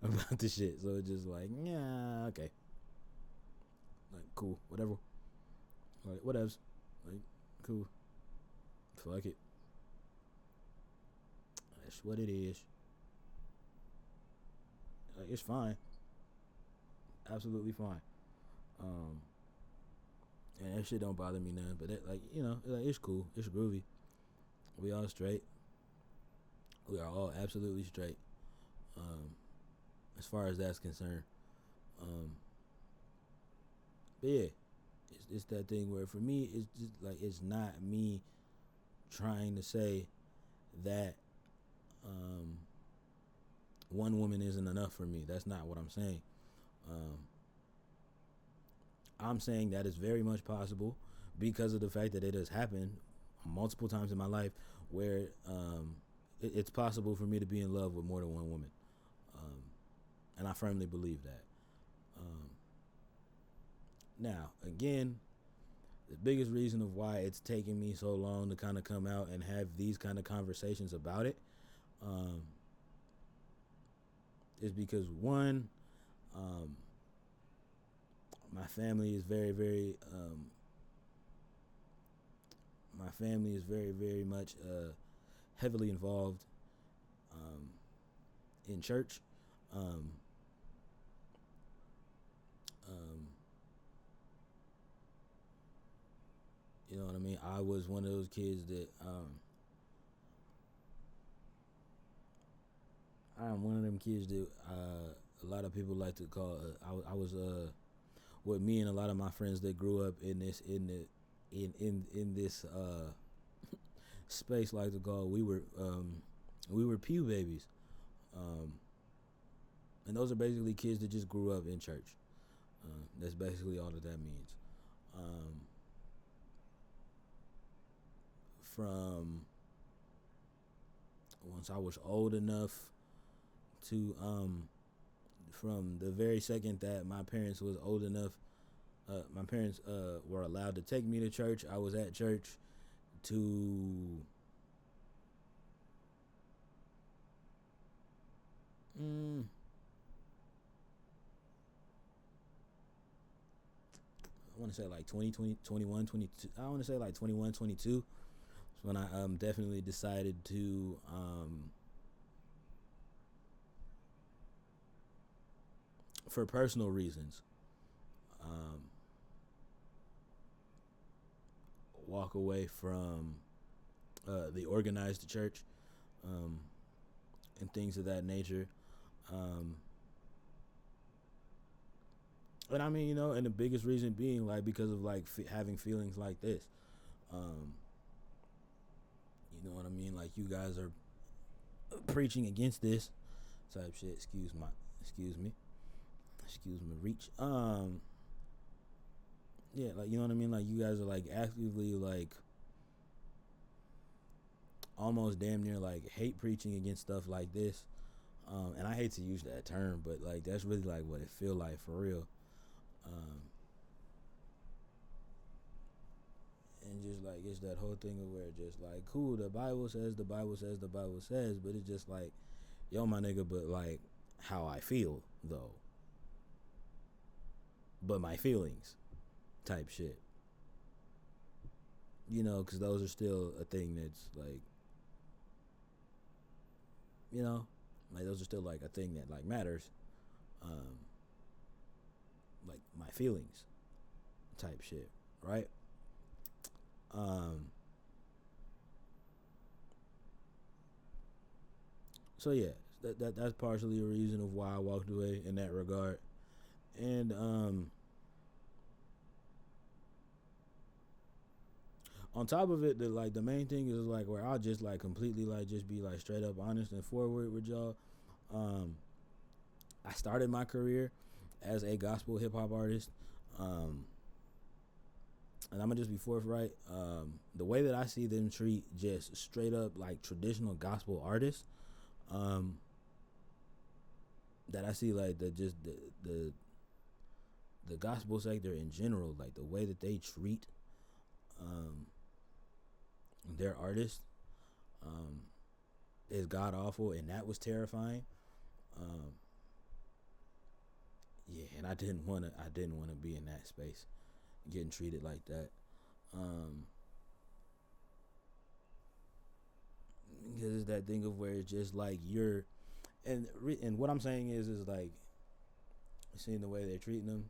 about the shit. So it's just like, yeah, okay, like cool, whatever, like whatevs, like cool, fuck it, that's what it is. Like it's fine, absolutely fine. Um, and that shit don't bother me none. But that, like, you know, like it's cool, it's groovy. We all straight. We are all absolutely straight, um, as far as that's concerned. Um, but yeah, it's that thing where for me, it's just like it's not me trying to say that um, one woman isn't enough for me. That's not what I'm saying. Um, I'm saying that it's very much possible because of the fact that it has happened multiple times in my life where it's possible for me to be in love with more than one woman. Um, and I firmly believe that. Um, Now, again, the biggest reason of why it's taking me so long to kind of come out and have these kind of conversations about it, is because one, Um, my family is very, very. My family is very, very much heavily involved um, in church. Um, um, you know what I mean? I was one of those kids that I'm one of them kids that a lot of people like to call. I was with me and a lot of my friends that grew up in this space like to call. We were pew babies, um, and those are basically kids that just grew up in church. That's basically all that means. Um, from once I was old enough to from the very second that my parents was old enough, my parents were allowed to take me to church. I was at church to I want to say like 20, 21, 22. I want to say like 21, 22. That's when I definitely decided to for personal reasons, um, walk away from the organized church um, and things of that nature. Um, and I mean, and the biggest reason being like because of like having feelings like this. Um, you know what I mean? Like you guys are preaching against this type shit. Excuse me, reach. Yeah, like you know what I mean? Like you guys are like actively like almost damn near like hate preaching against stuff like this. And I hate to use that term, but like that's really like what it feel like for real. Um, and just like it's that whole thing of where just like cool, the Bible says, but it's just like, yo, my nigga, but like how I feel though, but my feelings type shit. Because those are still a thing that's like, like those are still like a thing that like matters. Um, like my feelings type shit, right? Um, so yeah, that's partially a reason of why I walked away in that regard. And on top of it, the main thing is like where I'll just like completely like just be like straight up honest and forward with y'all. Um, I started my career as a gospel hip hop artist. Um, and I'm gonna just be forthright. The way that I see them treat just straight up like traditional gospel artists, um, that I see like the gospel sector in general, like the way that they treat um, their artists, um, is god awful, and that was terrifying. Um, yeah, and I didn't want to be in that space, getting treated like that. Um, because it's that thing of where it's just like and what I'm saying is like seeing the way they're treating them.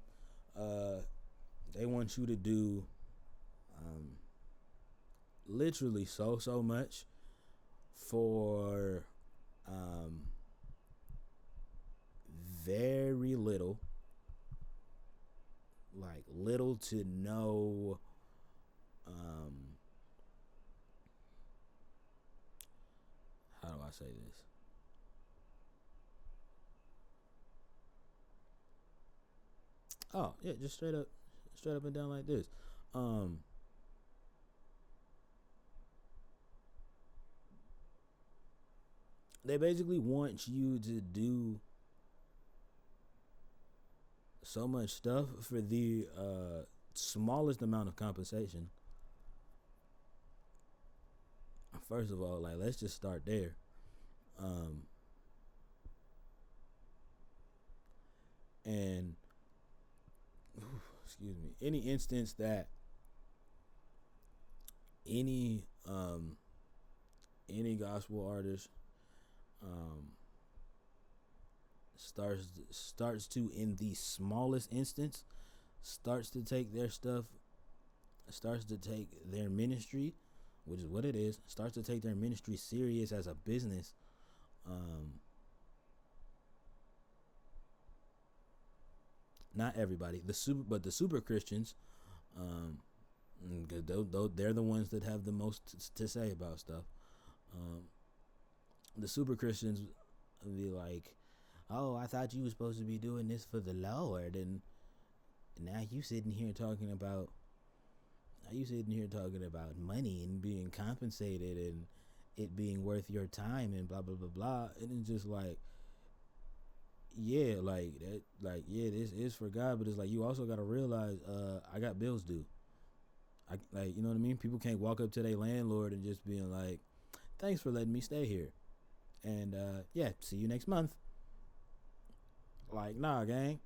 Uh, they want you to do um, literally so much for um, very little, like little to no how do I say this? Oh yeah, just straight up and down like this. Um, they basically want you to do so much stuff for the smallest amount of compensation. First of all, like let's just start there. Um, And excuse me, any instance that any um any gospel artist um starts to, in the smallest instance, starts to take their stuff, starts to take their ministry, which is what it is, starts to take their ministry serious as a business. um Not everybody, but the super Christians, um because they're the ones that have the most to say about stuff. um the super Christians be like, oh, I thought you were supposed to be doing this for the Lord, and now you sitting here talking about money and being compensated and it being worth your time and blah blah blah blah. And it's just like, yeah, like that, like, yeah, this is for God, but it's like, you also got to realize, I got bills due. I, like, you know what I mean? People can't walk up to their landlord and just being like, thanks for letting me stay here, and yeah, see you next month. Like, nah, gang.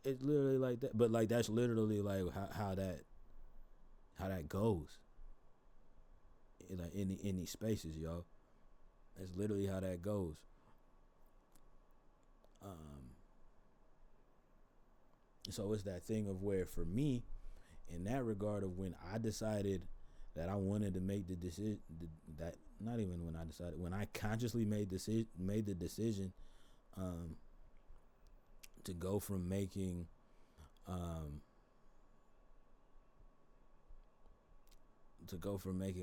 It's literally like that. But like, that's literally like how that goes. Like, in these spaces, yo. That's literally how that goes. Um, so it's that thing of where, for me, in that regard, of when I decided that I wanted to make the decision, that not even when I decided, when I consciously made the decision, um, to go from making, um,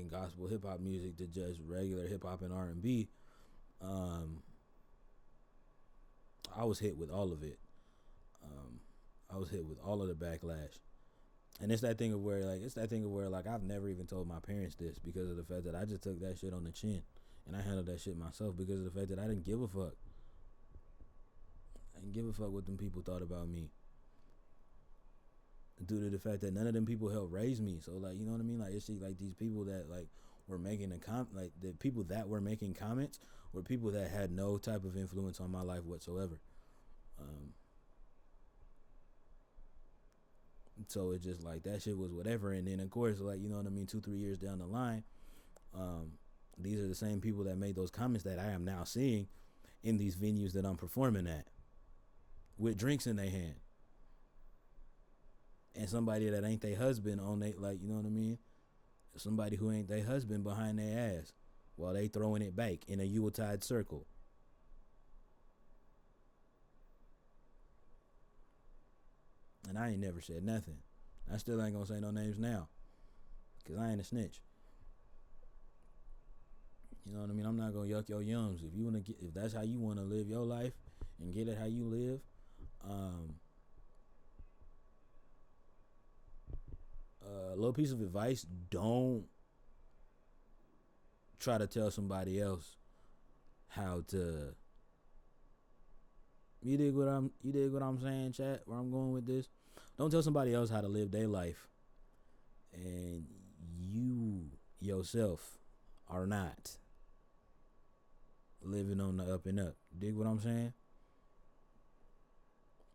gospel hip hop music to just regular hip hop and R&B. um, I was hit with all of it. Um, I was hit with all of the backlash. And it's that thing of where, like, I've never even told my parents this, because of the fact that I just took that shit on the chin, and I handled that shit myself, because of the fact that I didn't give a fuck. I didn't give a fuck what them people thought about me, due to the fact that none of them people helped raise me. So, like, you know what I mean? Like, it's like these people that, like, were making like, the people that were making comments were people that had no type of influence on my life whatsoever. Um, so it just, like, that shit was whatever. And then, of course, like, you know what I mean, 2-3 years down the line, um, these are the same people that made those comments that I am now seeing in these venues that I'm performing at, with drinks in their hand, and somebody that ain't their husband on they, like, you know what I mean, somebody who ain't their husband behind their ass while they throwing it back in a Yuletide circle. And I ain't never said nothing. I still ain't gonna say no names now, cause I ain't a snitch. You know what I mean? I'm not gonna yuck your yums. If you wanna get, if that's how you wanna live your life and get it how you live, um, a little piece of advice: don't try to tell somebody else how to. You dig what I'm saying, chat? Where I'm going with this? Don't tell somebody else how to live their life, and you yourself are not living on the up and up. Dig what I'm saying?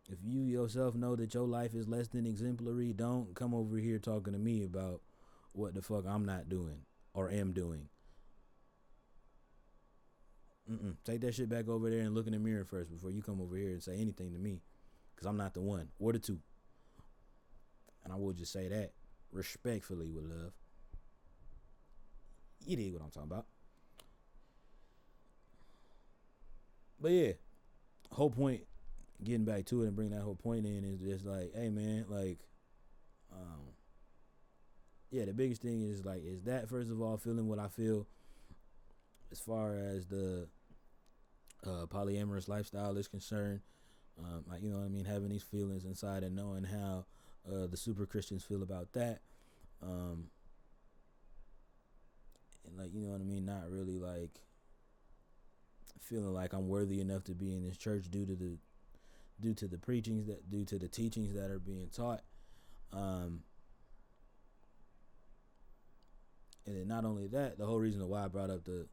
If you yourself know that your life is less than exemplary, don't come over here talking to me about what the fuck I'm not doing or am doing. Take that shit back over there and look in the mirror first before you come over here and say anything to me, because I'm not the one or the two. And I will just say that respectfully, with love. You dig what I'm talking about? But yeah, whole point, getting back to it and bring that whole point in, is just like, hey man, like, um, yeah, the biggest thing is, like, is that, first of all, feeling what I feel as far as the polyamorous lifestyle is concerned. Like, you know what I mean, having these feelings inside and knowing how the super Christians feel about that. And, like, you know what I mean, not really, like, feeling like I'm worthy enough to be in this church due to the preachings that due to the teachings that are being taught. And then not only that, the whole reason why I brought up the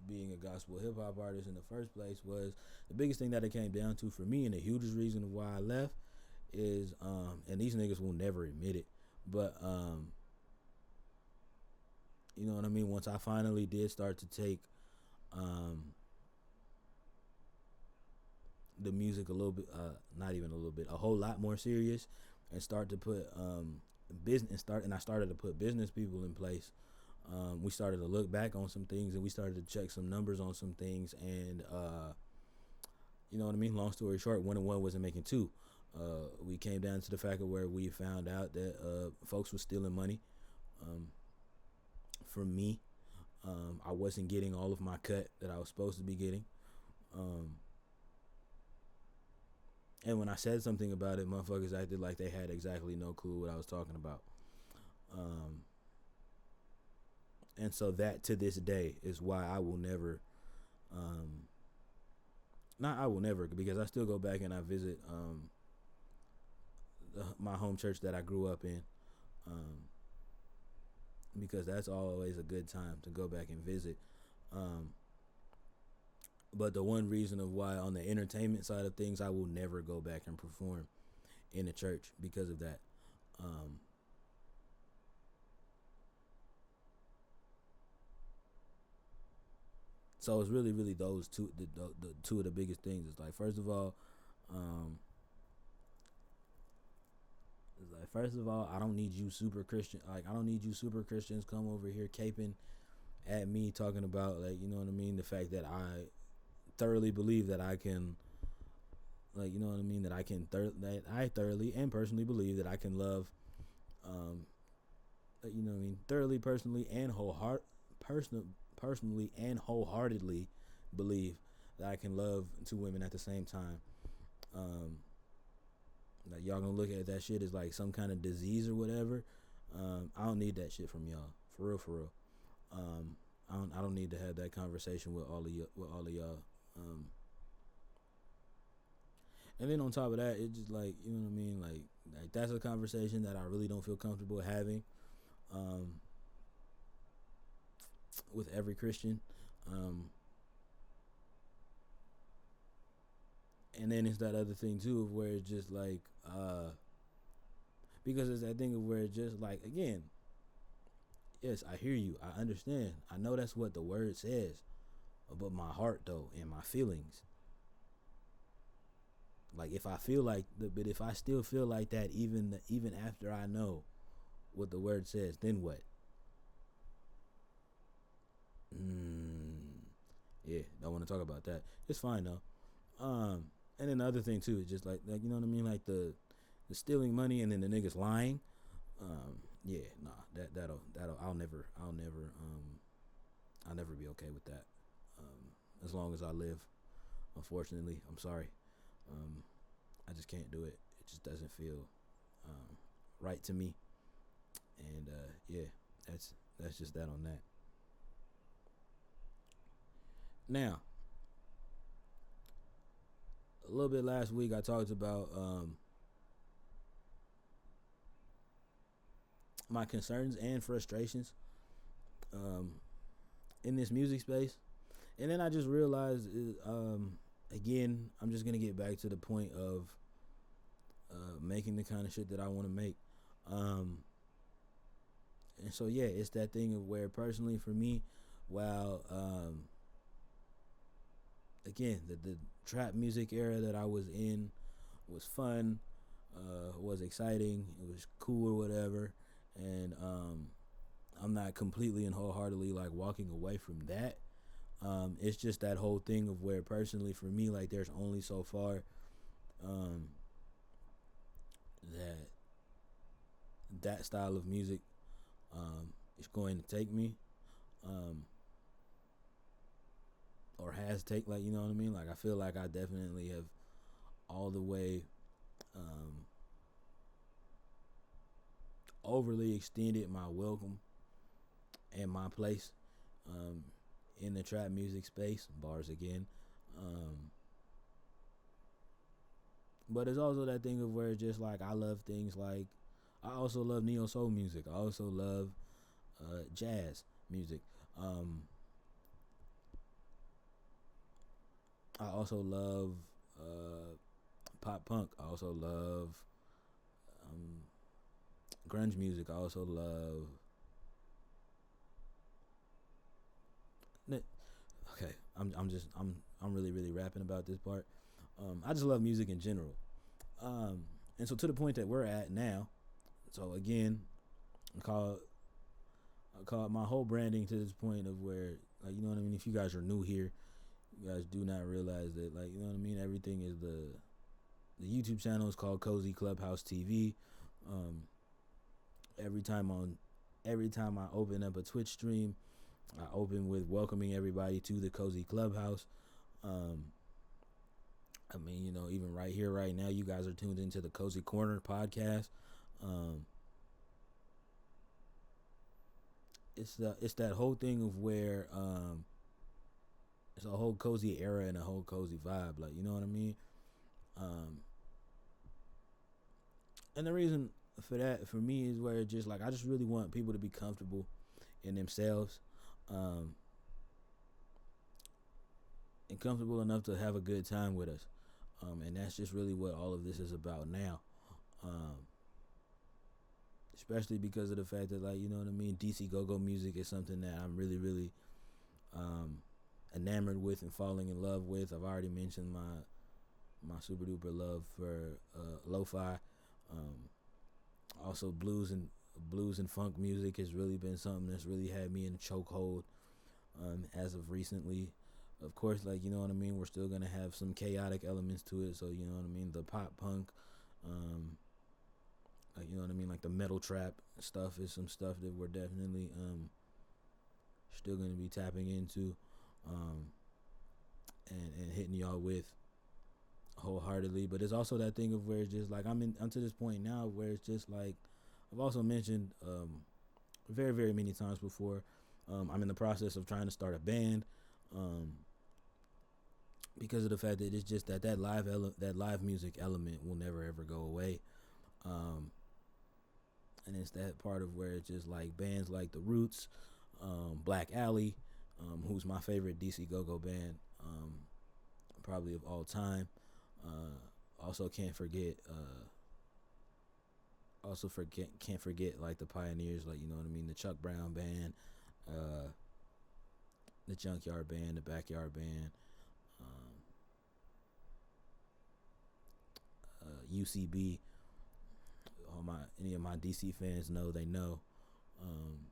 being a gospel hip hop artist in the first place was the biggest thing that it came down to for me, and the hugest reason of why I left is and these niggas will never admit it, but you know what I mean, once I finally did start to take the music a little bit, not even a little bit, a whole lot more serious, and start to put I started to put business people in place. We started to look back on some things, and we started to check some numbers on some things, and you know what I mean. Long story short, 1 and 1 wasn't making 2. We came down to the fact of where we found out that folks were stealing money from me. I wasn't getting all of my cut that I was supposed to be getting. And when I said something about it, motherfuckers acted like they had exactly no clue what I was talking about. And so that to this day is why I will never, not I will never, because I still go back and I visit my home church that I grew up in, because that's always a good time to go back and visit. But the one reason of why on the entertainment side of things, I will never go back and perform in a church because of that. So it's really, really those two, the two of the biggest things. It's like, first of all, I don't need you super Christian. Like, I don't need you super Christians come over here caping at me, talking about, like, you know what I mean, the fact that I thoroughly believe that I can, like, you know what I mean, that I thoroughly and personally believe that I can love, you know what I mean, thoroughly, personally, and personally and wholeheartedly believe that I can love 2 women at the same time. Like, y'all gonna look at that shit as like some kind of disease or whatever. I don't need that shit from y'all, for real. I don't need to have that conversation with all of y'all. And then on top of that, it's just like, you know what I mean, like that's a conversation that I really don't feel comfortable having with every Christian. And then it's that other thing too, of where it's just like, because it's that thing of where it's just like, again, yes, I hear you, I understand, I know that's what the word says, but my heart though, and my feelings, like, if I feel like, but if I still feel like that, even after I know what the word says, then what? Yeah, don't want to talk about that. It's fine though. And then the other thing too is just like you know what I mean, like the stealing money and then the niggas lying. Yeah, nah, that'll I'll never be okay with that. As long as I live, unfortunately, I'm sorry. I just can't do it. It just doesn't feel right to me. And yeah, that's just that on that. Now, a little bit last week, I talked about my concerns and frustrations in this music space, and then I just realized, again, I'm just gonna get back to the point of making the kind of shit that I want to make. And so yeah, it's that thing of where, personally for me, while again, the trap music era that I was in was fun, was exciting, it was cool or whatever, and I'm not completely and wholeheartedly like walking away from that. It's just that whole thing of where, personally for me, like, there's only so far that style of music is going to take me, or has take, like, you know what I mean, like, I feel like I definitely have all the way overly extended my welcome and my place in the trap music space, bars again. But it's also that thing of where it's just like, I love things like, I also love neo soul music, I also love jazz music, I also love pop punk. I also love um, grunge music. I also love. Okay, I'm really rapping about this part. I just love music in general. And so to the point that we're at now. So again, I call I call my whole branding to this point of where, like, you know what I mean. If you guys are new here, you guys do not realize that, like, you know what I mean. Everything is the YouTube channel is called Cozy Clubhouse TV. Um, every time on every time I open up a Twitch stream, I open with welcoming everybody to the Cozy Clubhouse. Um, I mean, you know, even right here, right now, you guys are tuned into the Cozy Corner podcast. Um, it's that whole thing of where it's a whole cozy era and a whole cozy vibe, like, you know what I mean. Um, and the reason for that for me is where it's just like I just really want people to be comfortable in themselves, um, and comfortable enough to have a good time with us. And that's just really what all of this is about now. Um, Especially because of the fact that, like, you know what I mean, DC go-go music is something that I'm really um, enamored with and falling in love with. I've already mentioned my super duper love for lo-fi. Also blues and funk music has really been something that's really had me in a chokehold as of recently. Of course, like, you know what I mean, we're still gonna have some chaotic elements to it. So, you know what I mean, the pop punk, like, you know what I mean, like the metal trap stuff is some stuff that we're definitely still gonna be tapping into, um, and hitting y'all with wholeheartedly. But it's also that thing of where it's just like I'm to this point now where it's just like I've also mentioned very many times before. I'm in the process of trying to start a band, um, because of the fact that it's just that live music element will never ever go away. Um, and it's that part of where it's just like bands like The Roots, Black Alley, who's my favorite DC go-go band, probably of all time. Also can't forget like the pioneers, like, you know what I mean, the Chuck Brown band, uh, the Junkyard band, the Backyard band, UCB. Any of my DC fans know, they know. Um,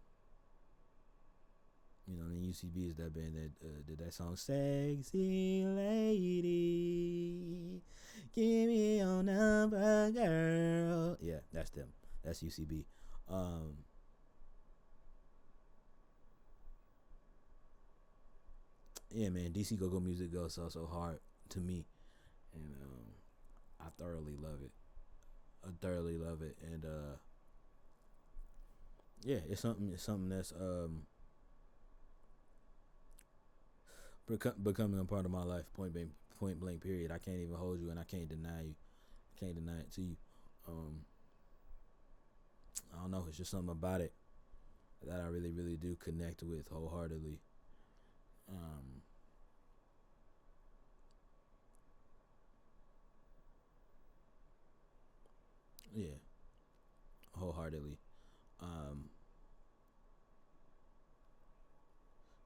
you know, the UCB is that band that did that song "Sexy Lady, Give Me Your Number, Girl." Yeah, that's them. That's UCB. Yeah, man, DC go-go music goes so hard to me, and I thoroughly love it. I thoroughly love it, and yeah, it's something that's becoming a part of my life. Point blank. Period. I can't even hold you, and I can't deny you. I can't deny it to you. Um, I don't know. It's just something about it that I really do connect with wholeheartedly. Um, yeah, wholeheartedly. Um,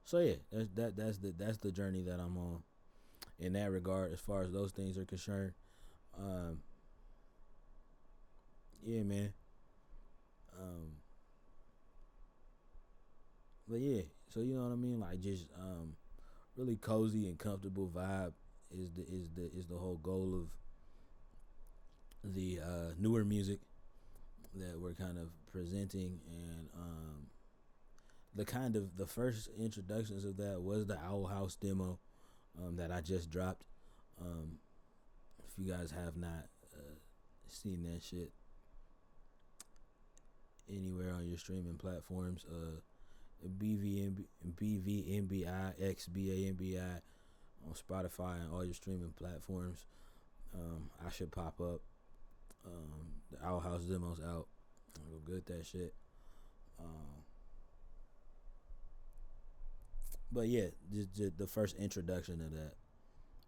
so yeah, that's the journey that I'm on in that regard, as far as those things are concerned. Um, yeah, man. Um, but yeah, so you know what I mean, like, just really cozy and comfortable vibe is the whole goal of the newer music that we're kind of presenting, and the first introductions of that was the Owl House demo that I just dropped. Um, if you guys have not seen that shit anywhere on your streaming platforms, BVMBIXBAMBI on Spotify and all your streaming platforms. I should pop up. The Owl House demo's out. Go good that shit. Um, but yeah, just the first introduction of that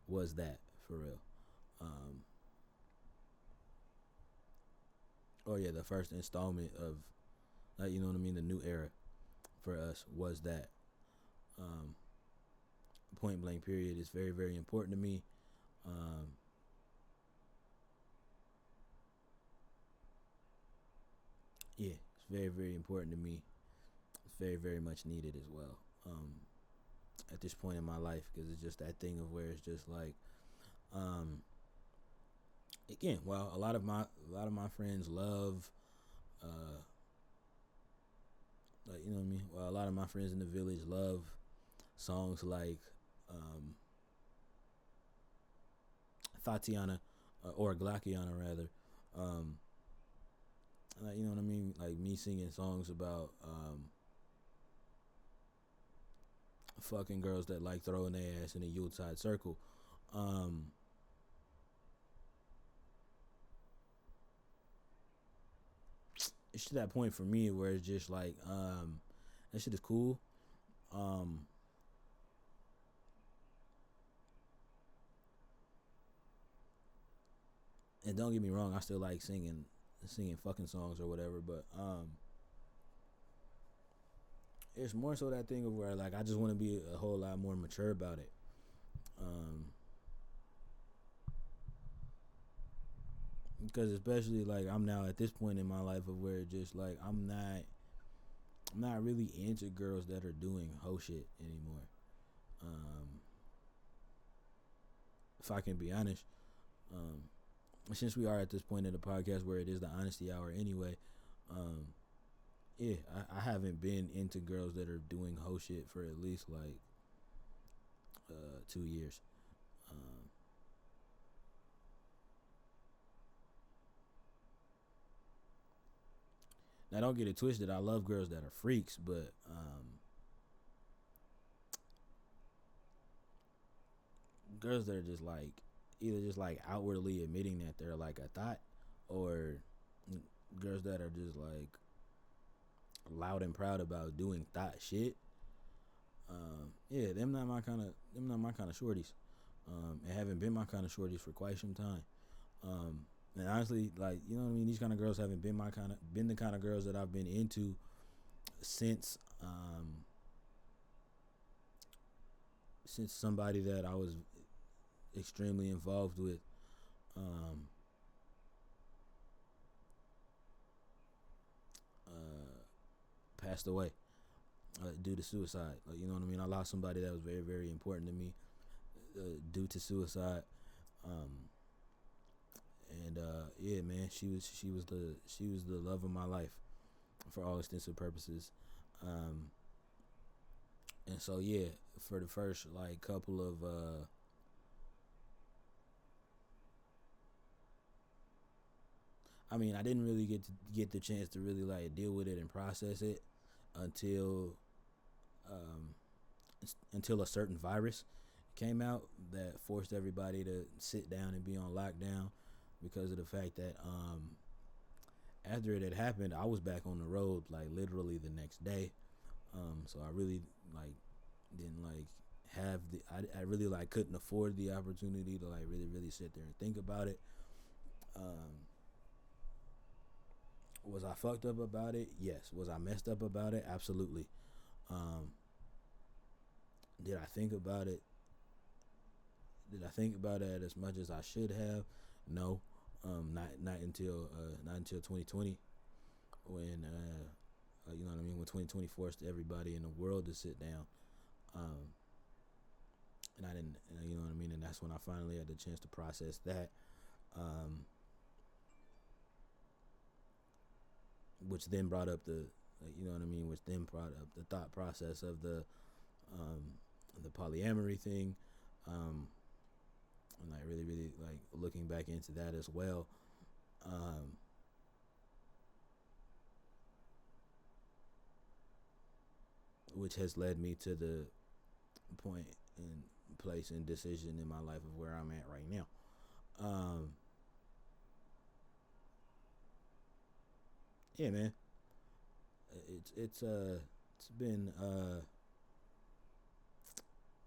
was that for real. Um, or yeah, the first installment of like, you know what I mean, the new era for us was that. Um, Point blank period is very very important to me. Um, yeah, it's very very important to me. It's very very much needed as well. At this point in my life, because it's just that thing of where it's just like, um, again, well, a lot of my friends love, uh, like, you know what I mean. Well, a lot of my friends in the village love songs like, um, Tatiana, or Glockiana rather. Um, like, you know what I mean. Like me singing songs about, fucking girls that like throwing their ass in a Yuletide circle. Um, it's to that point for me where it's just like, that shit is cool. Um, and don't get me wrong, I still like singing fucking songs or whatever, but it's more so that thing of where like I just want to be a whole lot more mature about it. Um, because especially like I'm now at this point in my life of where just like I'm not really into girls that are doing hoe shit anymore. Um, if I can be honest, um, since we are at this point in the podcast where it is the honesty hour anyway, um, yeah, I haven't been into girls that are doing hoe shit for at least like, 2 years. Um, Now don't get it twisted. I love girls that are freaks, but, girls that are just like either just like outwardly admitting that they're like a thought, or girls that are just like loud and proud about doing thought shit. Yeah, them not my kind of shorties. And haven't been my kind of shorties for quite some time. Um, and honestly, like, you know what I mean. These kind of girls haven't been the kind of girls that I've been into since, since somebody that I was extremely involved with, um, uh, passed away, due to suicide. Like, you know what I mean. I lost somebody that was very very important to me, due to suicide. Um, and yeah, man, she was the love of my life for all extensive purposes. Um, and so yeah, for the first like couple of, I mean, I didn't really get the chance to really like deal with it and process it until, um, until a certain virus came out that forced everybody to sit down and be on lockdown, because of the fact that, after it had happened, I was back on the road like literally the next day. So I really like didn't like have I really like couldn't afford the opportunity to like really really sit there and think about it. Um, was I fucked up about it? Yes. Was I messed up about it? Absolutely. Um, did I think about it? Did I think about it as much as I should have? No. Not until 2020, when, you know what I mean, when 2020 forced everybody in the world to sit down. Um, and I didn't, you know what I mean, and that's when I finally had the chance to process that. Um, which then brought up the, like, you know what I mean, which then brought up the thought process of um, the polyamory thing, um, and like really really like looking back into that as well, um, which has led me to the point and place and decision in my life of where I'm at right now. Um, yeah, man, it's been,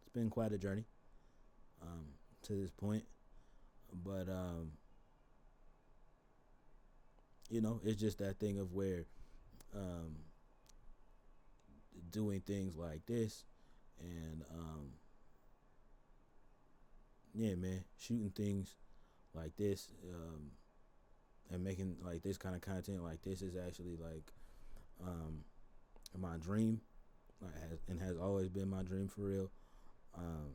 it's been quite a journey. Um, to this point, but it's just that thing of where um, doing things like this and yeah, man, shooting things like this and making like this kind of content like this is actually like um, my dream, like, has always been my dream for real. Um,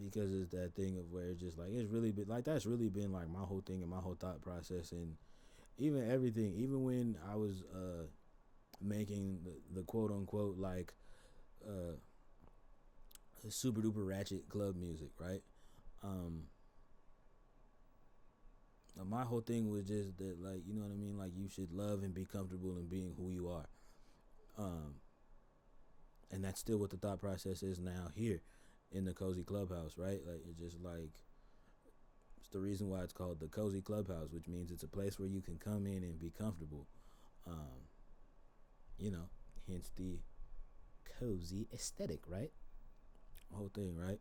because it's that thing of where it's just like it's really been like that's really been like my whole thing and my whole thought process and even everything. Even when I was making the quote unquote like uh, super duper ratchet club music, right? Um, my whole thing was just that, like, you know what I mean? Like, you should love and be comfortable in being who you are. Um, and that's still what the thought process is now here in the Cozy Clubhouse, right? Like, it's just like, it's the reason why it's called the Cozy Clubhouse, which means it's a place where you can come in and be comfortable. Um, hence the cozy aesthetic, right? The whole thing, right?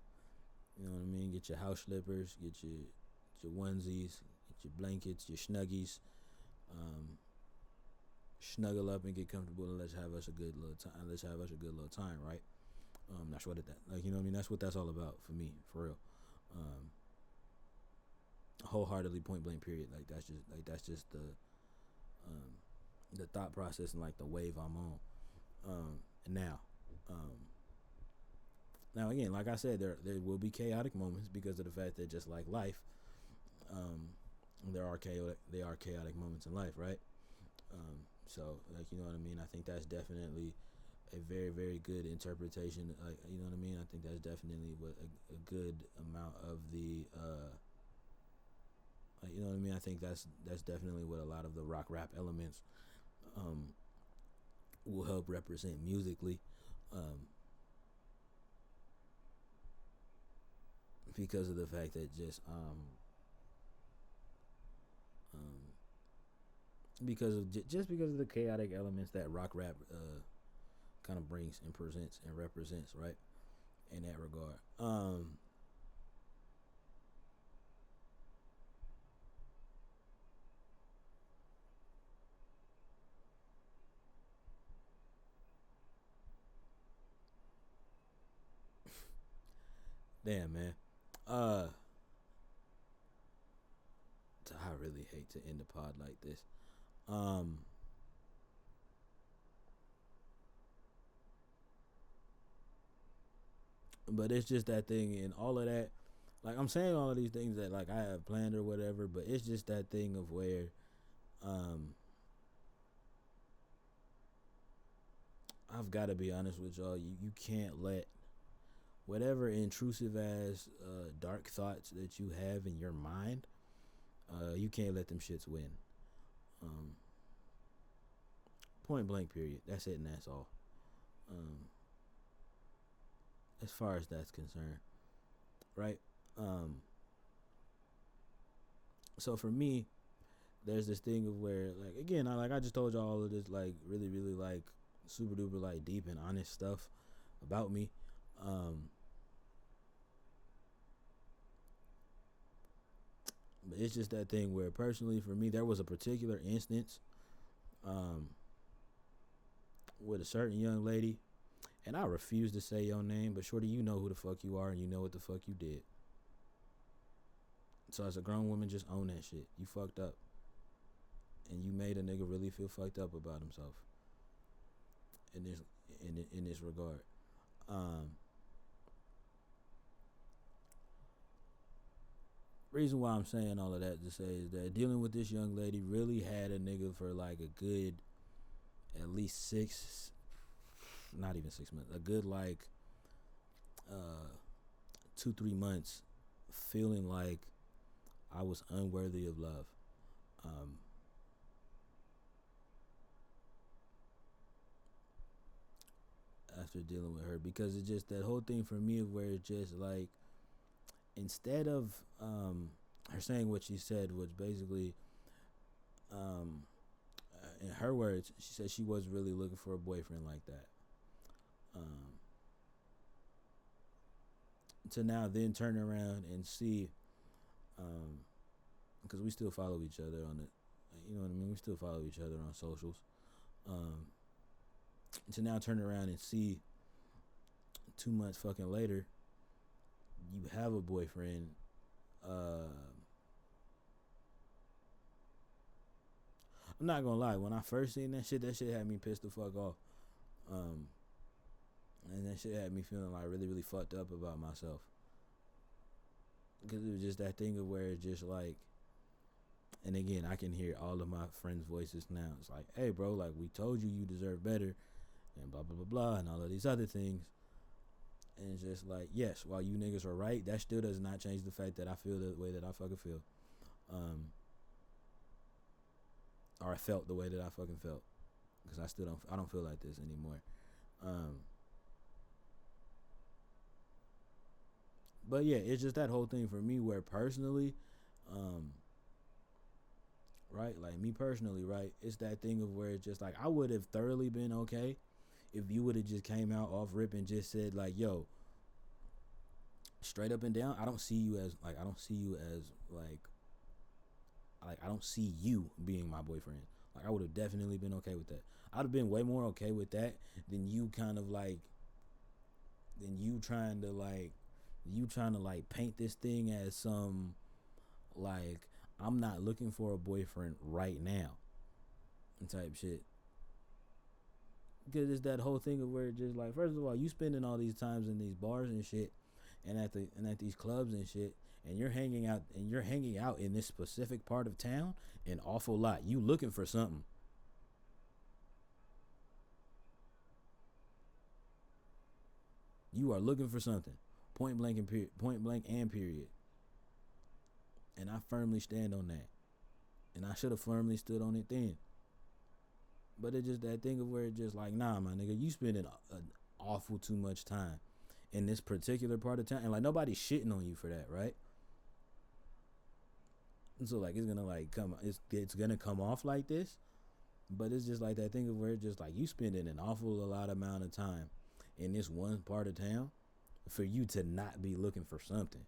You know what I mean? Get your house slippers, get your onesies, get your blankets, your snuggies. Snuggle up and get comfortable and let's have us a good little time. Let's have us a good little time, right? That's what it that like. You know what I mean? That's what that's all about for me, for real. Wholeheartedly, point blank. Period. That's just the thought process and like the wave I'm on. And now again, like I said, there will be chaotic moments because of the fact that just like life, there are chaotic moments in life, right? So like you know what I mean. I think that's definitely a very very good interpretation. Like you know what I mean. I think that's definitely what a good amount of the like, you know what I mean. I think that's definitely what a lot of the rock rap elements will help represent musically. Because of the fact that just because of the chaotic elements that rock rap kind of brings and presents and represents, right? In that regard. Damn, man. Uh, I really hate to end the pod like this. Um, but it's just that thing and all of that. Like I'm saying all of these things that like I have planned or whatever, but it's just that thing of where um I've got to be honest with y'all. You can't let whatever intrusive ass dark thoughts that you have in your mind, you can't let them shits win. Um, Point blank. Period. That's it, and that's all. Um, as far as that's concerned, right? Um, so for me, there's this thing of where, like, again, I just told y'all all of this, like, really, really, like, super duper, like, deep and honest stuff about me. But it's just that thing where, personally, for me, there was a particular instance, um, with a certain young lady, and I refuse to say your name, but shorty, you know who the fuck you are, and you know what the fuck you did. So as a grown woman, just own that shit. You fucked up, and you made a nigga really feel fucked up about himself. In this regard, um, reason why I'm saying all of that to say is that dealing with this young lady really had a nigga for like a good, at least not even 6 months, a good like 2-3 months, feeling like I was unworthy of love. Um, After dealing with her, because it's just that whole thing for me of where it's just like, instead of her saying what she said, was basically in her words, she said she wasn't really looking for a boyfriend like that. um to now then turn around and see, because we still follow each other on the, you know what I mean? We still follow each other on socials. Um, to now turn around and see 2 months fucking later, you have a boyfriend. I'm not gonna lie. When I first seen that shit had me pissed the fuck off. Um, and that shit had me feeling like really, really fucked up about myself. Because it was just that thing of where it's just like, and again, I can hear all of my friends' voices now. It's like, hey, bro, like we told you deserve better, and blah blah blah blah, and all of these other things. And it's just like, yes, while you niggas are right, that still does not change the fact that I feel the way that I fucking feel. Or I felt the way that I fucking felt. Because I don't feel like this anymore. But yeah, it's just that whole thing for me where personally, right, like me personally, right, it's that thing of where it's just like, I would have thoroughly been okay if you would have just came out off rip and just said like, yo, straight up and down, I don't see you as like, I don't see you being my boyfriend. Like I would have definitely been okay with that. I'd have been way more okay with that than you kind of like, than you trying to like paint this thing as some like, I'm not looking for a boyfriend right now type shit. Because it's that whole thing of where it's just like, first of all, you spending all these times in these bars and shit, and at these clubs and shit, and you're hanging out in this specific part of town an awful lot. You looking for something. You are looking for something. Point blank and period. And I firmly stand on that. And I should have firmly stood on it then. But it's just that thing of where it's just like, nah, my nigga, you spending an awful too much time in this particular part of town, and like nobody's shitting on you for that, right? And so like it's gonna come off like this, but it's just like that thing of where it's just like you spending an awful lot amount of time in this one part of town for you to not be looking for something.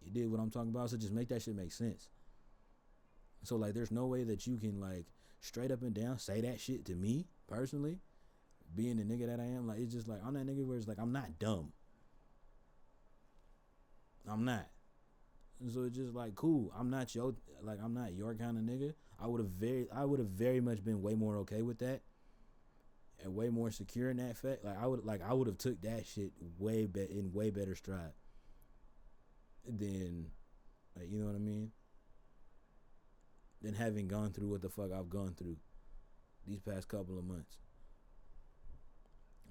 You did what I'm talking about, so just make that shit make sense. So like there's no way that you can like straight up and down say that shit to me personally, being the nigga that I am. Like it's just like I'm that nigga where it's like I'm not dumb. I'm not. And so it's just like cool. I'm not your kind of nigga. I would have very much been way more okay with that, and way more secure in that fact. Like I would have took that shit in way better stride than, like, you know what I mean, than having gone through what the fuck I've gone through these past couple of months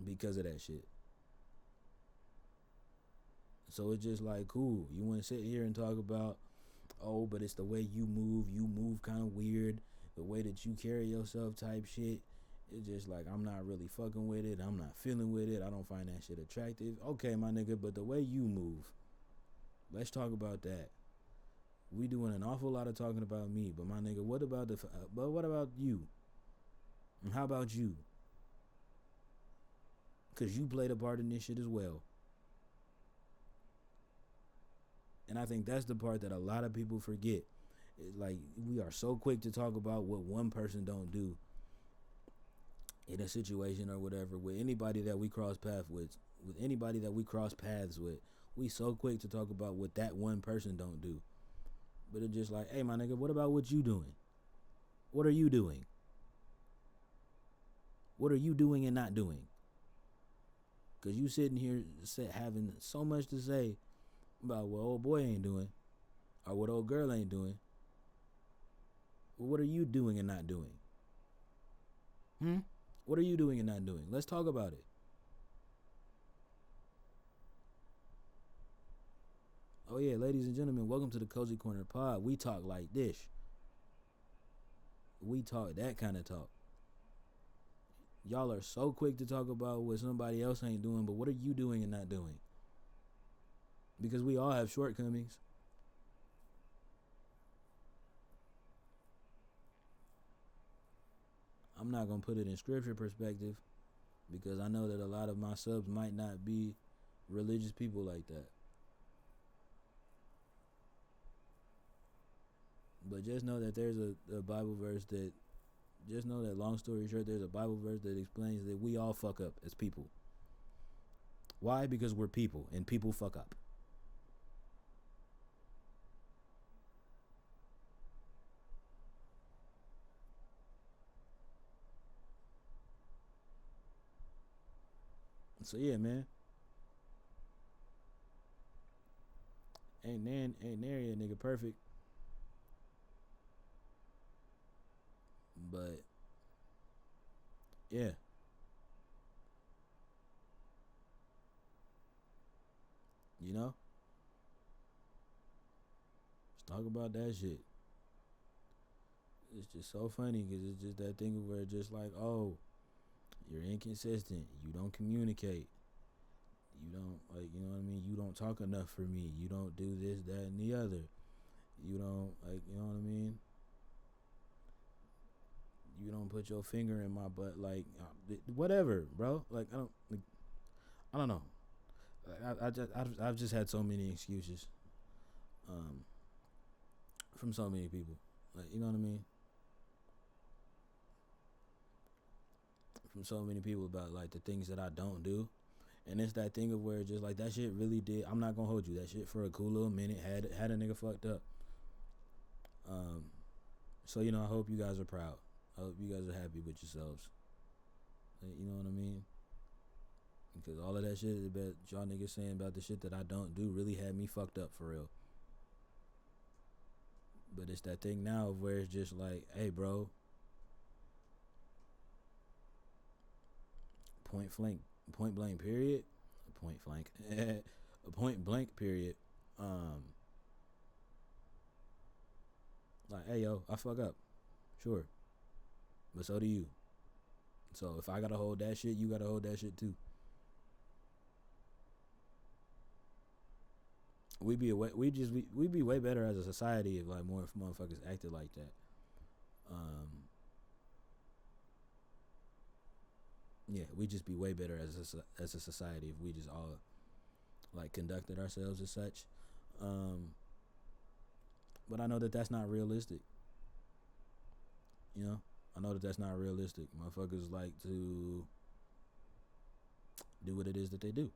because of that shit. So it's just like, cool. You want to sit here and talk about, oh, but it's the way you move kind of weird, the way that you carry yourself type shit. It's just like, I'm not really fucking with it. I'm not feeling with it. I don't find that shit attractive. Okay, my nigga, but the way you move, let's talk about that. We doing an awful lot of talking about me, but my nigga, what about you? And how about you? Because you played a part in this shit as well. And I think that's the part that a lot of people forget. It's like we are so quick to talk about what one person don't do in a situation or whatever with anybody that we cross paths with anybody that we cross paths with. We so quick to talk about what that one person don't do. But it's just like, hey, my nigga, what about what you doing? What are you doing? What are you doing and not doing? Because you sitting here having so much to say about what old boy ain't doing or what old girl ain't doing. Well, what are you doing and not doing? What are you doing and not doing? Let's talk about it. Oh yeah, ladies and gentlemen, welcome to the Cozy Corner Pod. We talk like this. We talk that kind of talk. Y'all are so quick to talk about what somebody else ain't doing, but what are you doing and not doing? Because we all have shortcomings. I'm not going to put it in scripture perspective because I know that a lot of my subs might not be religious people like that. But just know that there's a Bible verse that, just know that, long story short, there's a Bible verse that explains that we all fuck up as people. Why? Because we're people and people fuck up. So yeah, man. Ain't nary a nigga perfect. But yeah, you know, let's talk about that shit. It's just so funny because it's just that thing where it's just like, oh, you're inconsistent. You don't communicate. You don't, like, you know what I mean? You don't talk enough for me. You don't do this, that, and the other. You don't, like, you know what I mean? You don't put your finger in my butt, like, whatever, bro. I don't know. I've just had so many excuses, um, from so many people. Like, you know what I mean? From so many people about like the things that I don't do. And it's that thing of where just like that shit really did. I'm not gonna hold you. That shit for a cool little minute had a nigga fucked up. Um, so you know, I hope you guys are proud. I hope you guys are happy with yourselves. Like, you know what I mean? Because all of that shit that y'all niggas saying about the shit that I don't do really had me fucked up for real. But it's that thing now of where it's just like, hey, bro, point blank, point blank period, point blank, a point blank period. Um, like, hey, yo, I fuck up, sure, but so do you. So if I gotta hold that shit, you gotta hold that shit too. We'd be way better as a society if like more motherfuckers acted like that. Um, yeah, we'd just be way better as a society if we just all like conducted ourselves as such. Um, but I know that that's not realistic. You know, I know that that's not realistic. Motherfuckers like to do what it is that they do.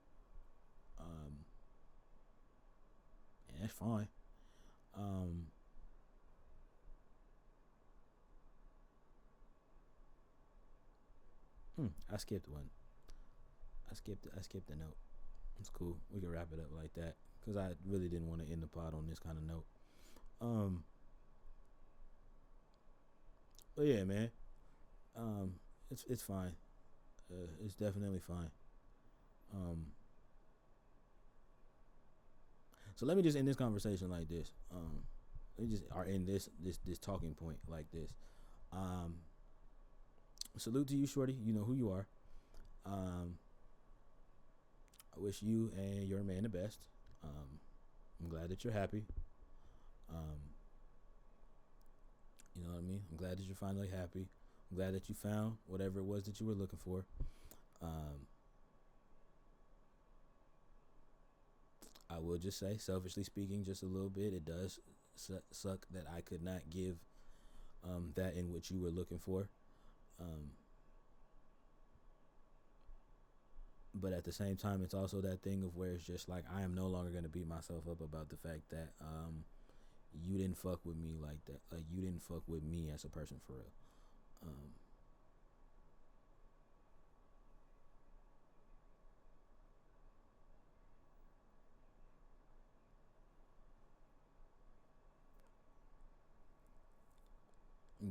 Um, and that's fine. Um, I skipped one. I skipped the note. It's cool. We can wrap it up like that because I really didn't want to end the pod on this kind of note. Um, but yeah, man. Um, it's fine. It's definitely fine. Um, so let me just end this conversation like this. We just are in this talking point like this. Um, salute to you, shorty. You know who you are. Um, I wish you and your man the best. Um, I'm glad that you're happy. Um, you know what I mean? I'm glad that you're finally happy. I'm glad that you found whatever it was that you were looking for. Um, I will just say, selfishly speaking, just a little bit, it does suck that I could not give that in which you were looking for. Um, but at the same time, it's also that thing of where it's just like I am no longer going to beat myself up about the fact that you didn't fuck with me like that. Like you didn't fuck with me as a person for real. Um,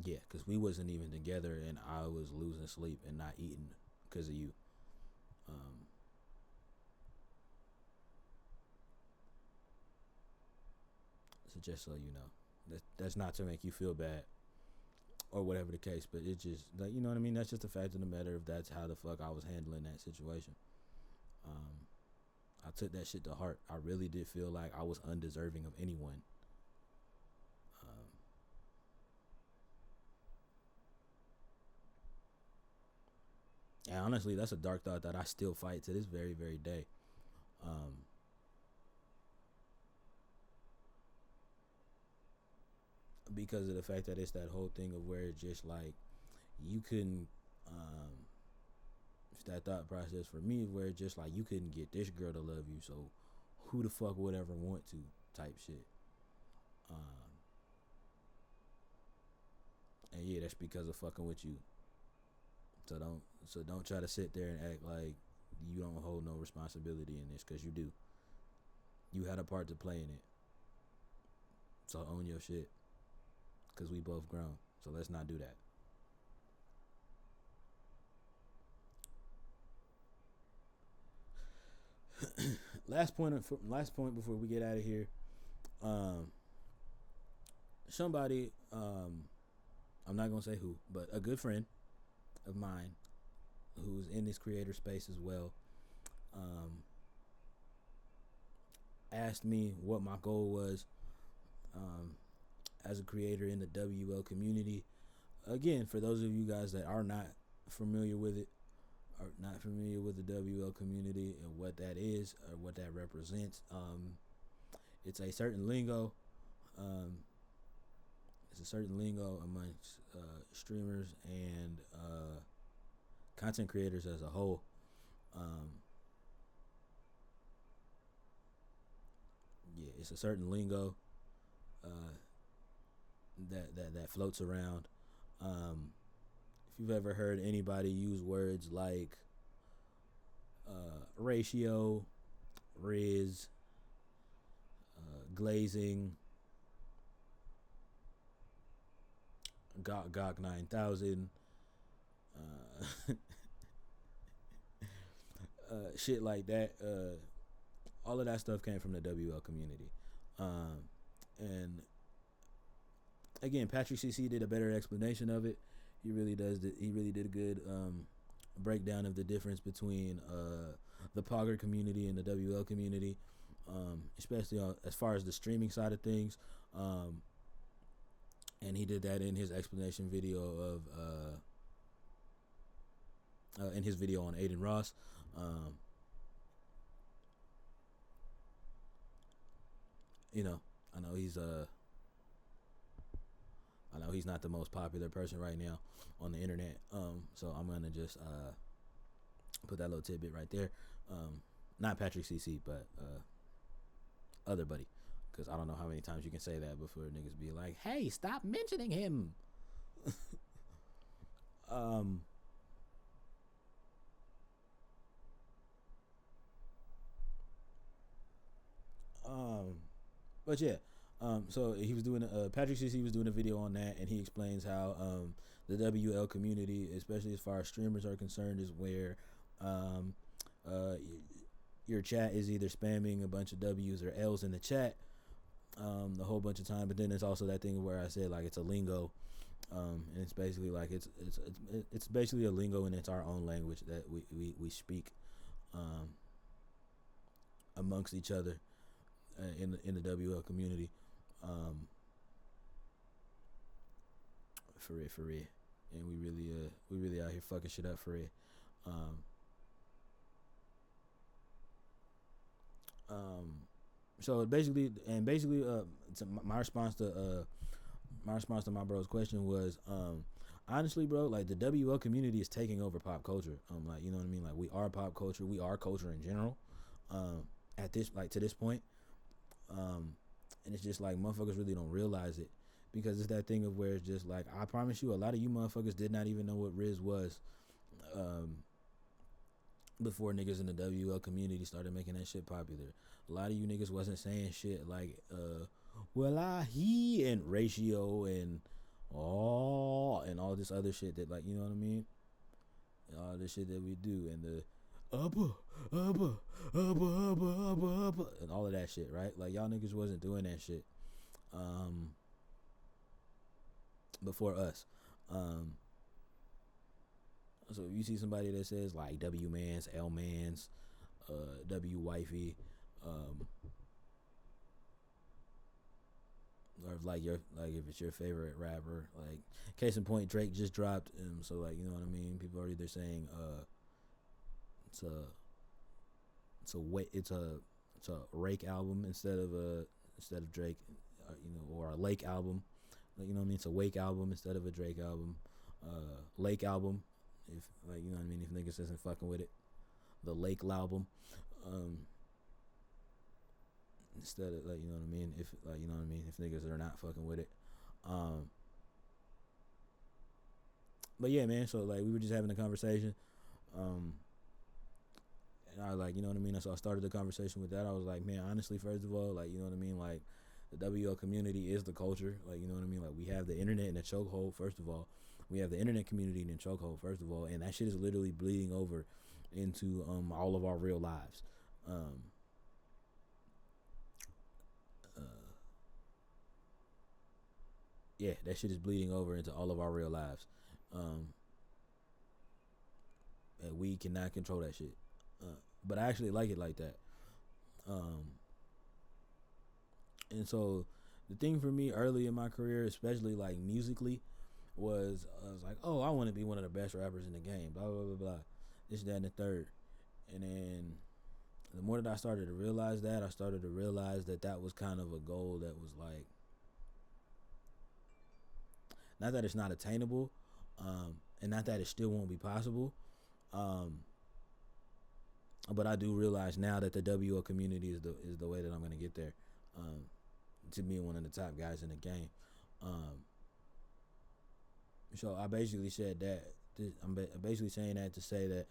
yeah, because we wasn't even together, and I was losing sleep and not eating because of you. Um, so just so you know, that's not to make you feel bad or whatever the case, but it's just like, you know what I mean. That's just the fact of the matter. If that's how the fuck I was handling that situation, um, I took that shit to heart. I really did feel like I was undeserving of anyone. Um, and honestly, that's a dark thought that I still fight to this very, very day. Um, because of the fact that it's that whole thing of where it's just like you couldn't it's that thought process for me where it's just like you couldn't get this girl to love you, so who the fuck would ever want to type shit. um and yeah, that's because of fucking with you. So don't try to sit there and act like you don't hold no responsibility in this, because you do. You had a part to play in it, so own your shit, because we both grown, so let's not do that. Last point before we get out of here. um Somebody, I'm not gonna say who, but a good friend of mine who's in this creator space as well, um asked me what my goal was, um as a creator in the WL community. Again, for those of you guys that are not familiar with it, are not familiar with the WL community and what that is or what that represents, it's a certain lingo. Um, it's a certain lingo amongst streamers and content creators as a whole. Um, yeah, it's a certain lingo uh, that floats around. Um, if you've ever heard anybody use words like ratio, Riz, glazing, Gok 9000, uh, shit like that. All of that stuff came from the WL community. And again, Patrick CC did a better explanation of it. He really does. He really did a good breakdown of the difference between the Pogger community and the WL community, especially as far as the streaming side of things. And he did that in his explanation video of in his video on Aiden Ross. Um, you know, I know he's not the most popular person right now on the internet. So I'm gonna just put that little tidbit right there. Not Patrick CC, but other buddy, because I don't know how many times you can say that before niggas be like, "Hey, stop mentioning him." um, um, but yeah. So he was doing Patrick CC was doing a video on that, and he explains how the WL community, especially as far as streamers are concerned, is where um, uh, your chat is either spamming a bunch of W's or L's in the chat the whole bunch of time. But then there's also that thing where I said like it's a lingo, and it's basically like it's basically a lingo, and it's our own language that we speak um, amongst each other in the WL community. For real, and we really out here fucking shit up for real. Um, um, so basically, my response to my bro's question was, honestly, bro, like the WL community is taking over pop culture. Like, you know what I mean? Like, we are pop culture, we are culture in general. At this, like, to this point, and it's just like motherfuckers really don't realize it, because it's that thing of where it's just like, I promise you, a lot of you motherfuckers did not even know what Riz was, before niggas in the WL community started making that shit popular. A lot of you niggas wasn't saying shit like, well, he and ratio and all this other shit that, like, you know what I mean? All this shit that we do, and the upper, and all of that shit, right? Like, y'all niggas wasn't doing that shit before us. So if you see somebody that says like W mans, L mans, W wifey, or if it's your favorite rapper, like case in point, Drake just dropped, so like, you know what I mean. People are either saying it's it's a Rake album instead of Drake, or a Lake album. You know what I mean? It's a Wake album instead of a Drake album. Lake album, if you know what I mean. If niggas isn't fucking with it, the Lake album, instead of you know what I mean. If you know what I mean. If niggas are not fucking with it, but yeah, man. So we were just having a conversation, and I you know what I mean. So I started the conversation with that. I was like, man, honestly, first of all, you know what I mean, the WL community is the culture. You know what I mean? We have the internet in a chokehold, first of all. We have the internet community in a chokehold, first of all. And that shit is literally bleeding over into all of our real lives. Yeah, that shit is bleeding over into all of our real lives. And we cannot control that shit. But I actually like it like that. And so the thing for me early in my career, especially musically, I was like, oh, I want to be one of the best rappers in the game, blah, blah, blah, blah, this, that, and the third. And then the more that I started to realize that, that was kind of a goal that was not that it's not attainable, and not that it still won't be possible, but I do realize now that the WO community is the way that I'm going to get there, to being one of the top guys in the game. So I basically said that. I'm basically saying that to say that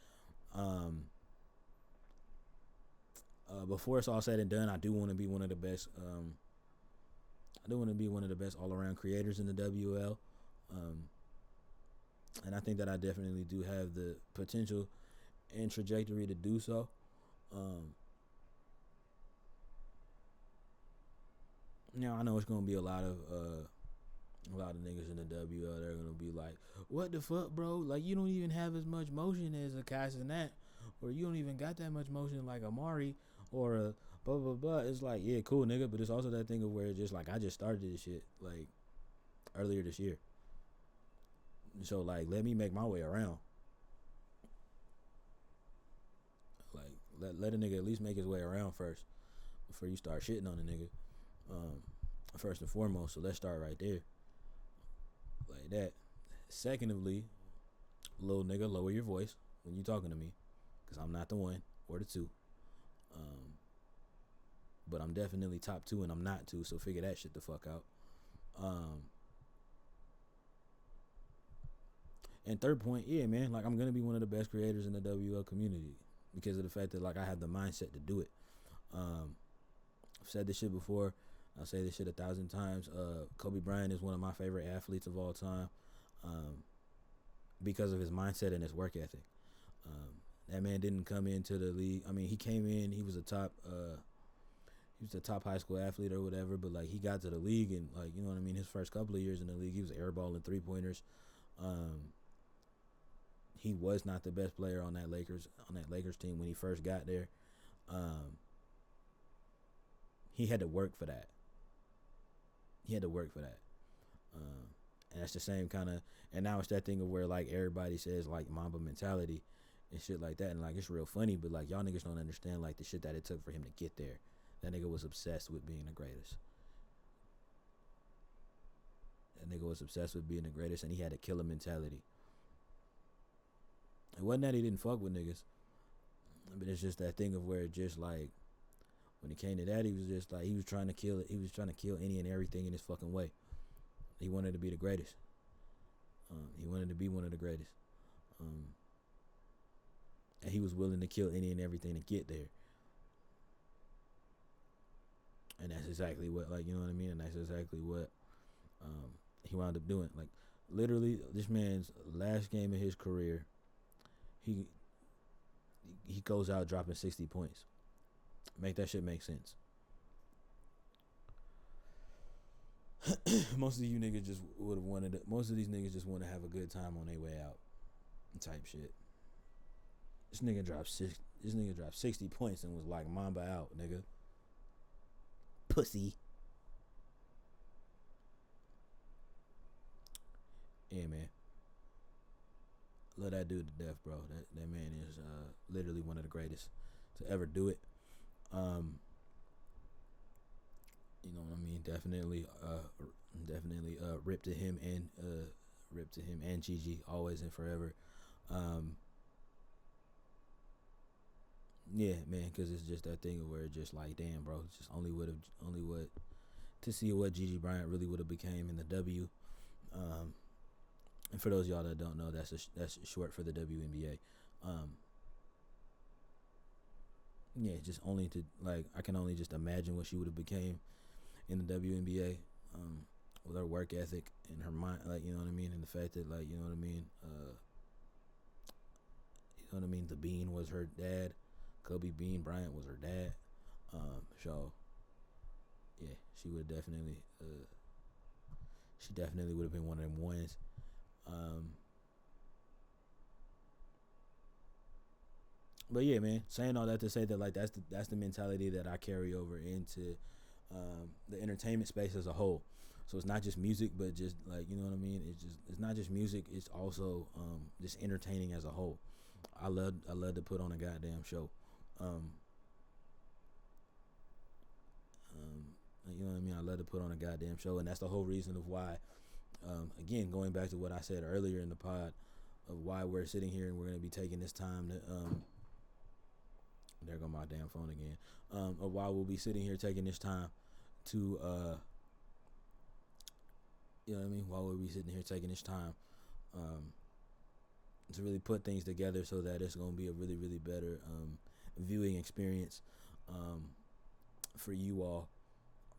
before it's all said and done, I do want to be one of the best. I do want to be one of the best all-around creators in the WL, and I think that I definitely do have the potential and trajectory to do so. Now I know it's gonna be a lot of niggas in the WL. They're gonna be like, "What the fuck, bro? You don't even have as much motion as a Casanat, or you don't even got that much motion like Amari, or a blah blah blah." It's yeah, cool, nigga, but it's also that thing of where it's just I just started this shit earlier this year. So let me make my way around. Let a nigga at least make his way around first before you start shitting on a nigga. First and foremost, so let's start right there. Like that. Secondly, little nigga, lower your voice when you talking to me, because I'm not the one or the two. But I'm definitely top two and I'm not two, so figure that shit the fuck out. And third point, yeah, man, I'm gonna be one of the best creators in the WL community because of the fact that I have the mindset to do it. I've said this shit before. I'll say this shit 1,000 times. Kobe Bryant is one of my favorite athletes of all time, because of his mindset and his work ethic. That man didn't come into the league. I mean, he came in. He was a top high school athlete or whatever. But he got to the league and you know what I mean. His first couple of years in the league, he was airballing 3-pointers. He was not the best player on that Lakers team when he first got there. He had to work for that. And that's the same kind of, and now it's that thing of where everybody says Mamba mentality and shit like that, and it's real funny, but y'all niggas don't understand the shit that it took for him to get there. That nigga was obsessed with being the greatest. And he had a killer mentality. It wasn't that he didn't fuck with niggas, but it's just that thing of where it just when it came to that, he was just he was trying to kill it. He was trying to kill any and everything in his fucking way. He wanted to be the greatest. He wanted to be one of the greatest. And he was willing to kill any and everything to get there. And that's exactly what, you know what I mean? And that's exactly what he wound up doing. Literally, this man's last game of his career, he goes out dropping 60 points. Make that shit make sense. Most of these niggas just want to have a good time on their way out, type shit. This nigga dropped 60 points and was like, Mamba out, nigga. Pussy. Yeah, man. Love that dude to death, bro. That man is literally one of the greatest to ever do it. Um, you know what I mean? Definitely, rip to him and Gigi, always and forever. Um, yeah, man, because it's just that thing where it's just like, damn, bro, it's just only what to see what Gigi Bryant really would have became in the W. Um, and for those of y'all that don't know, that's short for the WNBA. Yeah, just only to like I can only just imagine what she would have became in the WNBA, with her work ethic and her mind, like you know what I mean, and the fact that like you know what I mean, you know what I mean. The Bean was her dad, Kobe Bean Bryant was her dad. So yeah, she definitely would have been one of them ones. Um, but yeah, man, saying all that to say that like that's the mentality that I carry over into the entertainment space as a whole. So it's not just music, but just like you know what I mean. It's not just music. It's also just entertaining as a whole. I love to put on a goddamn show. Um, you know what I mean. I love to put on a goddamn show, and that's the whole reason of why. Again, going back to what I said earlier in the pod, of why we're sitting here and we're gonna be taking this time to there go my damn phone again. Of why we'll be sitting here taking this time to you know what I mean. Why we'll be sitting here taking this time um, to really put things together so that it's gonna be a really really better viewing experience for you all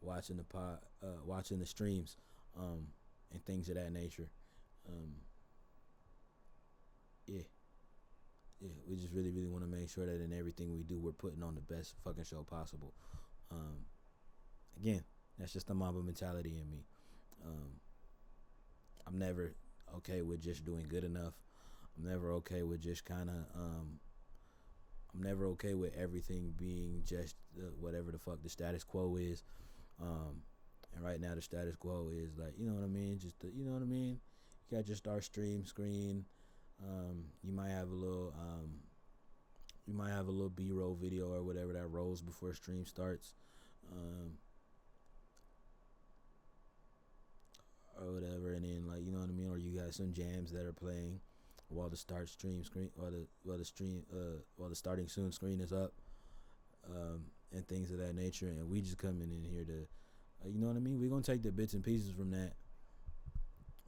watching the pod, watching the streams, and things of that nature. Um, yeah, yeah, we just really really want to make sure that in everything we do, we're putting on the best fucking show possible. Um, Again, that's just the Mamba mentality in me. Um, I'm never okay with just doing good enough. I'm never okay with just kind of. I'm never okay with everything being just whatever the fuck the status quo is. Um, and right now the status quo is like you know what I mean. You know what I mean. You got your start stream screen. You might have a little. You might have a little B-roll video or whatever that rolls before stream starts. Um, or whatever, and then like you know what I mean, or you got some jams that are playing while the start stream screen, while the starting soon screen is up, and things of that nature, and we just coming in here to, you know what I mean. We gonna take the bits and pieces from that,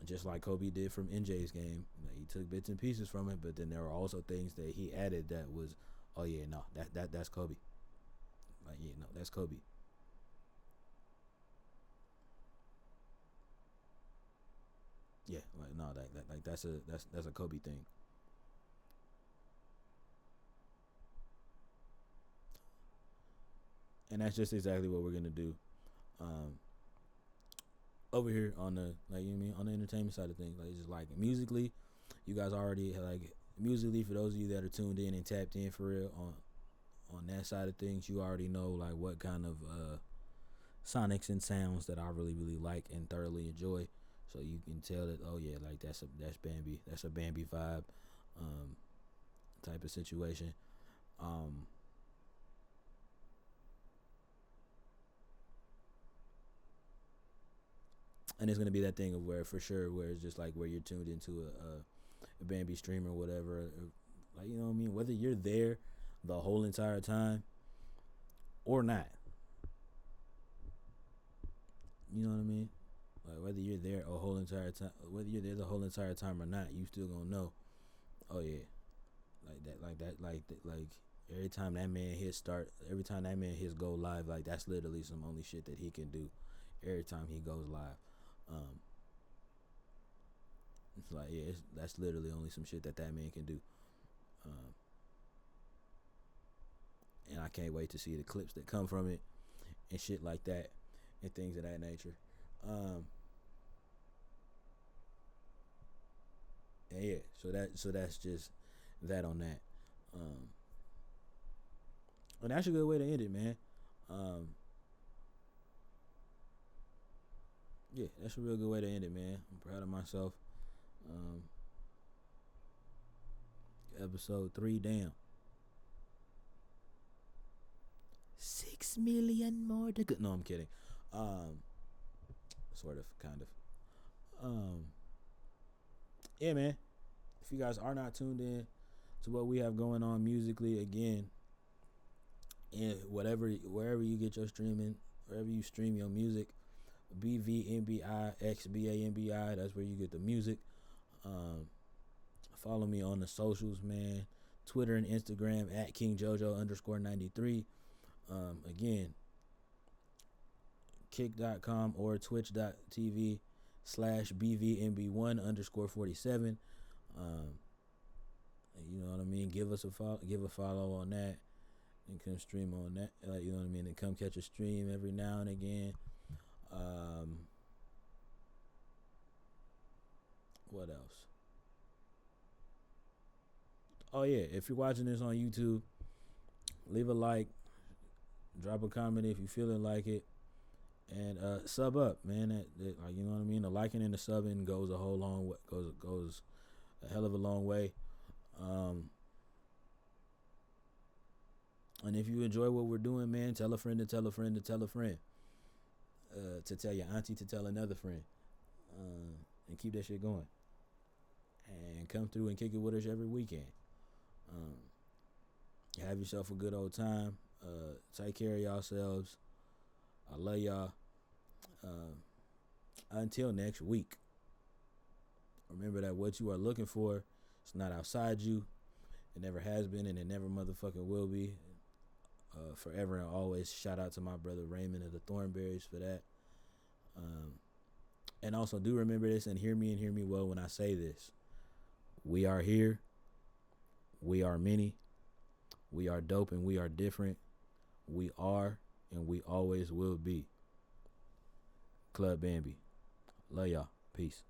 just like Kobe did from NJ's game. Like, he took bits and pieces from it, but then there were also things that he added that was, oh yeah, no, that's Kobe. Like yeah, no, that's Kobe. Yeah, like no, like that's a Kobe thing. And that's just exactly what we're gonna do um, over here on the like you know what I mean on the entertainment side of things. Like just like musically, you guys already like musically for those of you that are tuned in and tapped in for real on that side of things, you already know like what kind of sonics and sounds that I really really like and thoroughly enjoy. So you can tell that oh yeah, like that's Bambi, that's a Bambi vibe um, type of situation. Um, and it's gonna be that thing of where for sure where it's just like where you're tuned into a Bambi stream or whatever, or, like you know what I mean. Whether you're there the whole entire time or not, you know what I mean. Like whether you're there a whole entire time, whether you're there the whole entire time or not, you still gonna know. Oh yeah, like every time that man hits start, every time that man hits go live, like that's literally some only shit that he can do. Every time he goes live, um, it's like yeah, that's literally only some shit that man can do. Um, and I can't wait to see the clips that come from it and shit like that and things of that nature. Um, and yeah, so that's just that on that. Um, and that's a good way to end it, man. Um, yeah, that's a real good way to end it, man. I'm proud of myself. Um, Episode 3, damn. 6 million more to go. No, I'm kidding. Sort of, kind of. Yeah, man. If you guys are not tuned in to what we have going on musically, again, and wherever you get your streaming, wherever you stream your music, BVMBIXBAMBI, that's where you get the music. Follow me on the socials, man. Twitter and Instagram at KingJojo_93. Again, kick.com or twitch.tv/BVMB1_47. You know what I mean? Give us a follow on that, and come stream on that. You know what I mean? And come catch a stream every now and again. What else? Oh yeah, if you're watching this on YouTube, leave a like, drop a comment if you feeling like it, and sub up, man. That you know what I mean. The liking and the subbing goes a whole long way. Goes a hell of a long way. And if you enjoy what we're doing, man, tell a friend to tell a friend to tell a friend. To tell your auntie to tell another friend. And keep that shit going. And come through and kick it with us every weekend. Have yourself a good old time. Take care of yourselves. I love y'all. Until next week. Remember that what you are looking for is not outside you. It never has been, and it never motherfucking will be. Forever and always. Shout out to my brother Raymond of the Thornberries for that. And also do remember this, and hear me well when I say this. We are here. We are many. We are dope and we are different. We are and we always will be. Club Bambi. Love y'all. Peace.